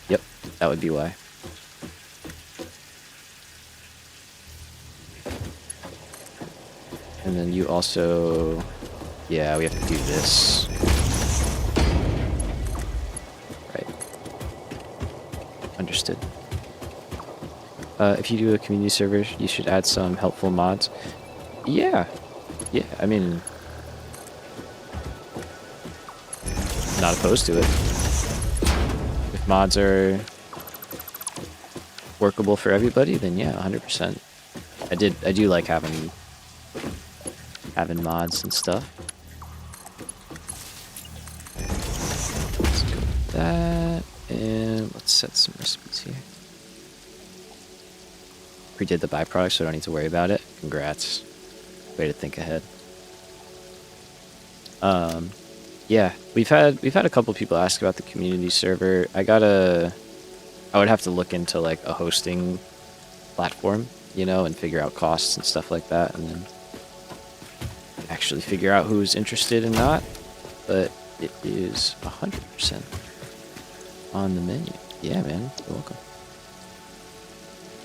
Yep, that would be why. And then you also... Yeah, we have to do this. Right. Understood. If you do a community server, you should add some helpful mods. Yeah, I mean... not opposed to it. If mods are workable for everybody, then yeah, 100%. I do like having mods and stuff. Let's go with that, and let's set some recipes here. Redid the byproduct, so I don't need to worry about it. Congrats. Way to think ahead. Yeah, we've had a couple people ask about the community server. I would have to look into like a hosting platform, and figure out costs and stuff like that, and then actually figure out who's interested and not. But it is 100% on the menu. Yeah, man, you're welcome.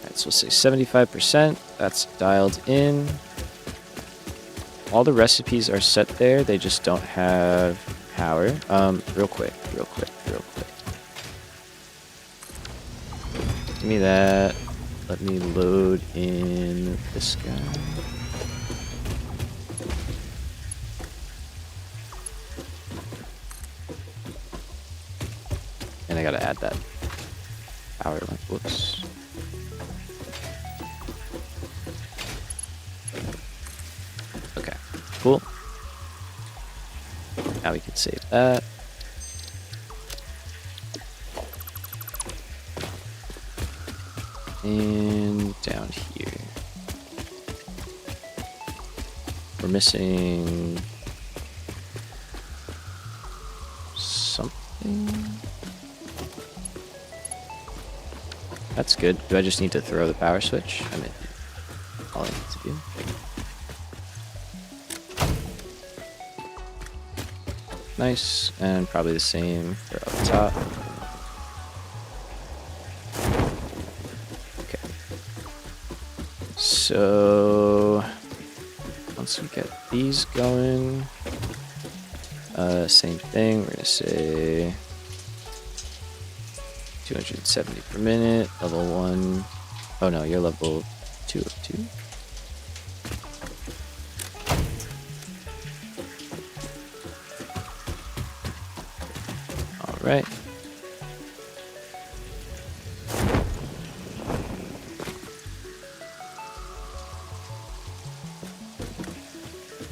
Alright, so we'll say 75%. That's dialed in. All the recipes are set there, they just don't have power. Real quick. Give me that. Let me load in this guy. And I gotta add that power line. Whoops. Okay, cool. Now we can save that. And down here. We're missing something. That's good. Do I just need to throw the power switch? I mean, all I need to do. Nice, and probably the same for up top. Okay. So once we get these going, same thing. We're gonna say 270 per minute. Level 1. Oh no, you're level 2 of 2. All right.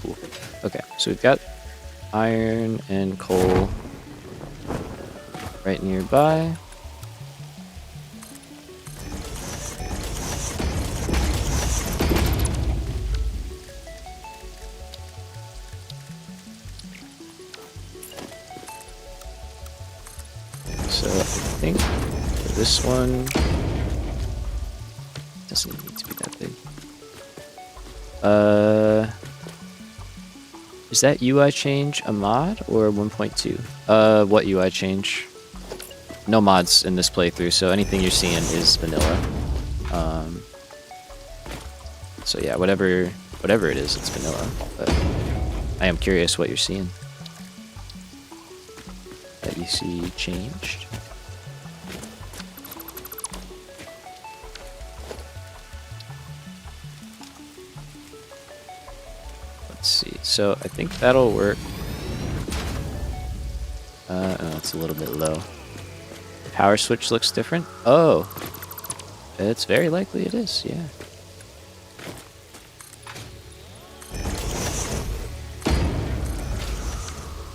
Cool. Okay, so we've got iron and coal right nearby. So I think for this one, doesn't need to be that big. Is that UI change a mod or 1.2? What UI change? No mods in this playthrough, so anything you're seeing is vanilla. So yeah, whatever it is, it's vanilla. But I am curious what you're seeing that you see changed. Let's see. So I think that'll work. Oh, it's a little bit low. Power switch looks different. Oh, it's very likely it is. Yeah.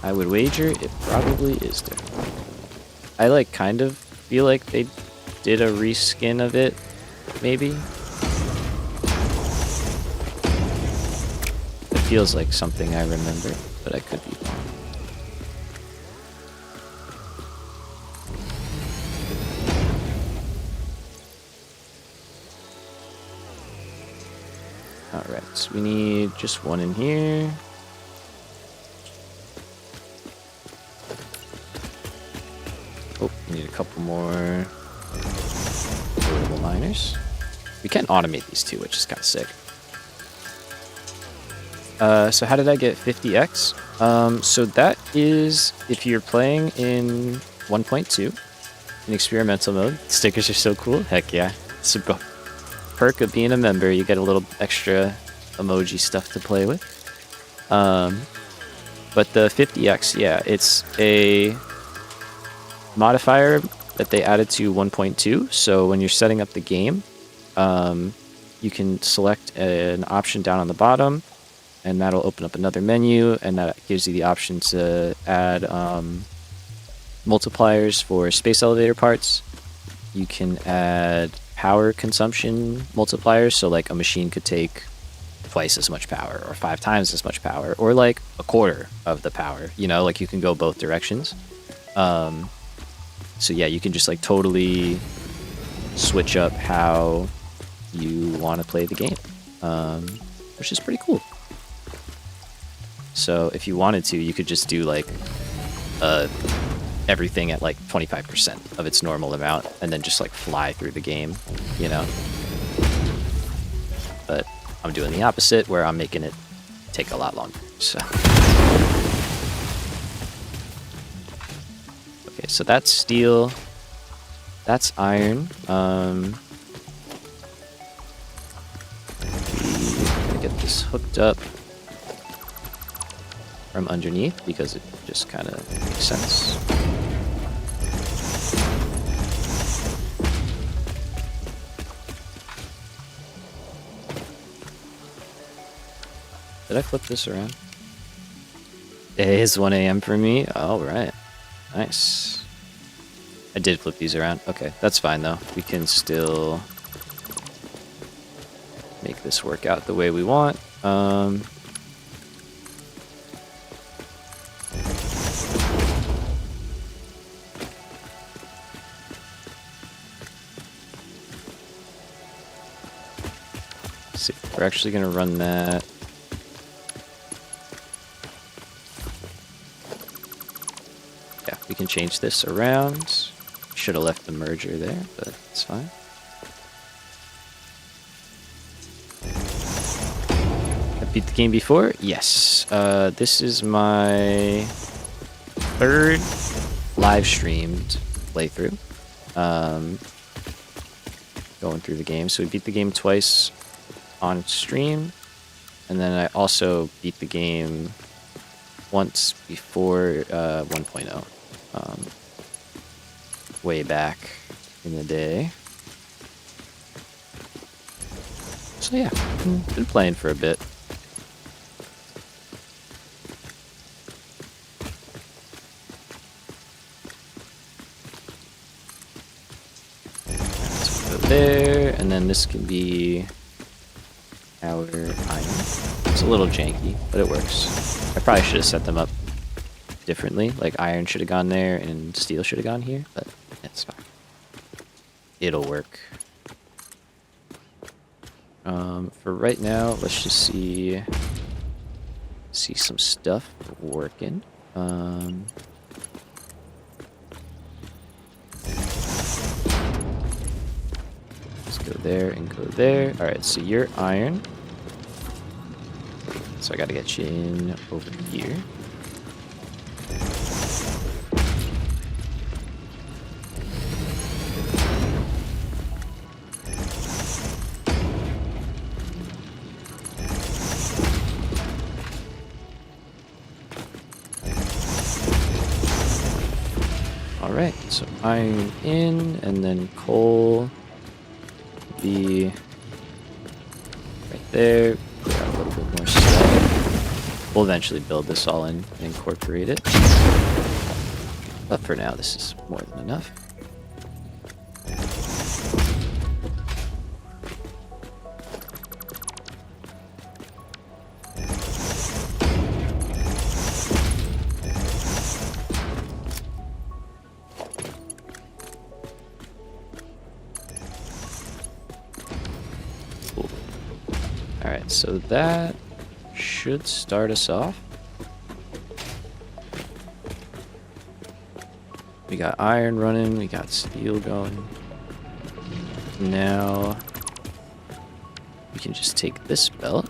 I would wager it probably is different. I like kind of feel like they did a reskin of it, maybe. It feels like something I remember, but I could be wrong. Alright, so we need just one in here. Oh, we need a couple more portable miners. We can automate these two, which is kind of sick. So how did I get 50x? So that is if you're playing in 1.2 in experimental mode. Stickers are so cool. Heck yeah. It's a perk of being a member. You get a little extra emoji stuff to play with. But the 50x, yeah, it's a modifier that they added to 1.2. So when you're setting up the game, you can select an option down on the bottom, and that'll open up another menu, and that gives you the option to add multipliers for space elevator parts. You can add power consumption multipliers, so like a machine could take twice as much power or 5 times as much power, or like a quarter of the power, you know, like you can go both directions. So yeah, you can just like totally switch up how you want to play the game, which is pretty cool. So if you wanted to, you could just do like everything at like 25% of its normal amount and then just like fly through the game, you know? But I'm doing the opposite, where I'm making it take a lot longer, so. Okay, so that's steel. That's iron. We're gonna get this hooked up from underneath because it just kind of makes sense. Did I flip this around? It is 1 a.m. for me. All right. Nice. I did flip these around. Okay, that's fine though. We can still make this work out the way we want. See, we're actually going to run that. change this around. Should have left the merger there, but it's fine. I beat the game before? Yes. This is my third live streamed playthrough. Going through the game. So we beat the game twice on stream. And then I also beat the game once before 1.0. Way back in the day. So yeah, been playing for a bit. So go there, and then this can be our iron. It's a little janky, but it works. I probably should have set them up differently. Like iron should have gone there and steel should have gone here, but it's fine. It'll work. For right now, let's just see some stuff working. Let's go there and go there. All right, so you're iron. So I got to get you in over here. Alright, so iron in, and then coal be right there. Clear out a little bit more stuff. We'll eventually build this all in and incorporate it. But for now, this is more than enough. Alright, so that should start us off. We got iron running, we got steel going. Now we can just take this belt.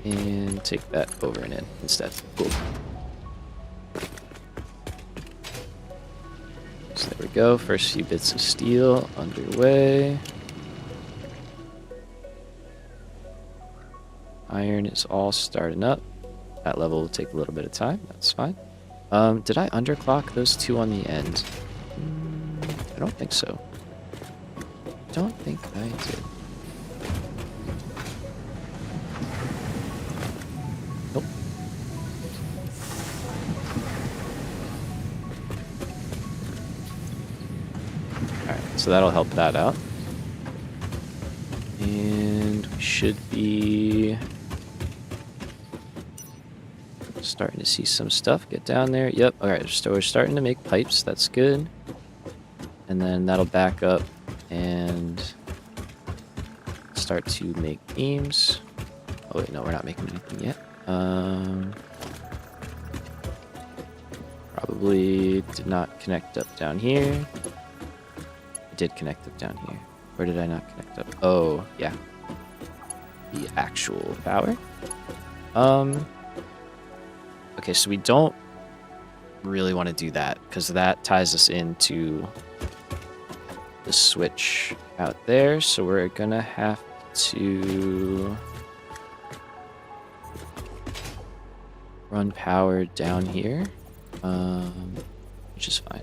And take that over and in instead. Cool. So there we go. First few bits of steel underway. Iron is all starting up. That level will take a little bit of time. That's fine. Did I underclock those two on the end? I don't think so. Don't think I did. Nope. Alright, so that'll help that out. And we should be starting to see some stuff get down there. Yep, alright, so we're starting to make pipes. That's good. And then that'll back up and start to make beams. Oh wait, no, we're not making anything yet. Probably did not connect up down here. I did connect up down here. Where did I not connect up? Oh, yeah. The actual power. Okay, so we don't really want to do that because that ties us into the switch out there. So we're gonna have to run power down here, which is fine.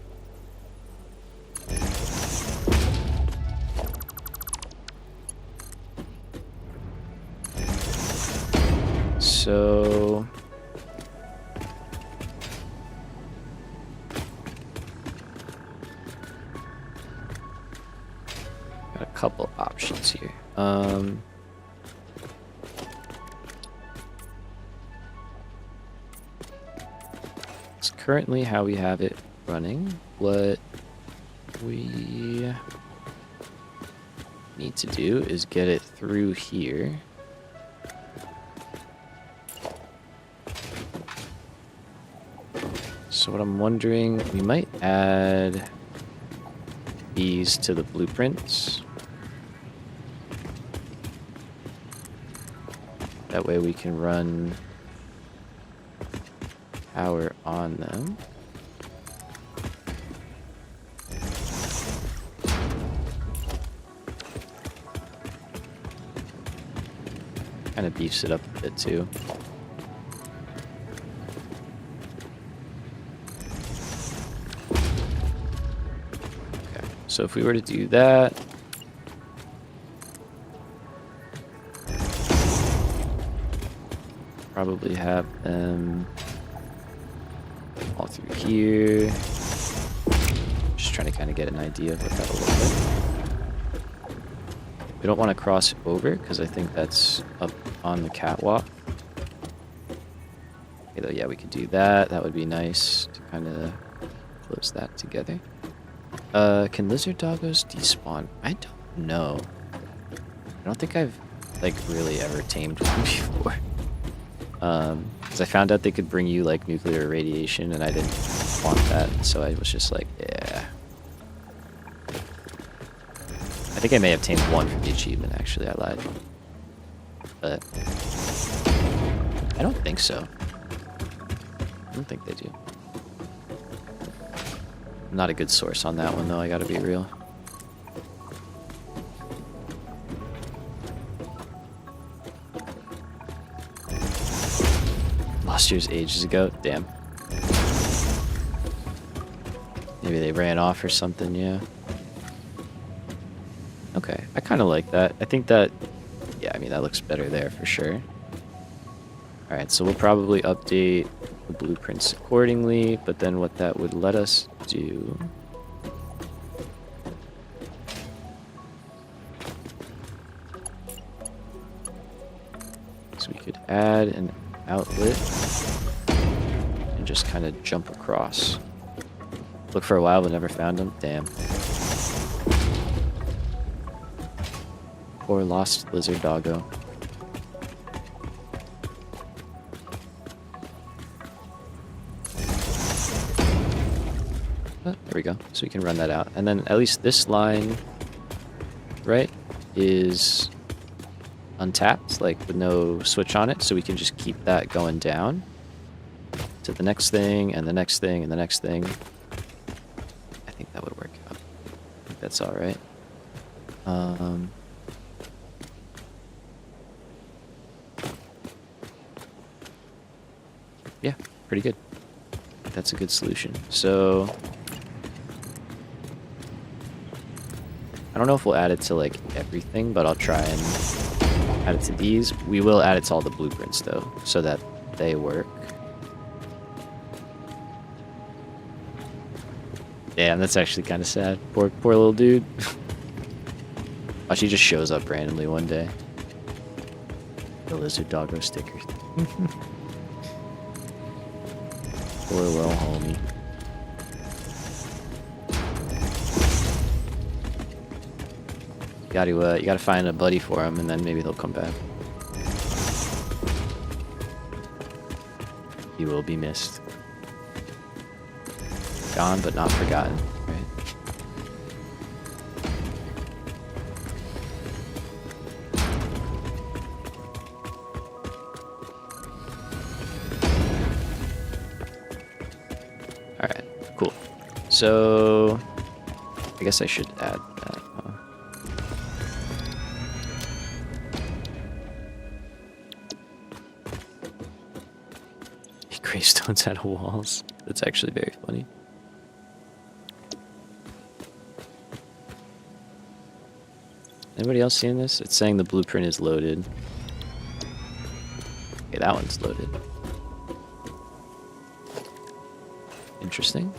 So got a couple options here. It's currently how we have it running. What we need to do is get it through here. So what I'm wondering, we might add these to the blueprints. That way we can run power on them. Kind of beefs it up a bit too. Okay, so if we were to do that, probably have them all through here. Just trying to kind of get an idea of what that'll look like. We don't want to cross over because I think that's up on the catwalk. Okay, though, yeah, we could do that. That would be nice to kind of close that together. Can lizard doggos despawn? I don't know. I don't think I've like really ever tamed one before. Because I found out they could bring you like nuclear radiation, and I didn't want that, so I was just like, yeah. I think I may have tamed one for the achievement, actually, I lied. But I don't think so. I don't think they do. I'm not a good source on that one, though, I gotta be real. Lost yours ages ago? Damn. Maybe they ran off or something, yeah. Okay, I kind of like that. I think that, yeah, I mean, that looks better there for sure. Alright, so we'll probably update the blueprints accordingly, but then what that would let us do... So we could add an outlet and just kind of jump across. Look for a while but never found them. Damn. Or lost lizard doggo. There we go. So we can run that out. And then at least this line, right, is untapped, like with no switch on it. So we can just keep that going down to the next thing and the next thing and the next thing. I think that would work out. I think that's all right. Yeah, pretty good. That's a good solution. So I don't know if we'll add it to like everything, but I'll try and add it to these. We will add it to all the blueprints though, so that they work. Damn, that's actually kind of sad. Poor little dude. Oh, she just shows up randomly one day. The lizard doggo sticker. Poor little homie. You gotta find a buddy for him, and then maybe they'll come back. He will be missed. Gone, but not forgotten, right? Alright, cool. So, I guess I should add that. Gravestones out of walls. That's actually very funny. Anybody else seeing this? It's saying the blueprint is loaded. Okay, that one's loaded. Interesting.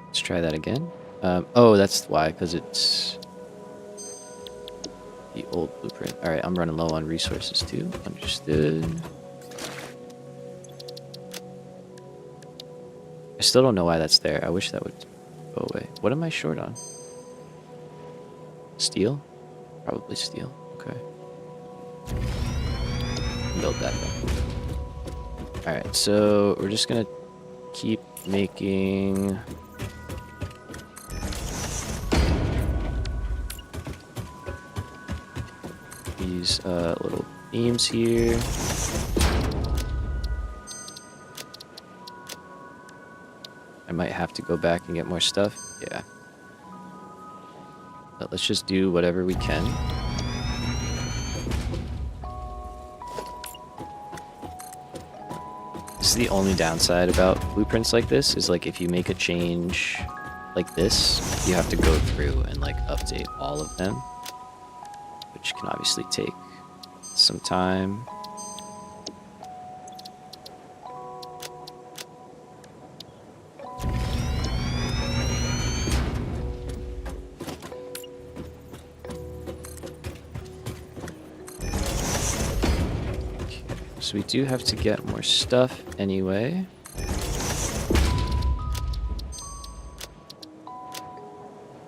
Let's try that again. Oh, that's why, because it's the old blueprint. blueprint. All right, I'm running low on resources too. Understood. I still don't know why that's there. I wish that would go away. What am I short on? Steel? Probably steel. Okay. Build that then. Alright, so we're just gonna keep making these little beams here. I might have to go back and get more stuff. Yeah. But let's just do whatever we can. This is the only downside about blueprints like this, is like if you make a change like this, you have to go through and like update all of them, which can obviously take some time. So we do have to get more stuff anyway.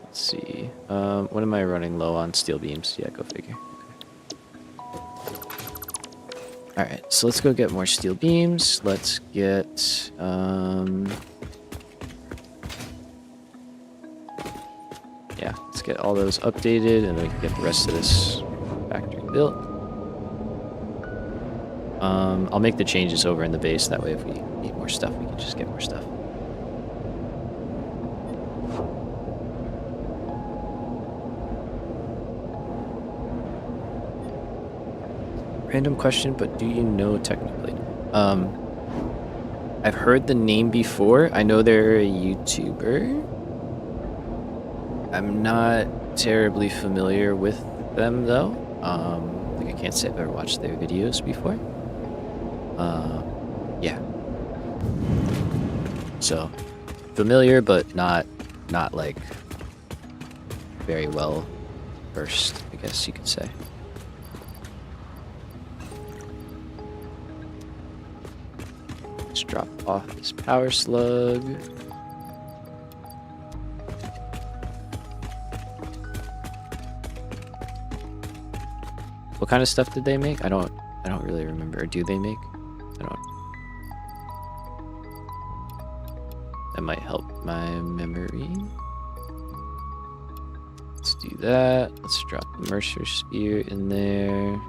Let's see. What am I running low on? Steel beams. Yeah, go figure. Okay. Alright, so let's go get more steel beams. Let's get... yeah, let's get all those updated and then we can get the rest of this factory built. I'll make the changes over in the base, that way if we need more stuff, we can just get more stuff. Random question, but do you know Technoblade? I've heard the name before. I know they're a YouTuber. I'm not terribly familiar with them though. Like I can't say I've ever watched their videos before. Yeah. So familiar, but not like very well versed, I guess you could say. Let's drop off this power slug. What kind of stuff did they make? I don't really remember. Or do they make? I don't. That might help my memory. Let's do that. Let's drop the Mercer Spear in there.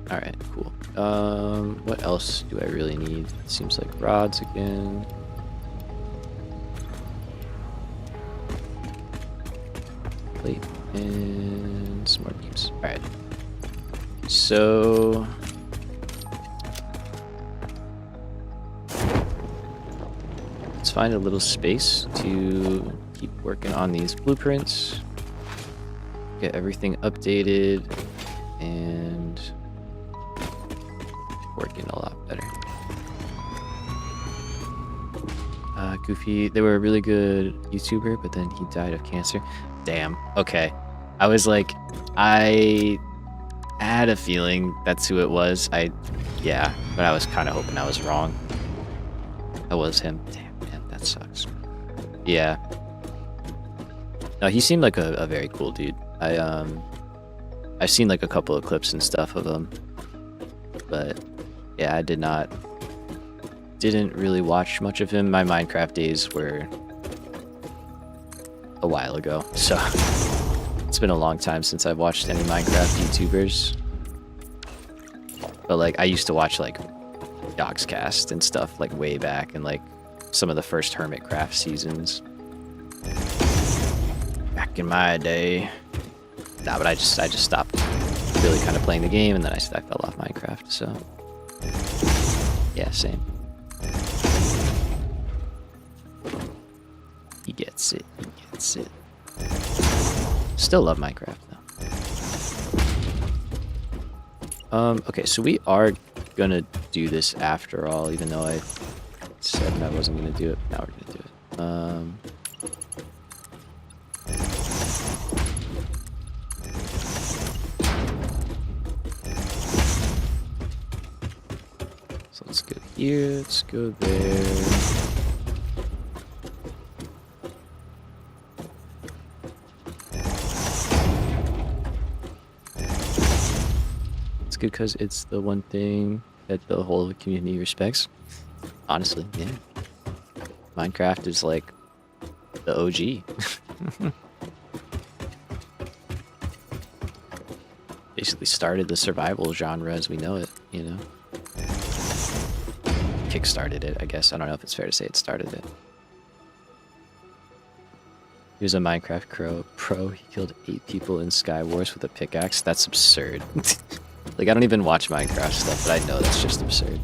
Alright, cool. What else do I really need? It seems like rods again. Plate and some more beams. Alright. So let's find a little space to keep working on these blueprints. Get everything updated and working a lot better. Goofy, they were a really good YouTuber, but then he died of cancer. Damn. Okay. I was like, I had a feeling that's who it was. Yeah, but I was kind of hoping I was wrong. That was him. Damn, man, that sucks. Yeah. No, he seemed like a very cool dude. I've seen like a couple of clips and stuff of him, but yeah, I didn't really watch much of him. My Minecraft days were a while ago, so it's been a long time since I've watched any Minecraft YouTubers. But like, I used to watch like Dogscast and stuff like way back in like some of the first Hermitcraft seasons. Back in my day. Nah, but I just stopped really kind of playing the game, and then I fell off Minecraft, so yeah, same. He gets it. He gets it. Still love Minecraft though. Okay, so we are gonna do this after all, even though I said I wasn't gonna do it. Now we're gonna do it. here. Let's go there. It's good because it's the one thing that the whole community respects. Honestly, yeah. Minecraft is like the OG. Basically started the survival genre as we know it, you know? Kickstarted it, I guess. I don't know if it's fair to say it started it. He was a Minecraft pro. He killed 8 people in Sky Wars with a pickaxe. That's absurd. Like, I don't even watch Minecraft stuff, but I know that's just absurd.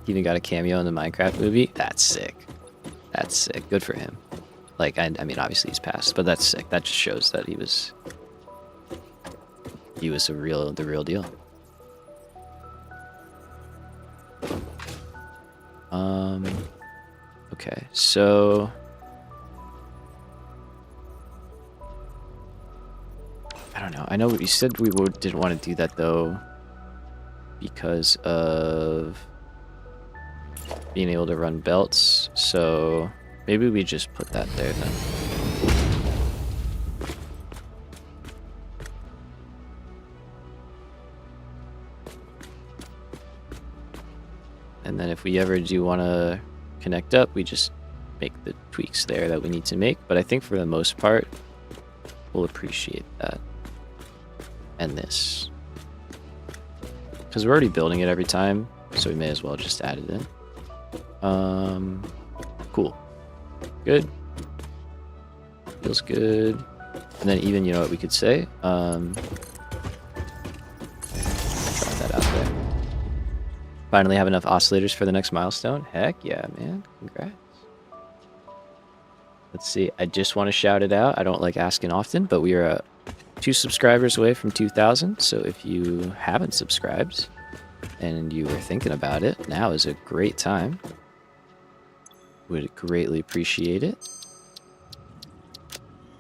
He even got a cameo in the Minecraft movie. That's sick. That's sick. Good for him. Like, I mean, obviously he's passed, but that's sick. That just shows that he was the real deal. Okay, so I don't know. I know you said we didn't want to do that though because of being able to run belts. So maybe we just put that there then. And then if we ever do want to connect up, we just make the tweaks there that we need to make. But I think for the most part, we'll appreciate that. And this. Because we're already building it every time, so we may as well just add it in. Cool. Good. Feels good. And then even, you know what we could say? Drop that out there. Finally have enough oscillators for the next milestone? Heck yeah, man. Congrats. Let's see. I just want to shout it out. I don't like asking often, but we are 2 subscribers away from 2,000. So if you haven't subscribed and you were thinking about it, now is a great time. Would greatly appreciate it.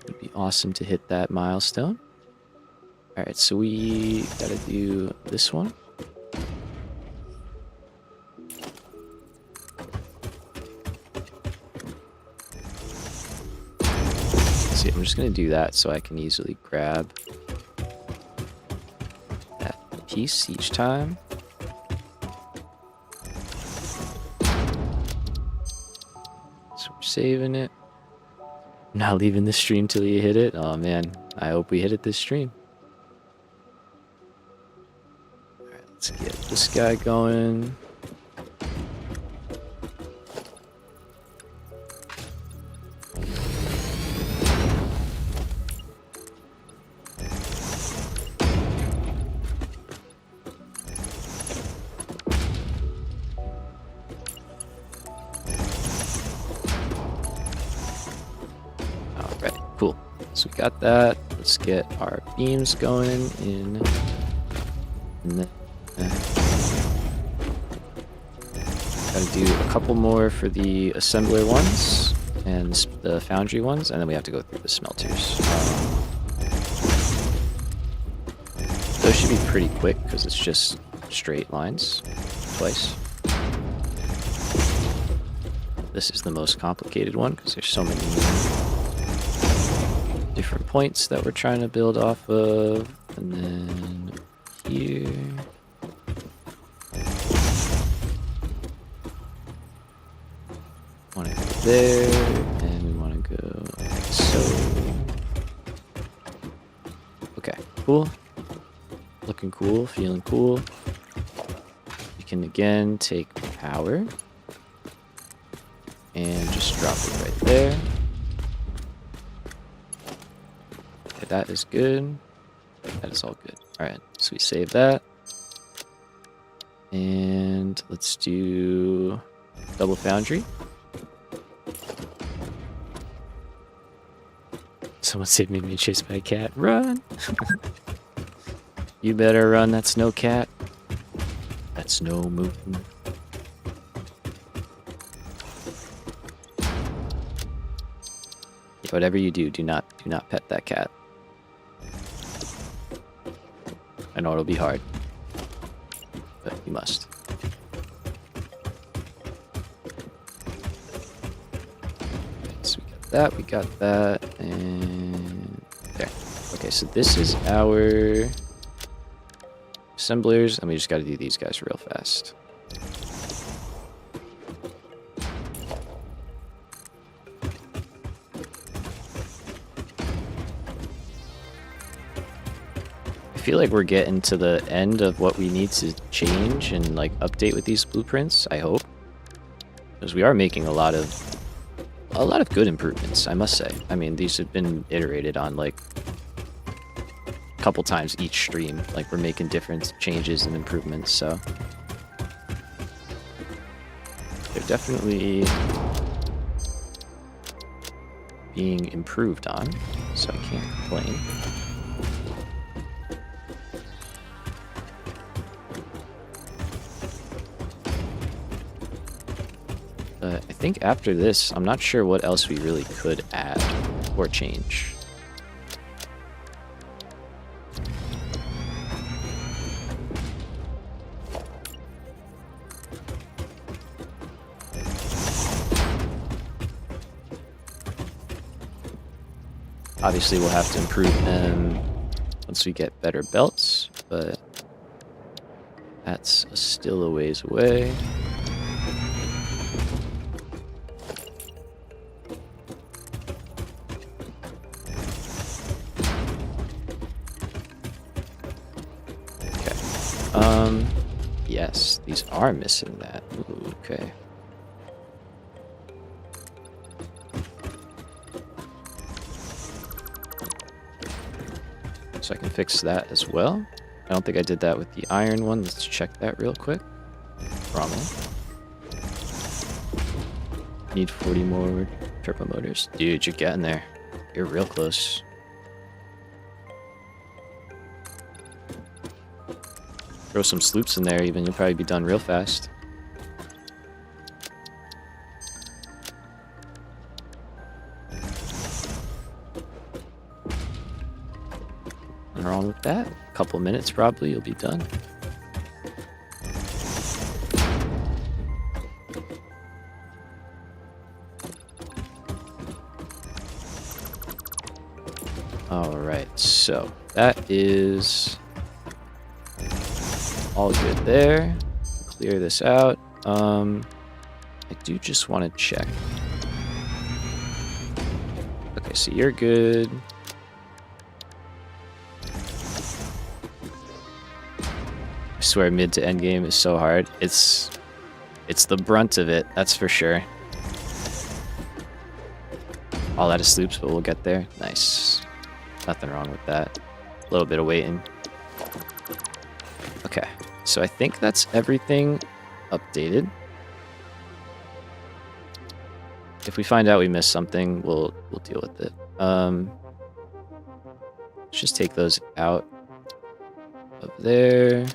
It'd be awesome to hit that milestone. All right, so we gotta do this one. See, I'm just gonna do that so I can easily grab that piece each time. So we're saving it. I'm not leaving the stream till you hit it. Oh man, I hope we hit it this stream. Alright, let's get this guy going. Cool. So we got that. Let's get our beams going in. And then gotta do a couple more for the assembler ones and the foundry ones, and then we have to go through the smelters. Those should be pretty quick because it's just straight lines twice. This is the most complicated one because there's so many different points that we're trying to build off of. And then here. Want to go there, and we want to go like so. Okay, cool. Looking cool, feeling cool. You can again take power and just drop it right there. Okay, that is good. That is all good. Alright, so we save that. And let's do double foundry. Someone saved me being chased by a cat. Run! You better run, that's no cat. That's no moving. Whatever you do, do not pet that cat. I know it'll be hard, but you must. So we got that, and there. Okay, so this is our assemblers, and we just got to do these guys real fast. I feel like we're getting to the end of what we need to change and like update with these blueprints, I hope. Because we are making a lot of good improvements, I must say. I mean, these have been iterated on like a couple times each stream. Like, we're making different changes and improvements, so they're definitely being improved on, so I can't complain. But I think after this, I'm not sure what else we really could add or change. Obviously, we'll have to improve them once we get better belts, but that's still a ways away. Yes, these are missing that. Ooh, okay. So I can fix that as well. I don't think I did that with the iron one. Let's check that real quick. Problem. Need 40 more turbo motors. Dude, you're getting there. You're real close. Throw some sloops in there even, you'll probably be done real fast. Nothing wrong with that. A couple minutes probably, you'll be done. Alright, so that is all good there. Clear this out. I do just want to check. Okay, so you're good. I swear mid to end game is so hard. It's the brunt of it, that's for sure. All out of sloops, but we'll get there. Nice. Nothing wrong with that. A little bit of waiting. Okay. So I think that's everything updated. If we find out we missed something, we'll deal with it. Let's just take those out of there.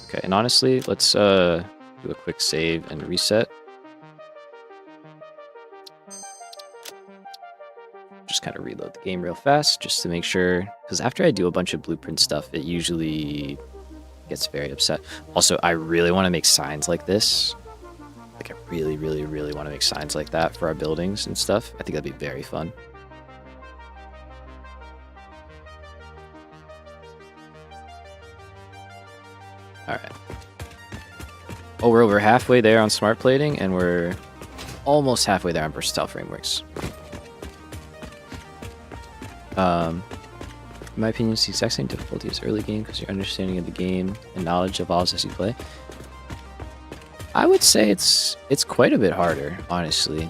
Okay, and honestly, let's do a quick save and reset. Just kind of reload the game real fast just to make sure, because after I do a bunch of blueprint stuff, it usually gets very upset. Also, I really want to make signs like this. Like, I really, really, really want to make signs like that for our buildings and stuff. I think that'd be very fun. All right. Oh, we're over halfway there on smart plating, and we're almost halfway there on versatile frameworks. In my opinion, it's the exact same difficulty as early game because your understanding of the game and knowledge evolves as you play. I would say it's quite a bit harder, honestly.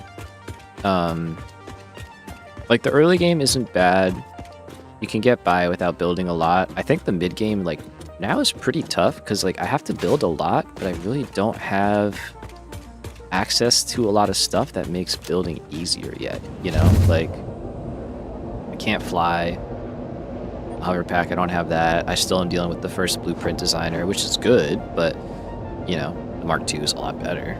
Like, the early game isn't bad. You can get by without building a lot. I think the mid game, like, now is pretty tough because, like, I have to build a lot, but I really don't have access to a lot of stuff that makes building easier yet, you know? Like, I can't fly. Hover pack, I don't have that. I still am dealing with the first blueprint designer, which is good, but, you know, The Mark II is a lot better.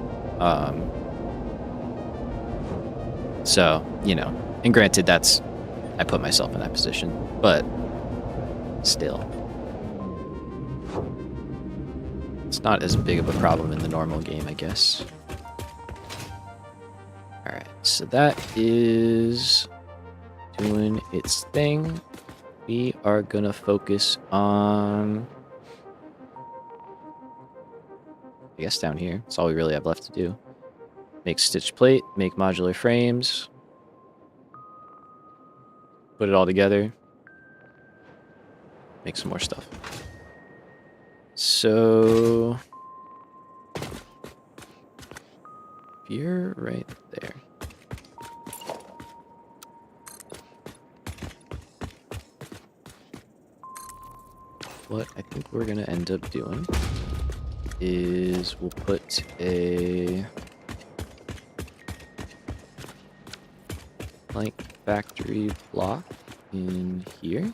So, you know, and granted, I put myself in that position, but still. It's not as big of a problem in the normal game, I guess. Alright, so that is doing its thing. We are gonna focus on, I guess, down here. That's all we really have left to do. Make stitch plate, make modular frames, put it all together, make some more stuff. So if you're right there. What I think we're gonna end up doing is we'll put a blank factory block in here.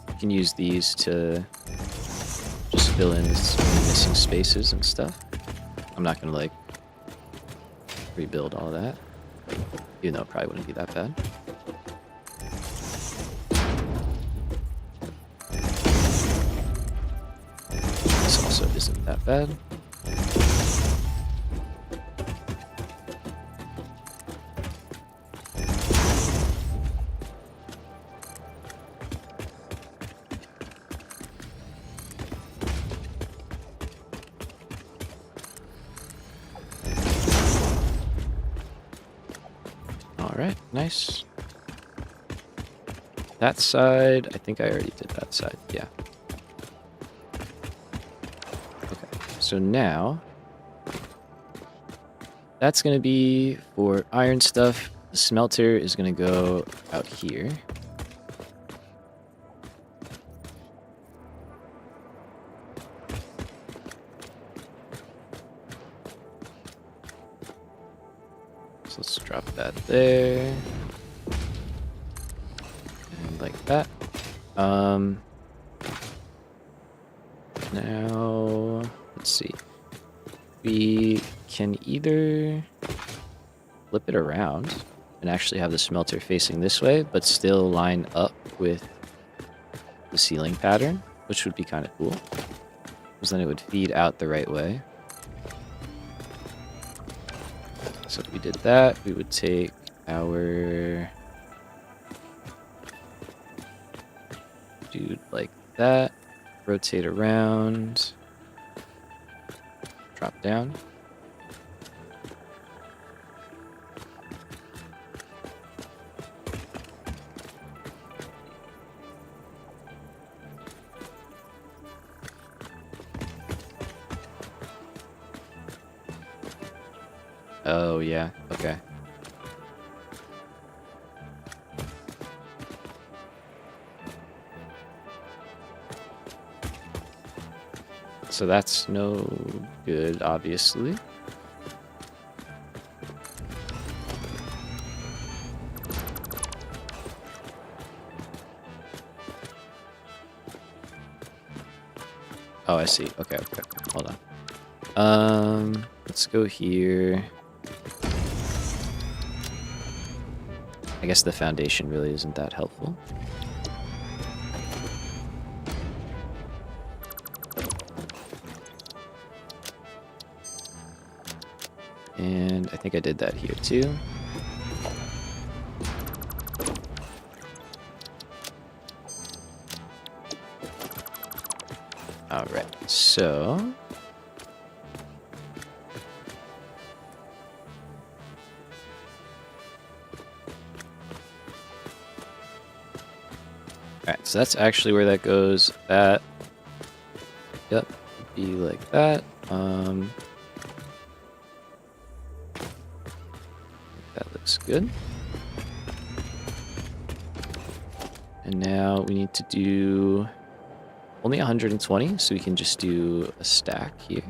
You can use these to just fill in some missing spaces and stuff. I'm not gonna like rebuild all that, even though it probably wouldn't be that bad. This also isn't that bad. Alright, nice. That side, I think I already did that side, yeah. Okay, so now, that's going to be for iron stuff. The smelter is going to go out here. So let's drop that there. And like that. Now, let's see. We can either flip it around and actually have the smelter facing this way, but still line up with the ceiling pattern, which would be kind of cool. Because then it would feed out the right way. So if we did that, we would take our dude like that, rotate around, drop down. Oh, yeah, okay. So that's no good, obviously. Oh, I see. Okay, okay. Hold on. Let's go here. I guess the foundation really isn't that helpful. And I think I did that here too. Alright, so alright, so that's actually where that goes. That, yep, be like that. That looks good. And now we need to do only 120, so we can just do a stack here.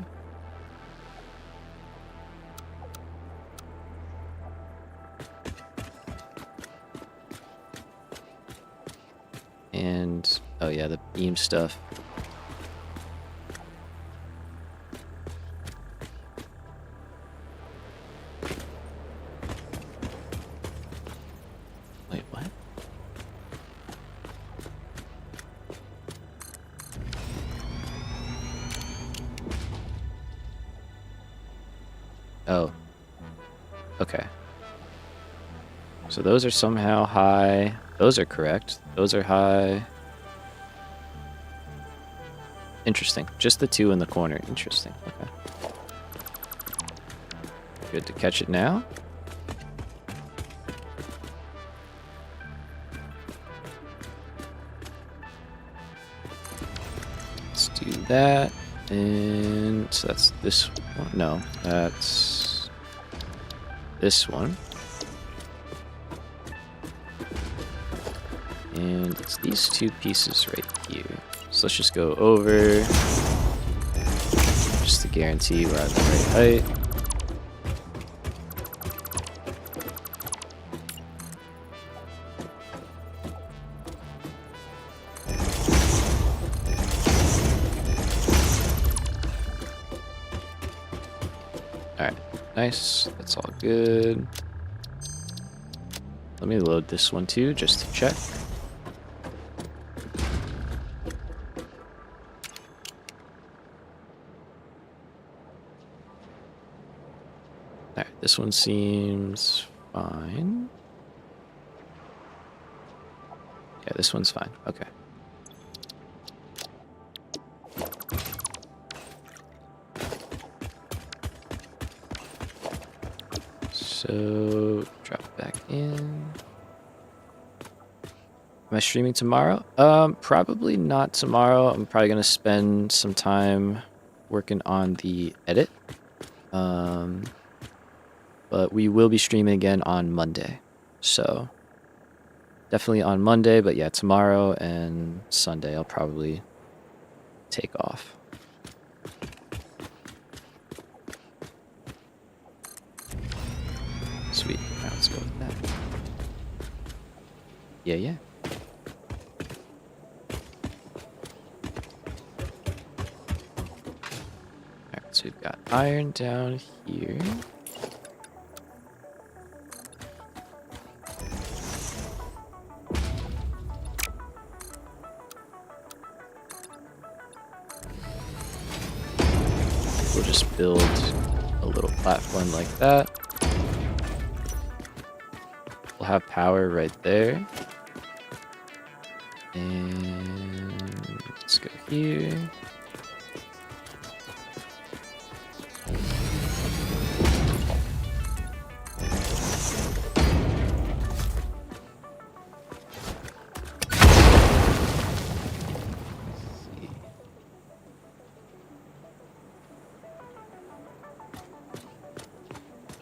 And Oh yeah, the beam stuff. Wait, what? Oh. Okay. So those are somehow high. Those are correct. Those are high. Interesting. Just the two in the corner. Interesting. Okay. Good to catch it now. Let's do that. And so that's this one. No, that's this one. And it's these two pieces right here. So let's just go over. Just to guarantee we're at the right height. Alright, nice. That's all good. Let me load this one too, just to check. Alright, this one seems fine. Yeah, this one's fine. Okay. So, drop back in. Am I streaming tomorrow? Probably not tomorrow. I'm probably gonna spend some time working on the edit. But we will be streaming again on Monday. So, definitely on Monday, but yeah, tomorrow and Sunday I'll probably take off. Sweet. All right, let's go with that. Yeah, yeah. Alright, so we've got iron down here. We'll just build a little platform like that. We'll have power right there. And let's go here.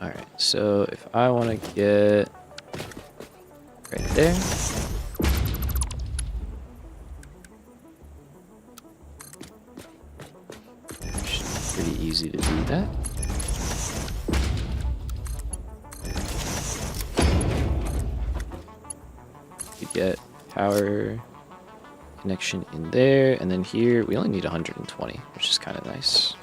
Alright, so if I want to get right there. Should be pretty easy to do that. We get power connection in there, and then here we only need 120, which is kind of nice.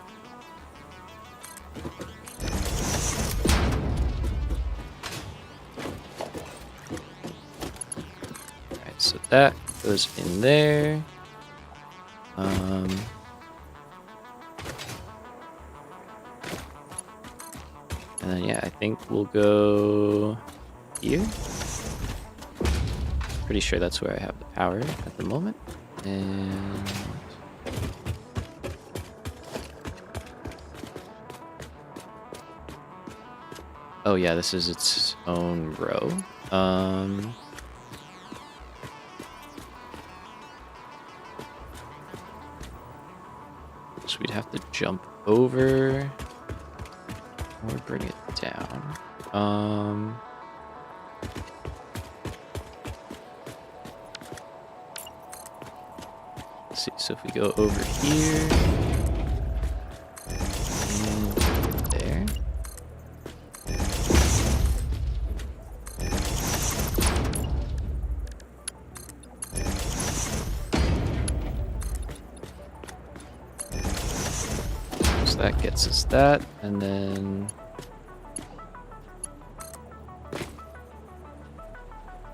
Alright, so that goes in there. And then yeah, I think we'll go here. Pretty sure that's where I have the power at the moment. And oh yeah, this is its own row. So we'd have to jump over or bring it down. Let's see, so if we go over here and there. So that gets us that, and then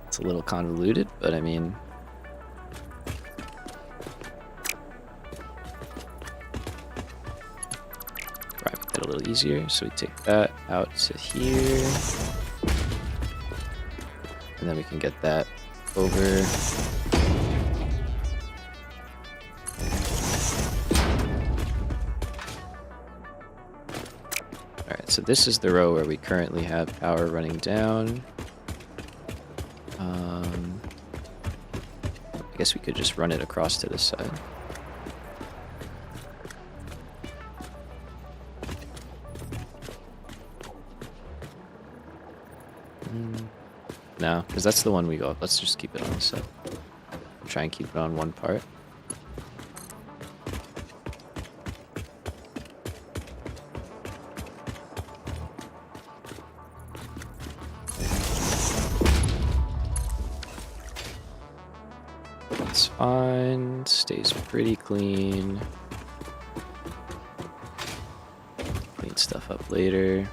it's a little convoluted, but I mean, probably make it a little easier. So we take that out to here, and then we can get that over. Alright, so this is the row where we currently have power running down. I guess we could just run it across to this side. No, because that's the one we go up. Let's just keep it on this side. Try and keep it on one part. That's fine. Stays pretty clean. Clean stuff up later.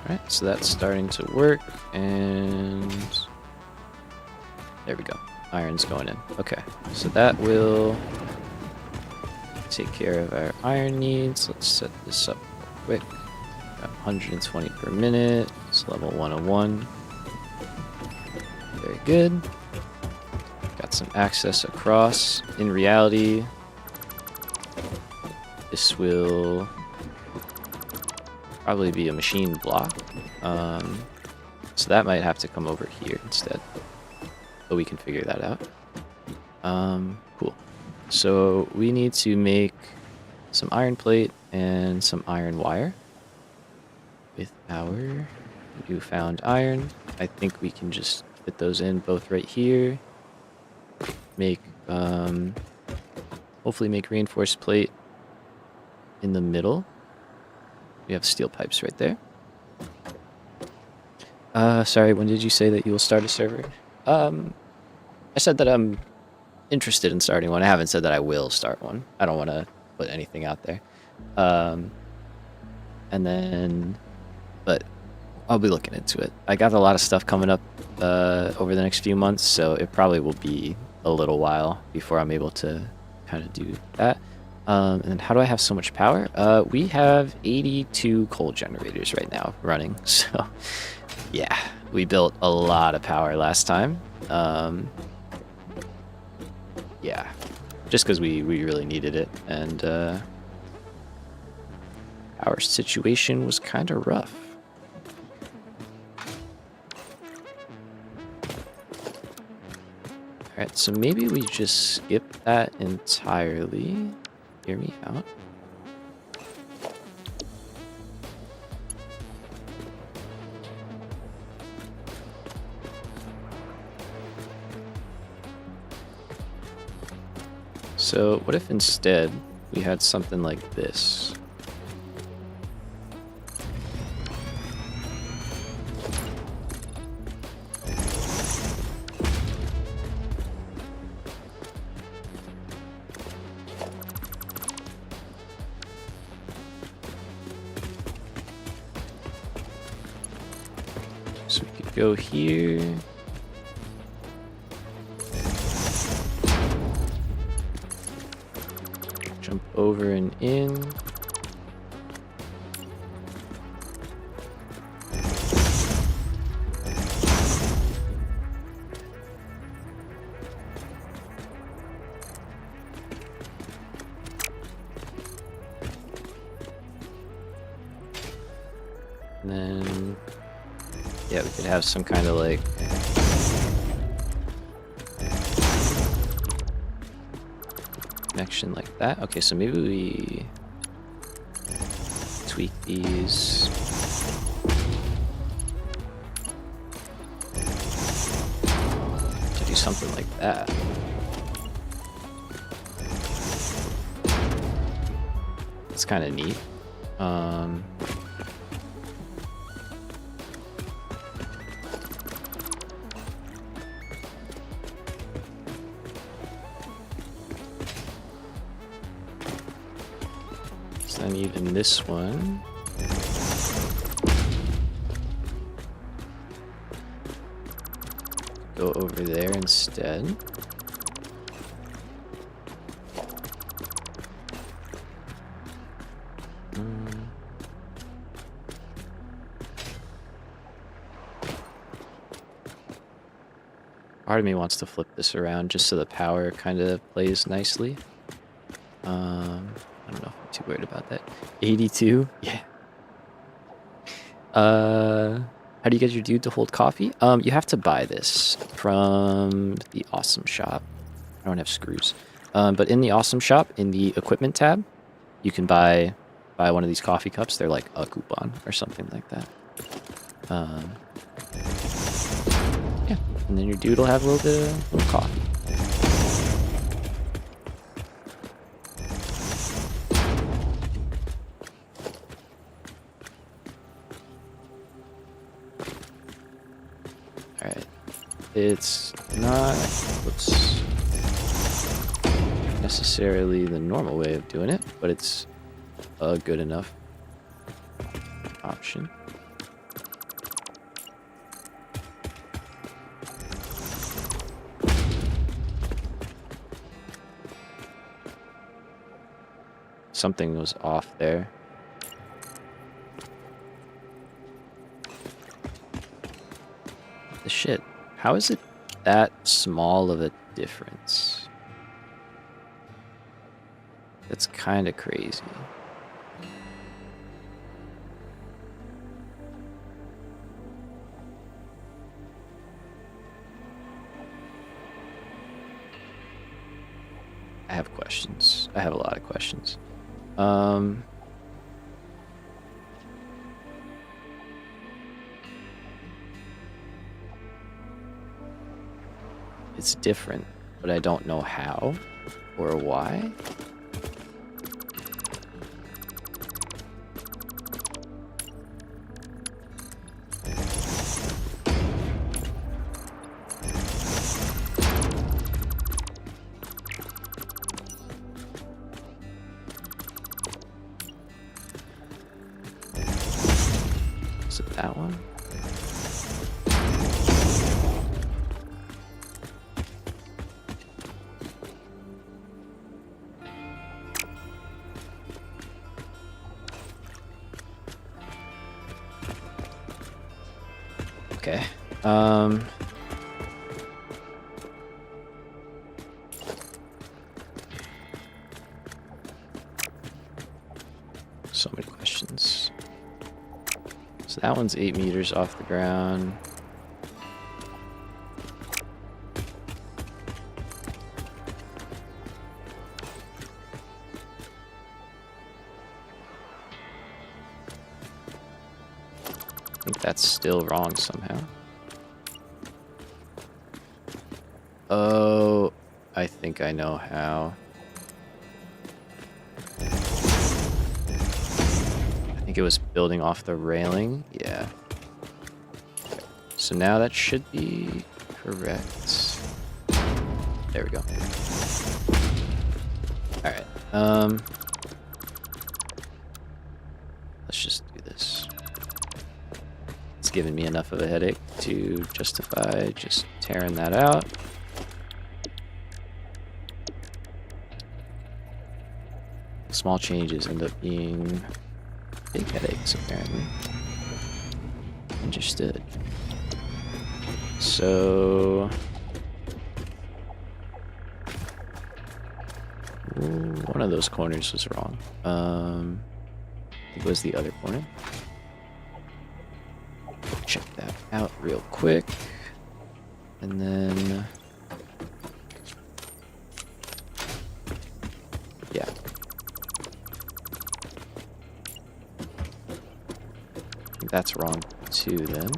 Alright, so that's starting to work, and there we go. Iron's going in. Okay, so that will take care of our iron needs. Let's set this up real quick. Got 120 per minute. It's level 101. Very good. Got some access across. In reality, this will probably be a machine block. So that might have to come over here instead. But we can figure that out. Cool. So we need to make some iron plate and some iron wire with our newfound iron. I think we can just fit those in both right here. Make, hopefully make reinforced plate in the middle. We have steel pipes right there. Sorry, when did you say that you will start a server? I said that I'm interested in starting one. I haven't said that I will start one. I don't want to put anything out there. And then, but I'll be looking into it. I got a lot of stuff coming up over the next few months, so it probably will be a little while before I'm able to kind of do that. And how do I have so much power? We have 82 coal generators right now running. So yeah, we built a lot of power last time. Yeah, just because we really needed it. And our situation was kind of rough. Alright, so maybe we just skip that entirely. Hear me out. So what if instead we had something like this? So we could go here. Jump over and in. And then, yeah, we could have some kind of like connection like that. Okay, so maybe we tweak these. To do something like that. It's kind of neat. I need in this one. Go over there instead. Part of me wants to flip this around just so the power kind of plays nicely. I don't know if I'm too worried about that. 82? Yeah. How do you get your dude to hold coffee? You have to buy this from the Awesome Shop. I don't have screws. But in the Awesome Shop, in the Equipment tab, you can buy one of these coffee cups. They're like a coupon or something like that. Yeah, and then your dude will have a little coffee. Alright. It's not necessarily the normal way of doing it, but it's a good enough option. Something was off there. The shit. How is it that small of a difference? That's kind of crazy. I have questions. I have a lot of questions. It's different, but I don't know how or why. Is it that one? Okay. So many questions. So that one's 8 meters off the ground. I think that's still wrong somehow. Oh, I think I know how. I think it was building off the railing. Yeah. Okay. So now that should be correct. There we go. Alright. Let's just do this. It's given me enough of a headache to justify just tearing that out. Small changes end up being big headaches, apparently. Understood. So... one of those corners was wrong. I think it was the other corner. Check that out real quick. And then... yeah. That's wrong too, then.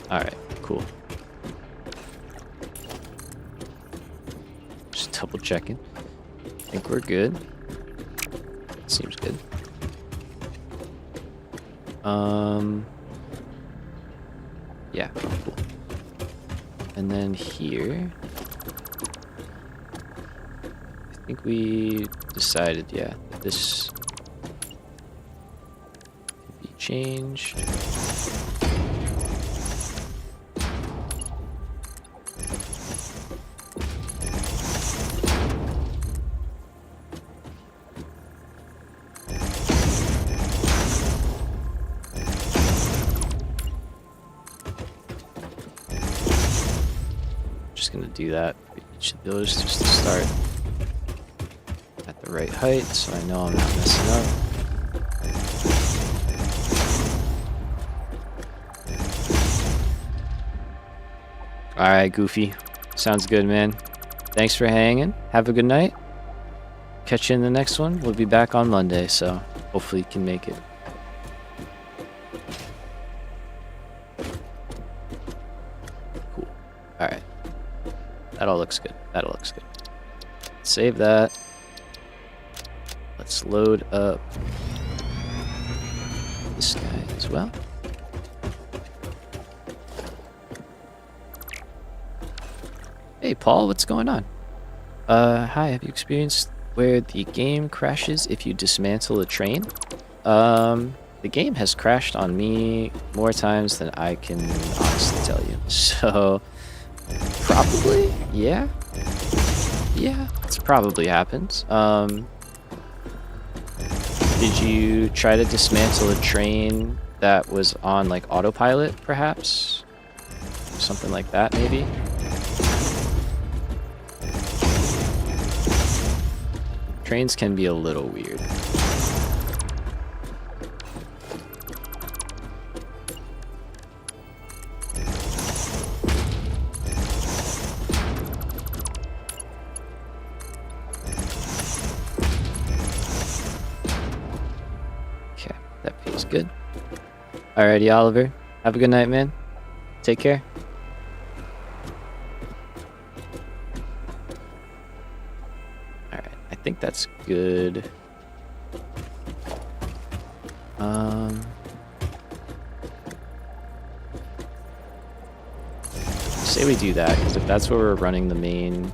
All right, cool. Just double checking. I think we're good. Seems good. Yeah, cool. And then here, I think we decided, yeah, that this can be changed. Just gonna do that for each of those just to start at the right height so I know I'm not messing up. Alright, Goofy. Sounds good, man. Thanks for hanging. Have a good night. Catch you in the next one. We'll be back on Monday, so hopefully you can make it. Cool. Alright. That all looks good. That all looks good. Save that. Let's load up this guy as well. Hey, Paul, what's going on? Hi, have you experienced where the game crashes if you dismantle a train? The game has crashed on me more times than I can honestly tell you. So, probably, yeah. Yeah, it's probably happened. Did you try to dismantle a train that was on, like, autopilot, perhaps? Something like that, maybe? Trains can be a little weird. Okay, that feels good. Alrighty, Oliver. Have a good night, man. Take care. I think that's good. Say we do that, because if that's where we're running the main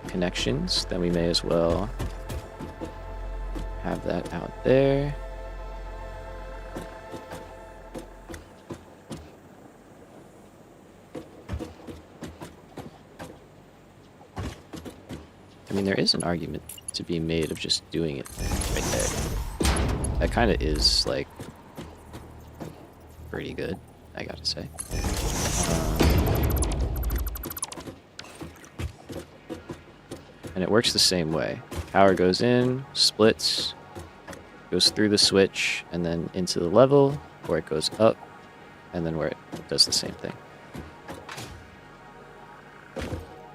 connections, then we may as well have that out there. I mean, there is an argument to be made of just doing it right there. That kind of is, like, pretty good, I gotta say. And it works the same way. Power goes in, splits, goes through the switch, and then into the level, where it goes up, and then where it does the same thing.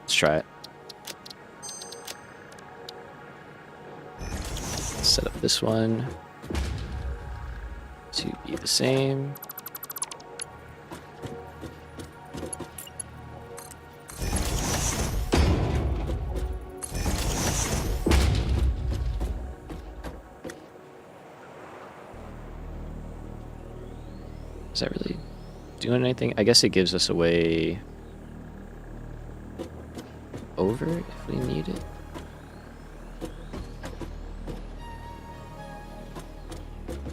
Let's try it. Set up this one to be the same. Is that really doing anything? I guess it gives us a way over if we need it.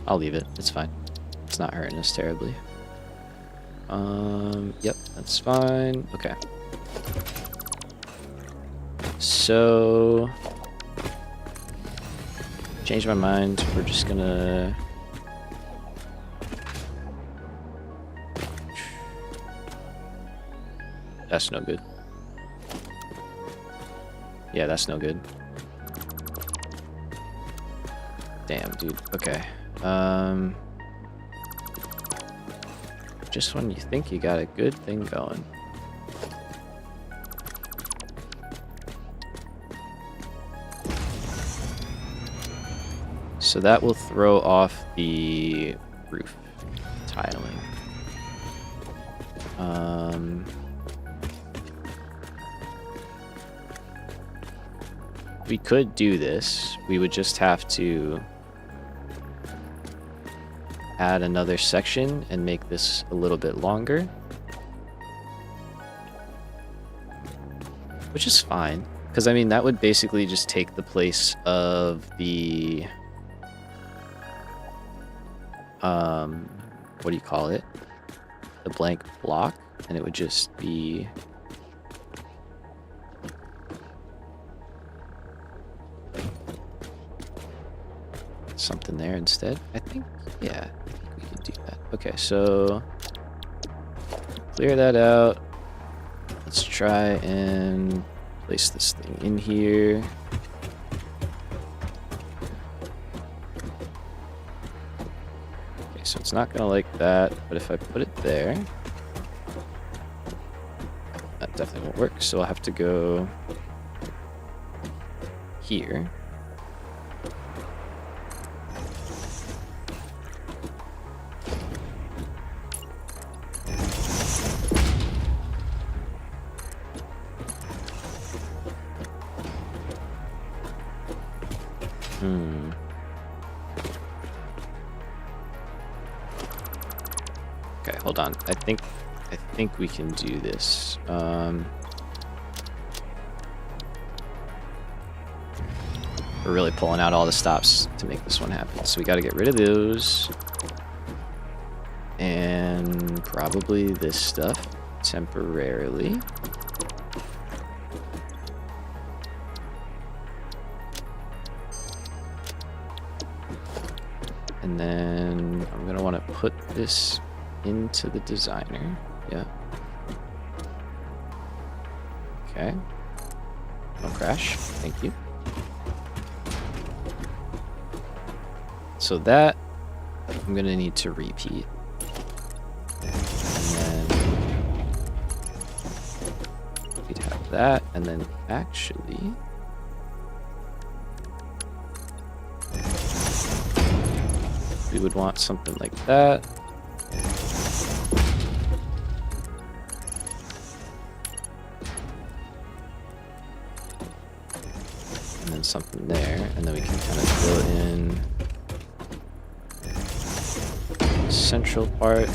I'll leave it. It's fine. It's not hurting us terribly. Yep, that's fine. Okay. So, change my mind. We're just gonna that's no good. Yeah, that's no good. Damn, dude. Okay. Just when you think you got a good thing going. So that will throw off the roof tiling. we could do this. We would just have to add another section and make this a little bit longer. Which is fine. Because, I mean, that would basically just take the place of the... what do you call it? The blank block. And it would just be... something there instead. I think, yeah, we can do that. Okay, so... clear that out. Let's try and place this thing in here. Okay, so it's not gonna like that, but if I put it there, that definitely won't work. So I'll have to go here. Okay, hold on. I think we can do this. We're really pulling out all the stops to make this one happen. So we got to get rid of those. And probably this stuff temporarily. And then I'm going to want to put this into the designer. Yeah. Okay. Don't crash. Thank you. So that I'm going to need to repeat. And then we'd have that. And then actually... we would want something like that. And then something there, and then we can kind of fill in the central part.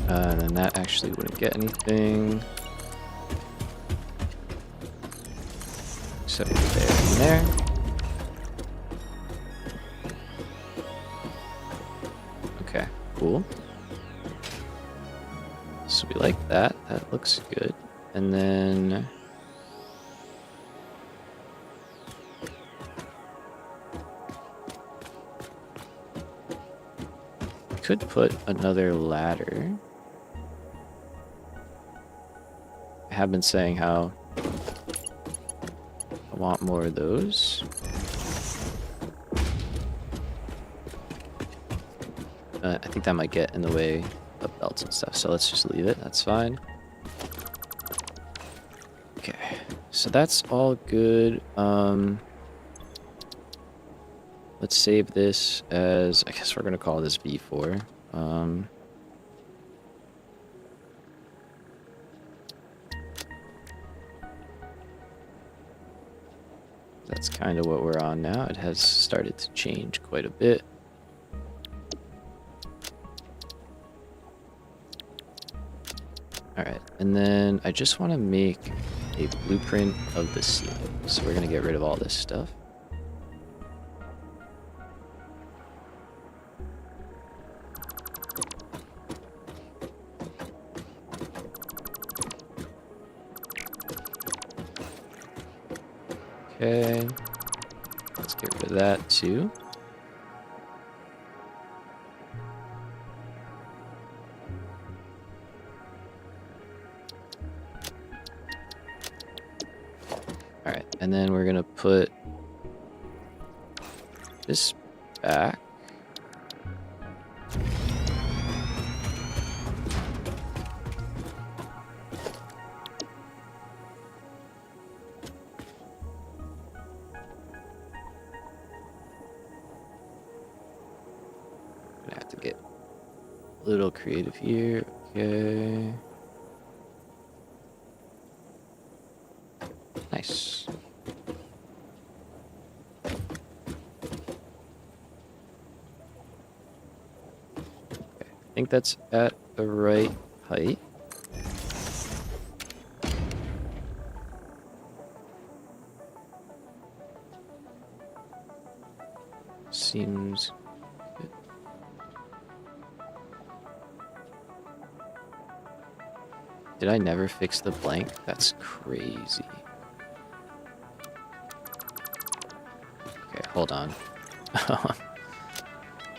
And then that actually wouldn't get anything. Except there and there. Okay, cool. So we like that. That looks good. And then... could put another ladder. I have been saying how I want more of those. I think that might get in the way of belts and stuff, so let's just leave it. That's fine. Okay, so that's all good. Let's save this as, I guess we're going to call this V4. That's kind of what we're on now. It has started to change quite a bit. Alright, and then I just want to make a blueprint of the ceiling. So we're going to get rid of all this stuff. Okay, let's get rid of that too. All right, and then we're gonna put this back. gonna have to get a little creative here. Okay. Nice. Okay. I think that's at the right height. Seems good. Did I never fix the blank? That's crazy. Okay, hold on.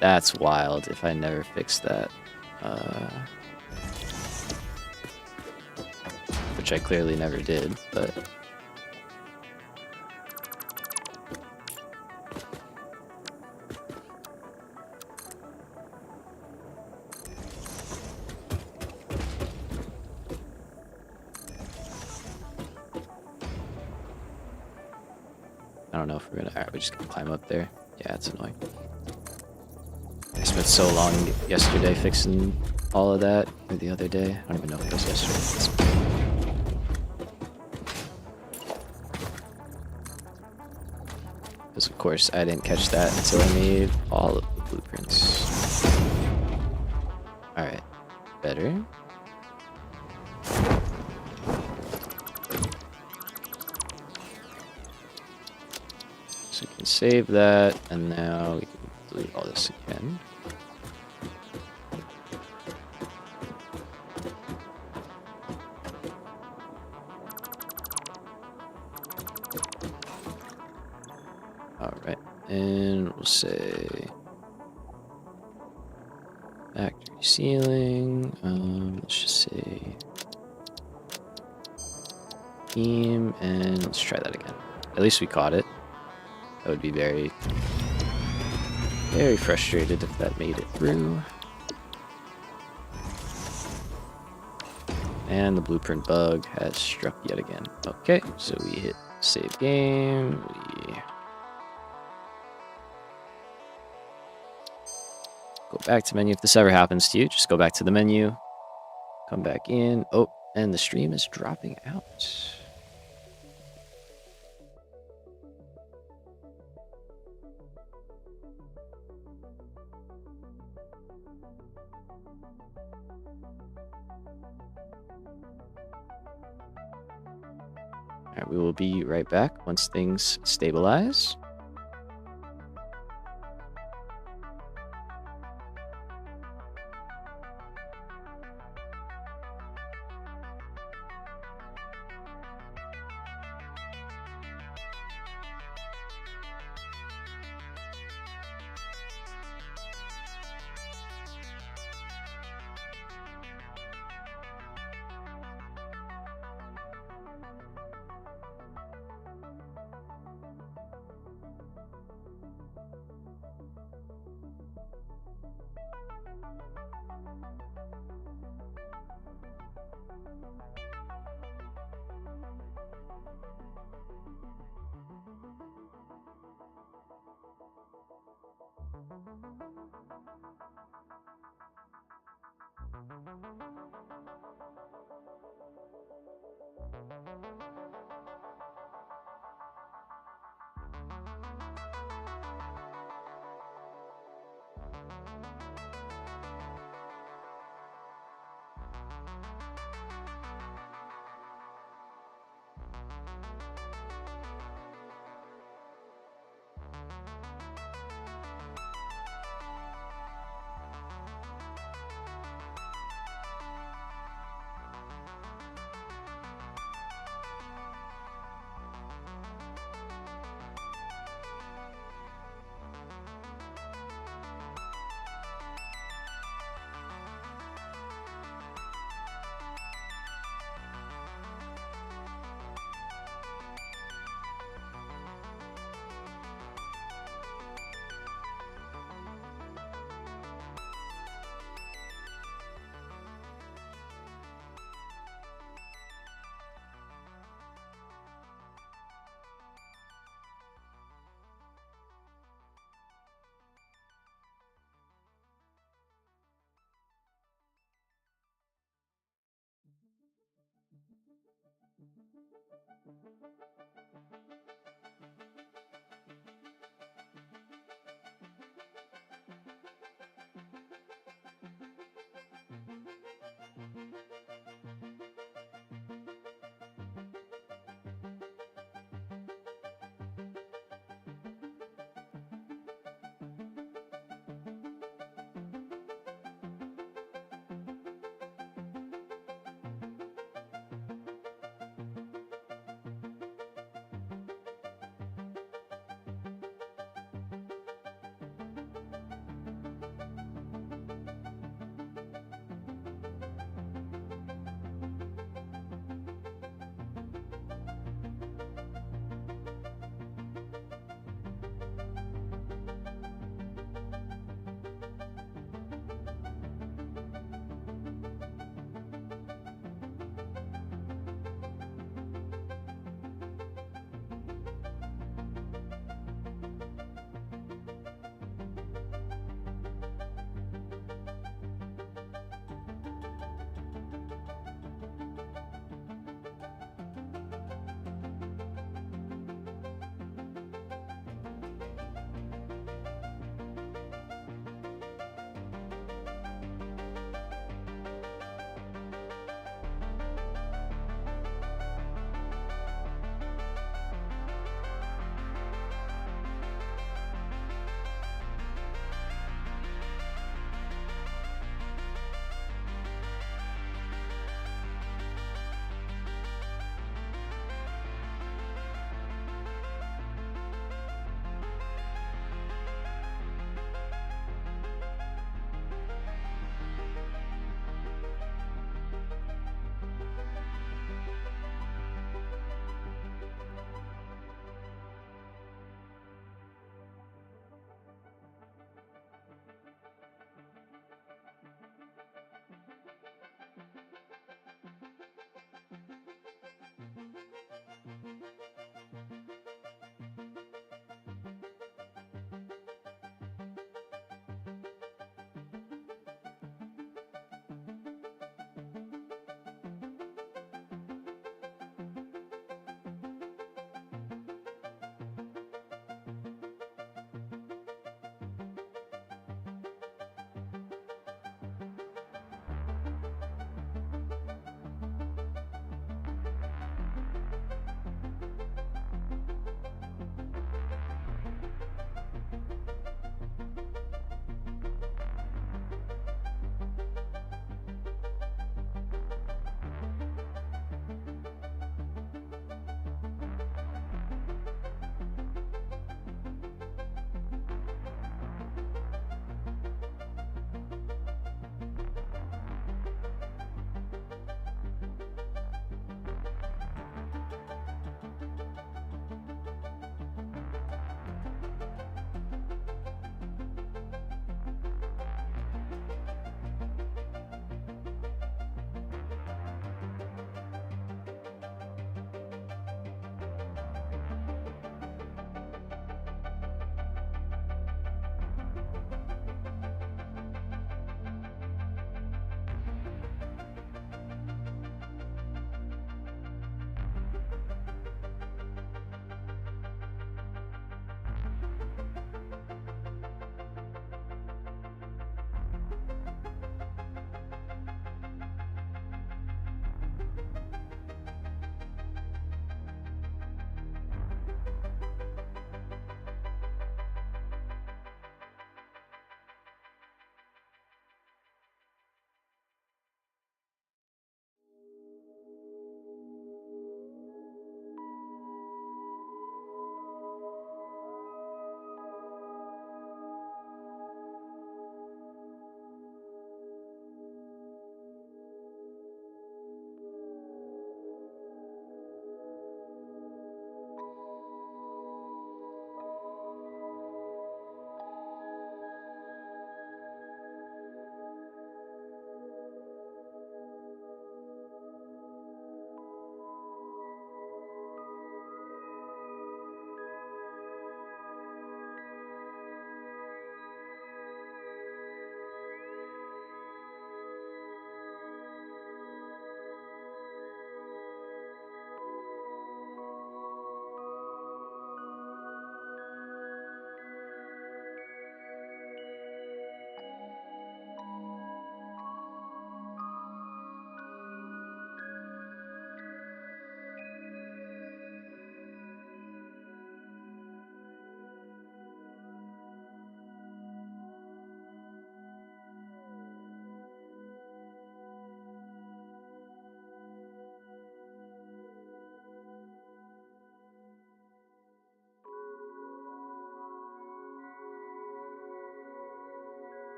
That's wild if I never fixed that. Which I clearly never did, but... I don't know if we're gonna... Alright, we're just gonna climb up there. Yeah, it's annoying. I spent so long yesterday fixing all of that, or the other day. I don't even know if it was yesterday. Because of course I didn't catch that until I made all of the blueprints. Alright, better. So we can save that, and now we can delete all this again. Alright, and we'll say factory ceiling, let's just say team, and let's try that again. At least we caught it. I would be very, very frustrated if that made it through. And the blueprint bug has struck yet again. Okay, so we hit save game. We go back to menu. If this ever happens to you, just go back to the menu. Come back in. Oh, and the stream is dropping out. All right, we will be right back once things stabilize.